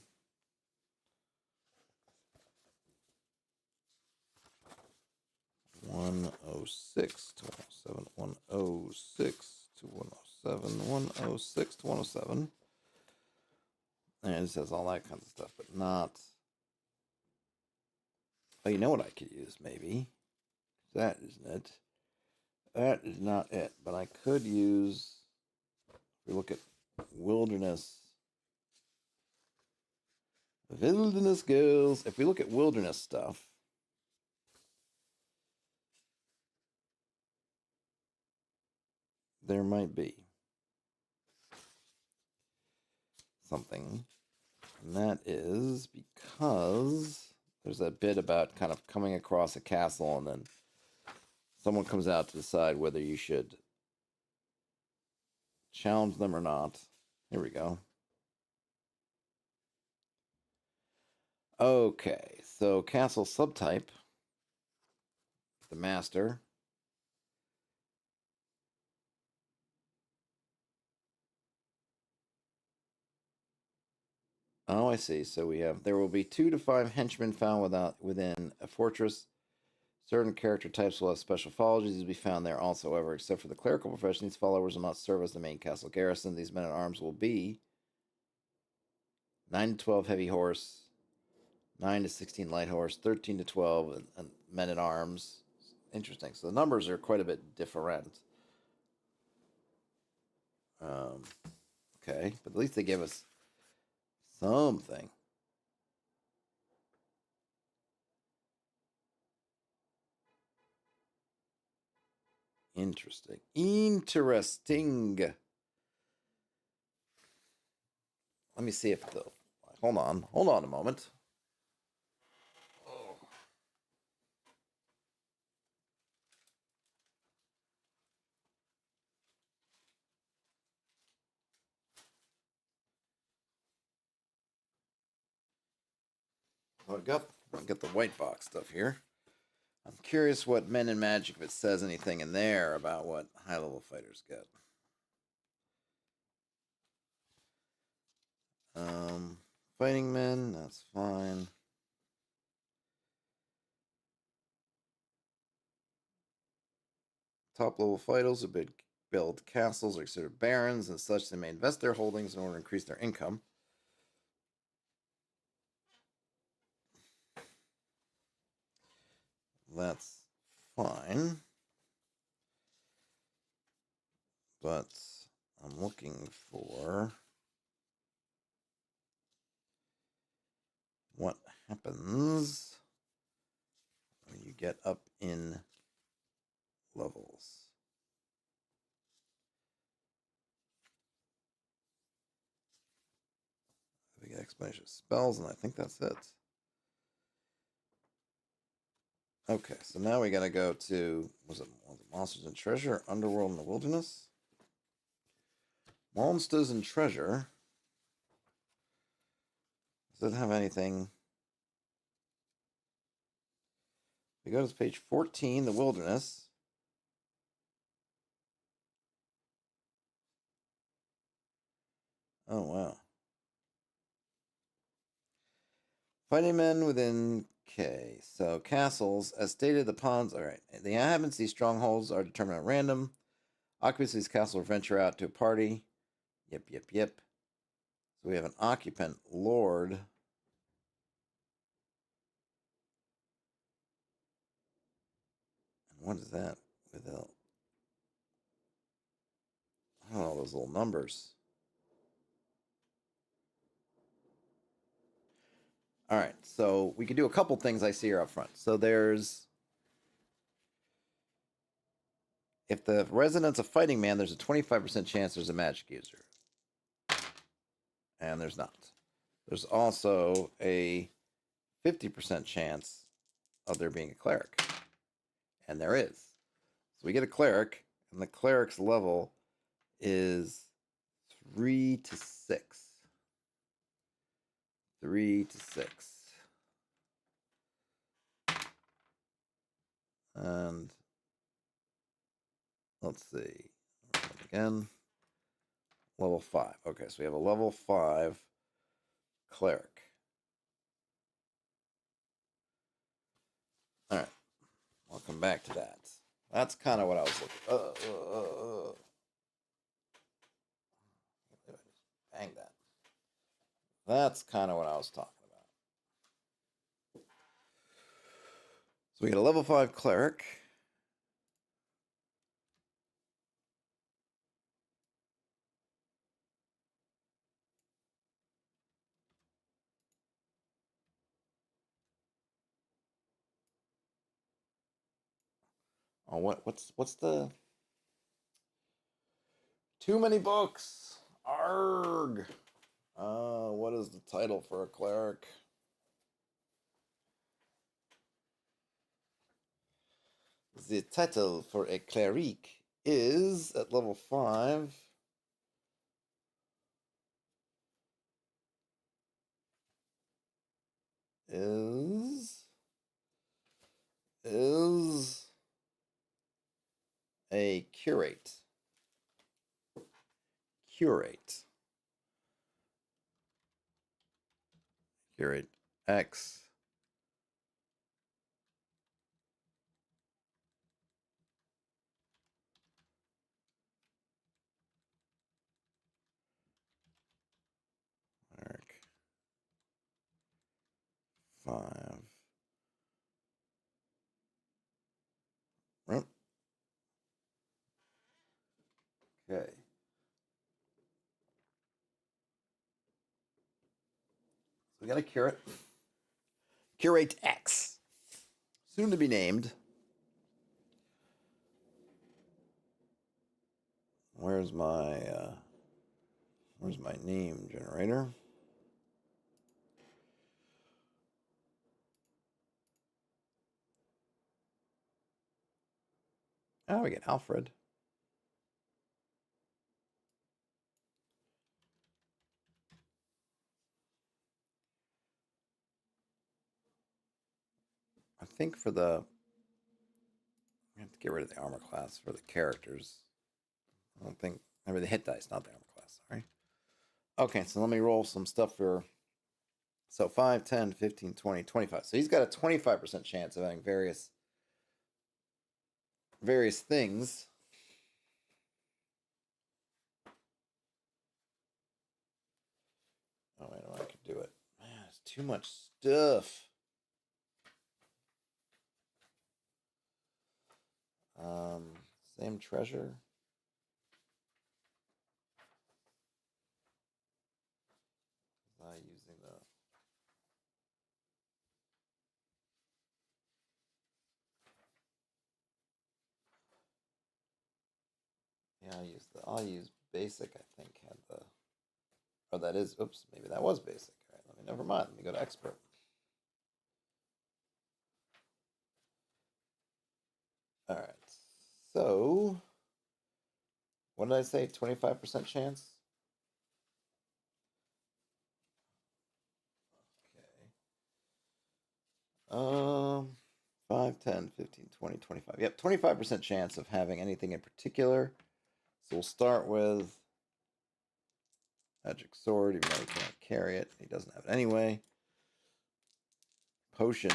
One oh six to 107. 106 to 107. 106 to 107. And it says all that kinds of stuff, but not. Oh, you know what I could use, maybe? That isn't it. That is not it. But I could use. If we look at wilderness. Wilderness girls. If we look at wilderness stuff. There might be something. And that is because there's a bit about kind of coming across a castle and then someone comes out to decide whether you should challenge them or not. Here we go. Okay, So castle subtype, the master. Oh, I see. So we have there will be 2 to 5 henchmen found within a fortress. Certain character types will have special follows to be found there also, however, except for the clerical profession, these followers will not serve as the main castle garrison. These men at arms will be 9 to 12 heavy horse, 9 to 16 light horse, 13 to 12 and men at arms. Interesting. So the numbers are quite a bit different. Um, okay, but at least they give us something. Interesting. Interesting. Let me see if the. Hold on. Hold on a moment. Oh. I got the white box stuff here. I'm curious what Men in Magic, if it says anything in there about what high level fighters get. Fighting men, that's fine. Top level fighters build castles are considered barons, and such they may invest their holdings in order to increase their income. That's fine. But I'm looking for what happens when you get up in levels. We get explanation of spells, and I think that's it. Okay, so now we gotta go to was it Monsters and Treasure, Underworld and the Wilderness? Monsters and Treasure. Does it have anything? We go to page 14, the Wilderness. Oh wow. Fighting men within K. So castles, as stated, the pawns. All right, the inhabitants these strongholds are determined at random. Occupants of these castles will venture out to a party. Yep, yep, yep. So we have an occupant lord. And what is that? Without. I don't know those little numbers. All right, so we can do a couple things I see here up front. So there's if the resident's a fighting man, there's a 25% chance there's a magic user. And there's not. There's also a 50% chance of there being a cleric. And there is. So we get a cleric, and the cleric's level is 3 to 6. 3 to 6. And let's see. Again. Level 5. Okay, so we have a level 5 cleric. All right. I'll come back to that. That's kind of what I was looking. Bang that. That's kind of what I was talking about. So we get a level 5 cleric. Oh, what's the too many books? Arg. What is the title for a cleric? The title for a cleric is at level 5. is a curate. Curate. Curate X. Arc 5. Oh, okay. So we got a curate. Curate X. Soon to be named. Where's my name generator? Oh, we get Alfred. I think for the we have to get rid of the armor class for the characters. I don't think I mean the hit dice, not the armor class, sorry. Okay, so let me roll some stuff for so 5, 10, 15, 20, 25. So he's got a 25% chance of having various things. Oh, wait, I could do it. Man, it's too much stuff. Same treasure. Using the I'll use basic. I think had the oh that is oops maybe that was basic. All right, let me never mind. Let me go to expert. All right, so what did I say? 25% chance. Okay. 5, 10, 15, 20, 25. Yep, 25% chance of having anything in particular. So we'll start with Magic Sword, even though he can't carry it. He doesn't have it anyway. Potion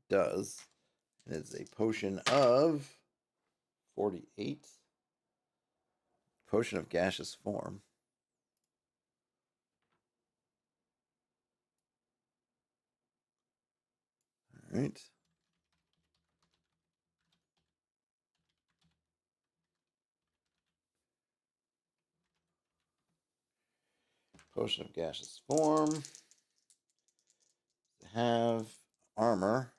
does. It is a potion of 48. Potion of gaseous form. All right. Potion of gaseous form. Have armor.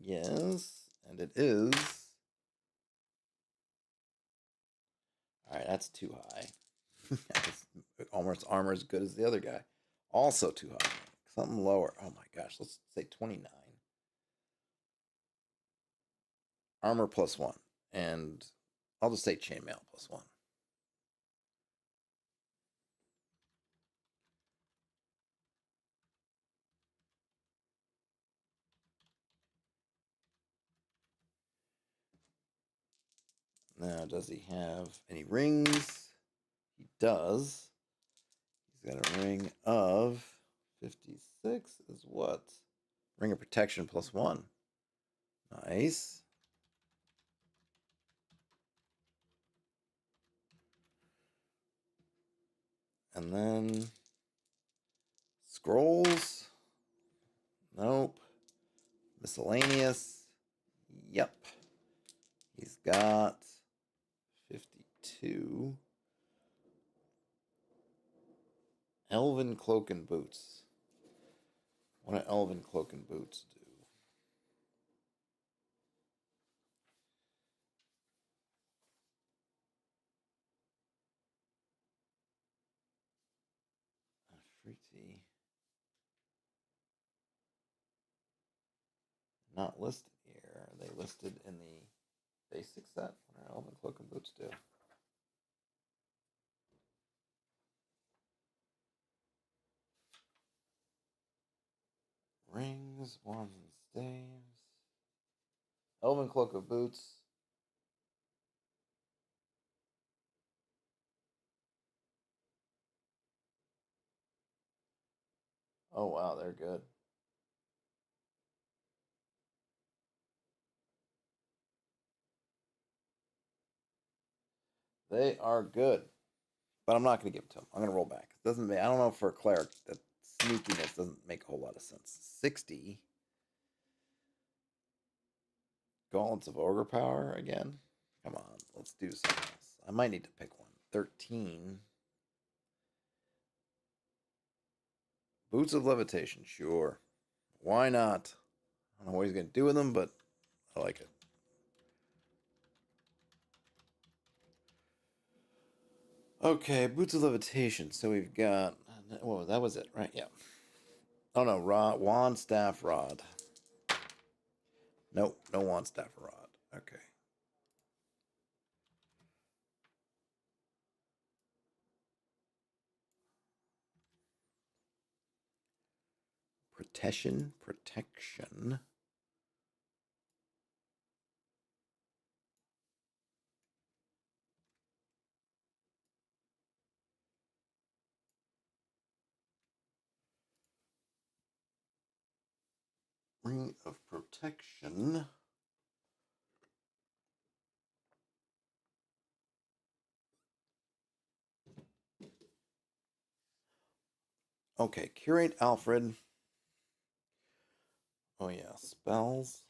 Yes, and it is. All right, that's too high. Almost armor as good as the other guy. Also too high. Something lower. Oh my gosh, let's say 29. Armor +1. And I'll just say chainmail +1. Now, does he have any rings? He does. He's got a ring of 56 is what? Ring of protection +1. Nice. And then scrolls. Nope. Miscellaneous. Yep. He's got 52. Elven cloak and boots. What do elven cloak and boots do? Fruity. Not listed here. Are they listed in the basic set? What do elven cloak and boots do? Rings, wands, and staves. Elven cloak of boots. Oh wow, they're good. They are good, but I'm not going to give it to him. I'm going to roll back. Doesn't make, I don't know, for a cleric that sneakiness doesn't make a whole lot of sense. 60 gauntlets of ogre power again. Come on, let's do something else. I might need to pick one. 13 boots of levitation. Sure, why not? I don't know what he's going to do with them, but I like it. Okay, boots of levitation. So we've got. Whoa, that was it, right? Yeah. Oh no, rod, wand, staff, rod. Nope, no wand, staff, rod. Okay. Protection. Ring of protection. Okay, curate Alfred. Oh yeah, spells.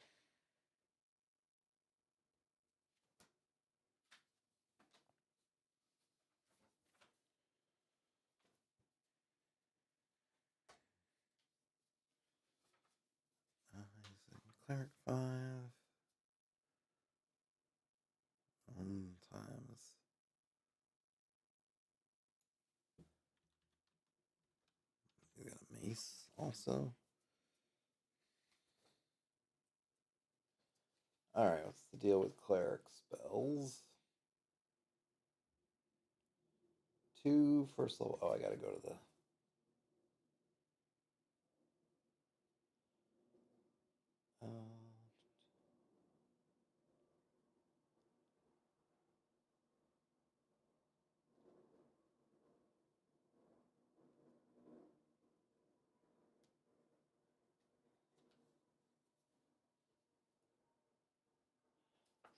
Cleric 5. 1 times. You got a mace also. Alright, what's the deal with cleric spells? 2 first level. Oh, I gotta go to the. Uh,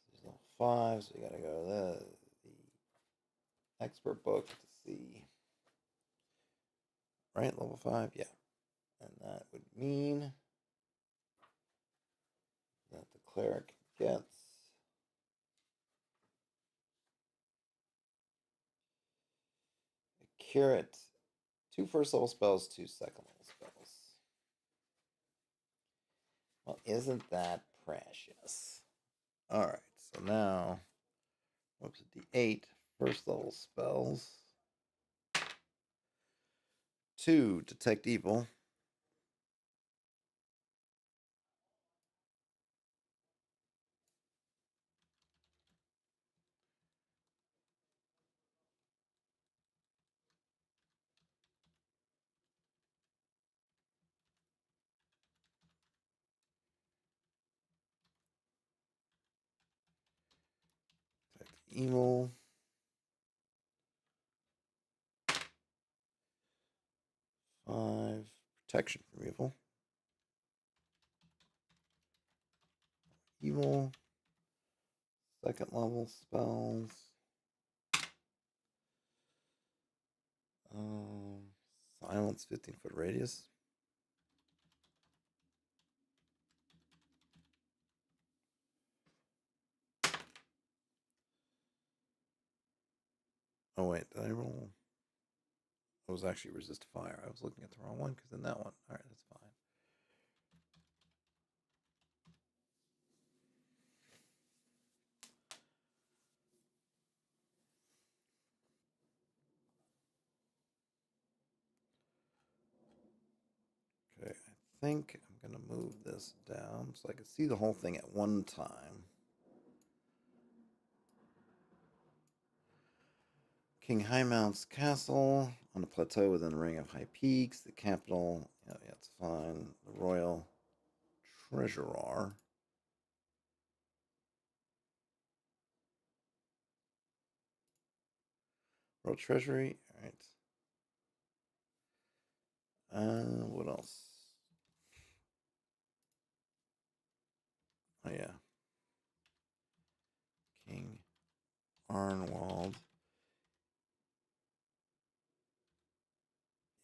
there's level 5, so you gotta go to the expert book to see. Right, level 5? Yeah. And that would mean that the cleric gets a curate. 2 first level spells, 2 second level spells. Well, isn't that precious? Alright, so now, whoops, D8 first level spells. 2 detect evil. Detect evil. 5 protection from evil. Evil. Second level spells. Silence 15-foot radius. Oh wait, did I roll? It was actually resist fire. I was looking at the wrong one because then that one. Alright, that's fine. Okay, I think I'm going to move this down so I can see the whole thing at one time. King Highmount's castle on a plateau within a ring of high peaks. The capital Yeah, it's fine. The royal treasurer. Royal treasury. All right. What else? Oh yeah, King Arnwald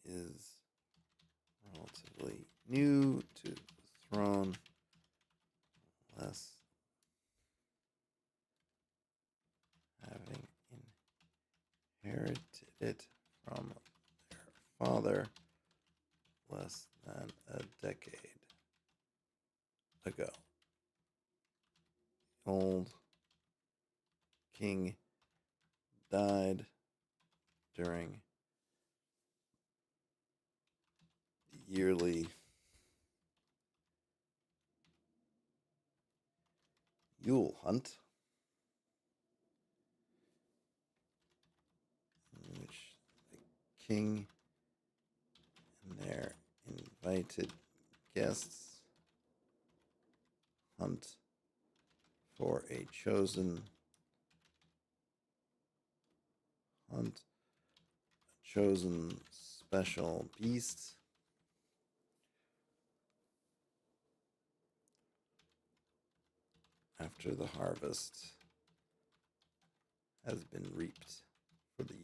is relatively new to the throne, less having inherited it from their father less than a decade ago. Old king died during the yearly Yule hunt, in which the king and their invited guests hunt for a chosen special beast after the harvest has been reaped for the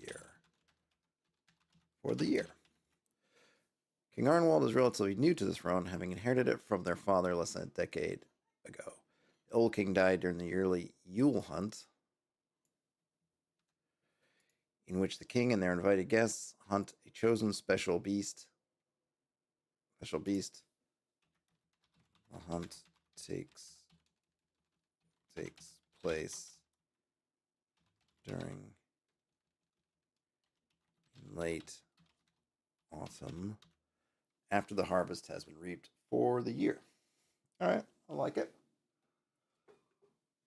year. King Arnwald is relatively new to the throne, having inherited it from their father less than a decade ago. The old king died during the yearly Yule hunt, in which the king and their invited guests hunt a chosen special beast. The hunt takes place during late autumn after the harvest has been reaped for the year. All right, I like it.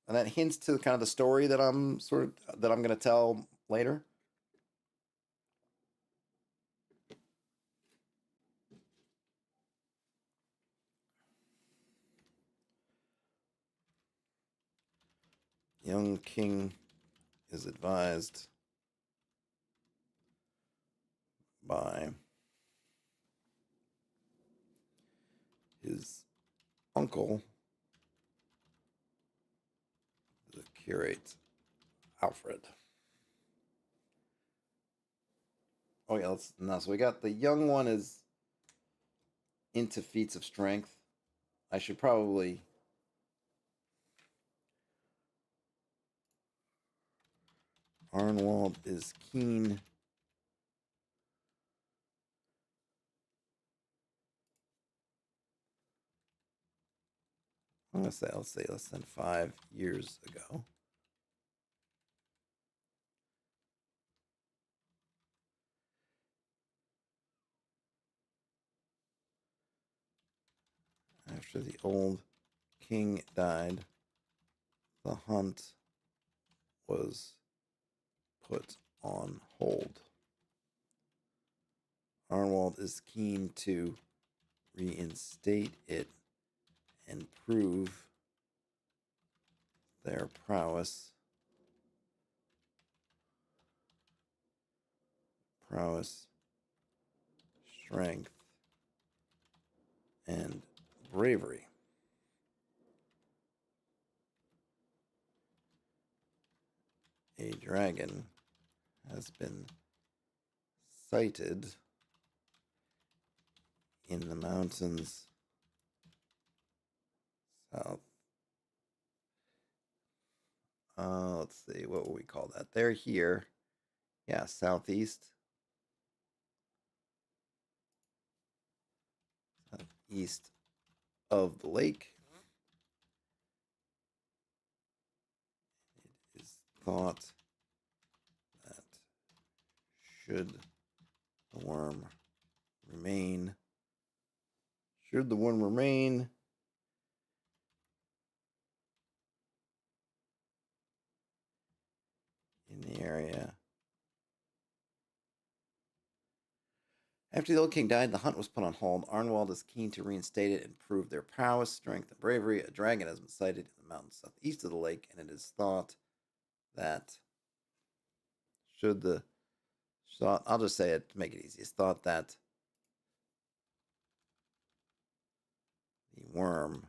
And that hints to kind of the story that I'm going to tell later. Young king is advised by his uncle, the curate Alfred. Oh yeah, so we got the young one is into feats of strength. I should probably Arnwald is keen I'm gonna say let's say less than 5 years ago. After the old king died, the hunt was put on hold. Arnwald is keen to reinstate it and prove their prowess, strength, and bravery. A dragon has been sighted in the mountains south. Let's see, what will we call that? They're here. Yeah, southeast. Southeast of the lake. It is thought that should the worm remain, should the worm remain in the area After the old king died, the hunt was put on hold. Arnwald is keen to reinstate it and prove their prowess, strength, and bravery. A dragon has been sighted in the mountains southeast of the lake, and it is thought that should the I'll just say it to make it easy. It's thought that the worm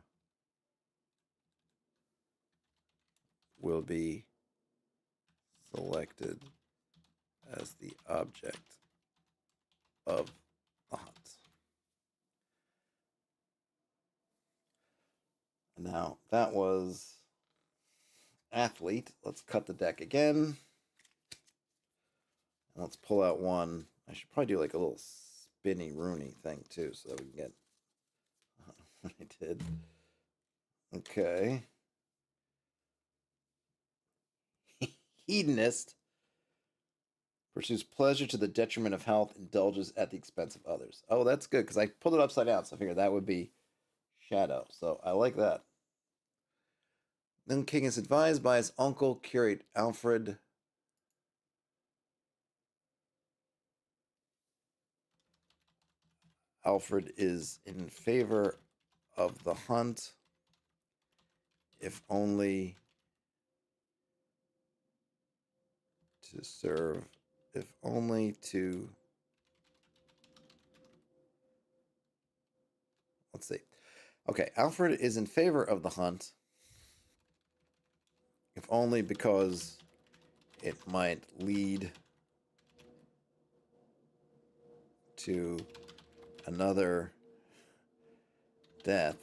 will be selected as the object of the hunt. Now, that was athlete. Let's cut the deck again. And let's pull out one. I should probably do like a little spinny Rooney thing too, so that we can get what I did. Okay. Hedonist pursues pleasure to the detriment of health, indulges at the expense of others. Oh, that's good because I pulled it upside down, so I figured that would be Shadow. So I like that. Then King is advised by his uncle, curate Alfred. Alfred is in favor of the hunt, if only to serve, if only to, let's see. Okay, Alfred is in favor of the hunt, if only because it might lead to another death.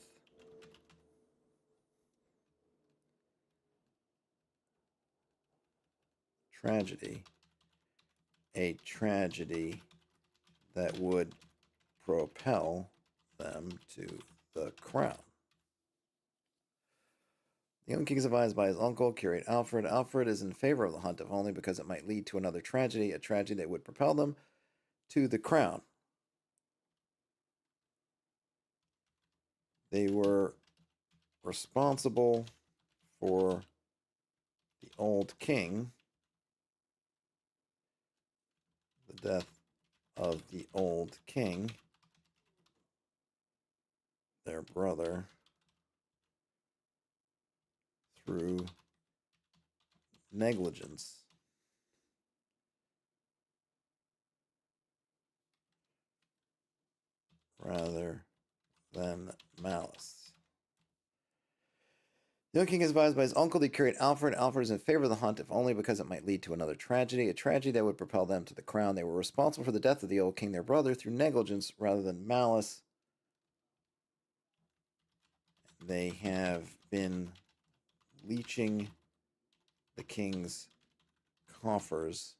Tragedy. A tragedy that would propel them to the crown. The young king is advised by his uncle, curate Alfred. Alfred is in favor of the hunt, if only because it might lead to another tragedy, a tragedy that would propel them to the crown. They were responsible for the old king, the death of the old king, their brother, through negligence rather than malice. The young king is advised by his uncle, the curate Alfred. Alfred is in favor of the hunt, if only because it might lead to another tragedy, a tragedy that would propel them to the crown. They were responsible for the death of the old king, their brother, through negligence rather than malice. They have been leeching the king's coffers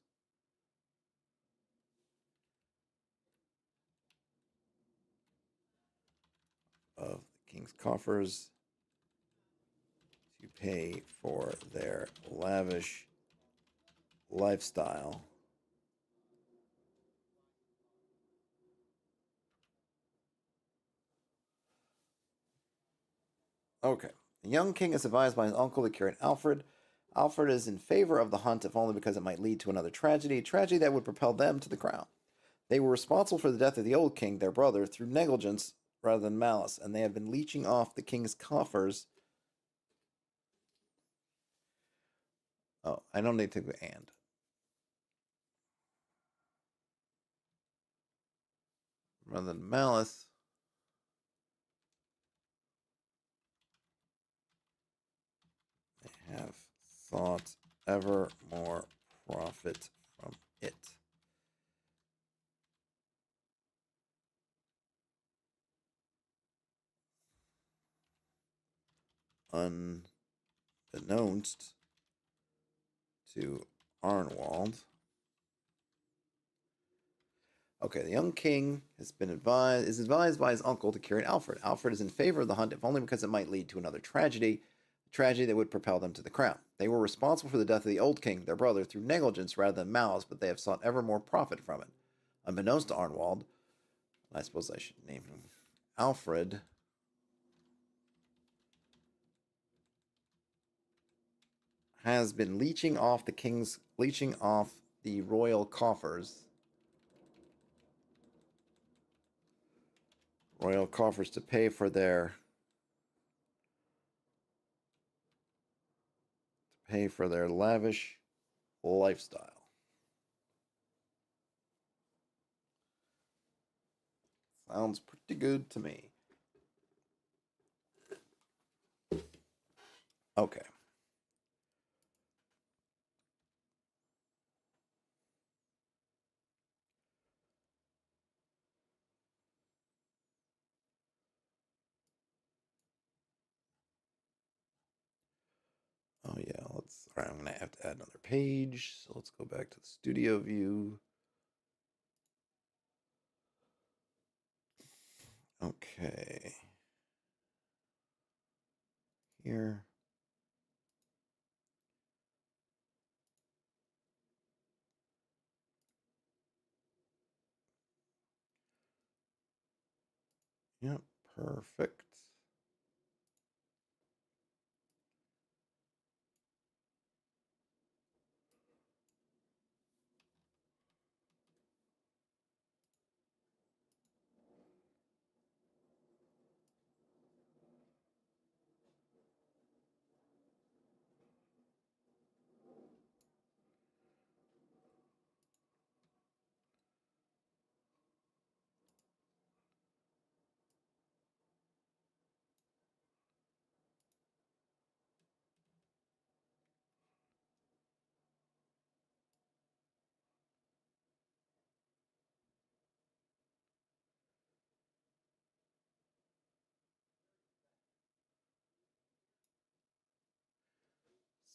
to pay for their lavish lifestyle. Okay. The young king is advised by his uncle, the curate Alfred. Alfred is in favor of the hunt, if only because it might lead to another tragedy, a tragedy that would propel them to the crown. They were responsible for the death of the old king, their brother, through negligence rather than malice, and they have been leeching off the king's coffers. Oh, I don't need to go and. Rather than malice. They have thought ever more profit from it. Unbeknownst to Arnwald. Okay, the young king is advised by his uncle to curate Alfred. Alfred is in favor of the hunt, if only because it might lead to another tragedy, a tragedy that would propel them to the crown. They were responsible for the death of the old king, their brother, through negligence rather than malice, but they have sought ever more profit from it. Unbeknownst to Arnwald, I suppose I should name him Alfred, has been leeching off the royal coffers royal coffers to pay for their lavish lifestyle. Sounds pretty good to me. Okay. Oh yeah, let's. All right, I'm gonna have to add another page. So let's go back to the studio view. Okay. Here. Yep, perfect.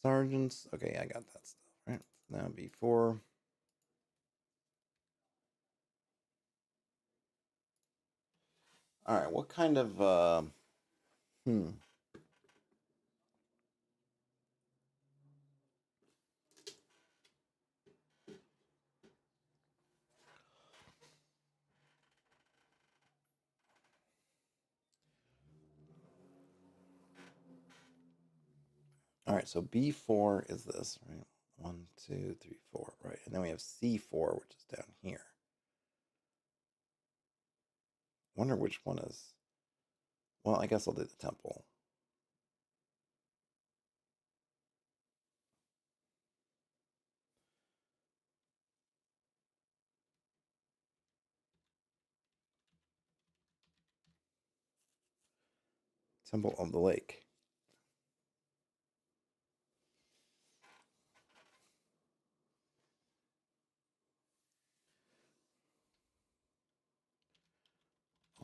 Sergeants. Okay, I got that stuff. Right. Now before. All right. What kind of hmm. All right. So B4 is this, right? One, two, three, four, right? And then we have C4, which is down here. Wonder which one is. Well, I guess I'll do the temple. Temple of the Lake.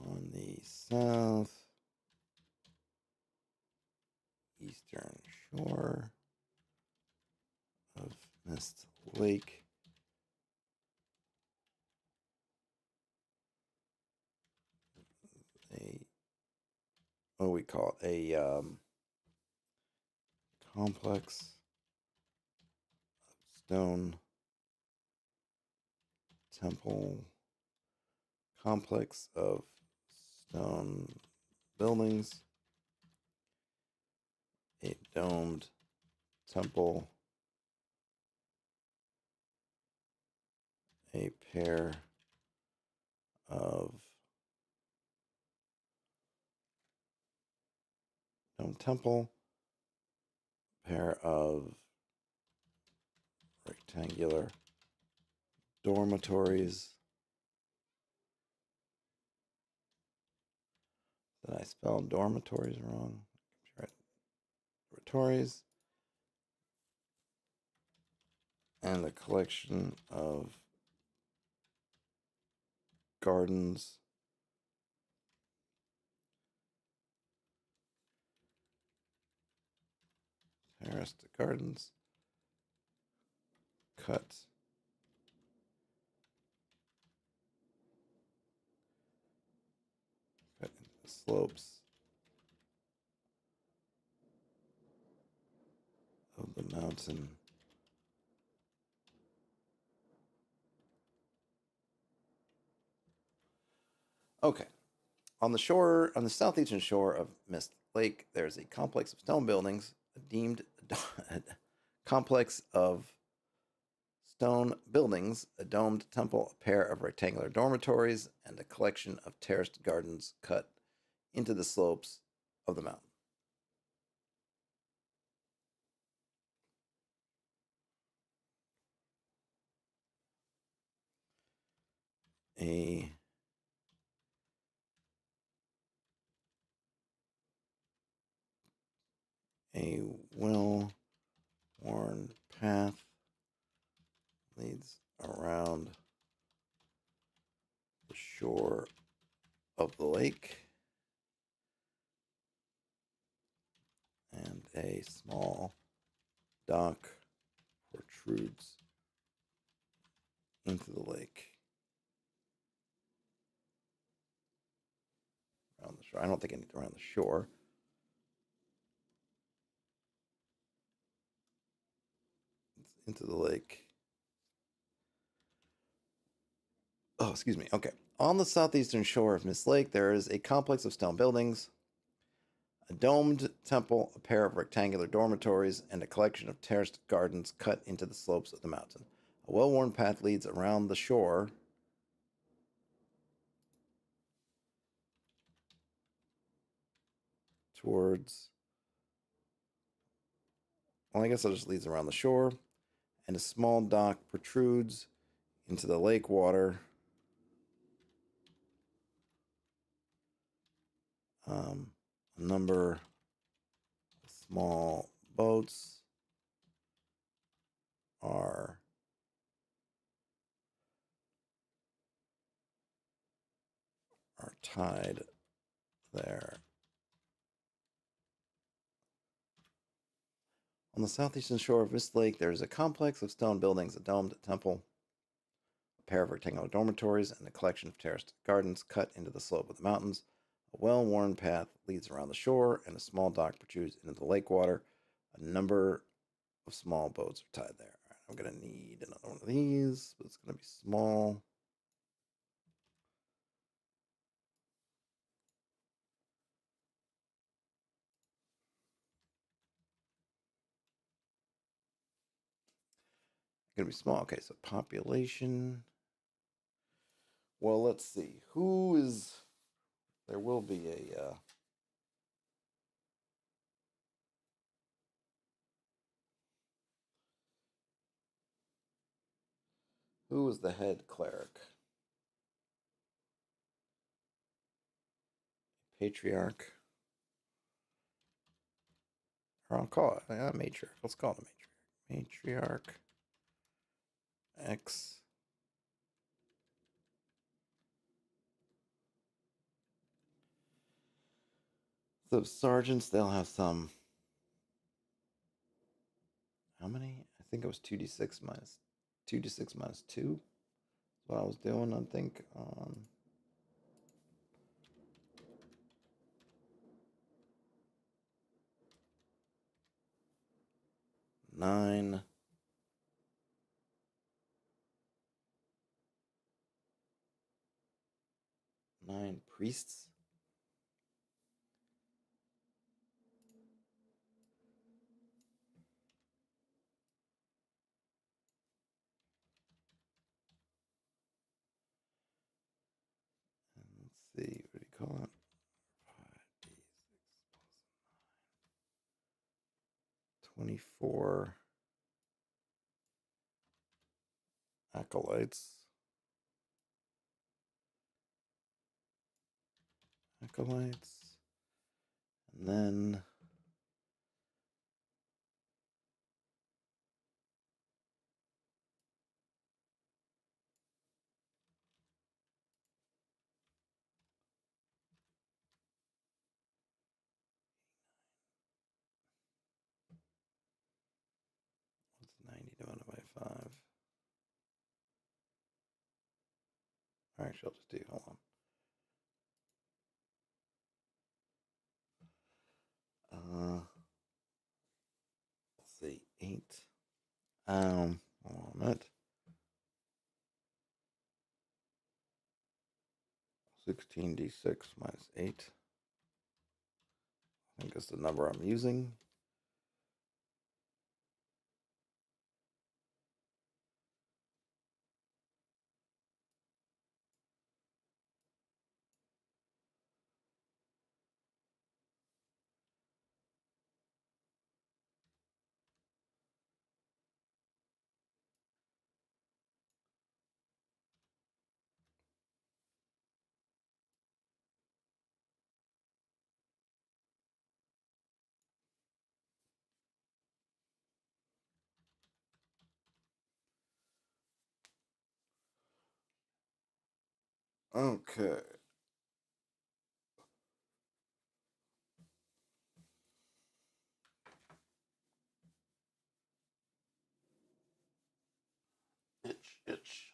On the south eastern shore of Mist Lake. What do we call it? A complex stone temple, complex of stone buildings, a domed temple, a pair of domed temple, pair of rectangular dormitories. Did I spell dormitories wrong? Dormitories. And a collection of gardens. Terraced gardens. Cut. Cut into the slopes of the mountain. Okay. On the southeastern shore of Mist Lake, there's a complex of stone buildings, a deemed complex of stone buildings, a domed temple, a pair of rectangular dormitories, and a collection of terraced gardens cut into the slopes of the mountain. A a well-worn path leads around the shore of the lake, and a small dock protrudes into the lake around the shore. I don't think I need around the shore. It's into the lake. Oh, excuse me. Okay. On the southeastern shore of Mist Lake, there is a complex of stone buildings, a domed temple, a pair of rectangular dormitories, and a collection of terraced gardens cut into the slopes of the mountain. A well-worn path leads around the shore towards. Well, I guess it just leads around the shore, and a small dock protrudes into the lake water. A number of small boats are tied there. On the southeastern shore of Mist Lake, there is a complex of stone buildings, a domed temple, a pair of rectangular dormitories, and a collection of terraced gardens cut into the slope of the mountains. A well-worn path leads around the shore, and a small dock protrudes into the lake water. A number of small boats are tied there. All right, I'm going to need another one of these, but it's going to be small. Going to be small. Okay, so population. Well, let's see. Who is. There will be a. Who is the head cleric? Patriarch. Or I'll call it matriarch. Let's call it a matriarch. Matriarch X. So sergeants, they'll have some. How many? I think it was 2d6 minus 2d6 minus 2. That's what I was doing, I think. 9. 9 priests. And let's see, what do you call it? 24 acolytes. Acolytes. And then what's 90 divided by 5? Actually, I'll just do, hold on. Let's see, 8. Hold on a minute. 16d6 minus 8. I think that's the number I'm using. Okay. Itch, itch.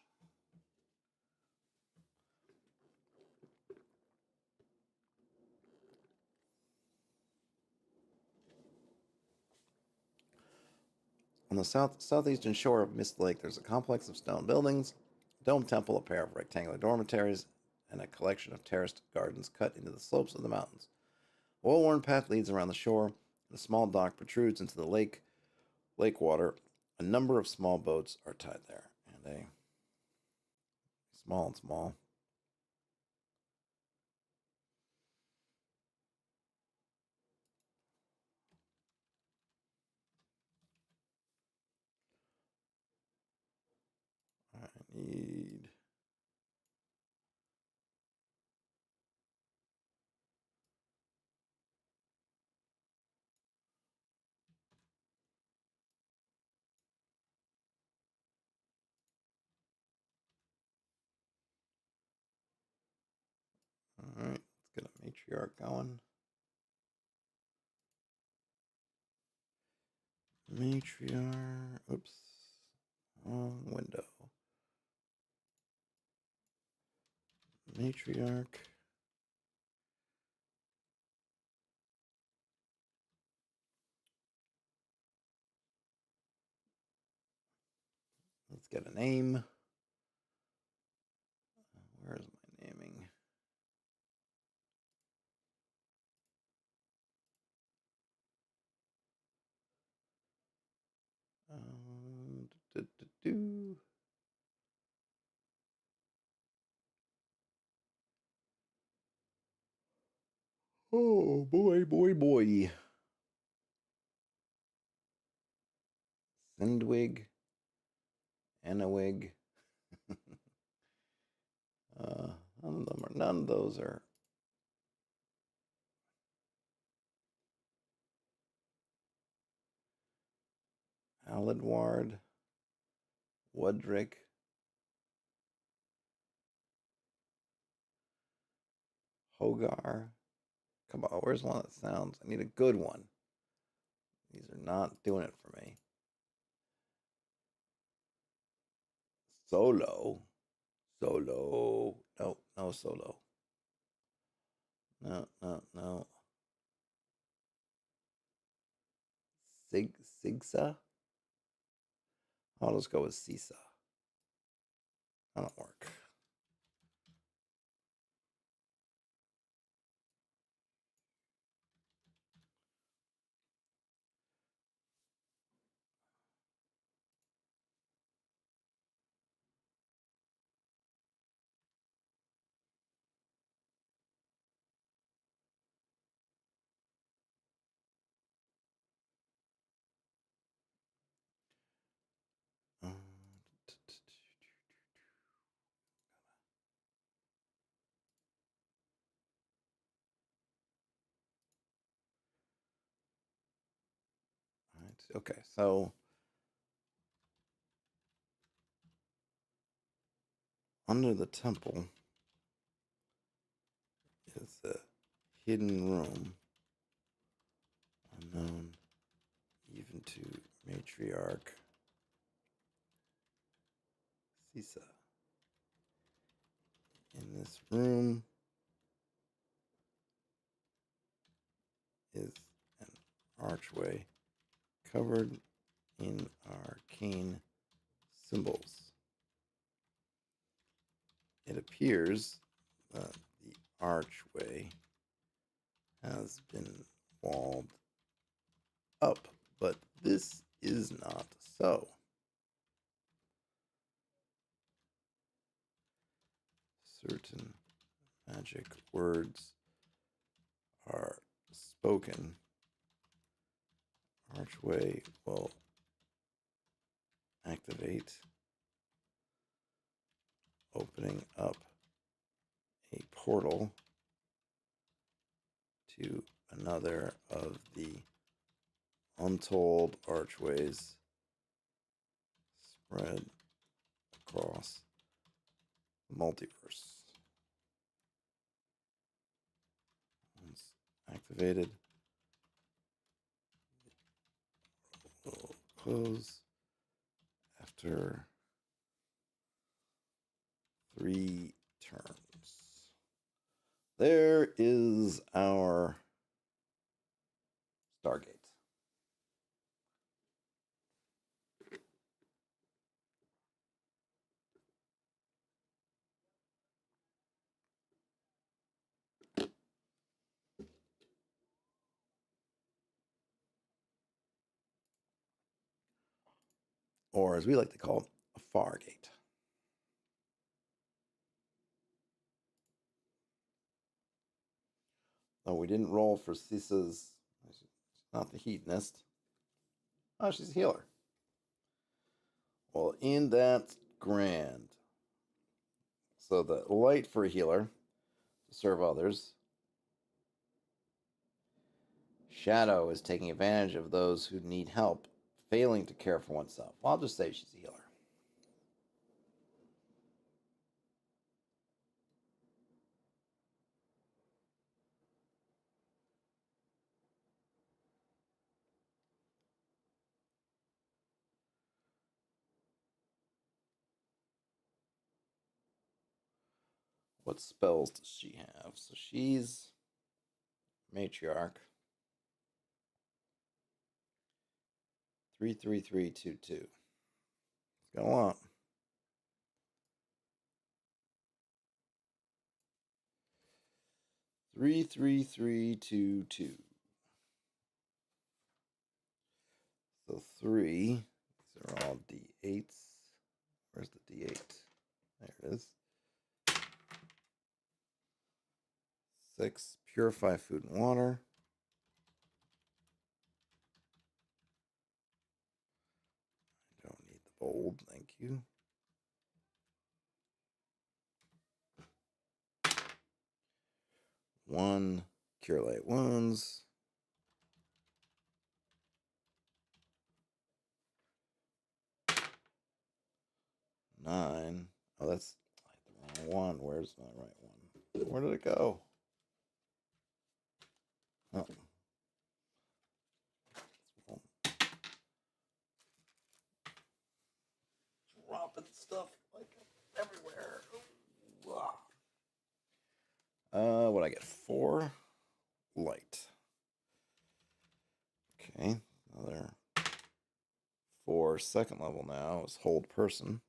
On the southeastern shore of Mist Lake, there's a complex of stone buildings, a domed temple, a pair of rectangular dormitories, and a collection of terraced gardens cut into the slopes of the mountains. A well-worn path leads around the shore, and a small dock protrudes into the lake water. A number of small boats are tied there, and a small and small. I need. All right, let's get a matriarch going. Matriarch. Oops. Wrong window. Matriarch. Let's get a name. Where is my naming? Do, do, do. Oh boy, boy, boy. Sindwig. Anawig. None of those are. Aladward. Wudrick. Hogar. Come on, where's one that sounds? I need a good one. These are not doing it for me. Solo. Solo. No, no solo. No, no, no. Sigsa? I'll just go with Sisa. That'll work. Um, Right. Okay. So under the temple is a hidden room unknown even to matriarch Sisa. In this room is an archway covered in arcane symbols. It appears that the archway has been walled up, but this is not so. Certain magic words are spoken. Archway will activate, opening up a portal to another of the untold archways spread across the multiverse. activated. We'll close after 3 turns. There is our Stargate. Or as we like to call it, a Fargate. Oh, we didn't roll for Cisa's. Not the hedonist. Oh, she's a healer. Well, in that grand. So the light for a healer to serve others. Shadow is taking advantage of those who need help, failing to care for oneself. Well, I'll just say she's a healer. What spells does she have? So she's matriarch. 33322. It's got a lot. Three, 33322. So 3. These are all D8s. Where's the D8? There it is. 6. Purify food and water. I don't need the bold, thank you. 1. Cure light wounds. 9. Oh, that's the wrong one. Where's my right one? Where did it go? Oh. Dropping stuff like everywhere. What I get? 4 light. Okay, another 4 second level now is hold person.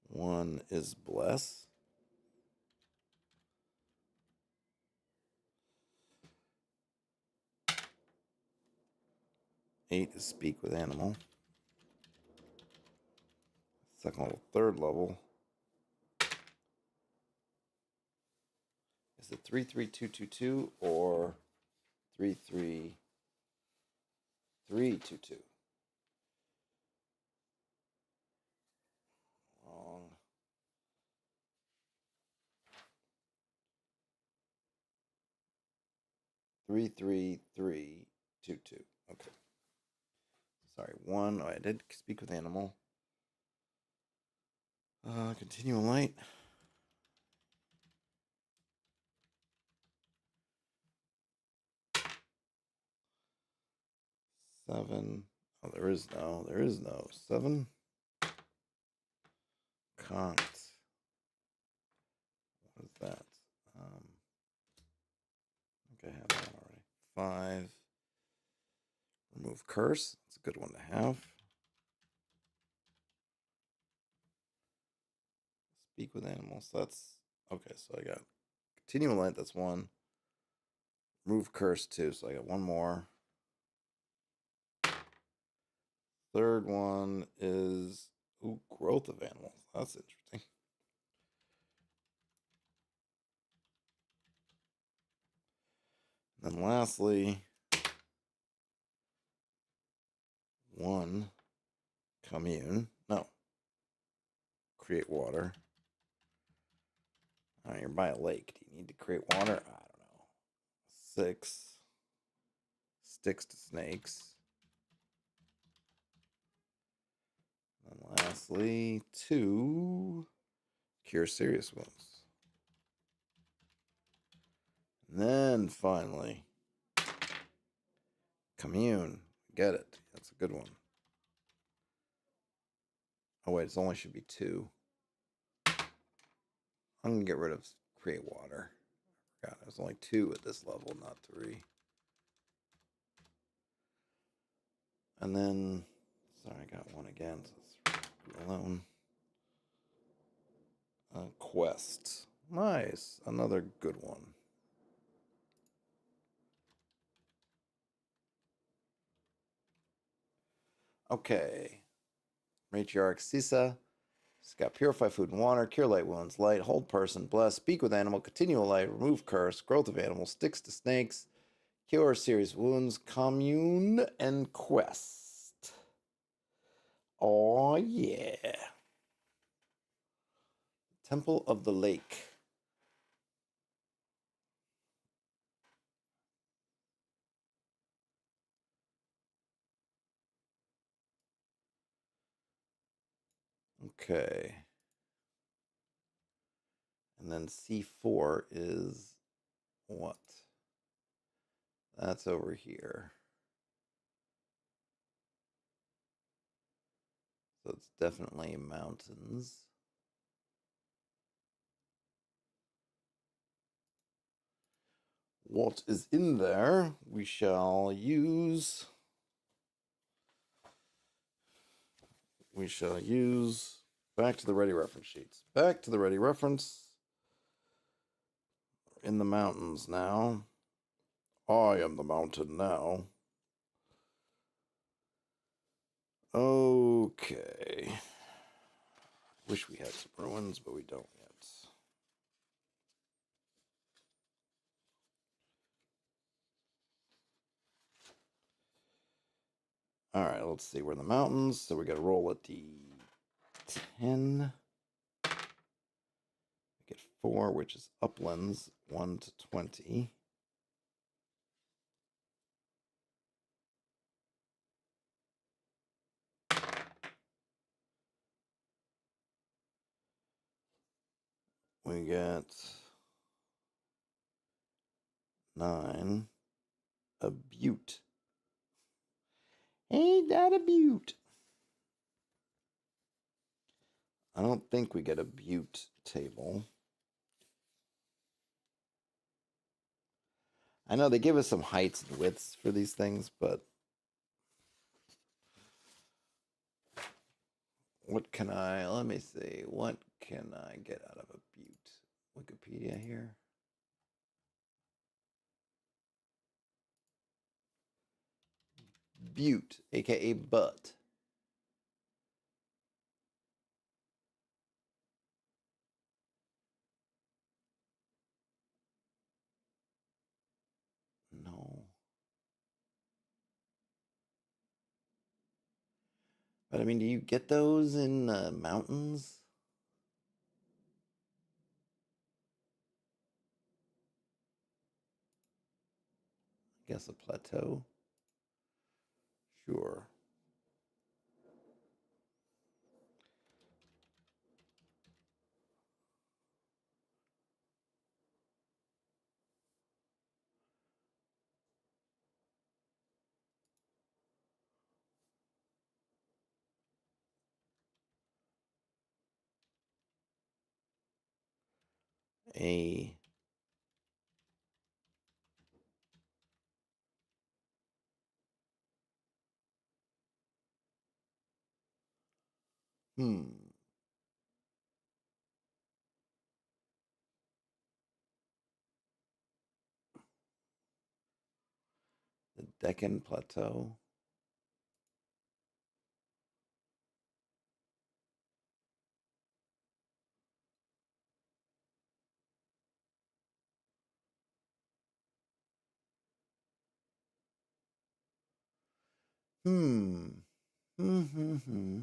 1 is bless. 8 is speak with animal. Second level, third level. Is it 33222 or 33322? Wrong. 33322. Okay. Sorry, 1. Oh, I did speak with animal. Continue light. 7. Oh, there is no 7. Can't. What is that? I think I have that already. 5. Remove curse. That's a good one to have. Speak with animals. That's okay. So I got continue light. That's 1. Remove curse 2. So I got 1 more. Third one is growth of animals. That's interesting. And then lastly, 1 commune. No. Create water. Oh, you're by a lake. Do you need to create water? I don't know. 6 sticks to snakes. And lastly, 2 Cure serious wounds. And then finally, commune. Get it. That's a good one. Oh wait, it only should be 2. I'm gonna get rid of create water. God, there's only 2 at this level, not 3. And then, sorry, I got 1 again. So let's leave it alone. Quest. Nice. Another good one. Okay. Matriarch Sisa. It's got purify food and water, cure light wounds, light, hold person, bless, speak with animal, continual light, remove curse, growth of animal, sticks to snakes, cure serious wounds, commune, and quest. Oh yeah. Temple of the Lake. Okay. And then C4 is what? That's over here. So it's definitely mountains. What is in there? We shall use. We shall use. Back to the ready reference sheets. Back to the ready reference. In the mountains now. I am the mountain now. Okay. Wish we had some ruins, but we don't yet. All right, let's see. We're in the mountains, so we got to roll at D10. We get 4, which is uplands, 1 to 20. We get 9. A butte. Ain't that a butte? I don't think we get a butte table. I know they give us some heights and widths for these things, but what can let me see, what can I get out of a butte? Wikipedia here. Butte, aka butt. No. But I mean, do you get those in mountains? I guess a plateau. Sure. A hmm. The Deccan Plateau. Hmm. Hmm.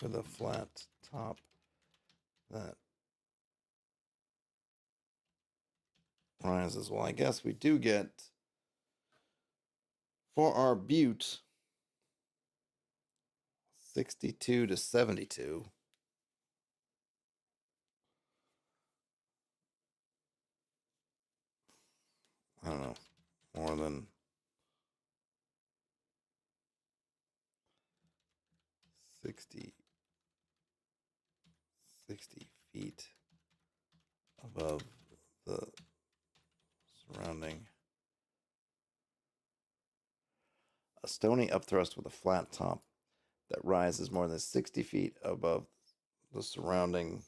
With a flat top that rises. Well, I guess we do get for our butte 62 to 72. I don't know, more than 60 feet above the surrounding. A stony upthrust with a flat top that rises more than 60 feet above the surrounding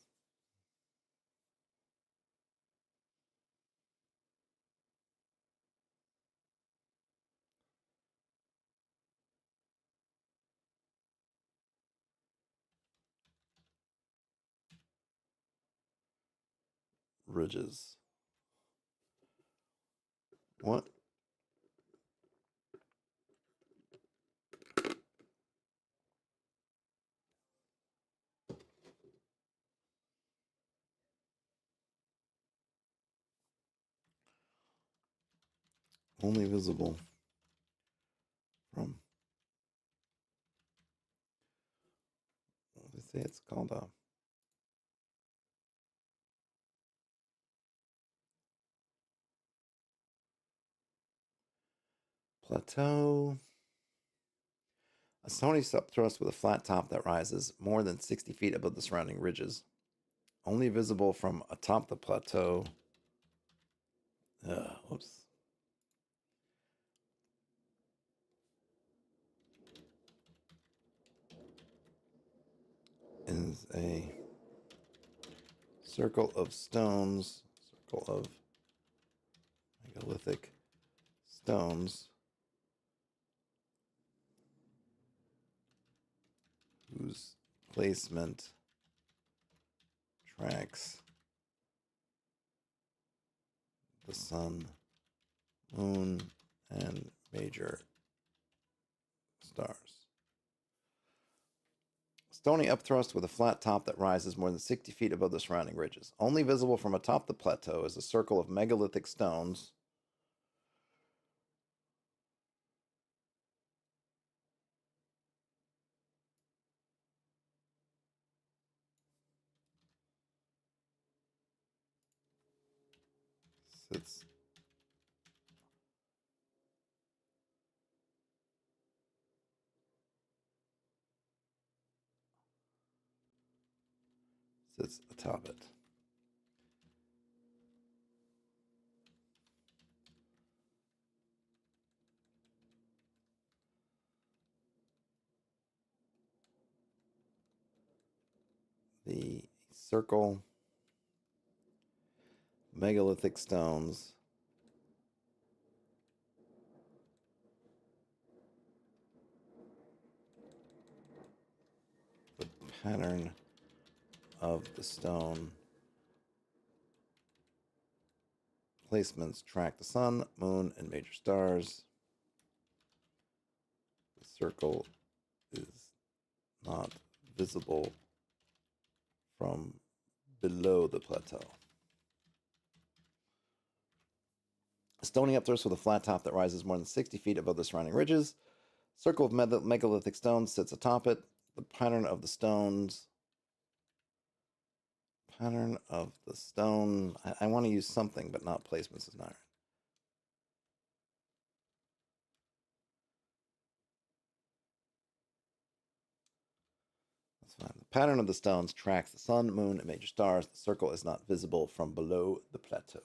ridges. What? Only visible from, what did they say it's called? A plateau. A stony subthrust with a flat top that rises more than 60 feet above the surrounding ridges. Only visible from atop the plateau. Whoops. Is a circle of stones, circle of megalithic stones whose placement tracks the sun, moon, and major stars. Stony upthrust with a flat top that rises more than 60 feet above the surrounding ridges. Only visible from atop the plateau is a circle of megalithic stones. Sits atop it. The circle megalithic stones the pattern of the stone placements track the sun, moon, and major stars. The circle is not visible from below the plateau. A stony upthrust with a flat top that rises more than 60 feet above the surrounding ridges. Circle of megalithic stones sits atop it. The pattern of the stones. Pattern of the stone. I want to use something, but not placements is not right. That's fine. The pattern of the stones tracks the sun, moon, and major stars. The circle is not visible from below the plateau.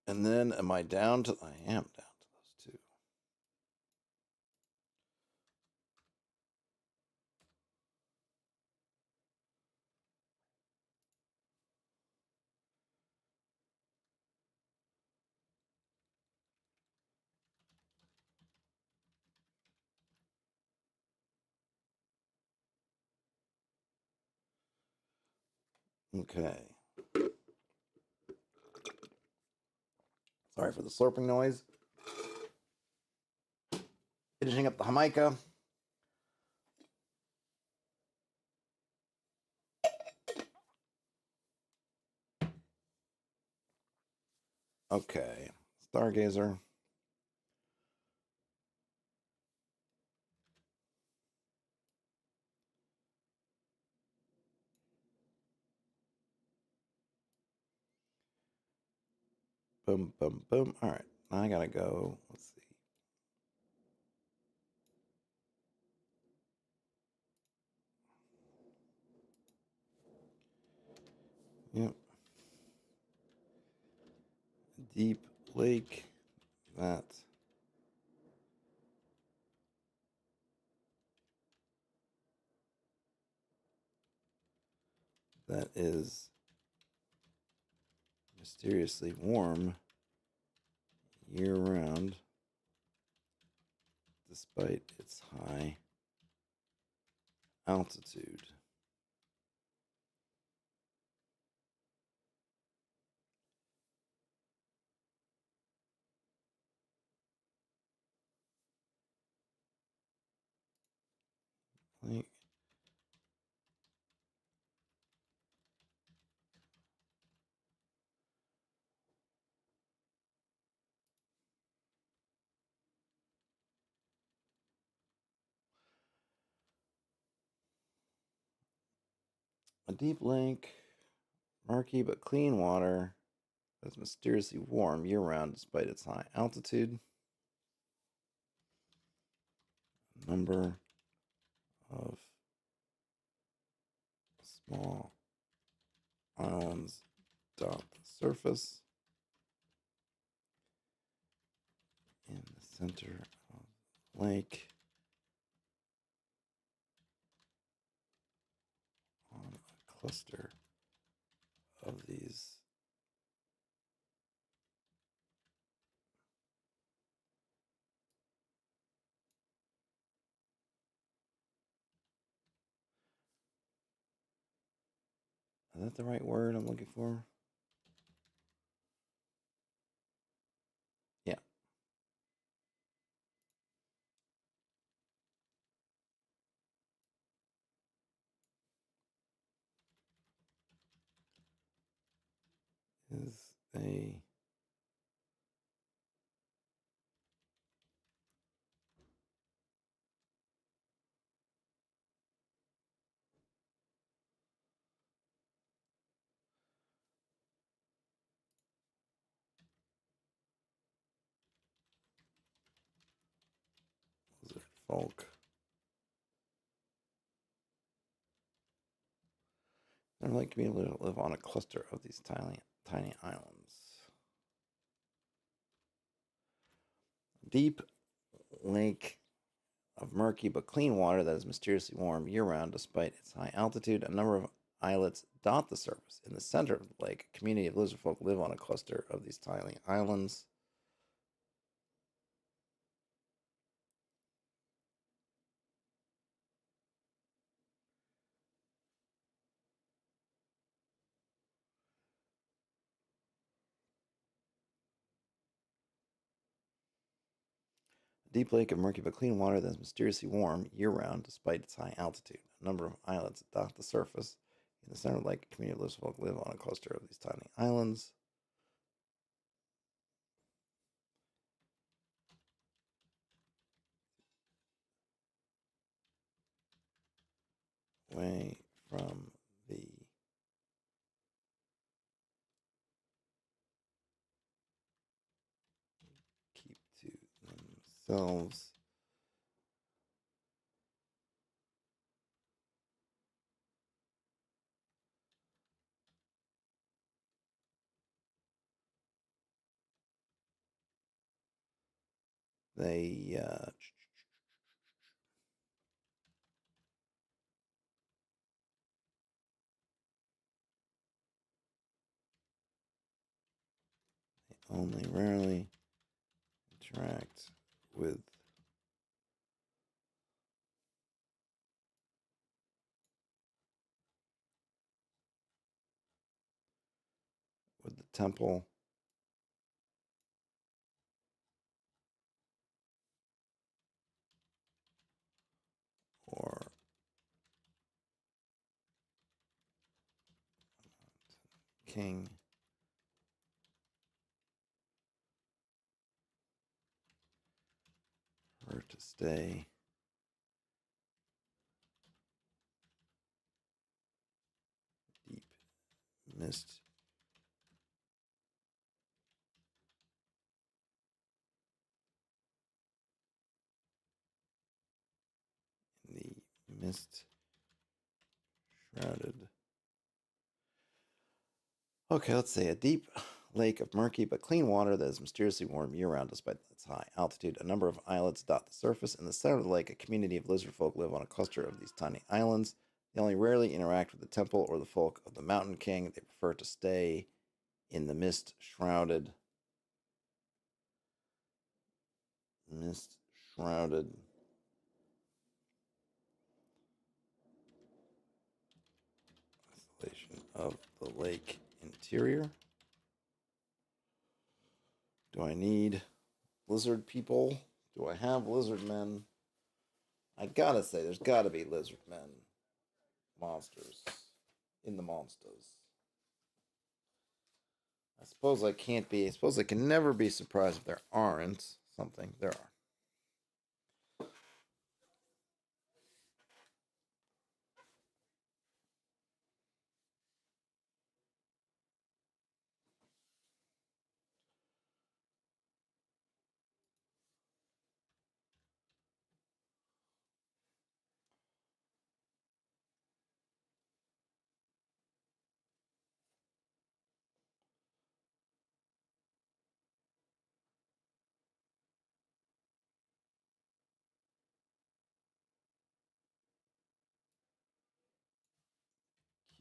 And then am I down to? I am down to those two. Okay. Sorry for the slurping noise. Finishing up the Jamaica. Okay. Stargazer. Boom, boom, boom. All right. Now I gotta go. Let's see. Yep. Deep lake. That. That is mysteriously warm year round despite its high altitude. Like, a deep lake, murky but clean water that's mysteriously warm year round despite its high altitude. Number of small islands dot the surface in the center of the lake on a cluster of these. Is that the right word I'm looking for? Yeah. Is a lizard folk. They're like being able to live on a cluster of these tiny islands. Deep lake of murky but clean water that is mysteriously warm year round despite its high altitude. A number of islets dot the surface. In the center of the lake, a community of lizard folk live on a cluster of these tiny islands. A deep lake of murky but clean water that is mysteriously warm year round despite its high altitude. A number of islets dot the surface. In the center of the lake, a community of lizard folk live on a cluster of these tiny islands. Away from the keep to themselves. They only rarely interact with the temple or king prefer to stay deep mist in the mist shrouded. Okay, let's say a deep lake of murky but clean water that is mysteriously warm year round despite its high altitude. A number of islets dot the surface. In the center of the lake, a community of lizard folk live on a cluster of these tiny islands. They only rarely interact with the temple or the folk of the Mountain King. They prefer to stay in the mist shrouded isolation of the lake interior. Do I need lizard people? Do I have lizard men? I gotta say, there's gotta be lizard men monsters in the monsters. I suppose I can't be. I suppose I can never be surprised if there aren't something. There are.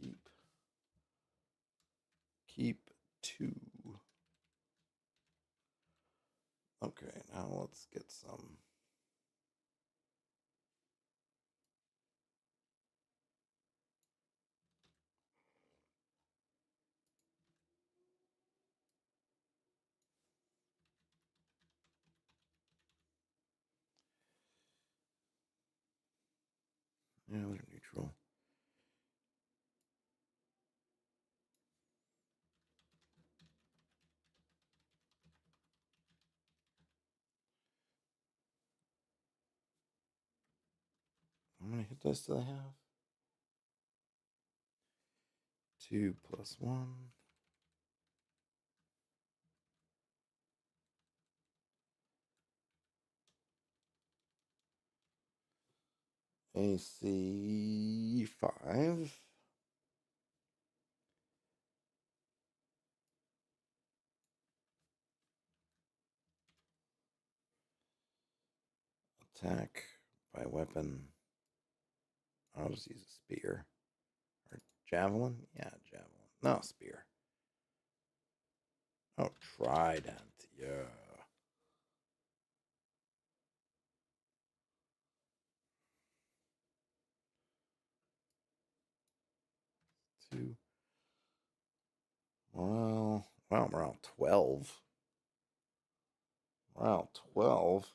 Keep. Keep two. Okay, now let's get some. Yeah, they're neutral. How many hit dice do I have? 2 + 1. AC 5. Attack by weapon. I'll just use a spear. Or javelin? Yeah, javelin. No, spear. Oh, trident. Yeah. 2. Well, wow, morale 12. Morale 12.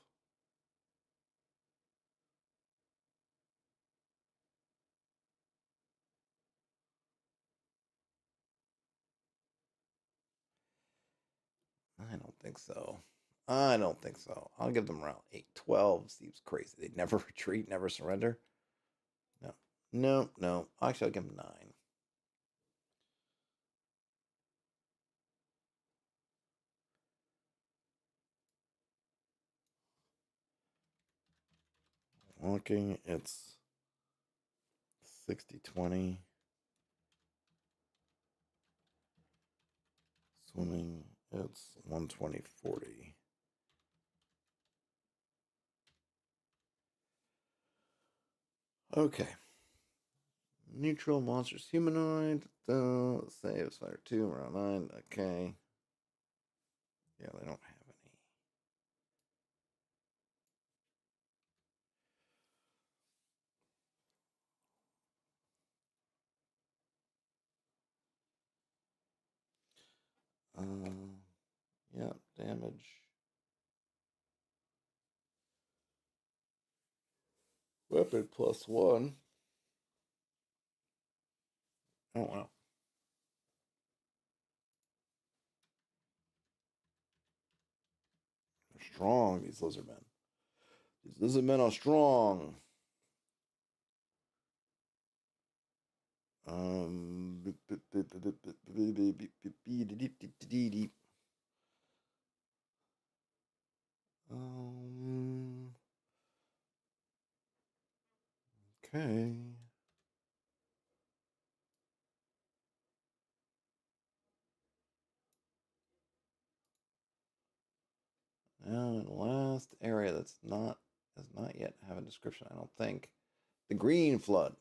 I don't think so. I don't think so. I'll give them morale 8. 12 seems crazy. They'd never retreat, never surrender. No. No, no. Actually, I'll give them 9. Walking, it's 60-20. Swimming, it's 120-40. Okay. Neutral monsters humanoid. Saves fire 2, around 9. Okay. Yeah, they don't have any. Yeah, damage. Weapon +1. Oh, wow. They're strong, these lizard men. This doesn't mean I'm strong. Um, um, okay. Now, the last area that's not does not yet have a description, I don't think. The green flood.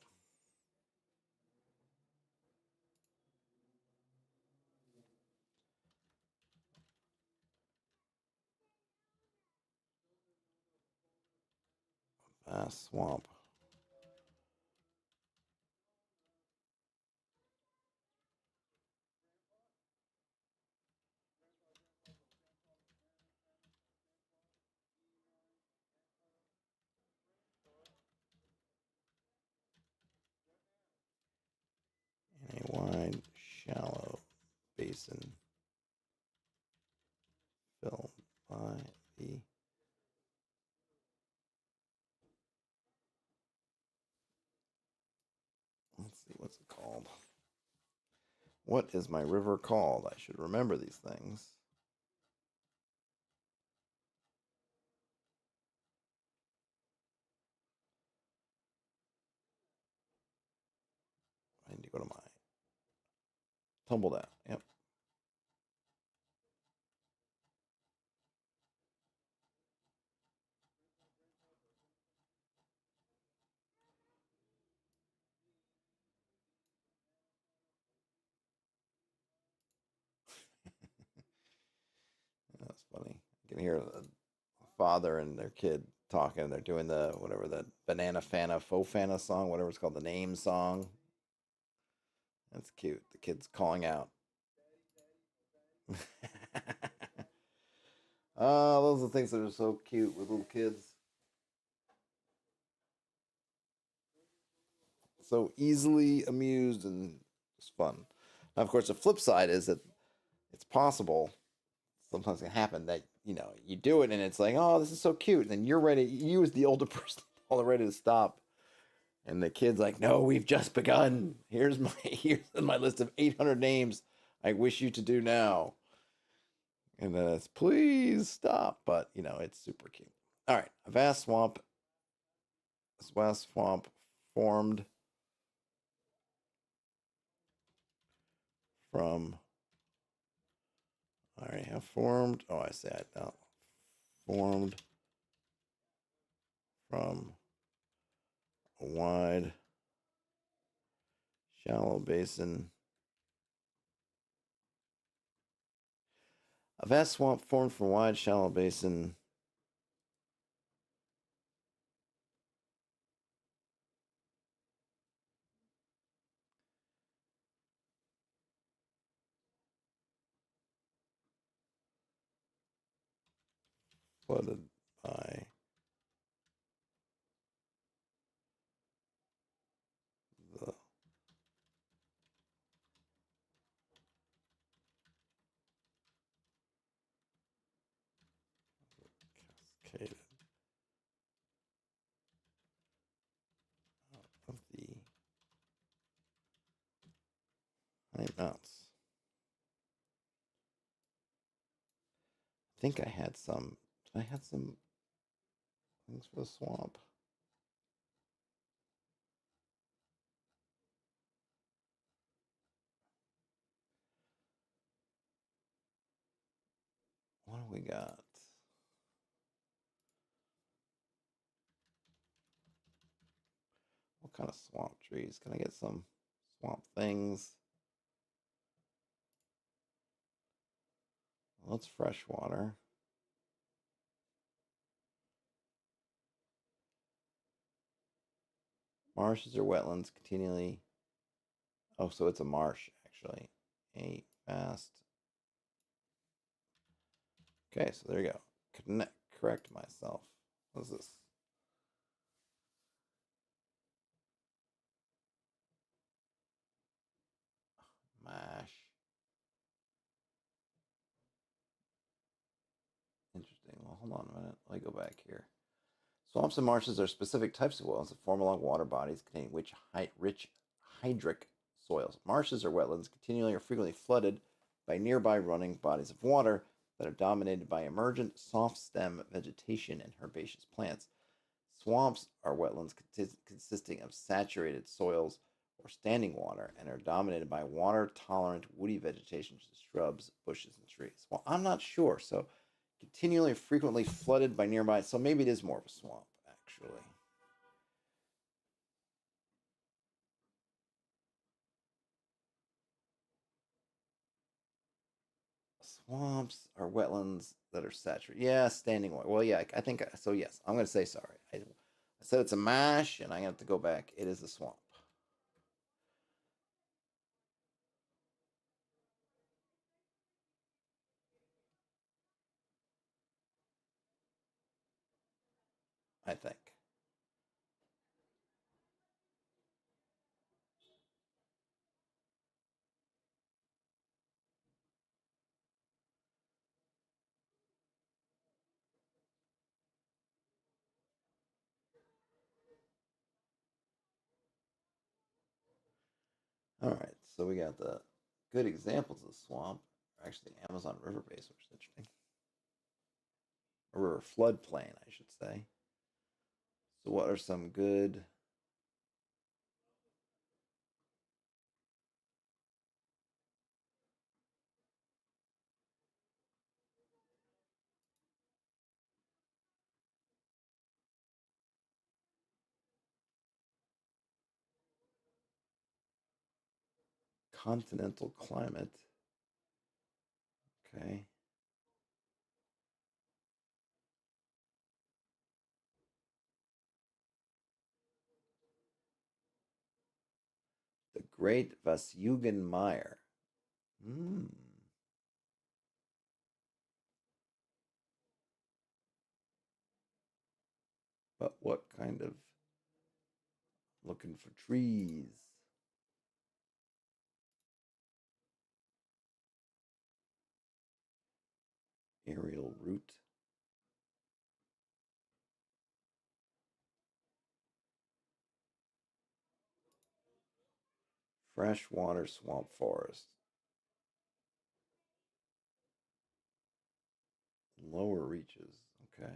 Vast swamp. In a wide, shallow basin filled by the. Let's see, what's it called? What is my river called? I should remember these things. I need to go to my tumble down. Yep. That's funny. You can hear the father and their kid talking. They're doing the whatever the banana fana faux fana song, whatever it's called, the name song. That's cute. The kid's calling out. Oh, those are the things that are so cute with little kids. So easily amused and it's fun. Now, of course, the flip side is that it's possible, sometimes it can happen that, you do it and it's like, oh, this is so cute. And then you're ready, you as the older person, all ready to stop. And the kid's like, no, we've just begun. Here's my list of 800 names I wish you to do now. And then it's, please stop. But, it's super cute. All right. A vast swamp. This vast swamp formed from. I already have formed. Oh, I say it now. Formed from a wide, shallow basin. A vast swamp formed from a wide, shallow basin. Flooded by the cascade of the high mounts. I think I had some. I had some things for the swamp. What do we got? What kind of swamp trees? Can I get some swamp things? Well, it's freshwater. Marshes or wetlands continually. Oh, so it's a marsh, actually. A fast. Okay, so there you go. Correct myself. What's this? Mash. Interesting. Well, hold on a minute. Let me go back here. Swamps and marshes are specific types of wells that form along water bodies containing rich hydric soils. Marshes or wetlands continually or frequently flooded by nearby running bodies of water that are dominated by emergent soft stem vegetation and herbaceous plants. Swamps are wetlands consisting of saturated soils or standing water and are dominated by water tolerant woody vegetation such as shrubs, bushes, and trees. Well, I'm not sure. So, continually frequently flooded by nearby. So, maybe it is more of a swamp, actually. Swamps are wetlands that are saturated. Yeah, standing water. Well, yeah, I think so. Yes, I'm going to say sorry. I said it's a mash, and I have to go back. It is a swamp. I think. All right, so we got the good examples of swamp. Actually, Amazon River Basin, which is interesting. A river floodplain, I should say. So, what are some good continental climate? Okay, the Great Vasugan Mire. Hmm. But what kind of looking for trees? Aerial root. Freshwater swamp forest. Lower reaches. Okay.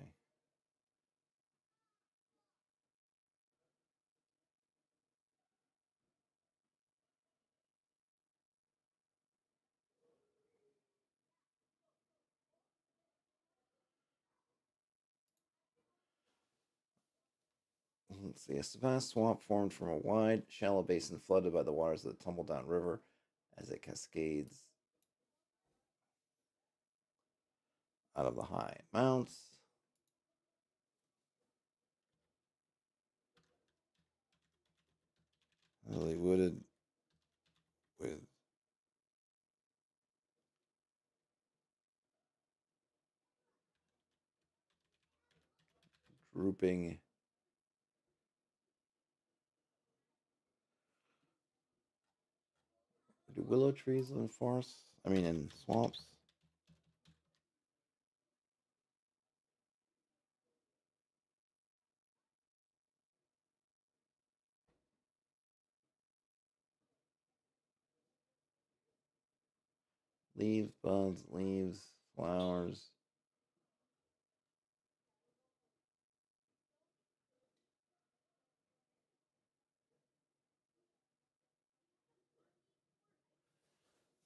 Let's see. A vast swamp formed from a wide, shallow basin flooded by the waters of the Tumbledown River as it cascades out of the high mounts. Heavily wooded with drooping. Do willow trees live in forests? I mean, in swamps? Leaves, buds, leaves, flowers.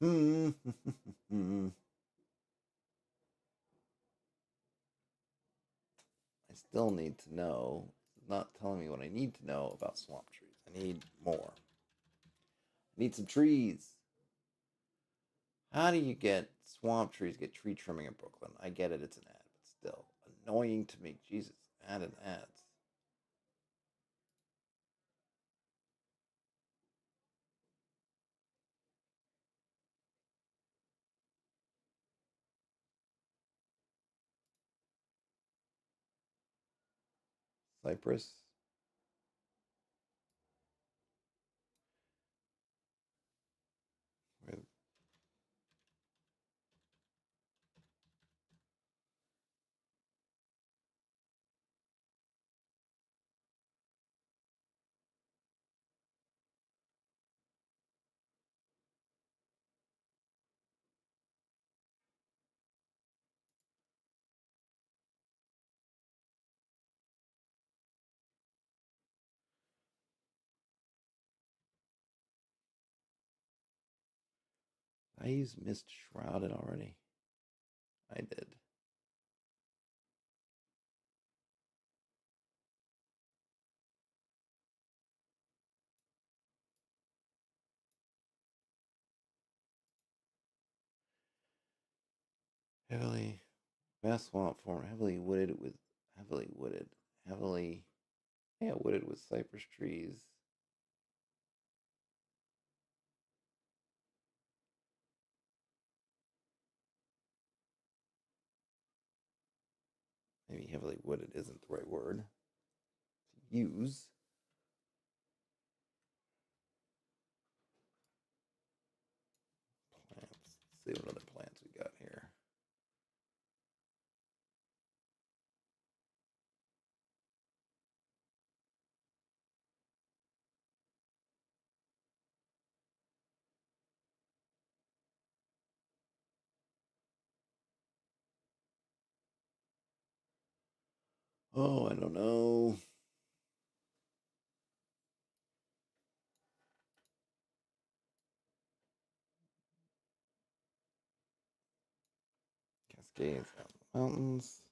Hmm. I still need to know. It's not telling me what I need to know about swamp trees. I need more. I need some trees. How do you get swamp trees, get tree trimming in Brooklyn? I get it, it's an ad, but still annoying to me. Jesus, ad and ads. Cypress with I use Mist Shrouded already? I did. Heavily vast swamp form, heavily wooded with heavily wooded, heavily yeah, wooded with cypress trees. Maybe heavily wooded isn't the right word to use. Plants. Let's see what other plants we got here. Oh, I don't know. Cascades out in the mountains.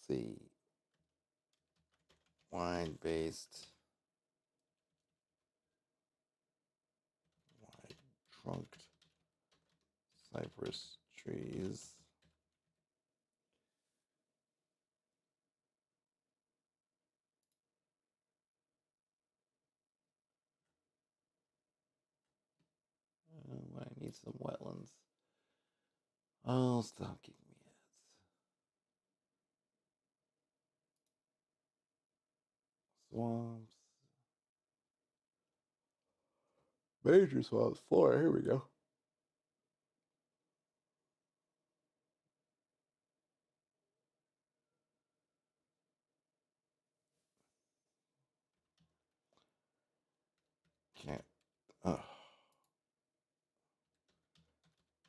Let's see. Wine based, wide trunked cypress trees. I need some wetlands. Oh, stop giving me ads. Swamps. Major swamps. Flora. Here we go. Cat. Oh.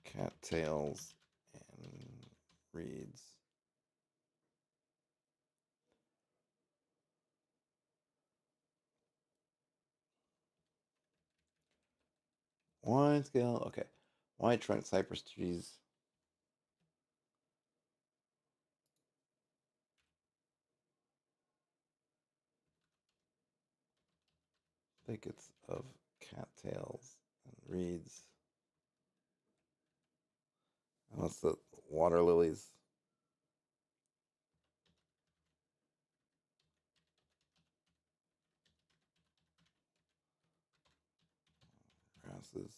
Cattails and reeds. Wide scale. Okay. Wide trunk cypress trees. Thickets of cattails and reeds. And that's the water lilies. Grasses.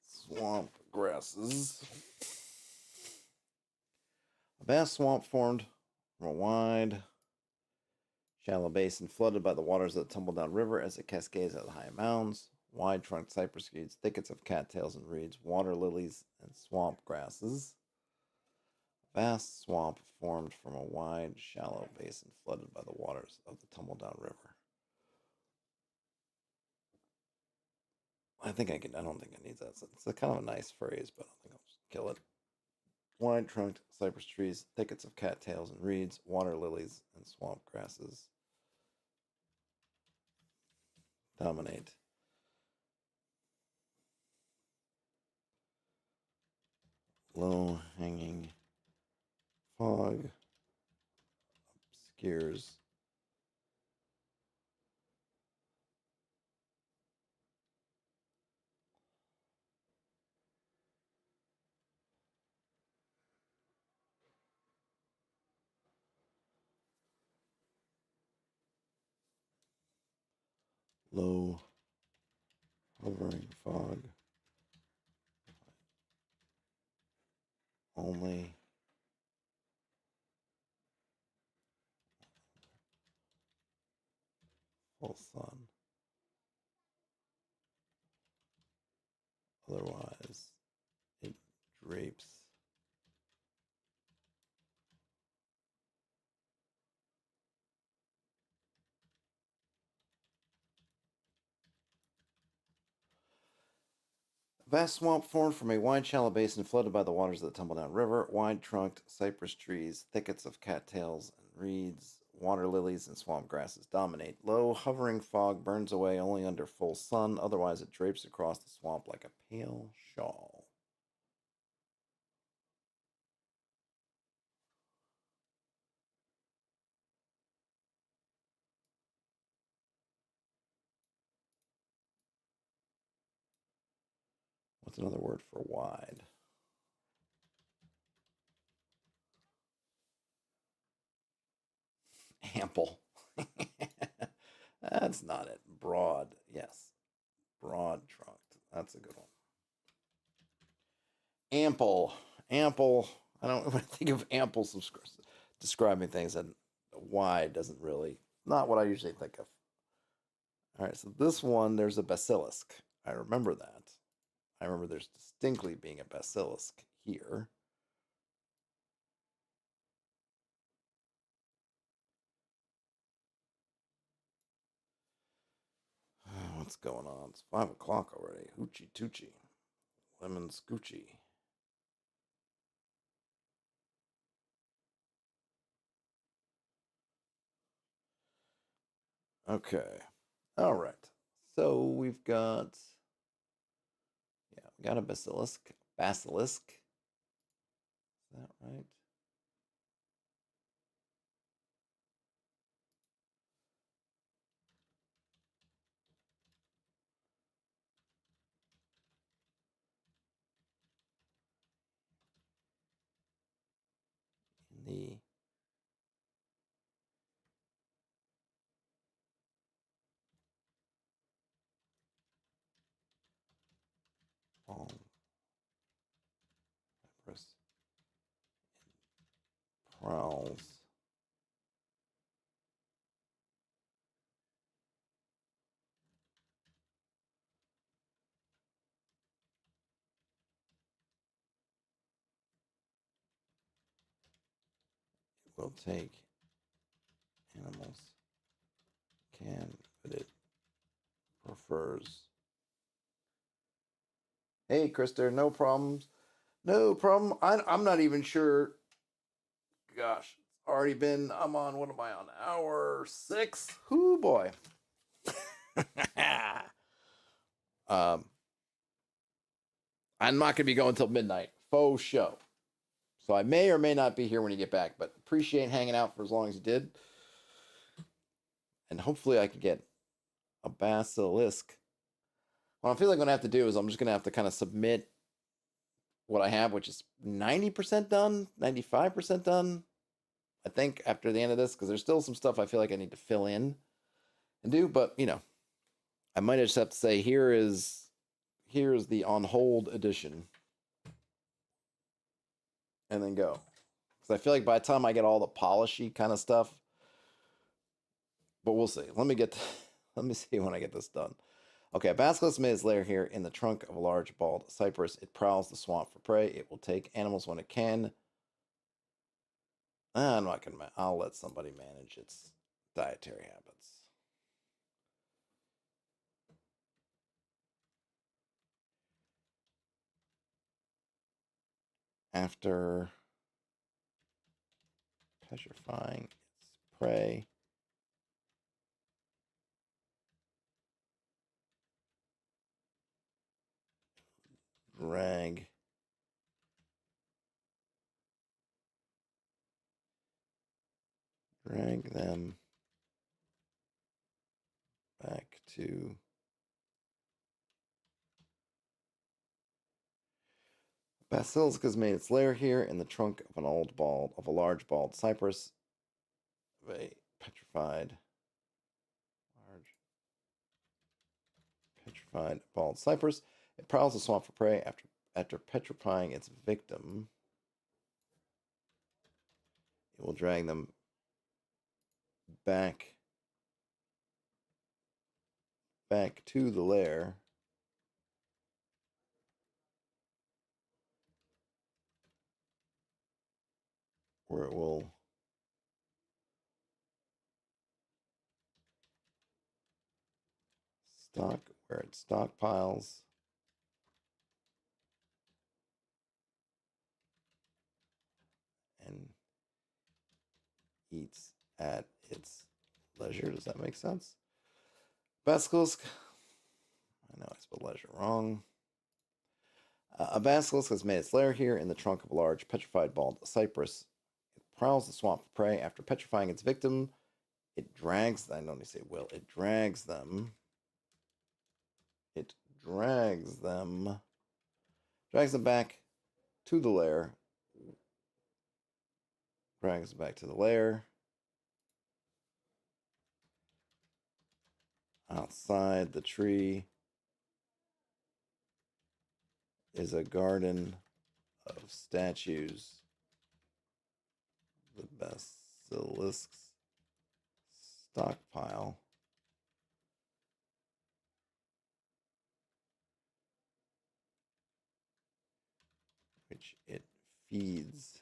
Swamp grasses. A vast swamp formed from a wide, shallow basin flooded by the waters of the Tumbledown River as it cascades out of the high mounds. Wide trunked cypress trees, thickets of cattails and reeds, water lilies, and swamp grasses. Vast swamp formed from a wide, shallow basin flooded by the waters of the Tumbledown River. I think I can. I don't think it needs that. It's a kind of a nice phrase, but I don't think I'll just kill it. Wide trunked cypress trees, thickets of cattails and reeds, water lilies, and swamp grasses dominate. Low hanging fog obscures low hovering fog only full sun. Otherwise, it drapes a vast swamp formed from a wide, shallow basin flooded by the waters of the Tumbledown River. Wide trunked cypress trees, thickets of cattails and reeds, Water lilies and swamp grasses dominate. Low, hovering fog burns away only under full sun, otherwise, it drapes across the swamp like a pale shawl. What's another word for wide? Ample. That's not it. Broad. Yes. Broad trunked. That's a good one. Ample. Ample. I don't when I think of ample describing things, and wide doesn't really, not what I usually think of. All right, so this one, there's a basilisk. I remember that. I remember there's distinctly being a basilisk here. What's going on? It's 5 o'clock already. Hoochie toochie. Lemon scoochie. Okay. All right. So we've got, yeah, we got a basilisk. Basilisk. Is that right? In the palm press prowls. It will take animals can, but it prefers. Hey, Krister, no problems. No problem. I'm not even sure. Gosh, it's already been. I'm on. What am I on? Hour 6. Whoo boy. um, I'm not gonna be going until midnight. Faux show. So I may or may not be here when you get back, but appreciate hanging out for as long as you did. And hopefully I can get a basilisk. What I feel like I'm gonna have to do is I'm just gonna have to kind of submit what I have, which is 90% done, 95% done. I think after the end of this, because there's still some stuff I feel like I need to fill in and do, but I might just have to say here's the on hold edition, and then go. Because I feel like by the time I get all the polishy kind of stuff, but we'll see. Let me see when I get this done. Okay, a basilisk made its lair here in the trunk of a large bald cypress. It prowls the swamp for prey. It will take animals when it can. I'm not gonna. I'll let somebody manage its dietary habits. After petrifying its prey, drag them back to basilisk has made its lair here in the trunk of a large bald cypress, of a large petrified bald cypress. It prowls the swamp for prey after petrifying its victim. It will drag them back to the lair where it will where it stockpiles and eats at its leisure. Does that make sense? Basilisk. I know I spelled leisure wrong. A basilisk has made its lair here in the trunk of a large petrified bald cypress. It prowls the swamp for prey. After petrifying its victim, it drags. I don't need to say will. It drags them. It drags them. Drags them back to the lair. Drags them back to the lair. Outside the tree is a garden of statues. The basilisk's stockpile which it feeds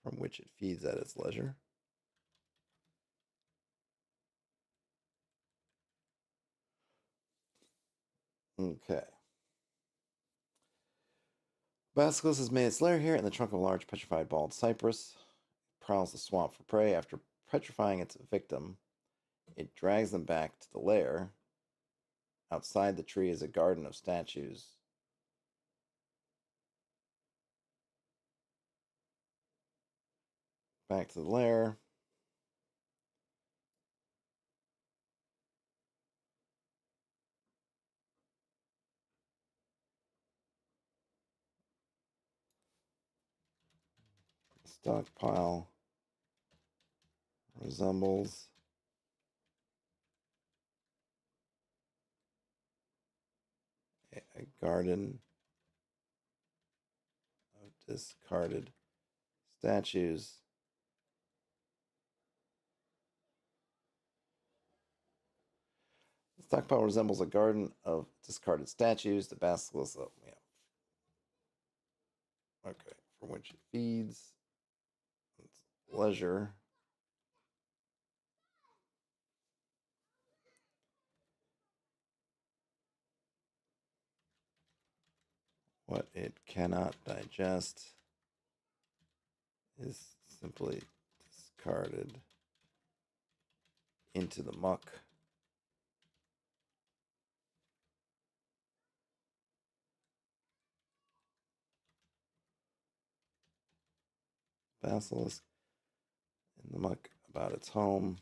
from which it feeds at its leisure. Okay. Basilisk has made its lair here in the trunk of a large petrified bald cypress. It prowls the swamp for prey. After petrifying its victim, it drags them back to the lair. Outside the tree is a garden of statues. Back to the lair. The stockpile resembles a garden of discarded statues. The stockpile resembles a garden of discarded statues. The basilisk, oh, yeah. Okay, from which it feeds. It's leisure. What it cannot digest is simply discarded into the muck. Basilisk in the muck about its home.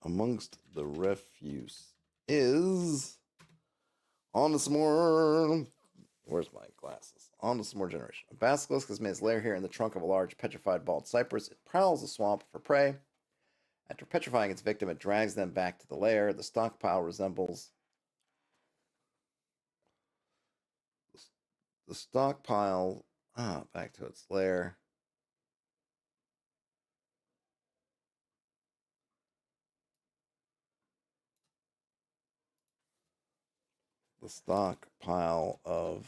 Amongst the refuse is on to some more. Where's my glasses? On to some more generation. A basilisk has made its lair here in the trunk of a large petrified bald cypress. It prowls the swamp for prey. After petrifying its victim, it drags them back to the lair. The stockpile resembles the stockpile. Back to its lair. The stockpile of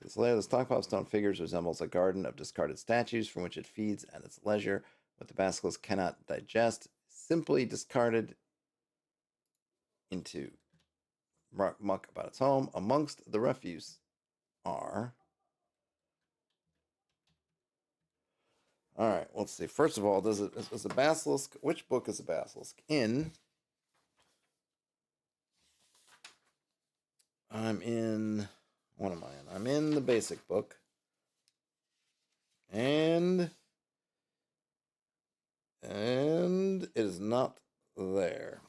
its lair. The stockpile of stone figures resembles a garden of discarded statues from which it feeds at its leisure. What the basilisk cannot digest, simply discarded into muck about its home. Amongst the refuse are. All right, let's see. First of all, is a basilisk? Which book is a basilisk in? I'm in. What am I in? I'm in the basic book, and it is not there.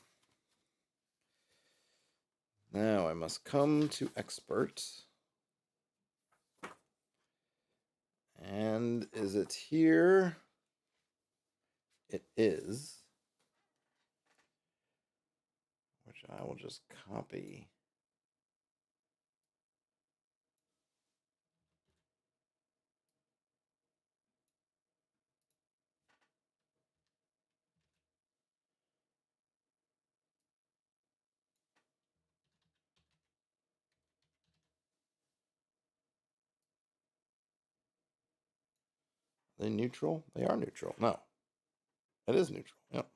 Now I must come to expert. And is it here? It is. Which I will just copy. They neutral? They are neutral. No, it is neutral. Yep.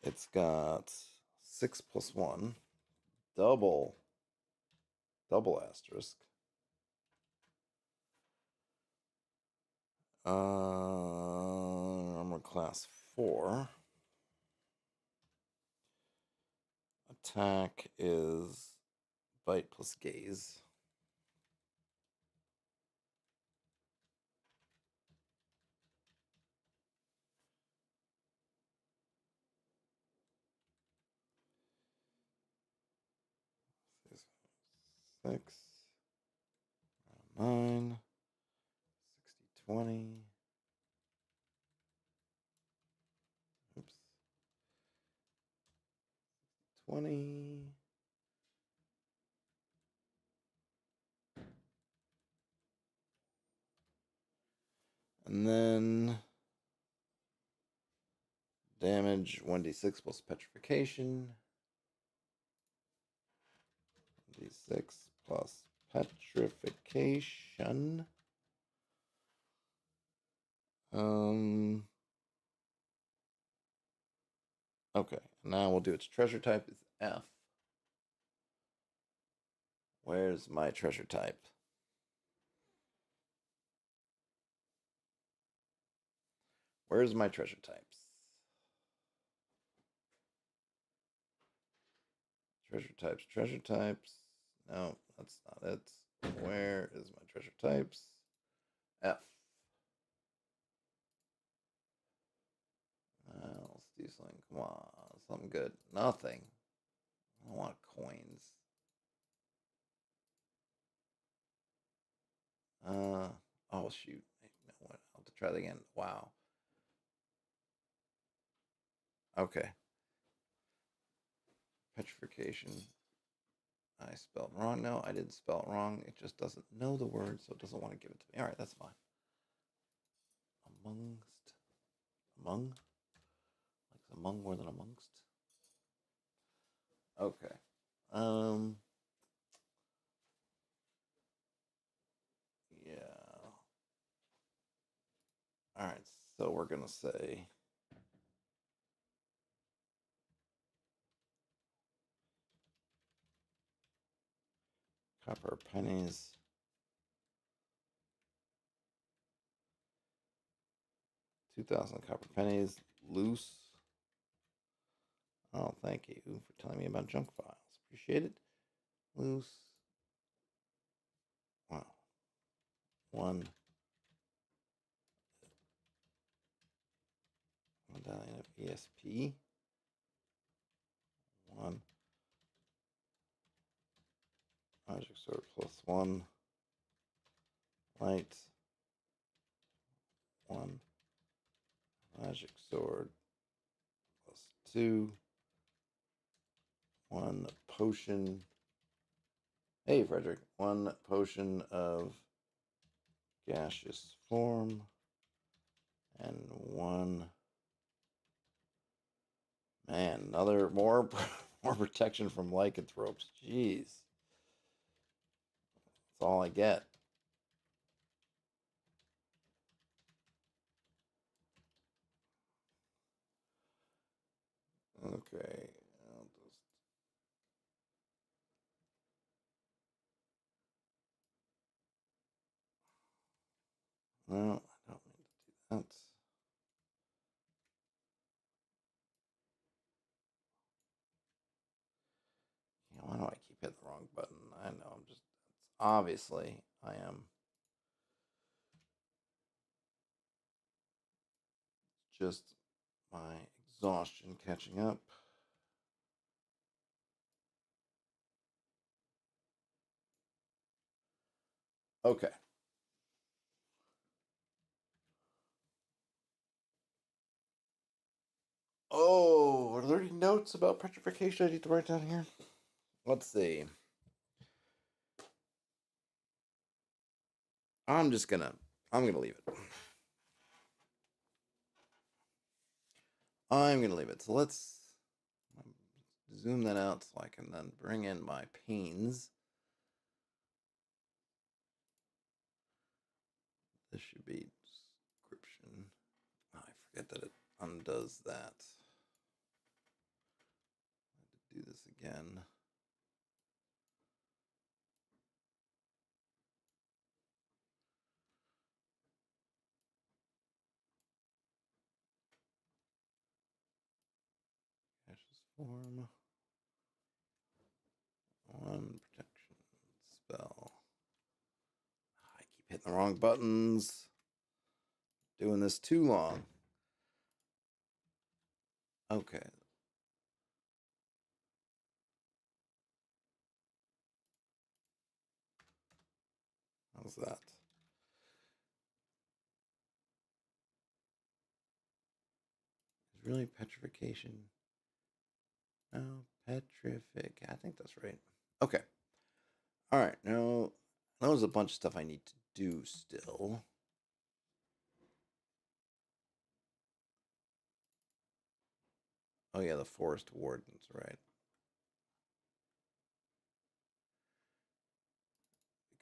It's got 6+1, double, double asterisk. Armor class 4. Attack is bite plus gaze. Six, 9, 60, 20. Oops. 20. And then damage 1d6 plus petrification. D6 plus petrification. Okay, now we'll do its treasure type is F. Where's my treasure type? Where's my treasure types? Treasure types, treasure types. No, that's not it. Where is my treasure types? F. Let's do something. Come on, something good. Nothing. I don't want coins. Oh shoot. No, what? I'll have to try that again. Wow. Okay. Petrification. I spelled wrong. No, I didn't spell it wrong. It just doesn't know the word, so it doesn't want to give it to me. All right, that's fine. Among, like among more than amongst. Okay. Um. Yeah. All right. So we're gonna say copper pennies. 2,000 copper pennies loose. Oh, thank you for telling me about junk files. Appreciate it. Loose. Wow. One medallion of ESP. One magic sword +1. Light. One magic sword +2. One potion. Hey, Frederick. One potion of gaseous form. And one. Man, another more more protection from lycanthropes. Jeez. That's all I get. Okay. I'll just... No, I don't mean to do that. Yeah, why do I keep hitting the wrong button? I know, I'm just... Obviously, I am just my exhaustion catching up. Okay. Oh, are there any notes about petrification I need to write down here? Let's see. I'm just gonna I'm gonna leave it. I'm gonna leave it. So let's zoom that out so I can then bring in my panes. This should be description. Oh, I forget that it undoes that. I have to do this again. Caches form. One protection spell. I keep hitting the wrong buttons. Doing this too long. Okay. How's that? Is really petrification? No, petrific. I think that's right. Okay. All right. Now, there's a bunch of stuff I need to do still. Oh, yeah, the forest wardens, right.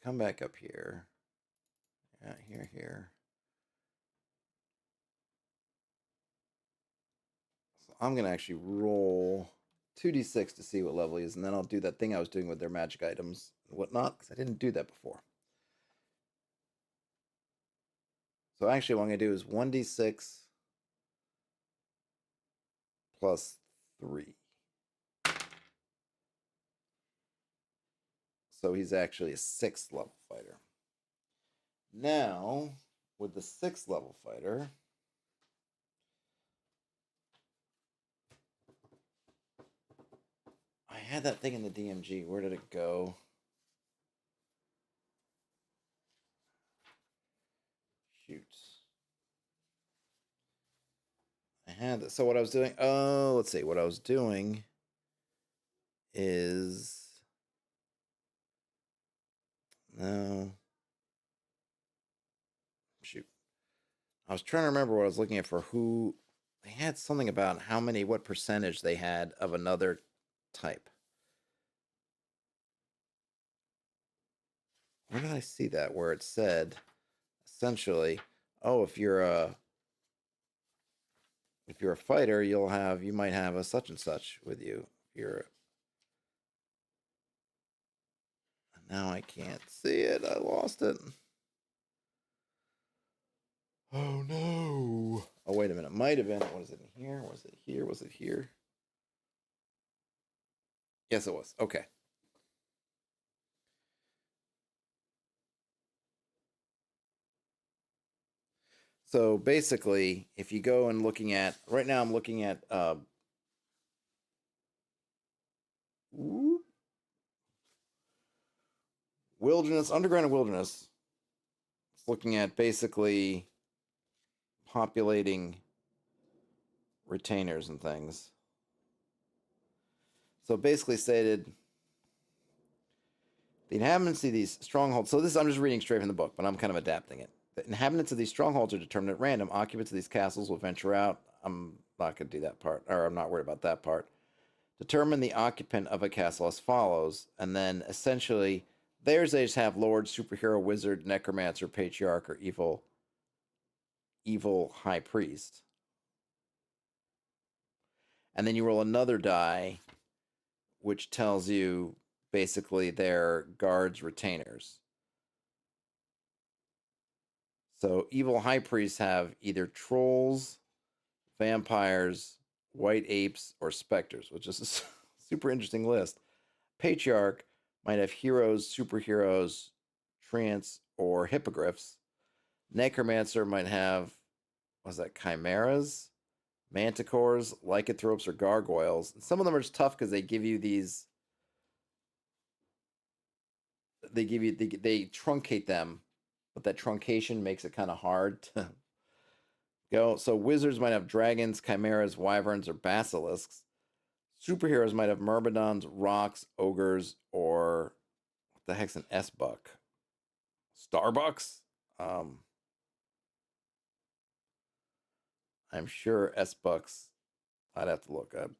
Come back up here. Yeah, here. So I'm going to actually roll 2d6 to see what level he is, and then I'll do that thing I was doing with their magic items and whatnot, because I didn't do that before. So actually, what I'm going to do is 1d6 plus 3. So he's actually a 6th level fighter. Now, with the 6th level fighter, I had that thing in the DMG. Where did it go? Shoot. I had that. So what I was doing, let's see. What I was doing is, no. Shoot. I was trying to remember what I was looking at for who. They had something about what percentage they had of another type. Where did I see that? Where it said, essentially, oh, if you're a fighter, you might have a such and such with you. If you're Now I can't see it. I lost it. Oh no. Oh wait a minute. Might have been. Was it in here? Was it here? Was it here? Yes, it was. Okay. So basically, if you go and looking at right now, I'm looking at wilderness, underground and wilderness. It's looking at basically populating retainers and things. So basically stated the inhabitants of these strongholds. So this I'm just reading straight from the book, but I'm kind of adapting it. The inhabitants of these strongholds are determined at random. Occupants of these castles will venture out. I'm not going to do that part, or I'm not worried about that part. Determine the occupant of a castle as follows, and then essentially theirs they just have lord, superhero, wizard, necromancer, patriarch, or evil high priest. And then you roll another die, which tells you basically their guards, retainers. So evil high priests have either trolls, vampires, white apes, or specters, which is a super interesting list. Patriarch might have heroes, superheroes, treants, or hippogriffs. Necromancer might have, chimeras, manticores, lycanthropes, or gargoyles. And some of them are just tough because they give you these. They truncate them, but that truncation makes it kind of hard to go. So wizards might have dragons, chimeras, wyverns, or basilisks. Superheroes might have myrmidons, rocks, ogres, or what the heck's an S-buck? Starbucks? I'm sure S-bucks. I'd have to look up.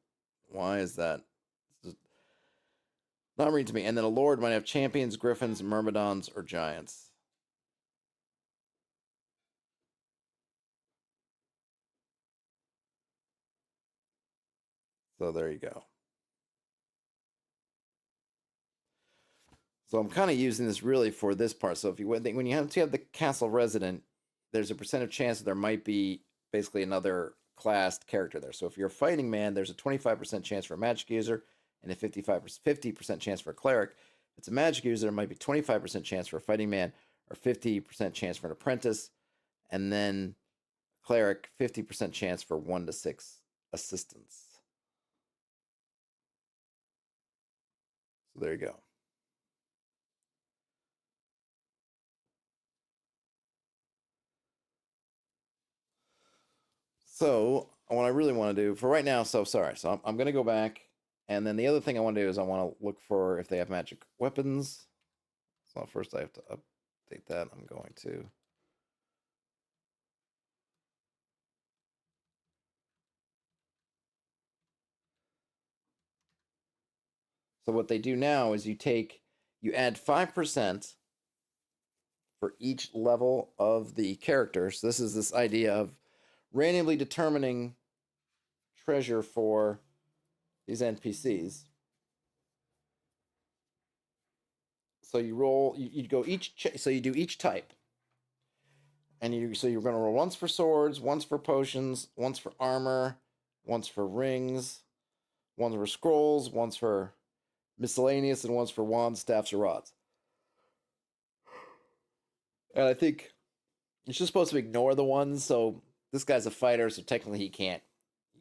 Why is that? It's not reading to me. And then a lord might have champions, griffins, myrmidons, or giants. So there you go. So I'm kind of using this really for this part. So if you when you have the castle resident, there's a percent of chance that there might be basically another classed character there. So if you're a fighting man, there's a 25% chance for a magic user and a 50% chance for a cleric. If it's a magic user, there might be 25% chance for a fighting man or 50% chance for an apprentice, and then cleric 50% chance for 1 to 6 assistants. So there you go. So what I really want to do for right now, so sorry, so I'm going to go back, and then the other thing I want to do is I want to look for if they have magic weapons. So first I have to update that. I'm going to. So what they do now is you add 5% for each level of the character. So this idea of randomly determining treasure for these NPCs. So you roll, you go so you do each type, and you're going to roll once for swords, once for potions, once for armor, once for rings, once for scrolls, once for miscellaneous, and once for wands, staffs, or rods. And I think you're just supposed to ignore the ones. So this guy's a fighter, so technically he can't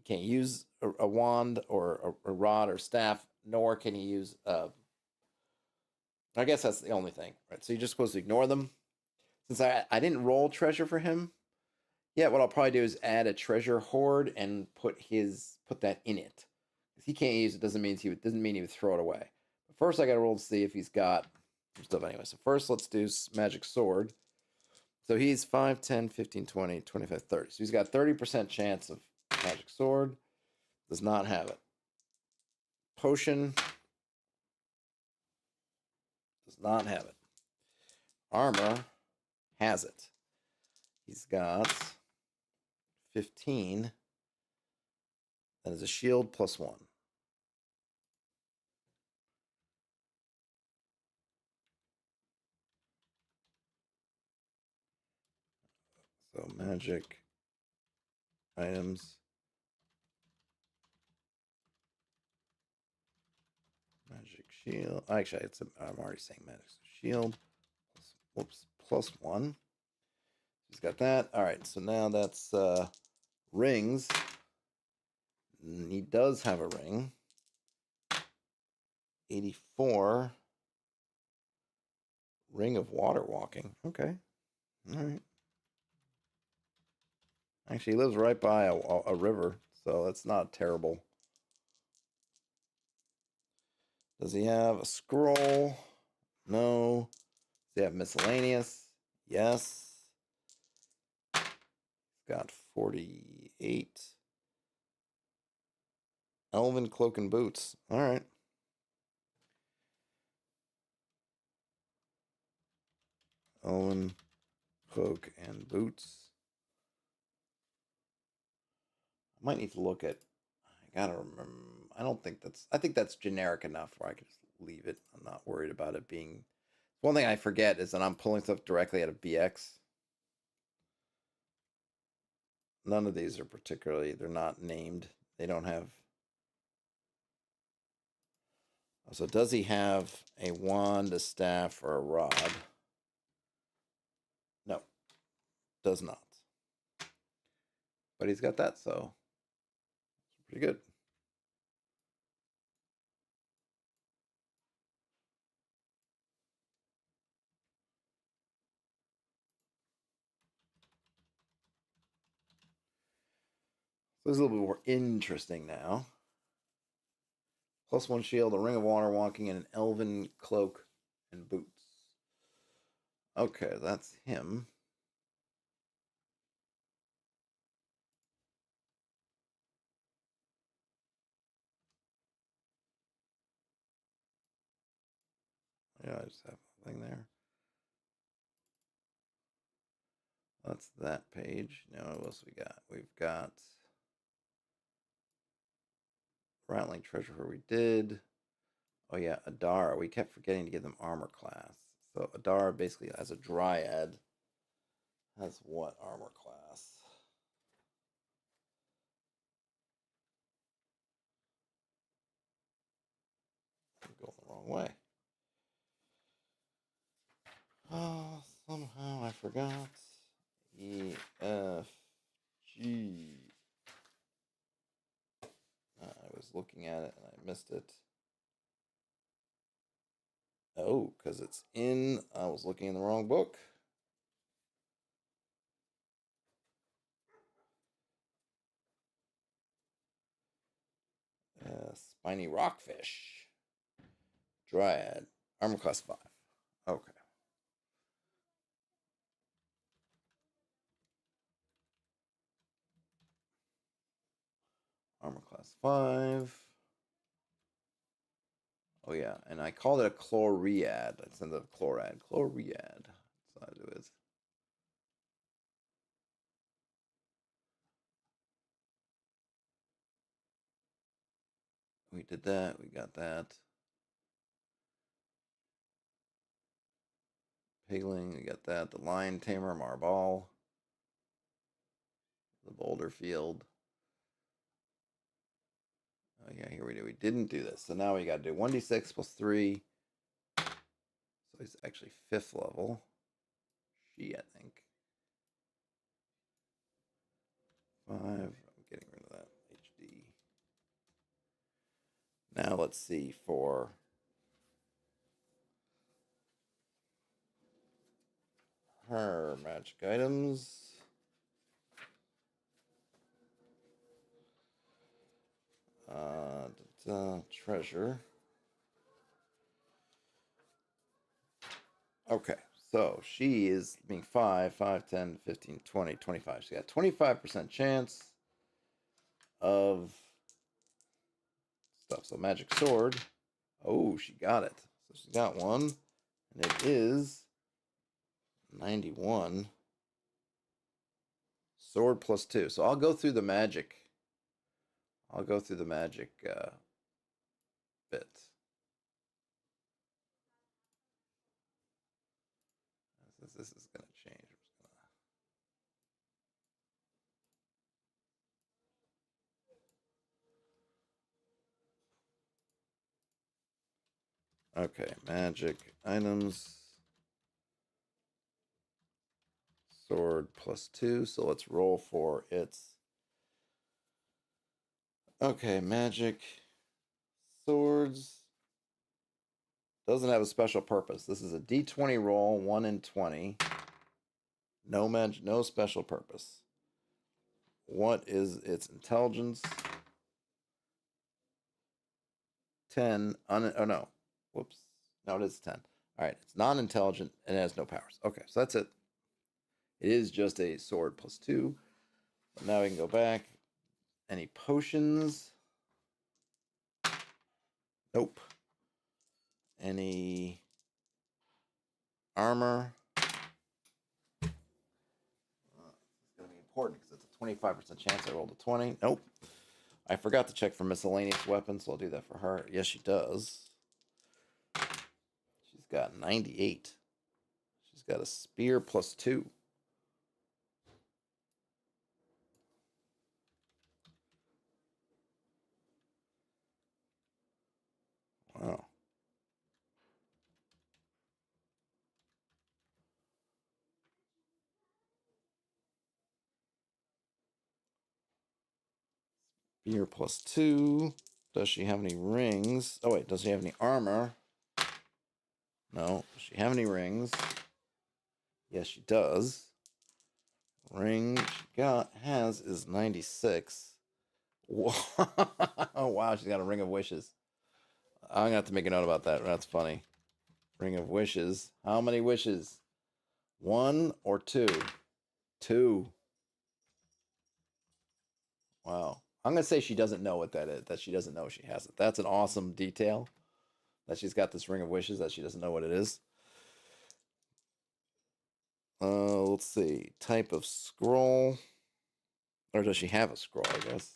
use a wand or a rod or staff, nor can he use. I guess that's the only thing, right? So you're just supposed to ignore them. Since I didn't roll treasure for him, yeah, what I'll probably do is add a treasure hoard and put that in it. If he can't use it, doesn't mean he would throw it away. But first, I got to roll to see if he's got some stuff anyway. So first, let's do magic sword. So he's 5, 10, 15, 20, 25, 30. So he's got 30% chance of magic sword. Does not have it. Potion. Does not have it. Armor. Has it. He's got 15. That is a shield +1. So magic items. Magic shield. Actually, I'm already saying magic shield. Whoops, +1. He's got that. All right, so now that's rings. He does have a ring. 84. Ring of water walking. Okay. All right. Actually, he lives right by a river, so that's not terrible. Does he have a scroll? No. Does he have miscellaneous? Yes. He's got 48. Elven cloak and boots. All right. Elven cloak and boots. I might need to look at. I gotta remember. I think that's generic enough where I can just leave it. I'm not worried about it being. One thing I forget is that I'm pulling stuff directly out of BX. None of these are particularly. They're not named. They don't have. So does he have a wand, a staff, or a rod? No, does not. But he's got that, so it's pretty good. So this is a little bit more interesting now. +1 shield, a ring of water walking, and an elven cloak and boots. Okay, that's him. Yeah, I just have a thing there. That's that page. Now what else we got? We've got Rattling Treasurer we did. Oh yeah, Adara. We kept forgetting to give them armor class. So Adara basically as a dryad has what armor class? I'm going the wrong way. Oh, somehow I forgot. E F G. I was looking at it and I missed it. Oh, because it's in. I was looking in the wrong book. Spiny rockfish. Dryad. Armor class 5. Okay. Armor class 5. Oh yeah, and I called it a chloriad. Instead of chlorad. Chloriad. That's what it is. We did that. We got that. Pigling. We got that. The lion tamer, Marball. The boulder field. Oh yeah, here we do. We didn't do this. So now we got to do 1d6 plus 3. So he's actually 5th level. She, I think. 5. I'm getting rid of that HD. Now let's see for her magic items. Treasure. Okay, so she is being 5, 5, 10, 15, 20, 25. She got 25% chance of stuff. So magic sword. Oh, she got it. So she got one. And it is 91. Sword plus 2. So I'll go through the magic. I'll go through the magic bit. This is going to change. Okay, magic items. Sword plus 2. So let's roll for its. Okay, magic swords. Doesn't have a special purpose. This is a d20 roll, 1 in 20. No special purpose. What is its intelligence? 10. Oh no. Whoops. No, it is 10. All right. It's non-intelligent and it has no powers. Okay, so that's it. It is just a sword plus 2. But now we can go back. Any potions? Nope. Any armor? It's going to be important because it's a 25% chance I rolled a 20. Nope. I forgot to check for miscellaneous weapons, so I'll do that for her. Yes, she does. She's got 98. She's got a spear plus 2. Wow. Spear plus 2. Does she have any rings? Oh, wait. Does she have any armor? No. Does she have any rings? Yes, she does. Ring she has is 96. Oh, wow. She's got a ring of wishes. I'm going to have to make a note about that. That's funny. Ring of wishes. How many wishes? 1 or 2? 2. Wow. I'm going to say she doesn't know what that is, that she doesn't know she has it. That's an awesome detail that she's got this ring of wishes that she doesn't know what it is. Let's see. Type of scroll. Or does she have a scroll, I guess?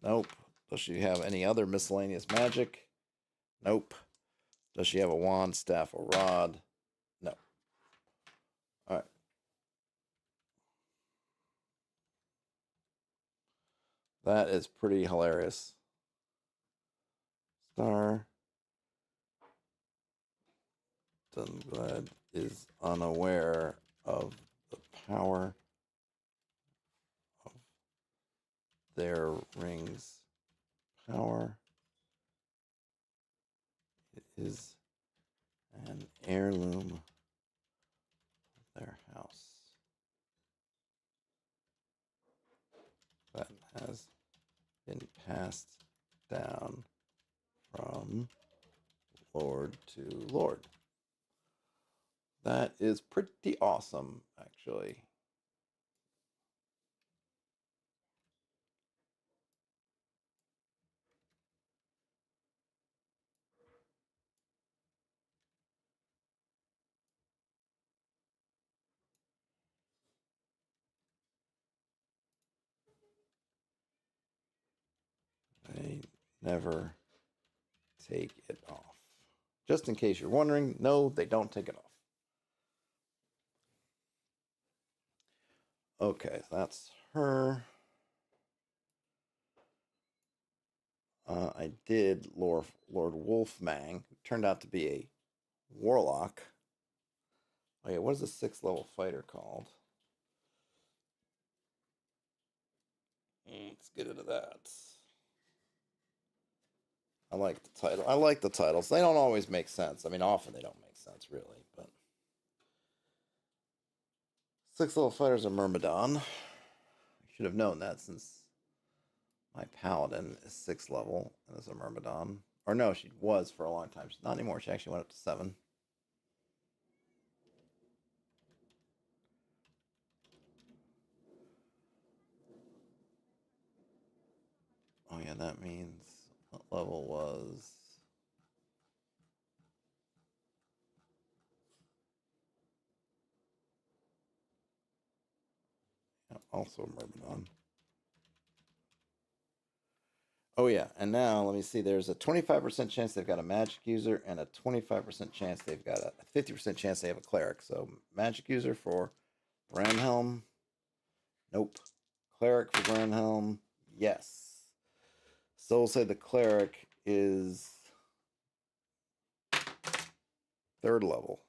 Nope. Does she have any other miscellaneous magic? Nope. Does she have a wand, staff, or rod? No. All right. That is pretty hilarious. Star Dunglad is unaware of the power of their ring's power. It is an heirloom of their house that has been passed down from lord to lord. That is pretty awesome, actually. They never take it off. Just in case you're wondering, no, they don't take it off. Okay, that's her. I did Lord Wolfmang, who turned out to be a warlock. Oh yeah, what is a 6th level fighter called? Let's get into that. I like the title. I like the titles. They don't always make sense. I mean, often they don't make sense, really. But 6th level fighters are Myrmidon. I should have known that since my paladin is 6th level and is a Myrmidon. Or no, she was for a long time. She's not anymore. She actually went up to 7. Oh yeah, that means what level was also Myrmidon. Oh yeah, and now let me see. There's a 25% chance they've got a magic user, and a 25% chance they've got a 50% chance they have a cleric. So magic user for Bramhelm, nope. Cleric for Bramhelm, yes. So we'll say the cleric is 3rd level.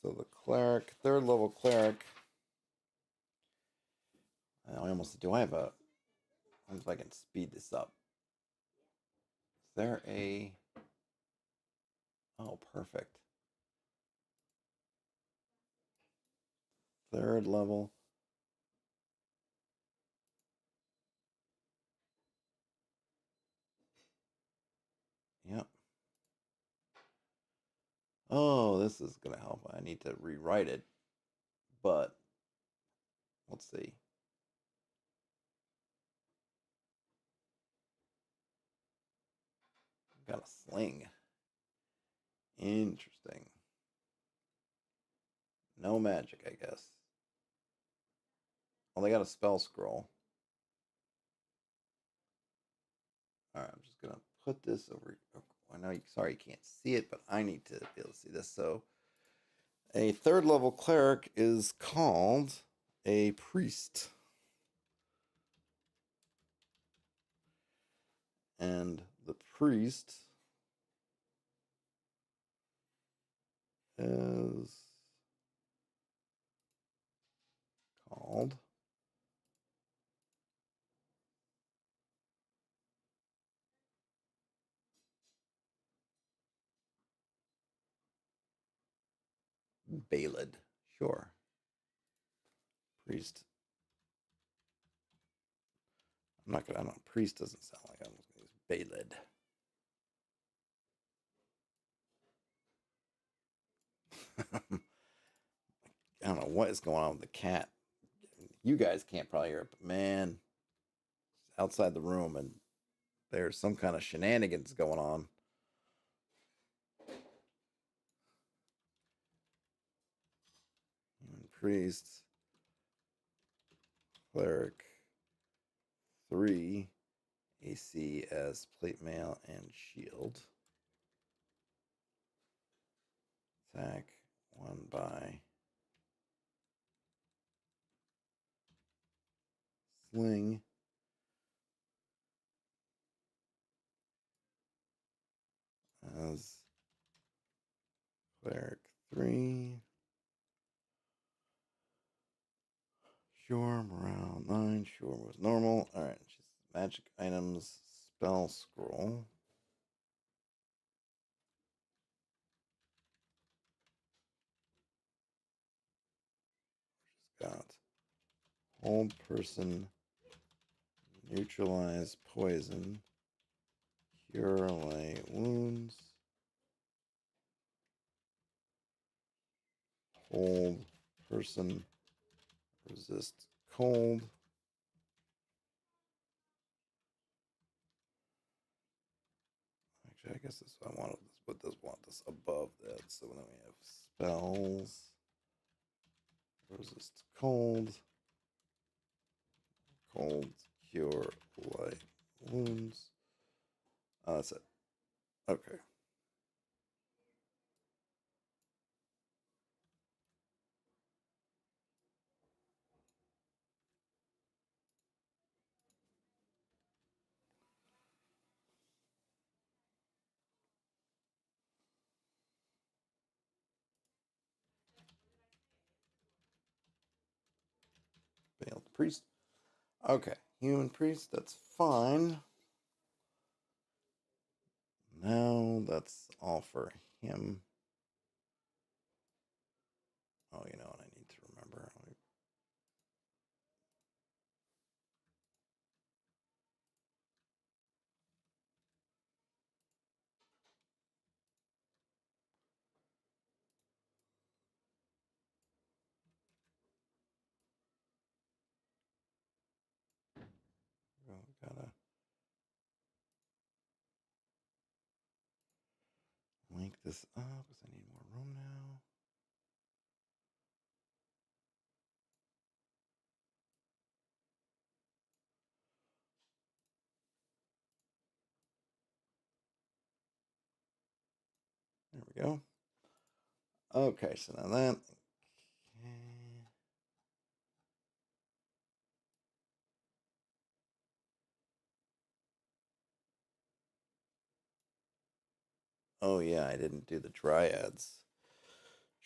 So the cleric, 3rd level cleric. I almost do. I have a. I wonder if I can speed this up. Is there a? Oh, perfect. 3rd level. Yep. Oh, this is gonna help. I need to rewrite it, but let's see. Got a sling. Interesting. No magic, I guess. Well, they got a spell scroll. All right, I'm just gonna put this over. I know. Sorry, you can't see it, but I need to be able to see this. So, a 3rd level cleric is called a priest, and the priest is called Baled. Sure. Priest. I'm not gonna. I don't. Priest doesn't sound like I'm gonna use Baled. I don't know what is going on with the cat. You guys can't probably hear it, but man, outside the room, and there's some kind of shenanigans going on. priest, cleric, 3 AC as plate mail and shield. Attack 1 by sling. As cleric 3. Sure, morale 9. Sure was normal. Alright, just magic items, spell scroll. Just got hold person, neutralize poison, cure lay wounds, hold person, resist cold. Actually, I guess this I wanted this, but this want this above that. So then we have spells, resist cold, cold, cure light wounds. Oh, that's it. Okay. Failed priest. Okay, human priest, that's fine. Now that's all for him. Oh, you know what I need to remember? Gotta link this up because I need more room now. There we go. Okay, so now that. Okay. Oh, yeah, I didn't do the Dryads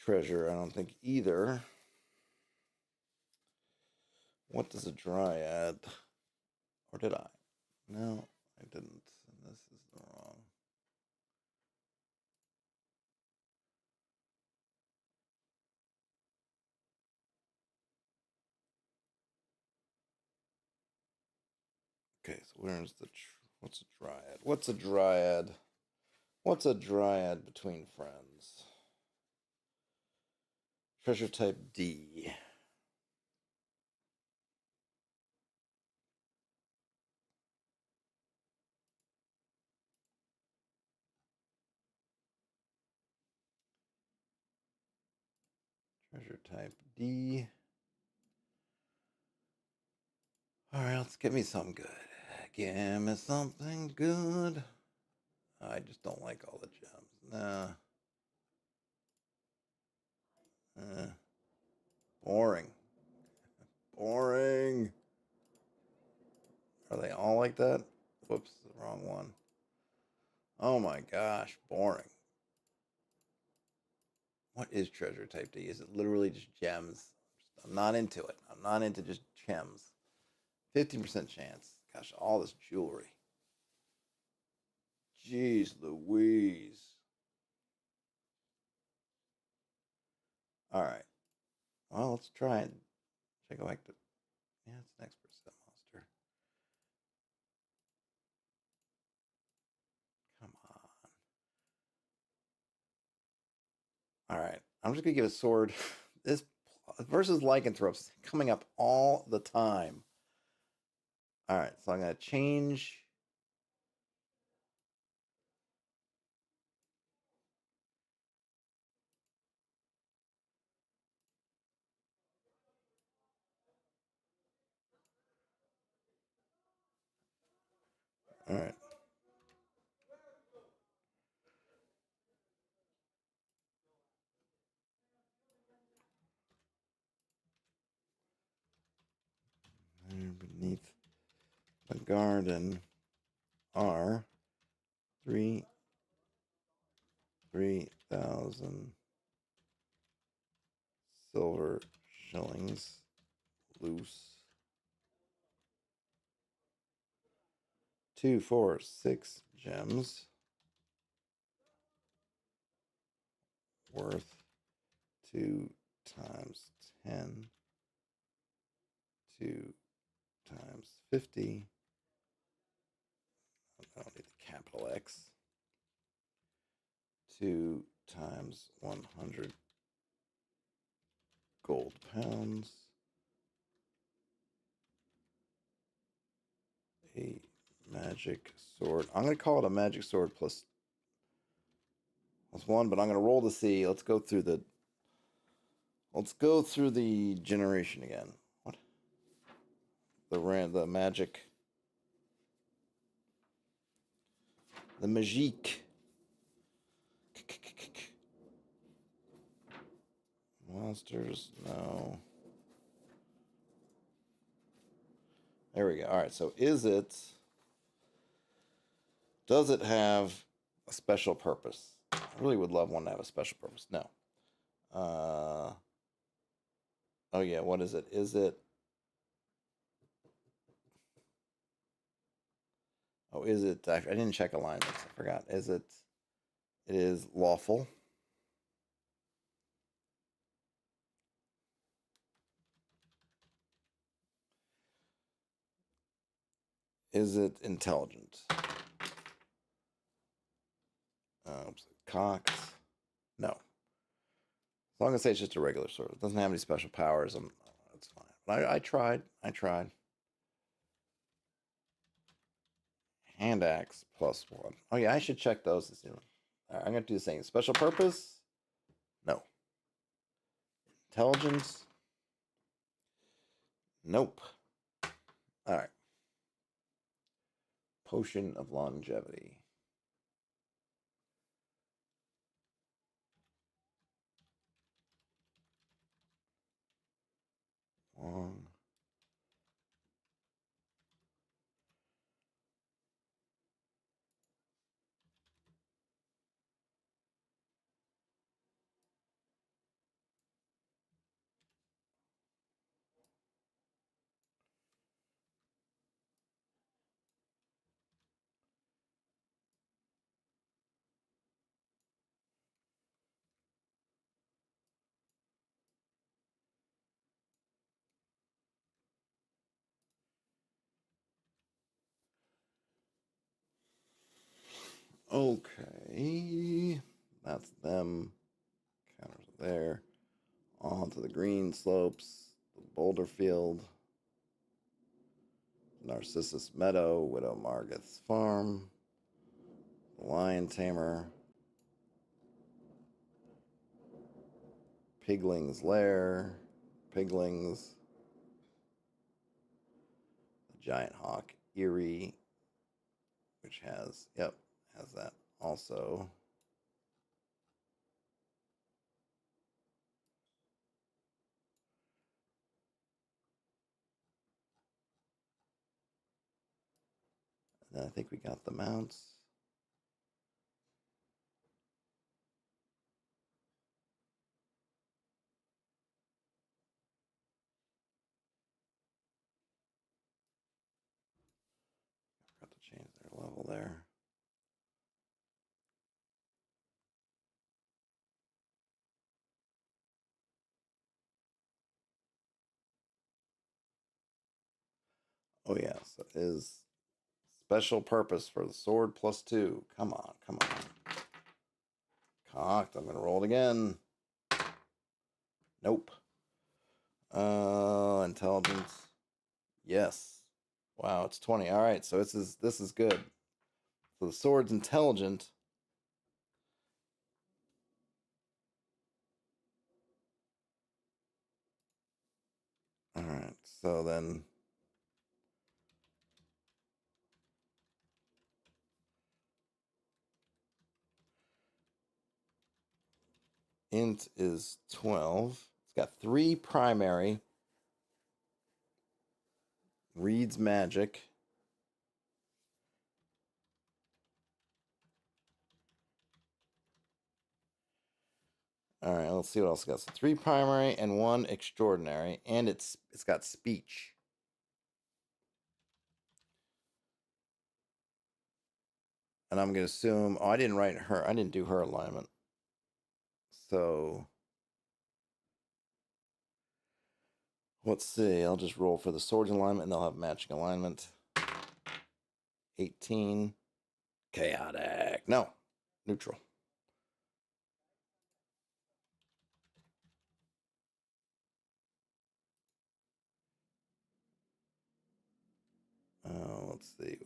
treasure, I don't think either. What does a Dryad? Or did I? No, I didn't. And this is the wrong. Okay, so where's the. What's a Dryad? What's a Dryad? What's a Dryad between friends? Treasure type D. Treasure type D. Alright, let's give me something good. Give me something good. I just don't like all the gems. Nah. Boring. Boring. Are they all like that? Whoops, the wrong one. Oh my gosh, boring. What is treasure type D? Is it literally just gems? I'm not into it. I'm not into just gems. 15% chance. Gosh, all this jewelry. Jeez Louise. All right. Well, let's try it. Should I go back to. Yeah, it's next percent monster. Come on. All right. I'm just going to give a sword. This versus lycanthropes coming up all the time. All right. So I'm going to change. All right. Beneath the garden are 3,000 silver shillings loose. 2, 4, 6 gems worth 2 times 10, 2 times 50. I don't need the capital X. 2 times 100 gold pounds. A magic sword. I'm going to call it a magic sword plus 1, but I'm going to roll to see. Let's go through the generation again. What? The magic. The magique. Monsters, no. There we go. All right, so does it have a special purpose? I really would love one to have a special purpose. No. Oh yeah, what is it? Is it, I didn't check alignments. I forgot. It is lawful. Is it intelligent? Cocked? No. As long as it's just a regular sword. It doesn't have any special powers. That's fine. But I tried. Hand axe plus 1. Oh yeah, I should check those to see. Right, I'm gonna do the same. Special purpose? No. Intelligence? Nope. All right. Potion of longevity. Long. Okay. That's them. Counters there. On to the green slopes. The boulder field. Narcissus Meadow. Widow Margith's farm. The Lion Tamer. Pigling's Lair. Piglings. The Giant Hawk Eerie. Which has that also. And I think we got the mounts. Got to change their level there. Oh yeah, so it is special purpose for the sword plus 2. Come on. Cocked. I'm gonna roll it again. Nope. Intelligence. Yes. Wow, it's 20. All right, so this is good. So the sword's intelligent. All right, so then int is 12. It's got 3 primary, reads magic. All right, let's see what else it got. So 3 primary and 1 extraordinary, and it's got speech. And I'm gonna assume, oh, I didn't write her. I didn't do her alignment. So let's see. I'll just roll for the swords alignment, and they'll have matching alignment. 18. Chaotic. No, neutral. Let's see.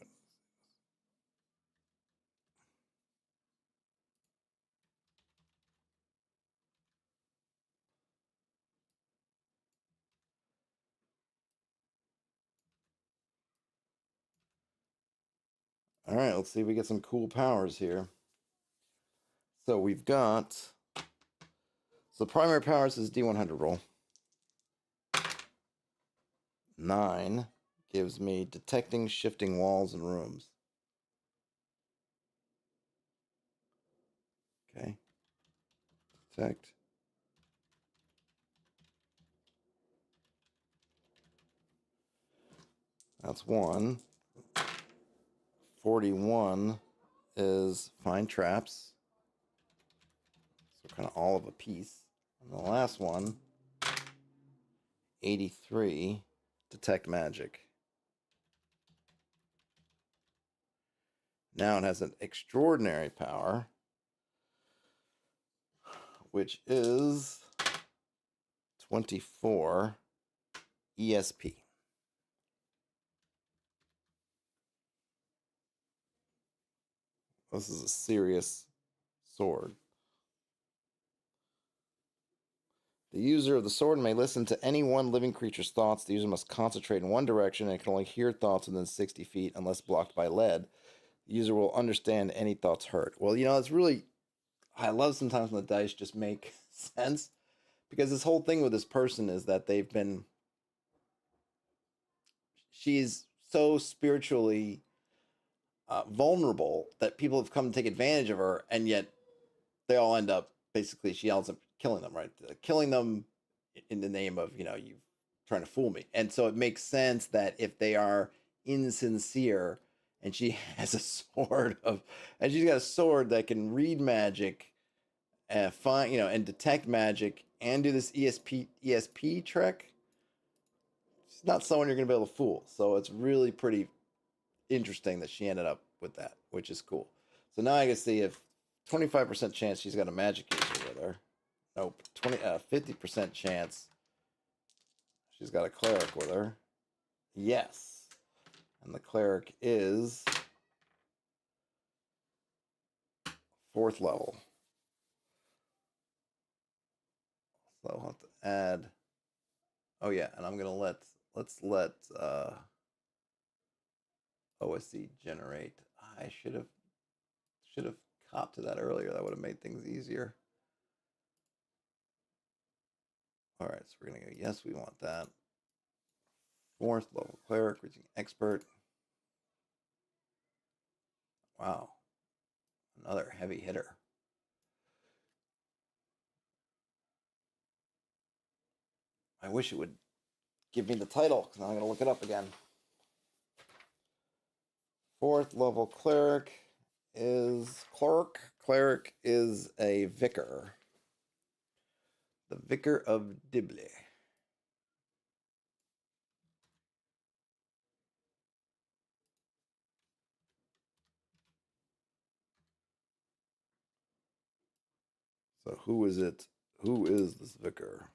All right, let's see if we get some cool powers here. So we've got. So primary powers is D100 roll. 9 gives me detecting shifting walls and rooms. Okay. Detect. That's 1. 41 is find traps. So kind of all of a piece. And the last one, 83, detect magic. Now it has an extraordinary power, which is 24 ESP. This is a serious sword. The user of the sword may listen to any one living creature's thoughts. The user must concentrate in one direction and can only hear thoughts within 60 feet unless blocked by lead. The user will understand any thoughts heard. Well, it's really, I love sometimes when the dice just make sense, because this whole thing with this person is that she's so spiritually vulnerable that people have come to take advantage of her, and yet they all end up, basically, she ends up killing them, right? Killing them in the name of, you trying to fool me. And so it makes sense that if they are insincere, and she has a sword and she's got a sword that can read magic and find, and detect magic and do this ESP trick, she's not someone you're going to be able to fool. So it's really pretty interesting that she ended up with that, which is cool. So now I can see if 25% chance she's got a magic user with her. Nope. 50% chance she's got a cleric with her. Yes. And the cleric is 4th level. So I'll have to add. Oh yeah, and I'm gonna let's let OSC generate. I should have copped to that earlier. That would have made things easier. All right, so we're gonna go. Yes, we want that. 4th level cleric, reaching expert. Wow, another heavy hitter. I wish it would give me the title, because now I'm gonna look it up again. 4th level cleric is Cleric is a vicar. The Vicar of Dibley. So who is it? Who is this vicar?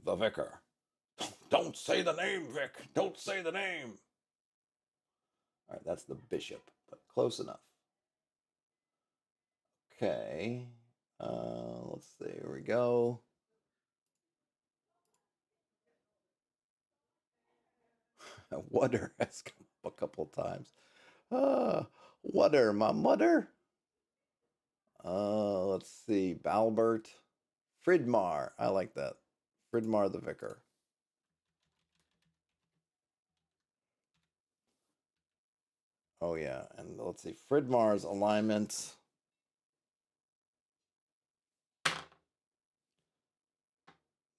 The vicar. Don't say the name, Vic. Don't say the name. All right, that's the bishop, but close enough. Okay. Let's see. Here we go. Water has come up a couple times. Water, my mother. Let's see. Balbert. Fridmar. I like that. Fridmar the Vicar. Oh yeah, and let's see. Fridmar's alignment.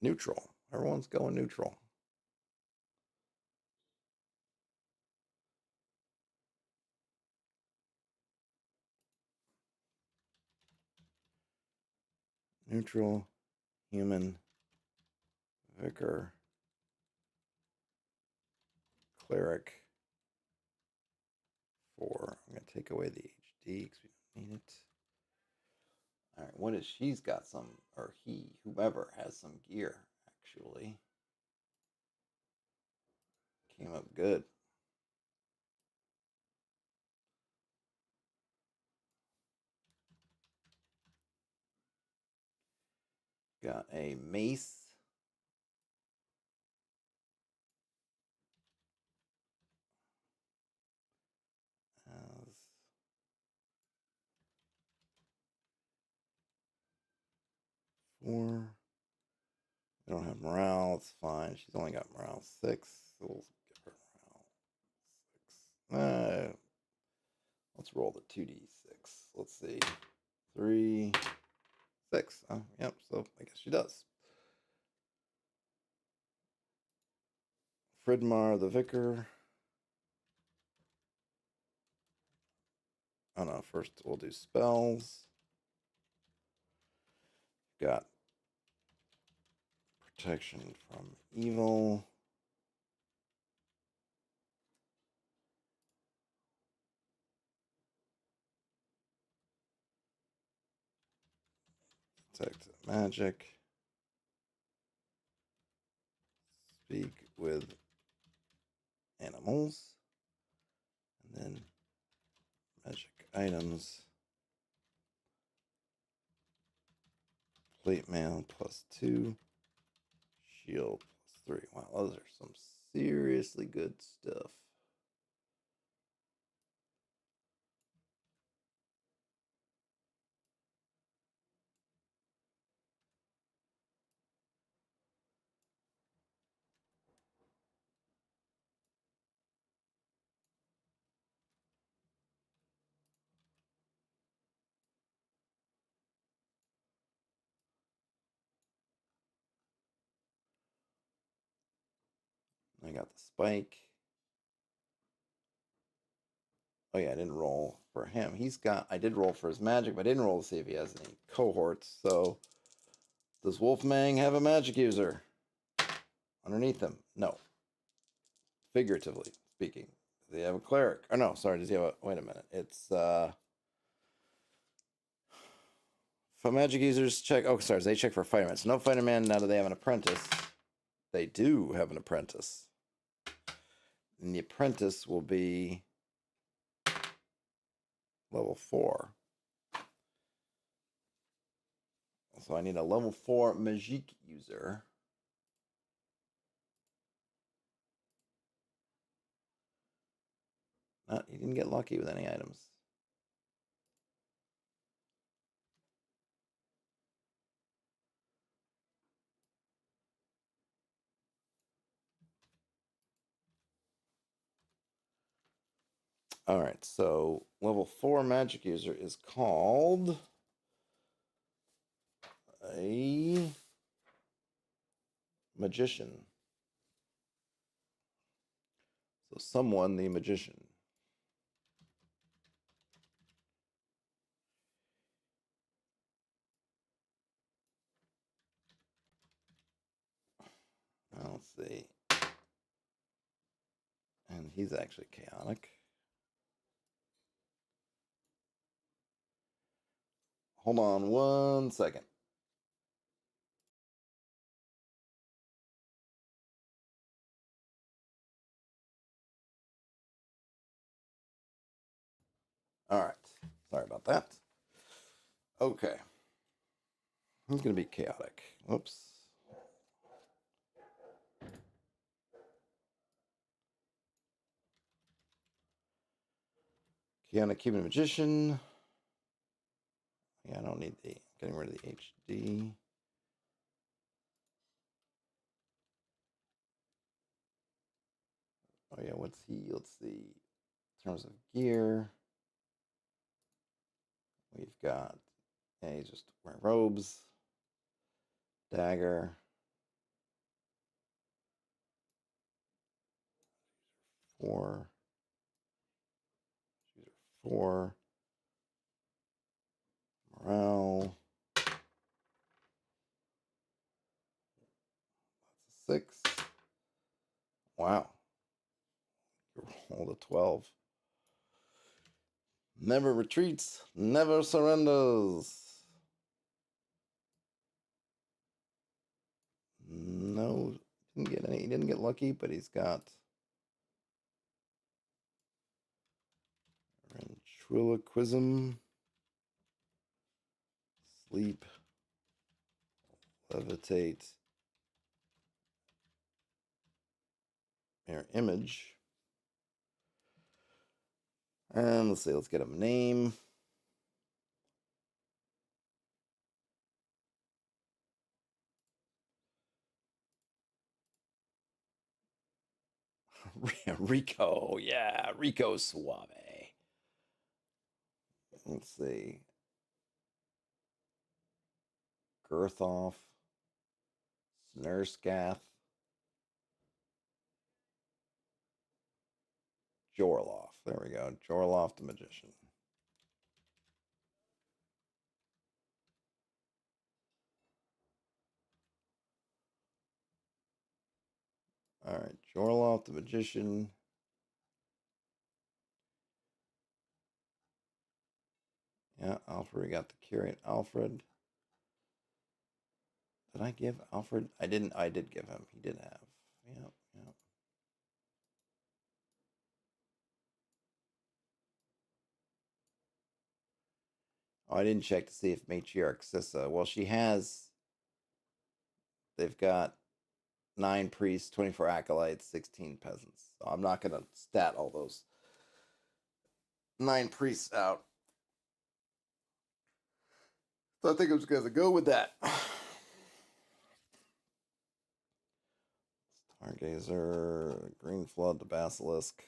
Neutral. Everyone's going neutral. Neutral, human, vicar, cleric. 4. I'm gonna take away the HD because we don't need it. All right, what is she's got some, or he, whoever has some gear actually. Came up good. Got a mace. Has 4. We don't have morale. It's fine. She's only got morale 6. So we'll give her morale 6. Let's roll the 2d6. Let's see. 3, 6. Oh, yep. So I guess she does. Fridmar the Vicar. Oh no, first we'll do spells. Got protection from evil. Detect magic. Speak with animals. And then magic items. Plate mail +2. Shield +3. Wow, those are some seriously good stuff. I got the spike. Oh yeah, I didn't roll for him. I did roll for his magic, but I didn't roll to see if he has any cohorts. So does Wolfmang have a magic user underneath him? No. Figuratively speaking. Does he have a cleric? Oh no, sorry, does he have a wait a minute. It's for magic users check sorry, they check for fighterman. So no fighterman now that they have an apprentice. They do have an apprentice. And the apprentice will be level 4. So I need a level 4 magic user. He didn't get lucky with any items. All right, so level 4 magic user is called a magician. So someone the magician. Let's see. And he's actually chaotic. Hold on 1 second. All right. Sorry about that. Okay. He's going to be chaotic. Whoops. Chaotic human magician. Yeah, I don't need the getting rid of the HD. Oh yeah, what's he? Let's see. In terms of gear, we've got. Yeah, he's just wearing robes, dagger, four. These are four. Morale. That's a 6. Wow. Roll a 12. Never retreats, never surrenders. No, didn't get any. He didn't get lucky, but he's got ventriloquism, sleep, levitate, mirror image. And let's see, let's get him a name. Rico, yeah, Rico Suave. Let's see. Girthoff, Snurskath, Jorloff. There we go. Jorloff the Magician. All right, Jorloff the Magician. Yeah, Alfred. We got the curate Alfred. Did I give Alfred? I didn't. I did give him. He did have. Yep, yep. Oh, I didn't check to see if Matriarch Sissa. Well, she has. They've got 9 priests, 24 acolytes, 16 peasants. So I'm not gonna stat all those 9 priests out. So I think I'm just gonna go with that. Stargazer, Green Flood, the Basilisk.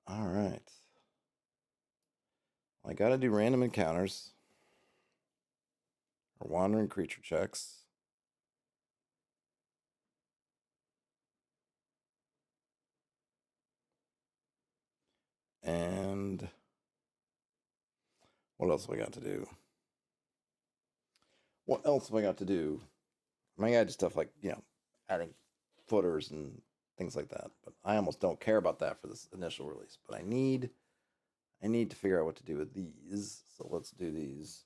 All right. I gotta do random encounters or wandering creature checks. And what else have I got to do? What else have I got to do? I mean, I got stuff like, adding footers and things like that. But I almost don't care about that for this initial release. But I need to figure out what to do with these. So let's do these.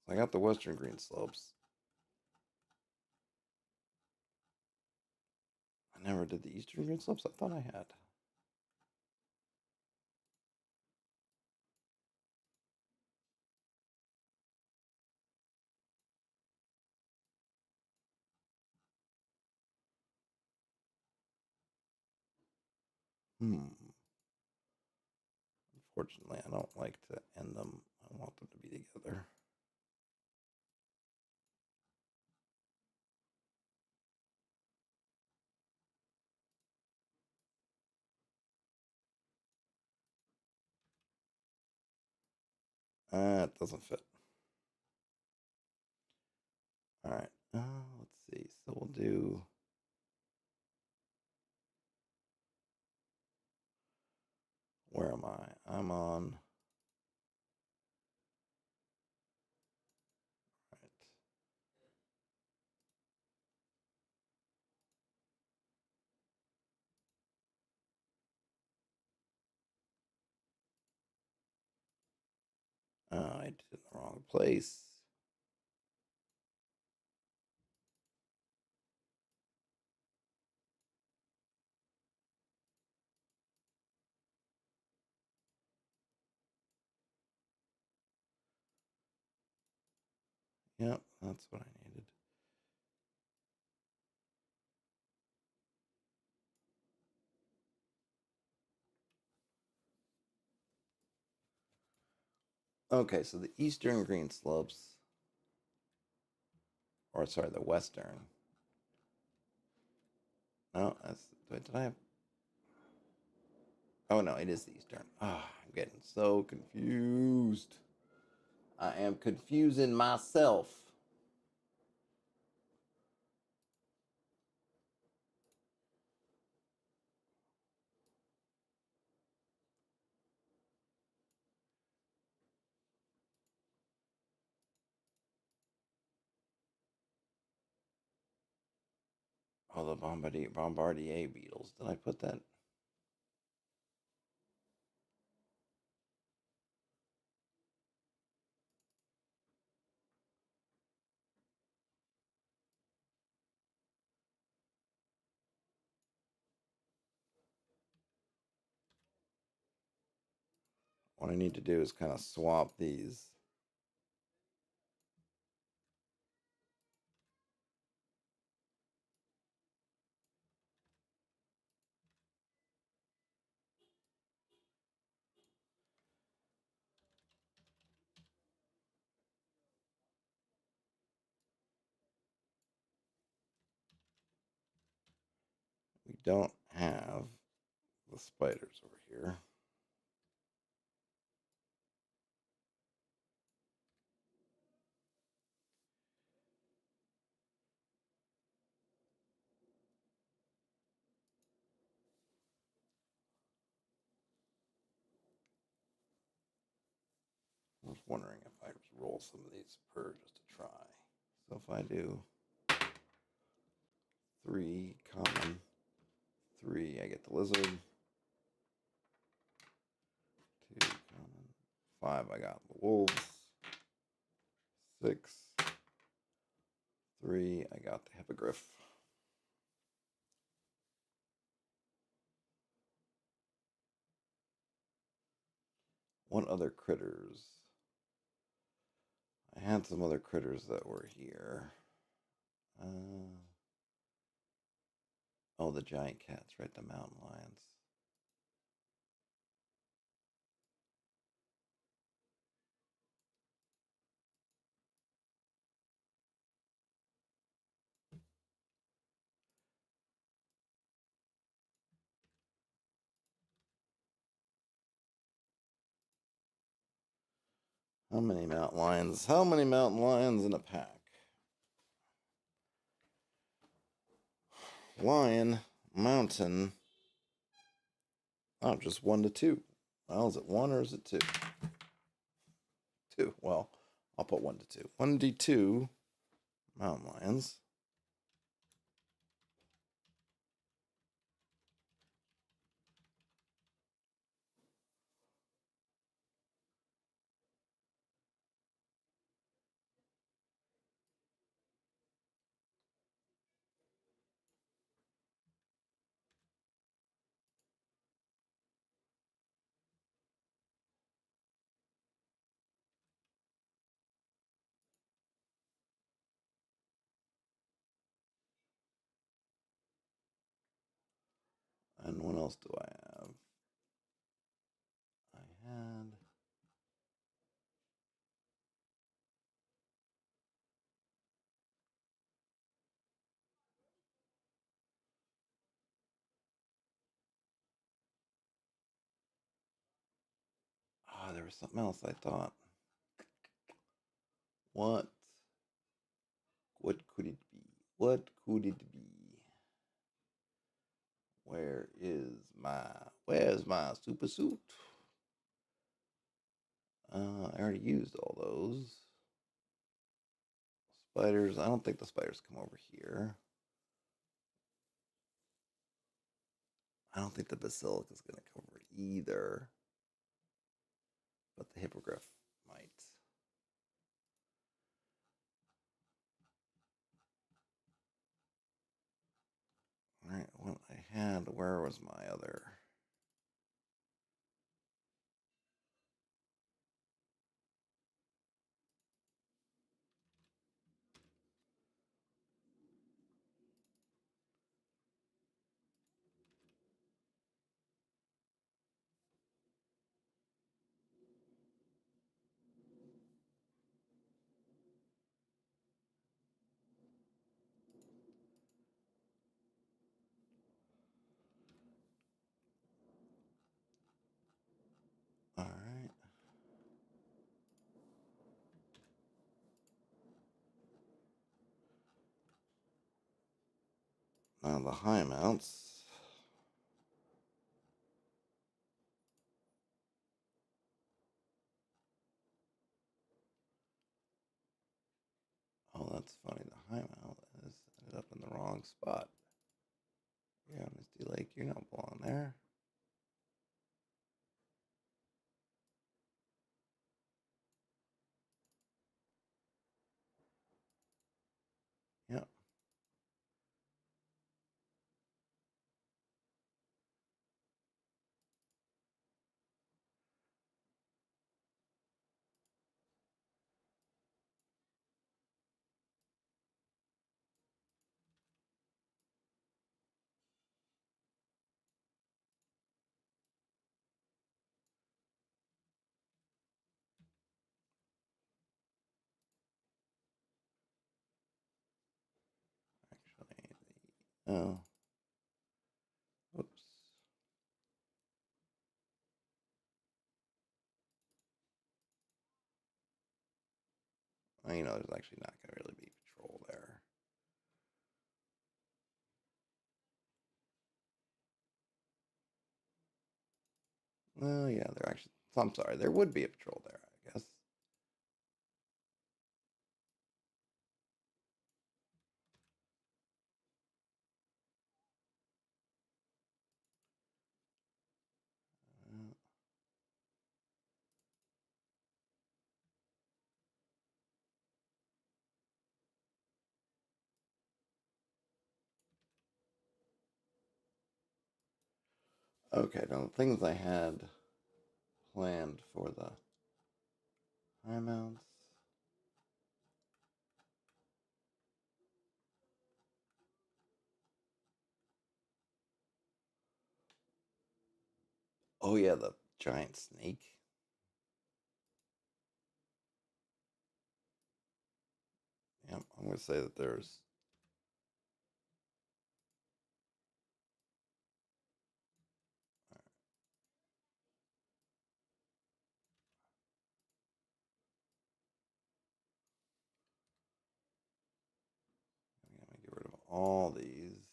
I got the Western Green Slopes. I never did the Eastern Green Slopes. I thought I had. Hmm. Unfortunately, I don't like to end them. I want them to be together. It doesn't fit. All right. Let's see. So we'll do. Where am I? I'm on. Right. I did it in the wrong place. Yep. That's what I needed. Okay, so the eastern green slopes, or sorry, the western. No, that's wait, did I have? Oh no, it is the eastern. Ah, I'm getting so confused. I am confusing myself. Oh, the Bombardier beetles. Did I put that? What I need to do is kind of swap these. We don't have the spiders over here. I was wondering if I roll some of these per just to try. So if I do 3 common, 3, I get the lizard. 2 common, 5, I got the wolves. 6, 3, I got the hippogriff. What other critters? I had some other critters that were here. Oh, the giant cats, right? The mountain lions. How many mountain lions? How many mountain lions in a pack? Lion, mountain. Oh, just 1 to 2. Well, is it 1 or is it 2? 2. Well, I'll put 1 to 2. 1d2 mountain lions. And what else do I have? I had. Oh, there was something else I thought. What? What could it be? What could it be? Where's my super suit? I already used all those. Spiders. I don't think the spiders come over here. I don't think the basilica is going to come over either. But the hippogriff might. All right, what I had, where was my other? Now the high mounts. Oh, that's funny. The high mount has ended up in the wrong spot. Yeah, Misty Lake, you don't belong there. Yep. Actually, oh, whoops. Well, there's actually not going to really be patrol there. Oh, yeah, there actually. I'm sorry, there would be a patrol there, I guess. Okay, now the things I had planned for the high mounts. Oh, yeah, the giant snake. Yep, I'm going to say that there's. I'm going to get rid of all these.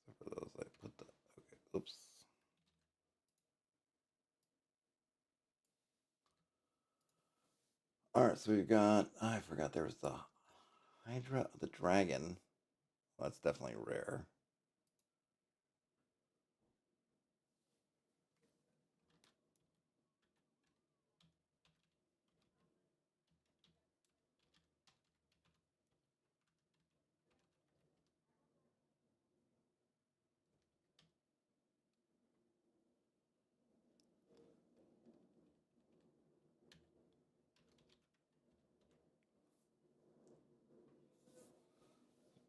So for those, I put the. Okay, oops. All right, so we've got. I forgot there was the Hydra, the dragon. Well, that's definitely rare.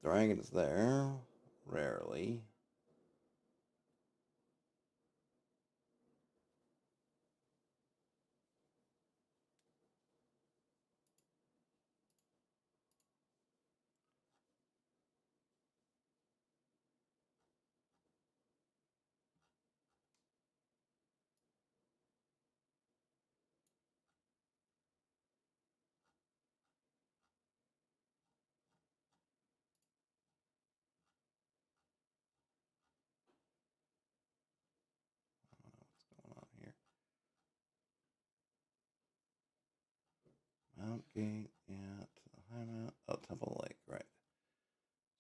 Dragon's there, rarely. I don't know what's going on here. Mount Gate, yeah, to the High Mount. Oh, Temple Lake, right.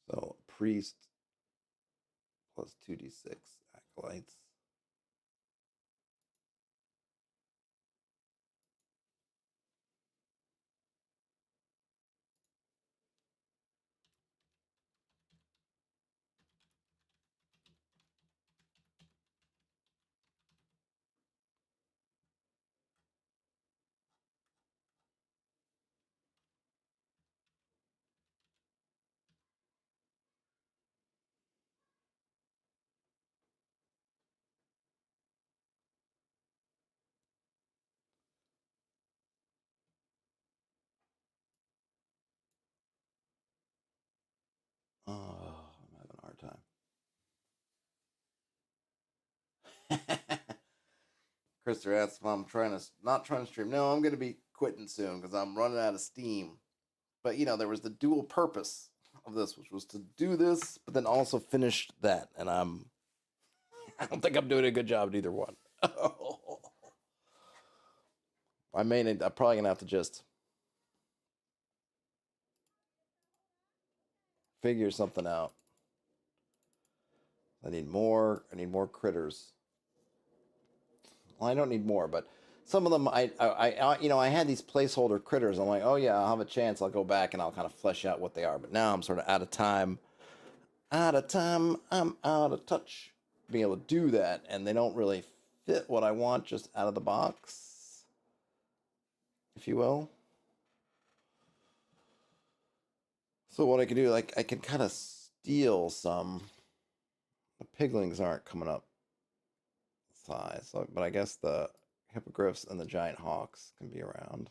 So, Priest plus 2d6 acolytes. Oh, I'm having a hard time. Christopher asks if I'm trying to not trying to stream. No, I'm going to be quitting soon because I'm running out of steam. But there was the dual purpose of this, which was to do this, but then also finish that, and I don't think I'm doing a good job at either one. I'm probably gonna have to just figure something out. I need more. I need more critters. Well, I don't need more, but some of them, I had these placeholder critters. I'm like, oh yeah, I'll have a chance. I'll go back and I'll kind of flesh out what they are. But now I'm sort of out of time. Out of time. I'm out of touch. Being able to do that, and they don't really fit what I want just out of the box, if you will. So what I can do, like, I can kind of steal some. The piglings aren't coming up size, so, but I guess the hippogriffs and the giant hawks can be around.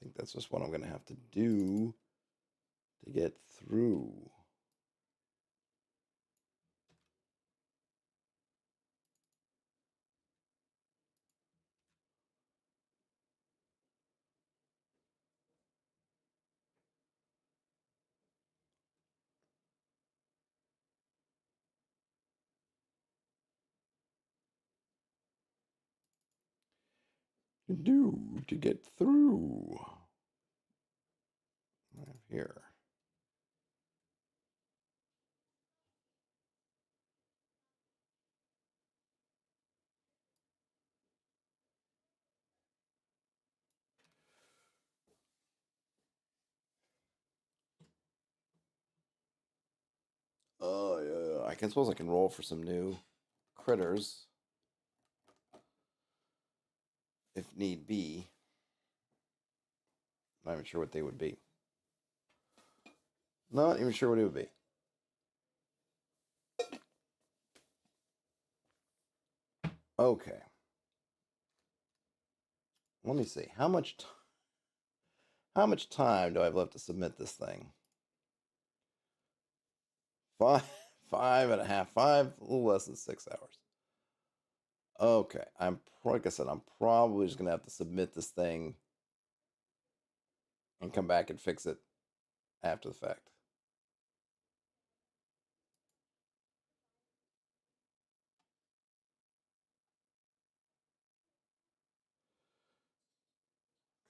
I think that's just what I'm gonna have to do to get through. To get through. Right here. Oh yeah, I can suppose I can roll for some new critters if need be. Not even sure what they would be. Not even sure what it would be. Okay. Let me see. How much time do I have left to submit this thing? Five, five and a half, a little less than 6 hours. Okay, like I said, I'm probably just gonna have to submit this thing and come back and fix it after the fact.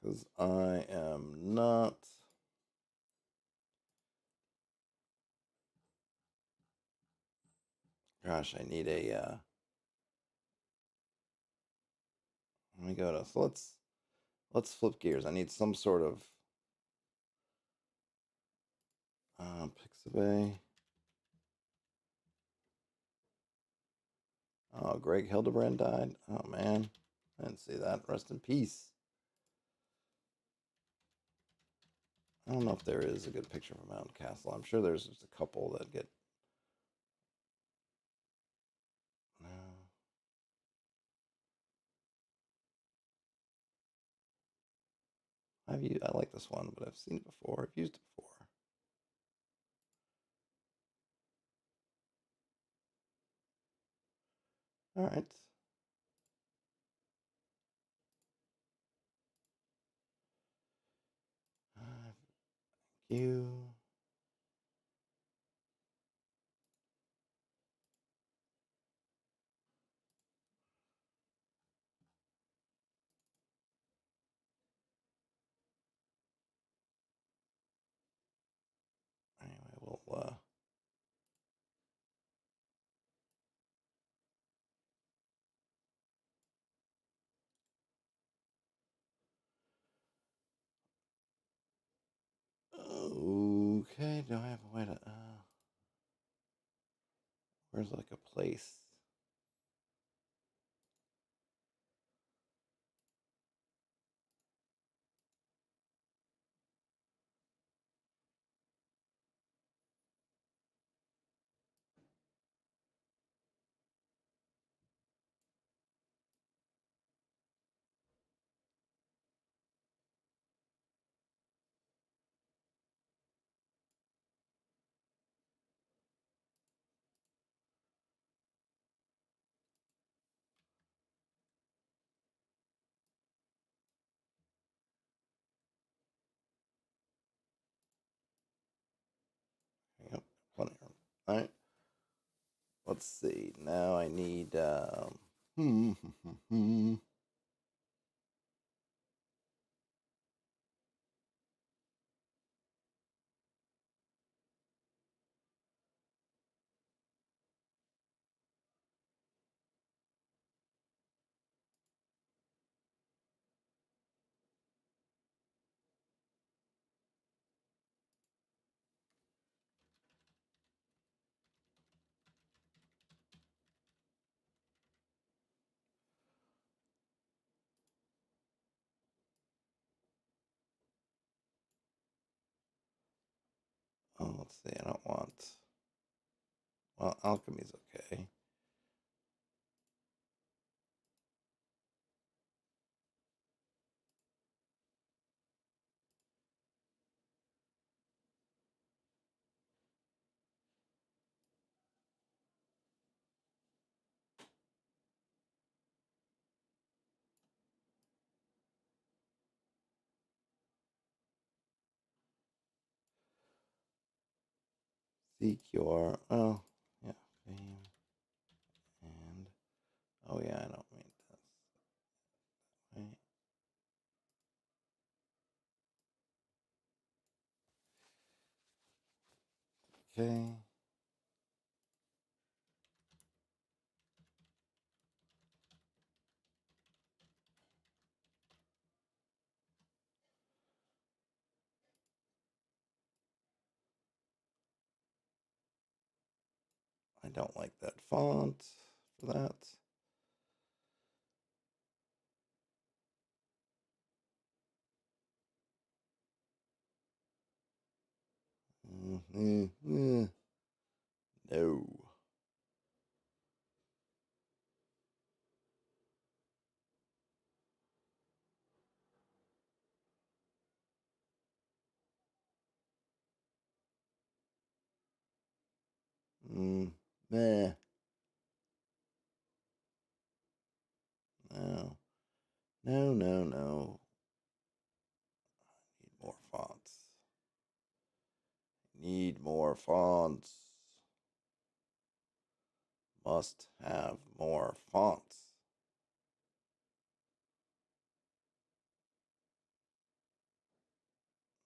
Because I am not. Gosh, I need a. Let me go to. So let's flip gears. I need some sort of Pixabay. Oh, Greg Hildebrand died. Oh man, I didn't see that. Rest in peace. I don't know if there is a good picture of Mountain Castle. I'm sure there's just a couple that get. No. I like this one, but I've seen it before. I've used it before. All right. Thank you. Anyway, we'll. Okay. Do I have a way to? Where's like a place? All right. Let's see. Now I need. Oh, let's see. I don't want. Well, alchemy's okay. Seek your. Oh, yeah. Fame and. Oh, yeah. I don't mean this. Right. Okay. I don't like that font for that. No. Meh. No. No, no, no. Need more fonts. Need more fonts. Must have more fonts.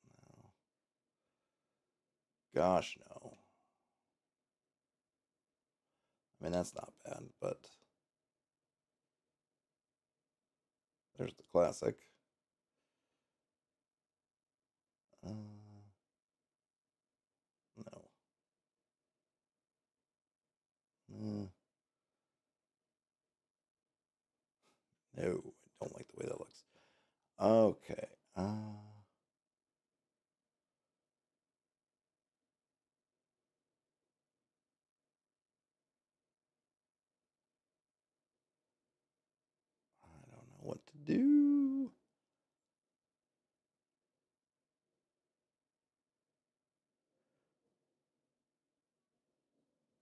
No. Gosh, no. I mean, that's not bad, but there's the classic. Uh, no. Uh, no, I don't like the way that looks. Okay. I don't know what to do.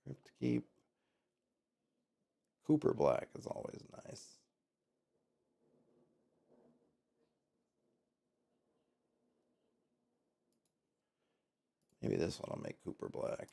Crypt keep. Cooper Black is always nice. Maybe this one I'll make Cooper Black.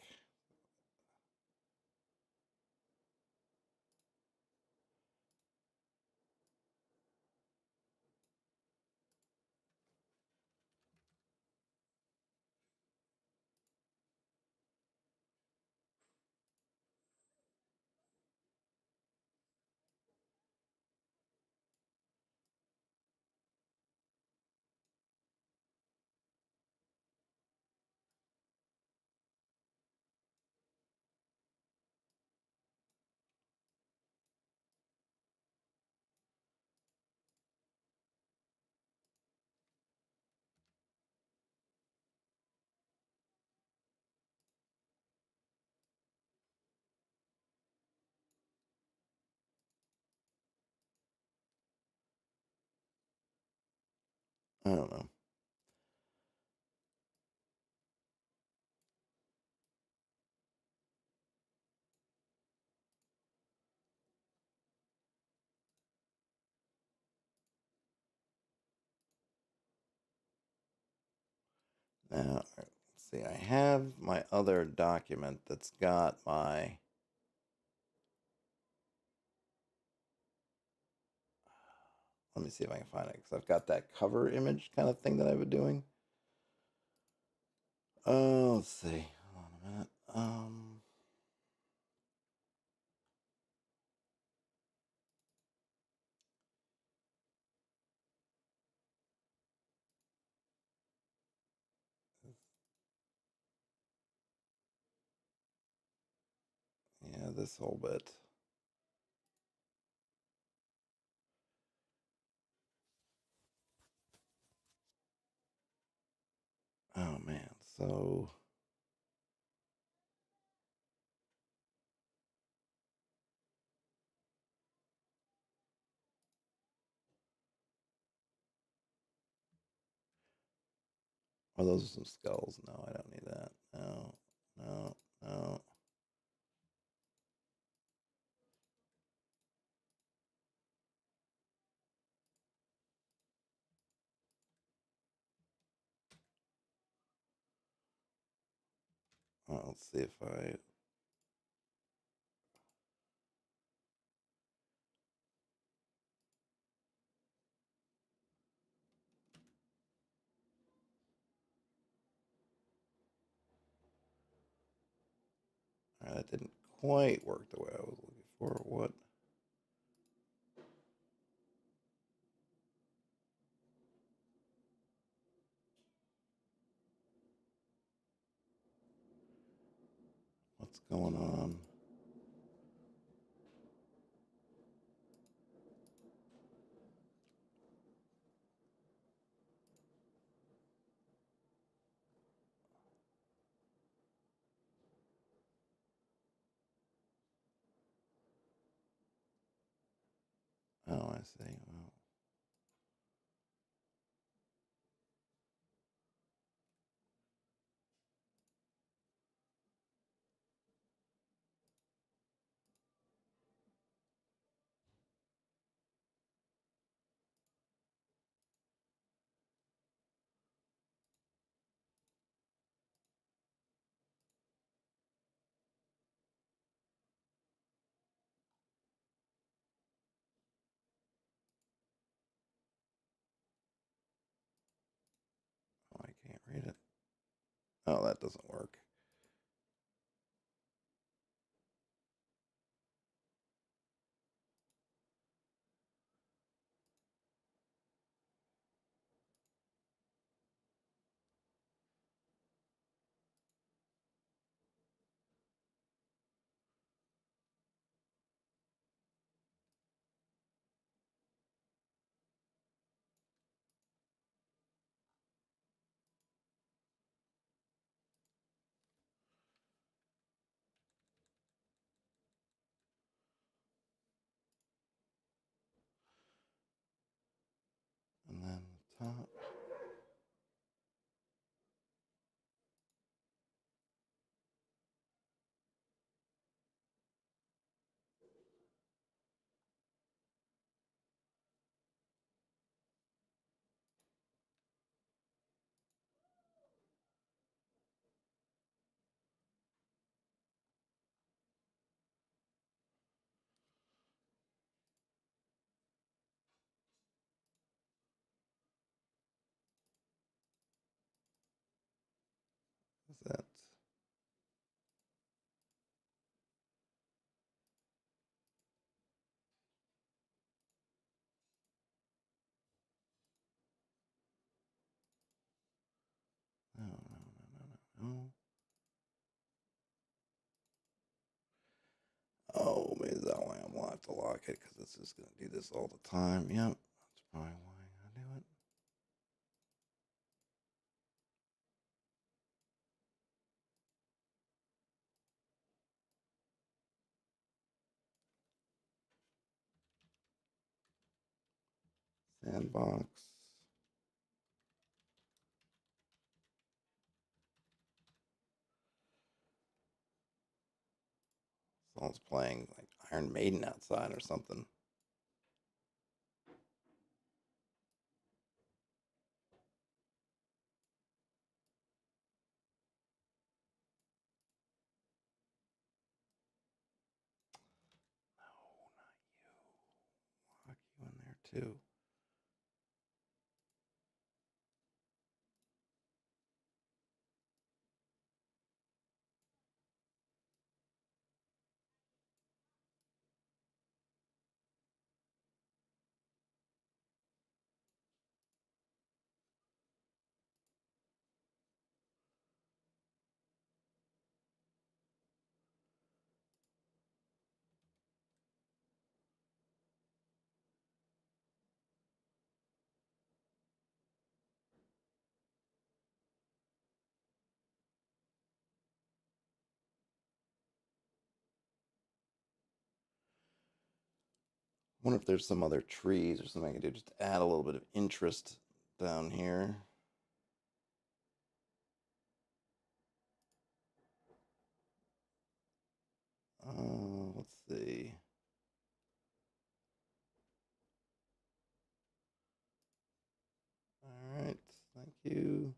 I don't know. Now, all right, let's see. I have my other document that's got my. Let me see if I can find it because I've got that cover image kind of thing that I've been doing. Oh, let's see. Hold on a minute. Yeah, this whole bit. Oh man. So oh, those are some skulls. No, I don't need that. No, no, no. Let's see if I. That didn't quite work the way I was looking for. What? What's going on? Oh, I see. Well, oh, I can't read it. Oh, that doesn't work. And then the top. Is that? No, no, no, no, no, no. Oh, maybe that way I'm gonna have to lock it because it's just gonna do this all the time. Yep, that's probably why I do it. Sandbox. Someone's playing like Iron Maiden outside or something. too. I wonder if there's some other trees or something I can do just to add a little bit of interest down here. Let's see. All right, thank you.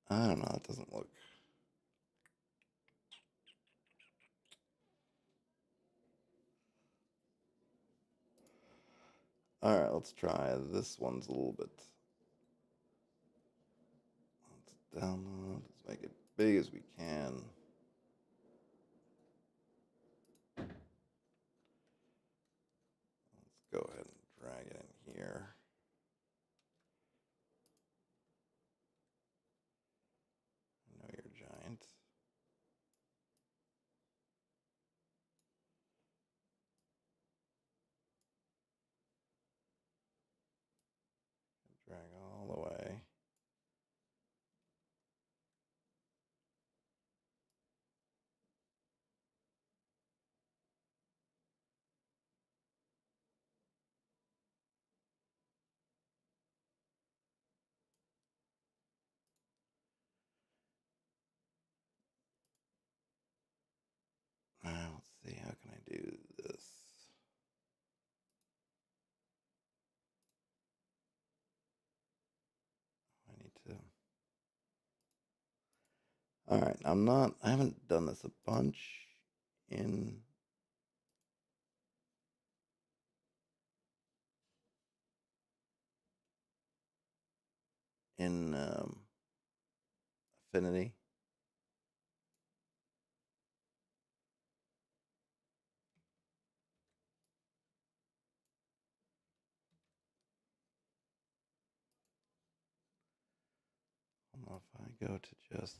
I don't know. It doesn't look. All right, let's try. This one's a little bit. Let's download. Let's make it big as we can. Let's go ahead and drag it in here. I know you're giant. Drag all the way. Let's see. How can I do this? I need to. All right. I'm not. I haven't done this a bunch in. In Affinity. I don't know if I go to just.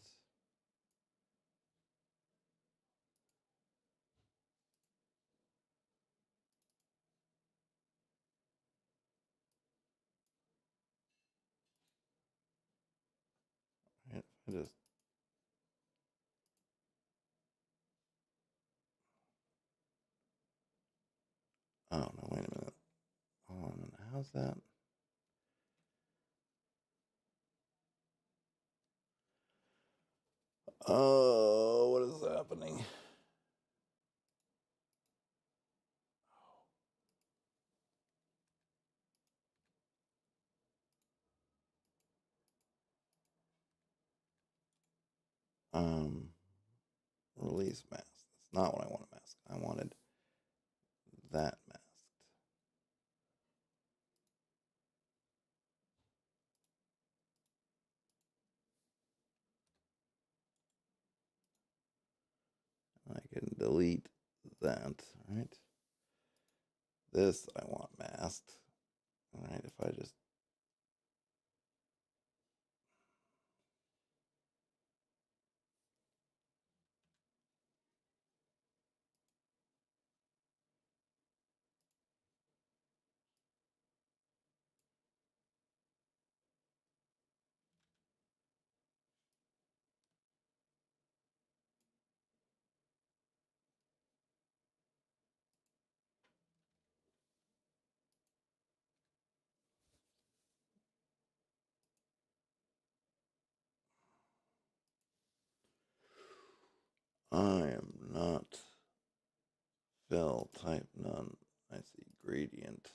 Right, I just. Oh no! Wait a minute. Hold on a minute. How's that? Oh, what is happening? Um, Release mask. That's not what I want to mask. I wanted that masked. I can delete that, right? This I want masked. All right, if I just. I am not fill, type none. I see gradient.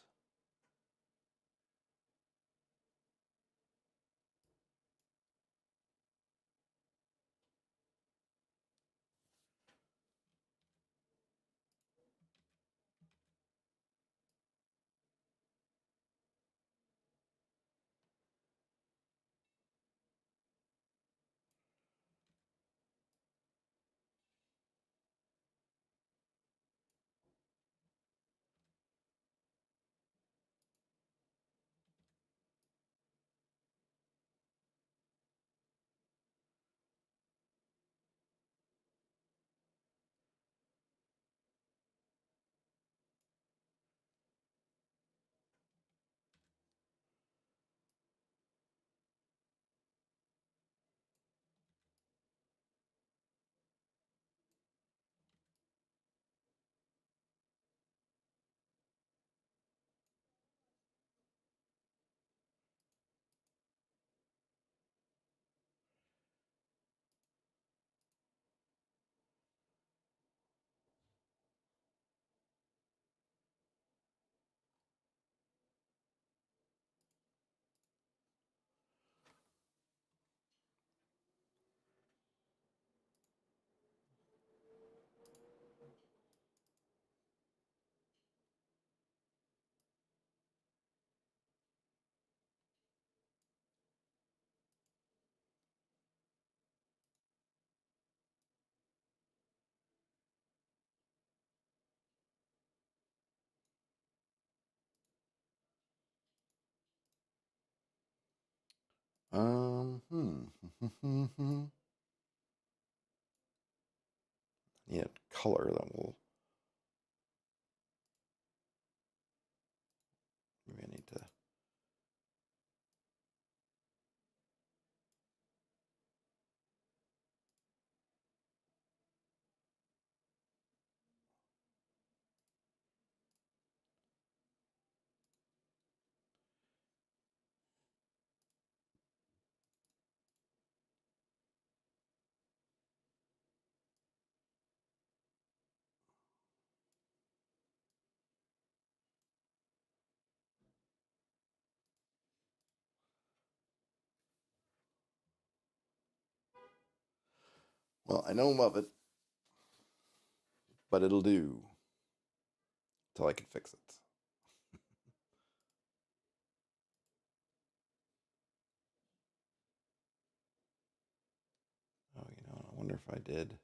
Need a color that will. Maybe I need to. Well, I don't love it, but it'll do till I can fix it. Oh, I wonder if I did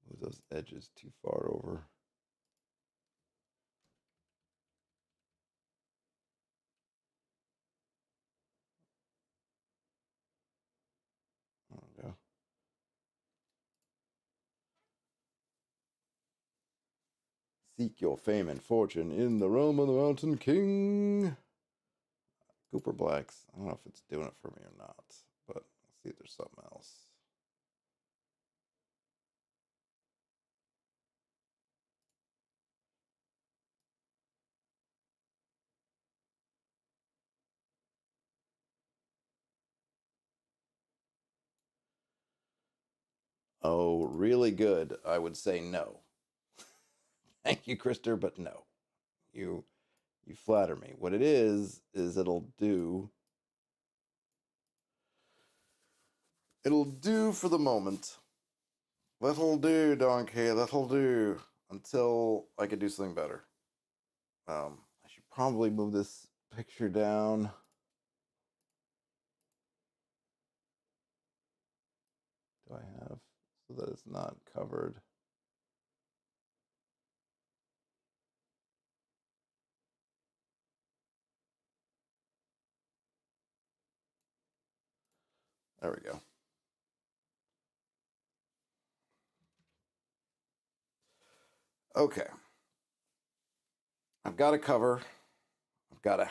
move those edges too far over. There we go. Seek your fame and fortune in the realm of the Mountain King. Cooper Blacks. I don't know if it's doing it for me or not, but let's see if there's something else. Oh, really good. I would say no. Thank you, Krister, but no. You you flatter me. What it is it'll do for the moment. That'll do, Donkey. That'll do until I can do something better. I should probably move this picture down. Do I have so that it's not covered? There we go. Okay. I've got a cover. I've got a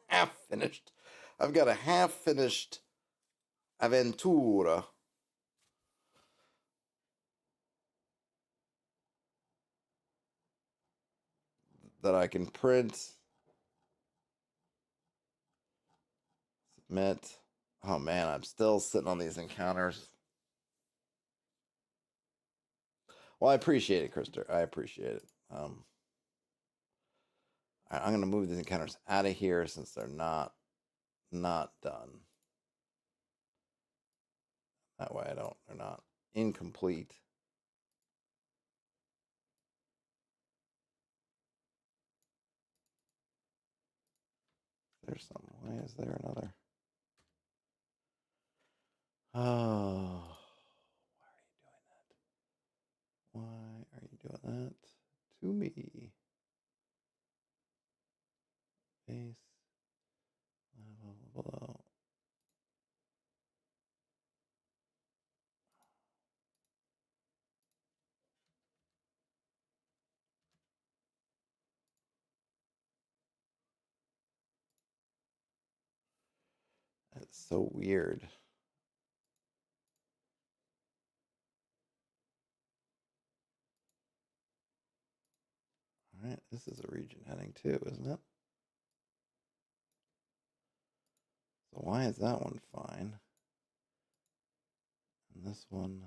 half finished. I've got a half finished Aventura that I can print, submit. Oh man, I'm still sitting on these encounters. Well, I appreciate it, Krister. I appreciate it. I'm going to move these encounters out of here since they're not done. That way, they're not incomplete. There's some. Why is there another? Oh, why are you doing that to me? Base level below. That's so weird. All right, this is a region heading too, isn't it? So why is that one fine? And this one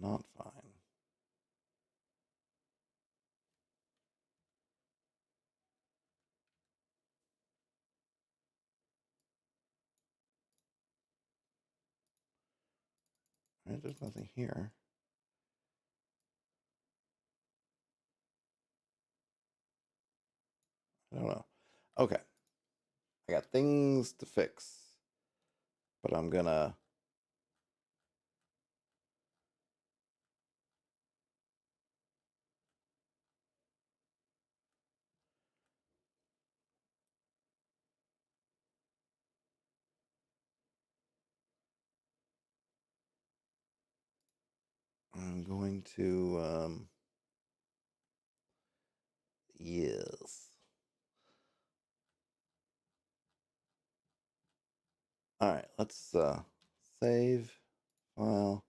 not fine. All right, there's nothing here. I don't know. Okay. I got things to fix. But I'm gonna I'm going to yes. All right, let's save file.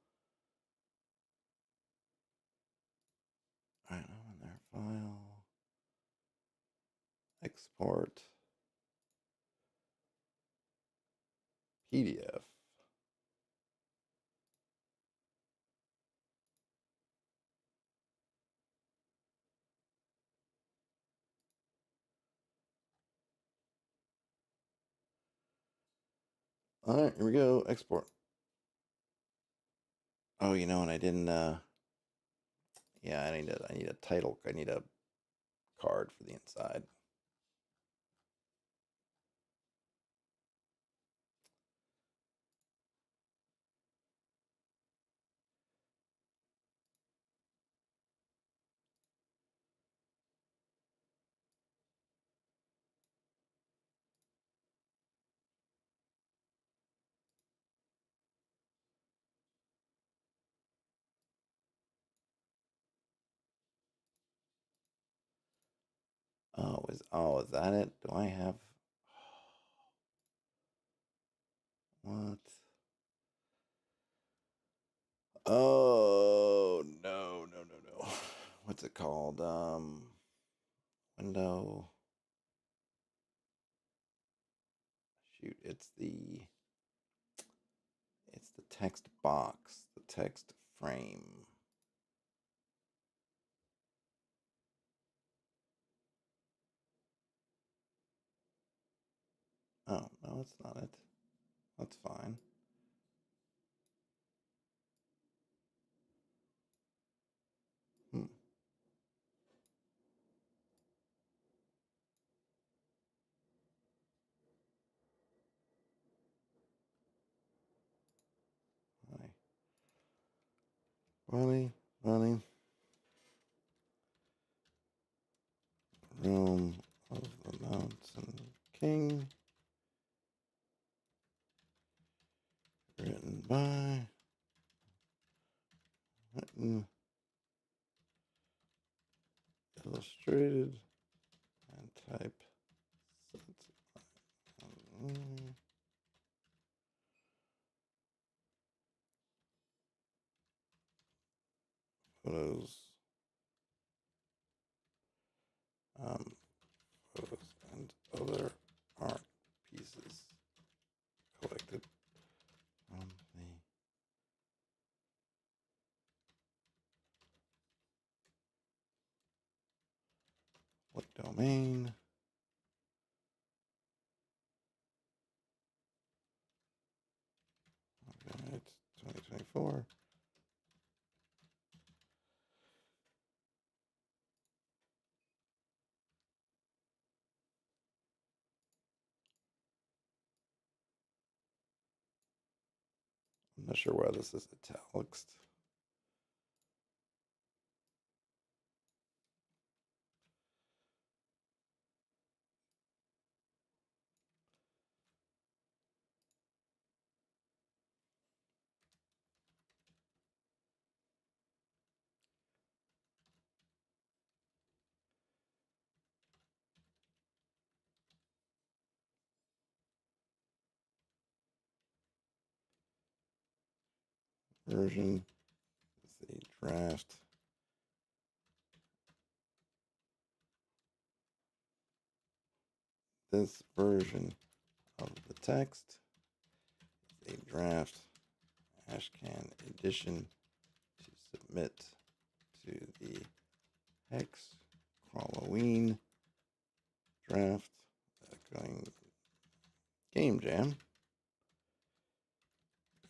All right, I'm in there. File, export, PDF. All right, here we go. Export. Oh, you know, and I didn't. Yeah, I need a title. I need a card for the inside. Oh, is that it? Do I have what? Oh no. What's it called? Window. Shoot, it's the text box, the text frame. Oh, no, it's not it. That's fine. Hmm. Hi. Running. Realm of the Mountain King. Written by. Written. Illustrated. And type. Photos. Um, photos and other art pieces collected from the public domain. Okay, it's 2024. I'm not sure why this is italics. Version is the draft. This version of the text is a draft Ashcan edition to submit to the Hex Halloween draft going game jam.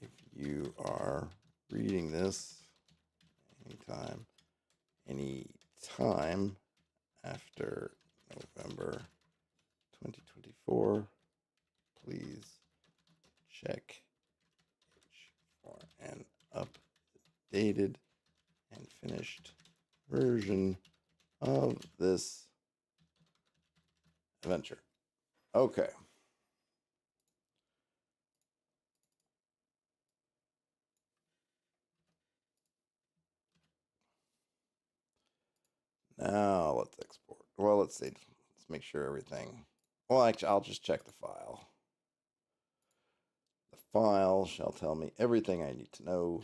If you are reading this anytime after November 2024, please check for an updated and finished version of this adventure. Okay. Now let's export. Well, let's see. Let's make sure everything. Well, actually, I'll just check the file. The file shall tell me everything I need to know.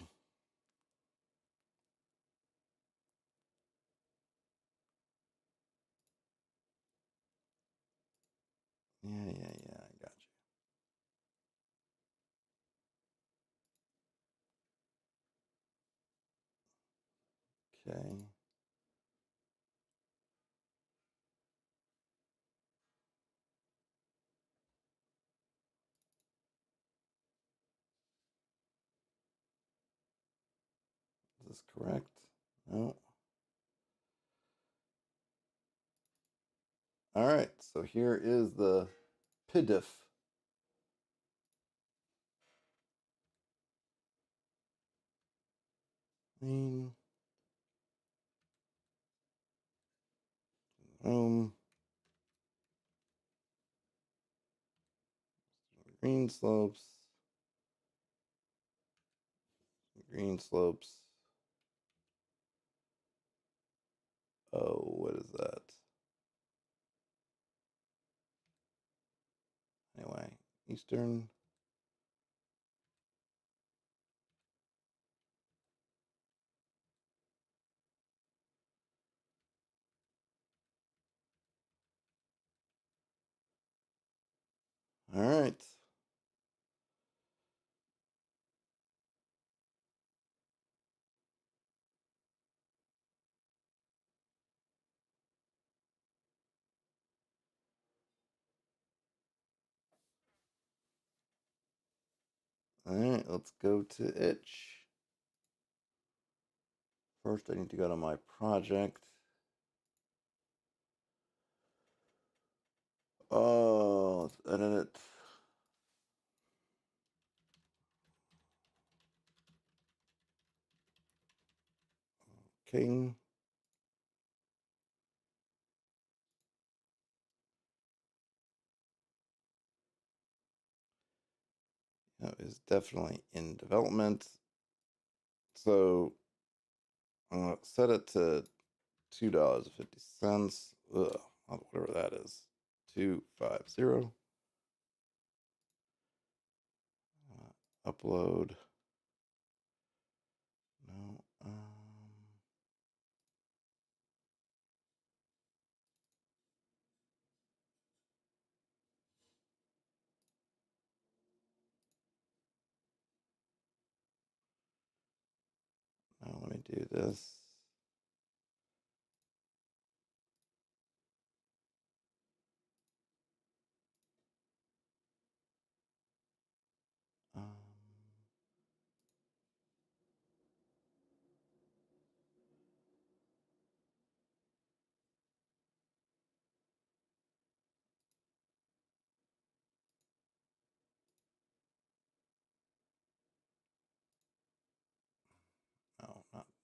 Yeah, I got you. Okay. Is this correct? No. All right. So here is the PDF. Main room. Green slopes. Green slopes. Oh, what is that? Anyway, Eastern. All right. All right, let's go to itch. First, I need to go to my project. Oh, let's edit it. King. That is definitely in development. So I'm gonna set it to $2.50. Whatever that is. 250. Upload. No. Now let me do this.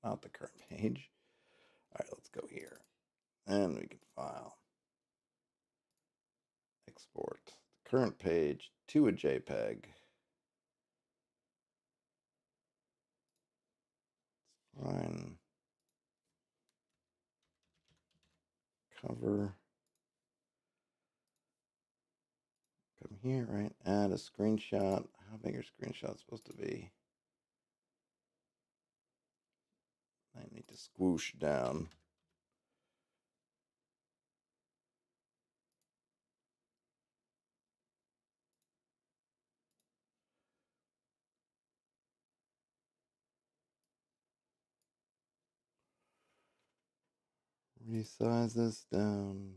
not the current page. All right, let's go here. And we can file, export the current page to a JPEG. Fine. Cover. Come here, right? Add a screenshot. How big are screenshots supposed to be? I need to squoosh down. Resize this down.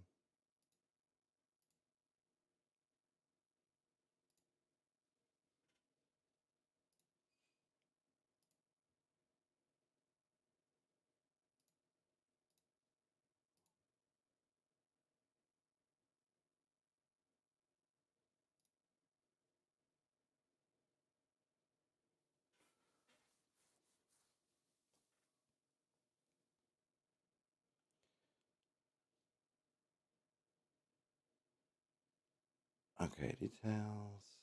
Okay, details.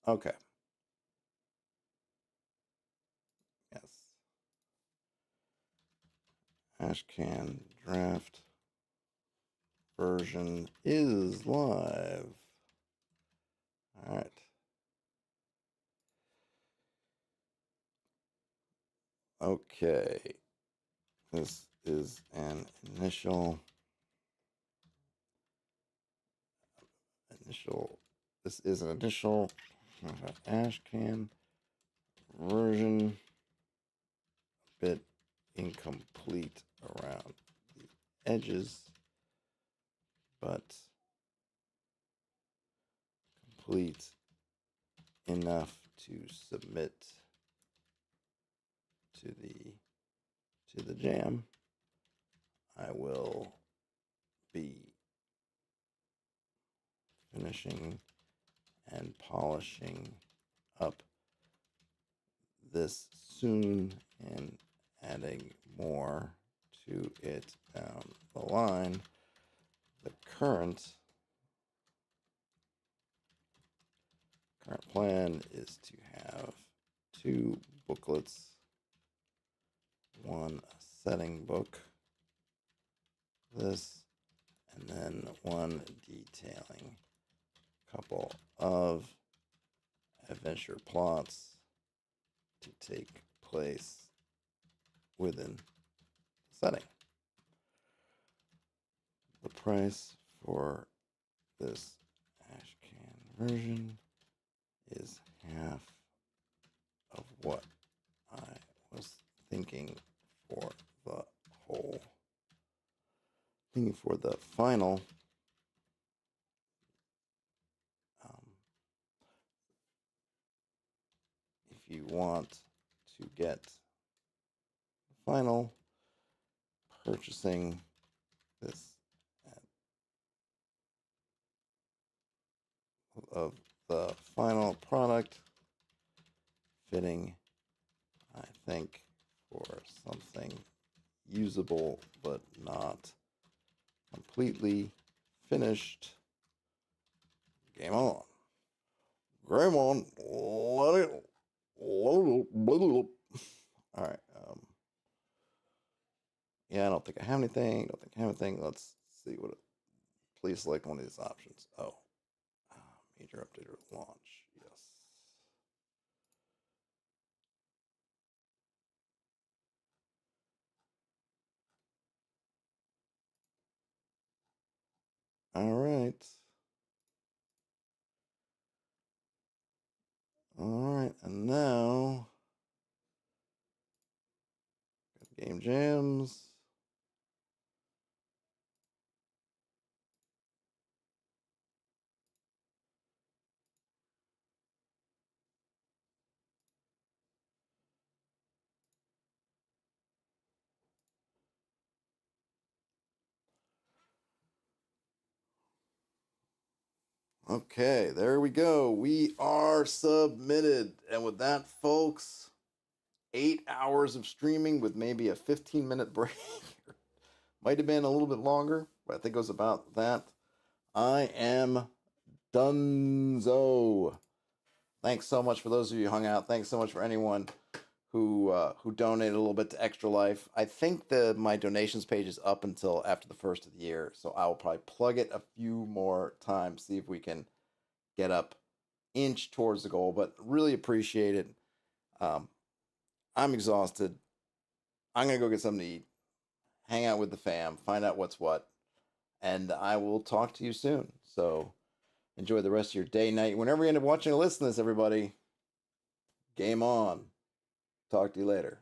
Okay. Yes. Ashcan draft version is live. All right. Okay. This is an this is an initial Ashcan version, a bit incomplete around the edges, but complete enough to submit to the jam. I will be finishing and polishing up this soon and adding more to it down the line. The current plan is to have 2 booklets, one setting book, this, and then one detailing, couple of adventure plots to take place within the setting. The price for this Ashcan version is half of what I was thinking for the whole, thinking for the final. If you want to get the final, purchasing this of the final product, fitting, I think, for something usable but not completely finished. Game on. Game on. Let it. All right. Yeah, I don't think I have anything. Let's see what it. Please select one of these options. Oh, major update or launch. Yes. All right. All right. And now, game jams. Okay, there we go. We are submitted. And with that, folks, 8 hours of streaming with maybe a 15-minute break. Might have been a little bit longer, but I think it was about that. I am Dunzo. Thanks so much for those of you who hung out. Thanks so much for anyone who donated a little bit to Extra Life. I think my donations page is up until after the first of the year, so I will probably plug it a few more times, see if we can get up inch towards the goal. But really appreciate it. Um, I'm exhausted. I'm gonna go get something to eat, hang out with the fam, find out what's what, and I will talk to you soon. So enjoy the rest of your day, night, whenever you end up watching or listening to this, everybody. Game on. Talk to you later.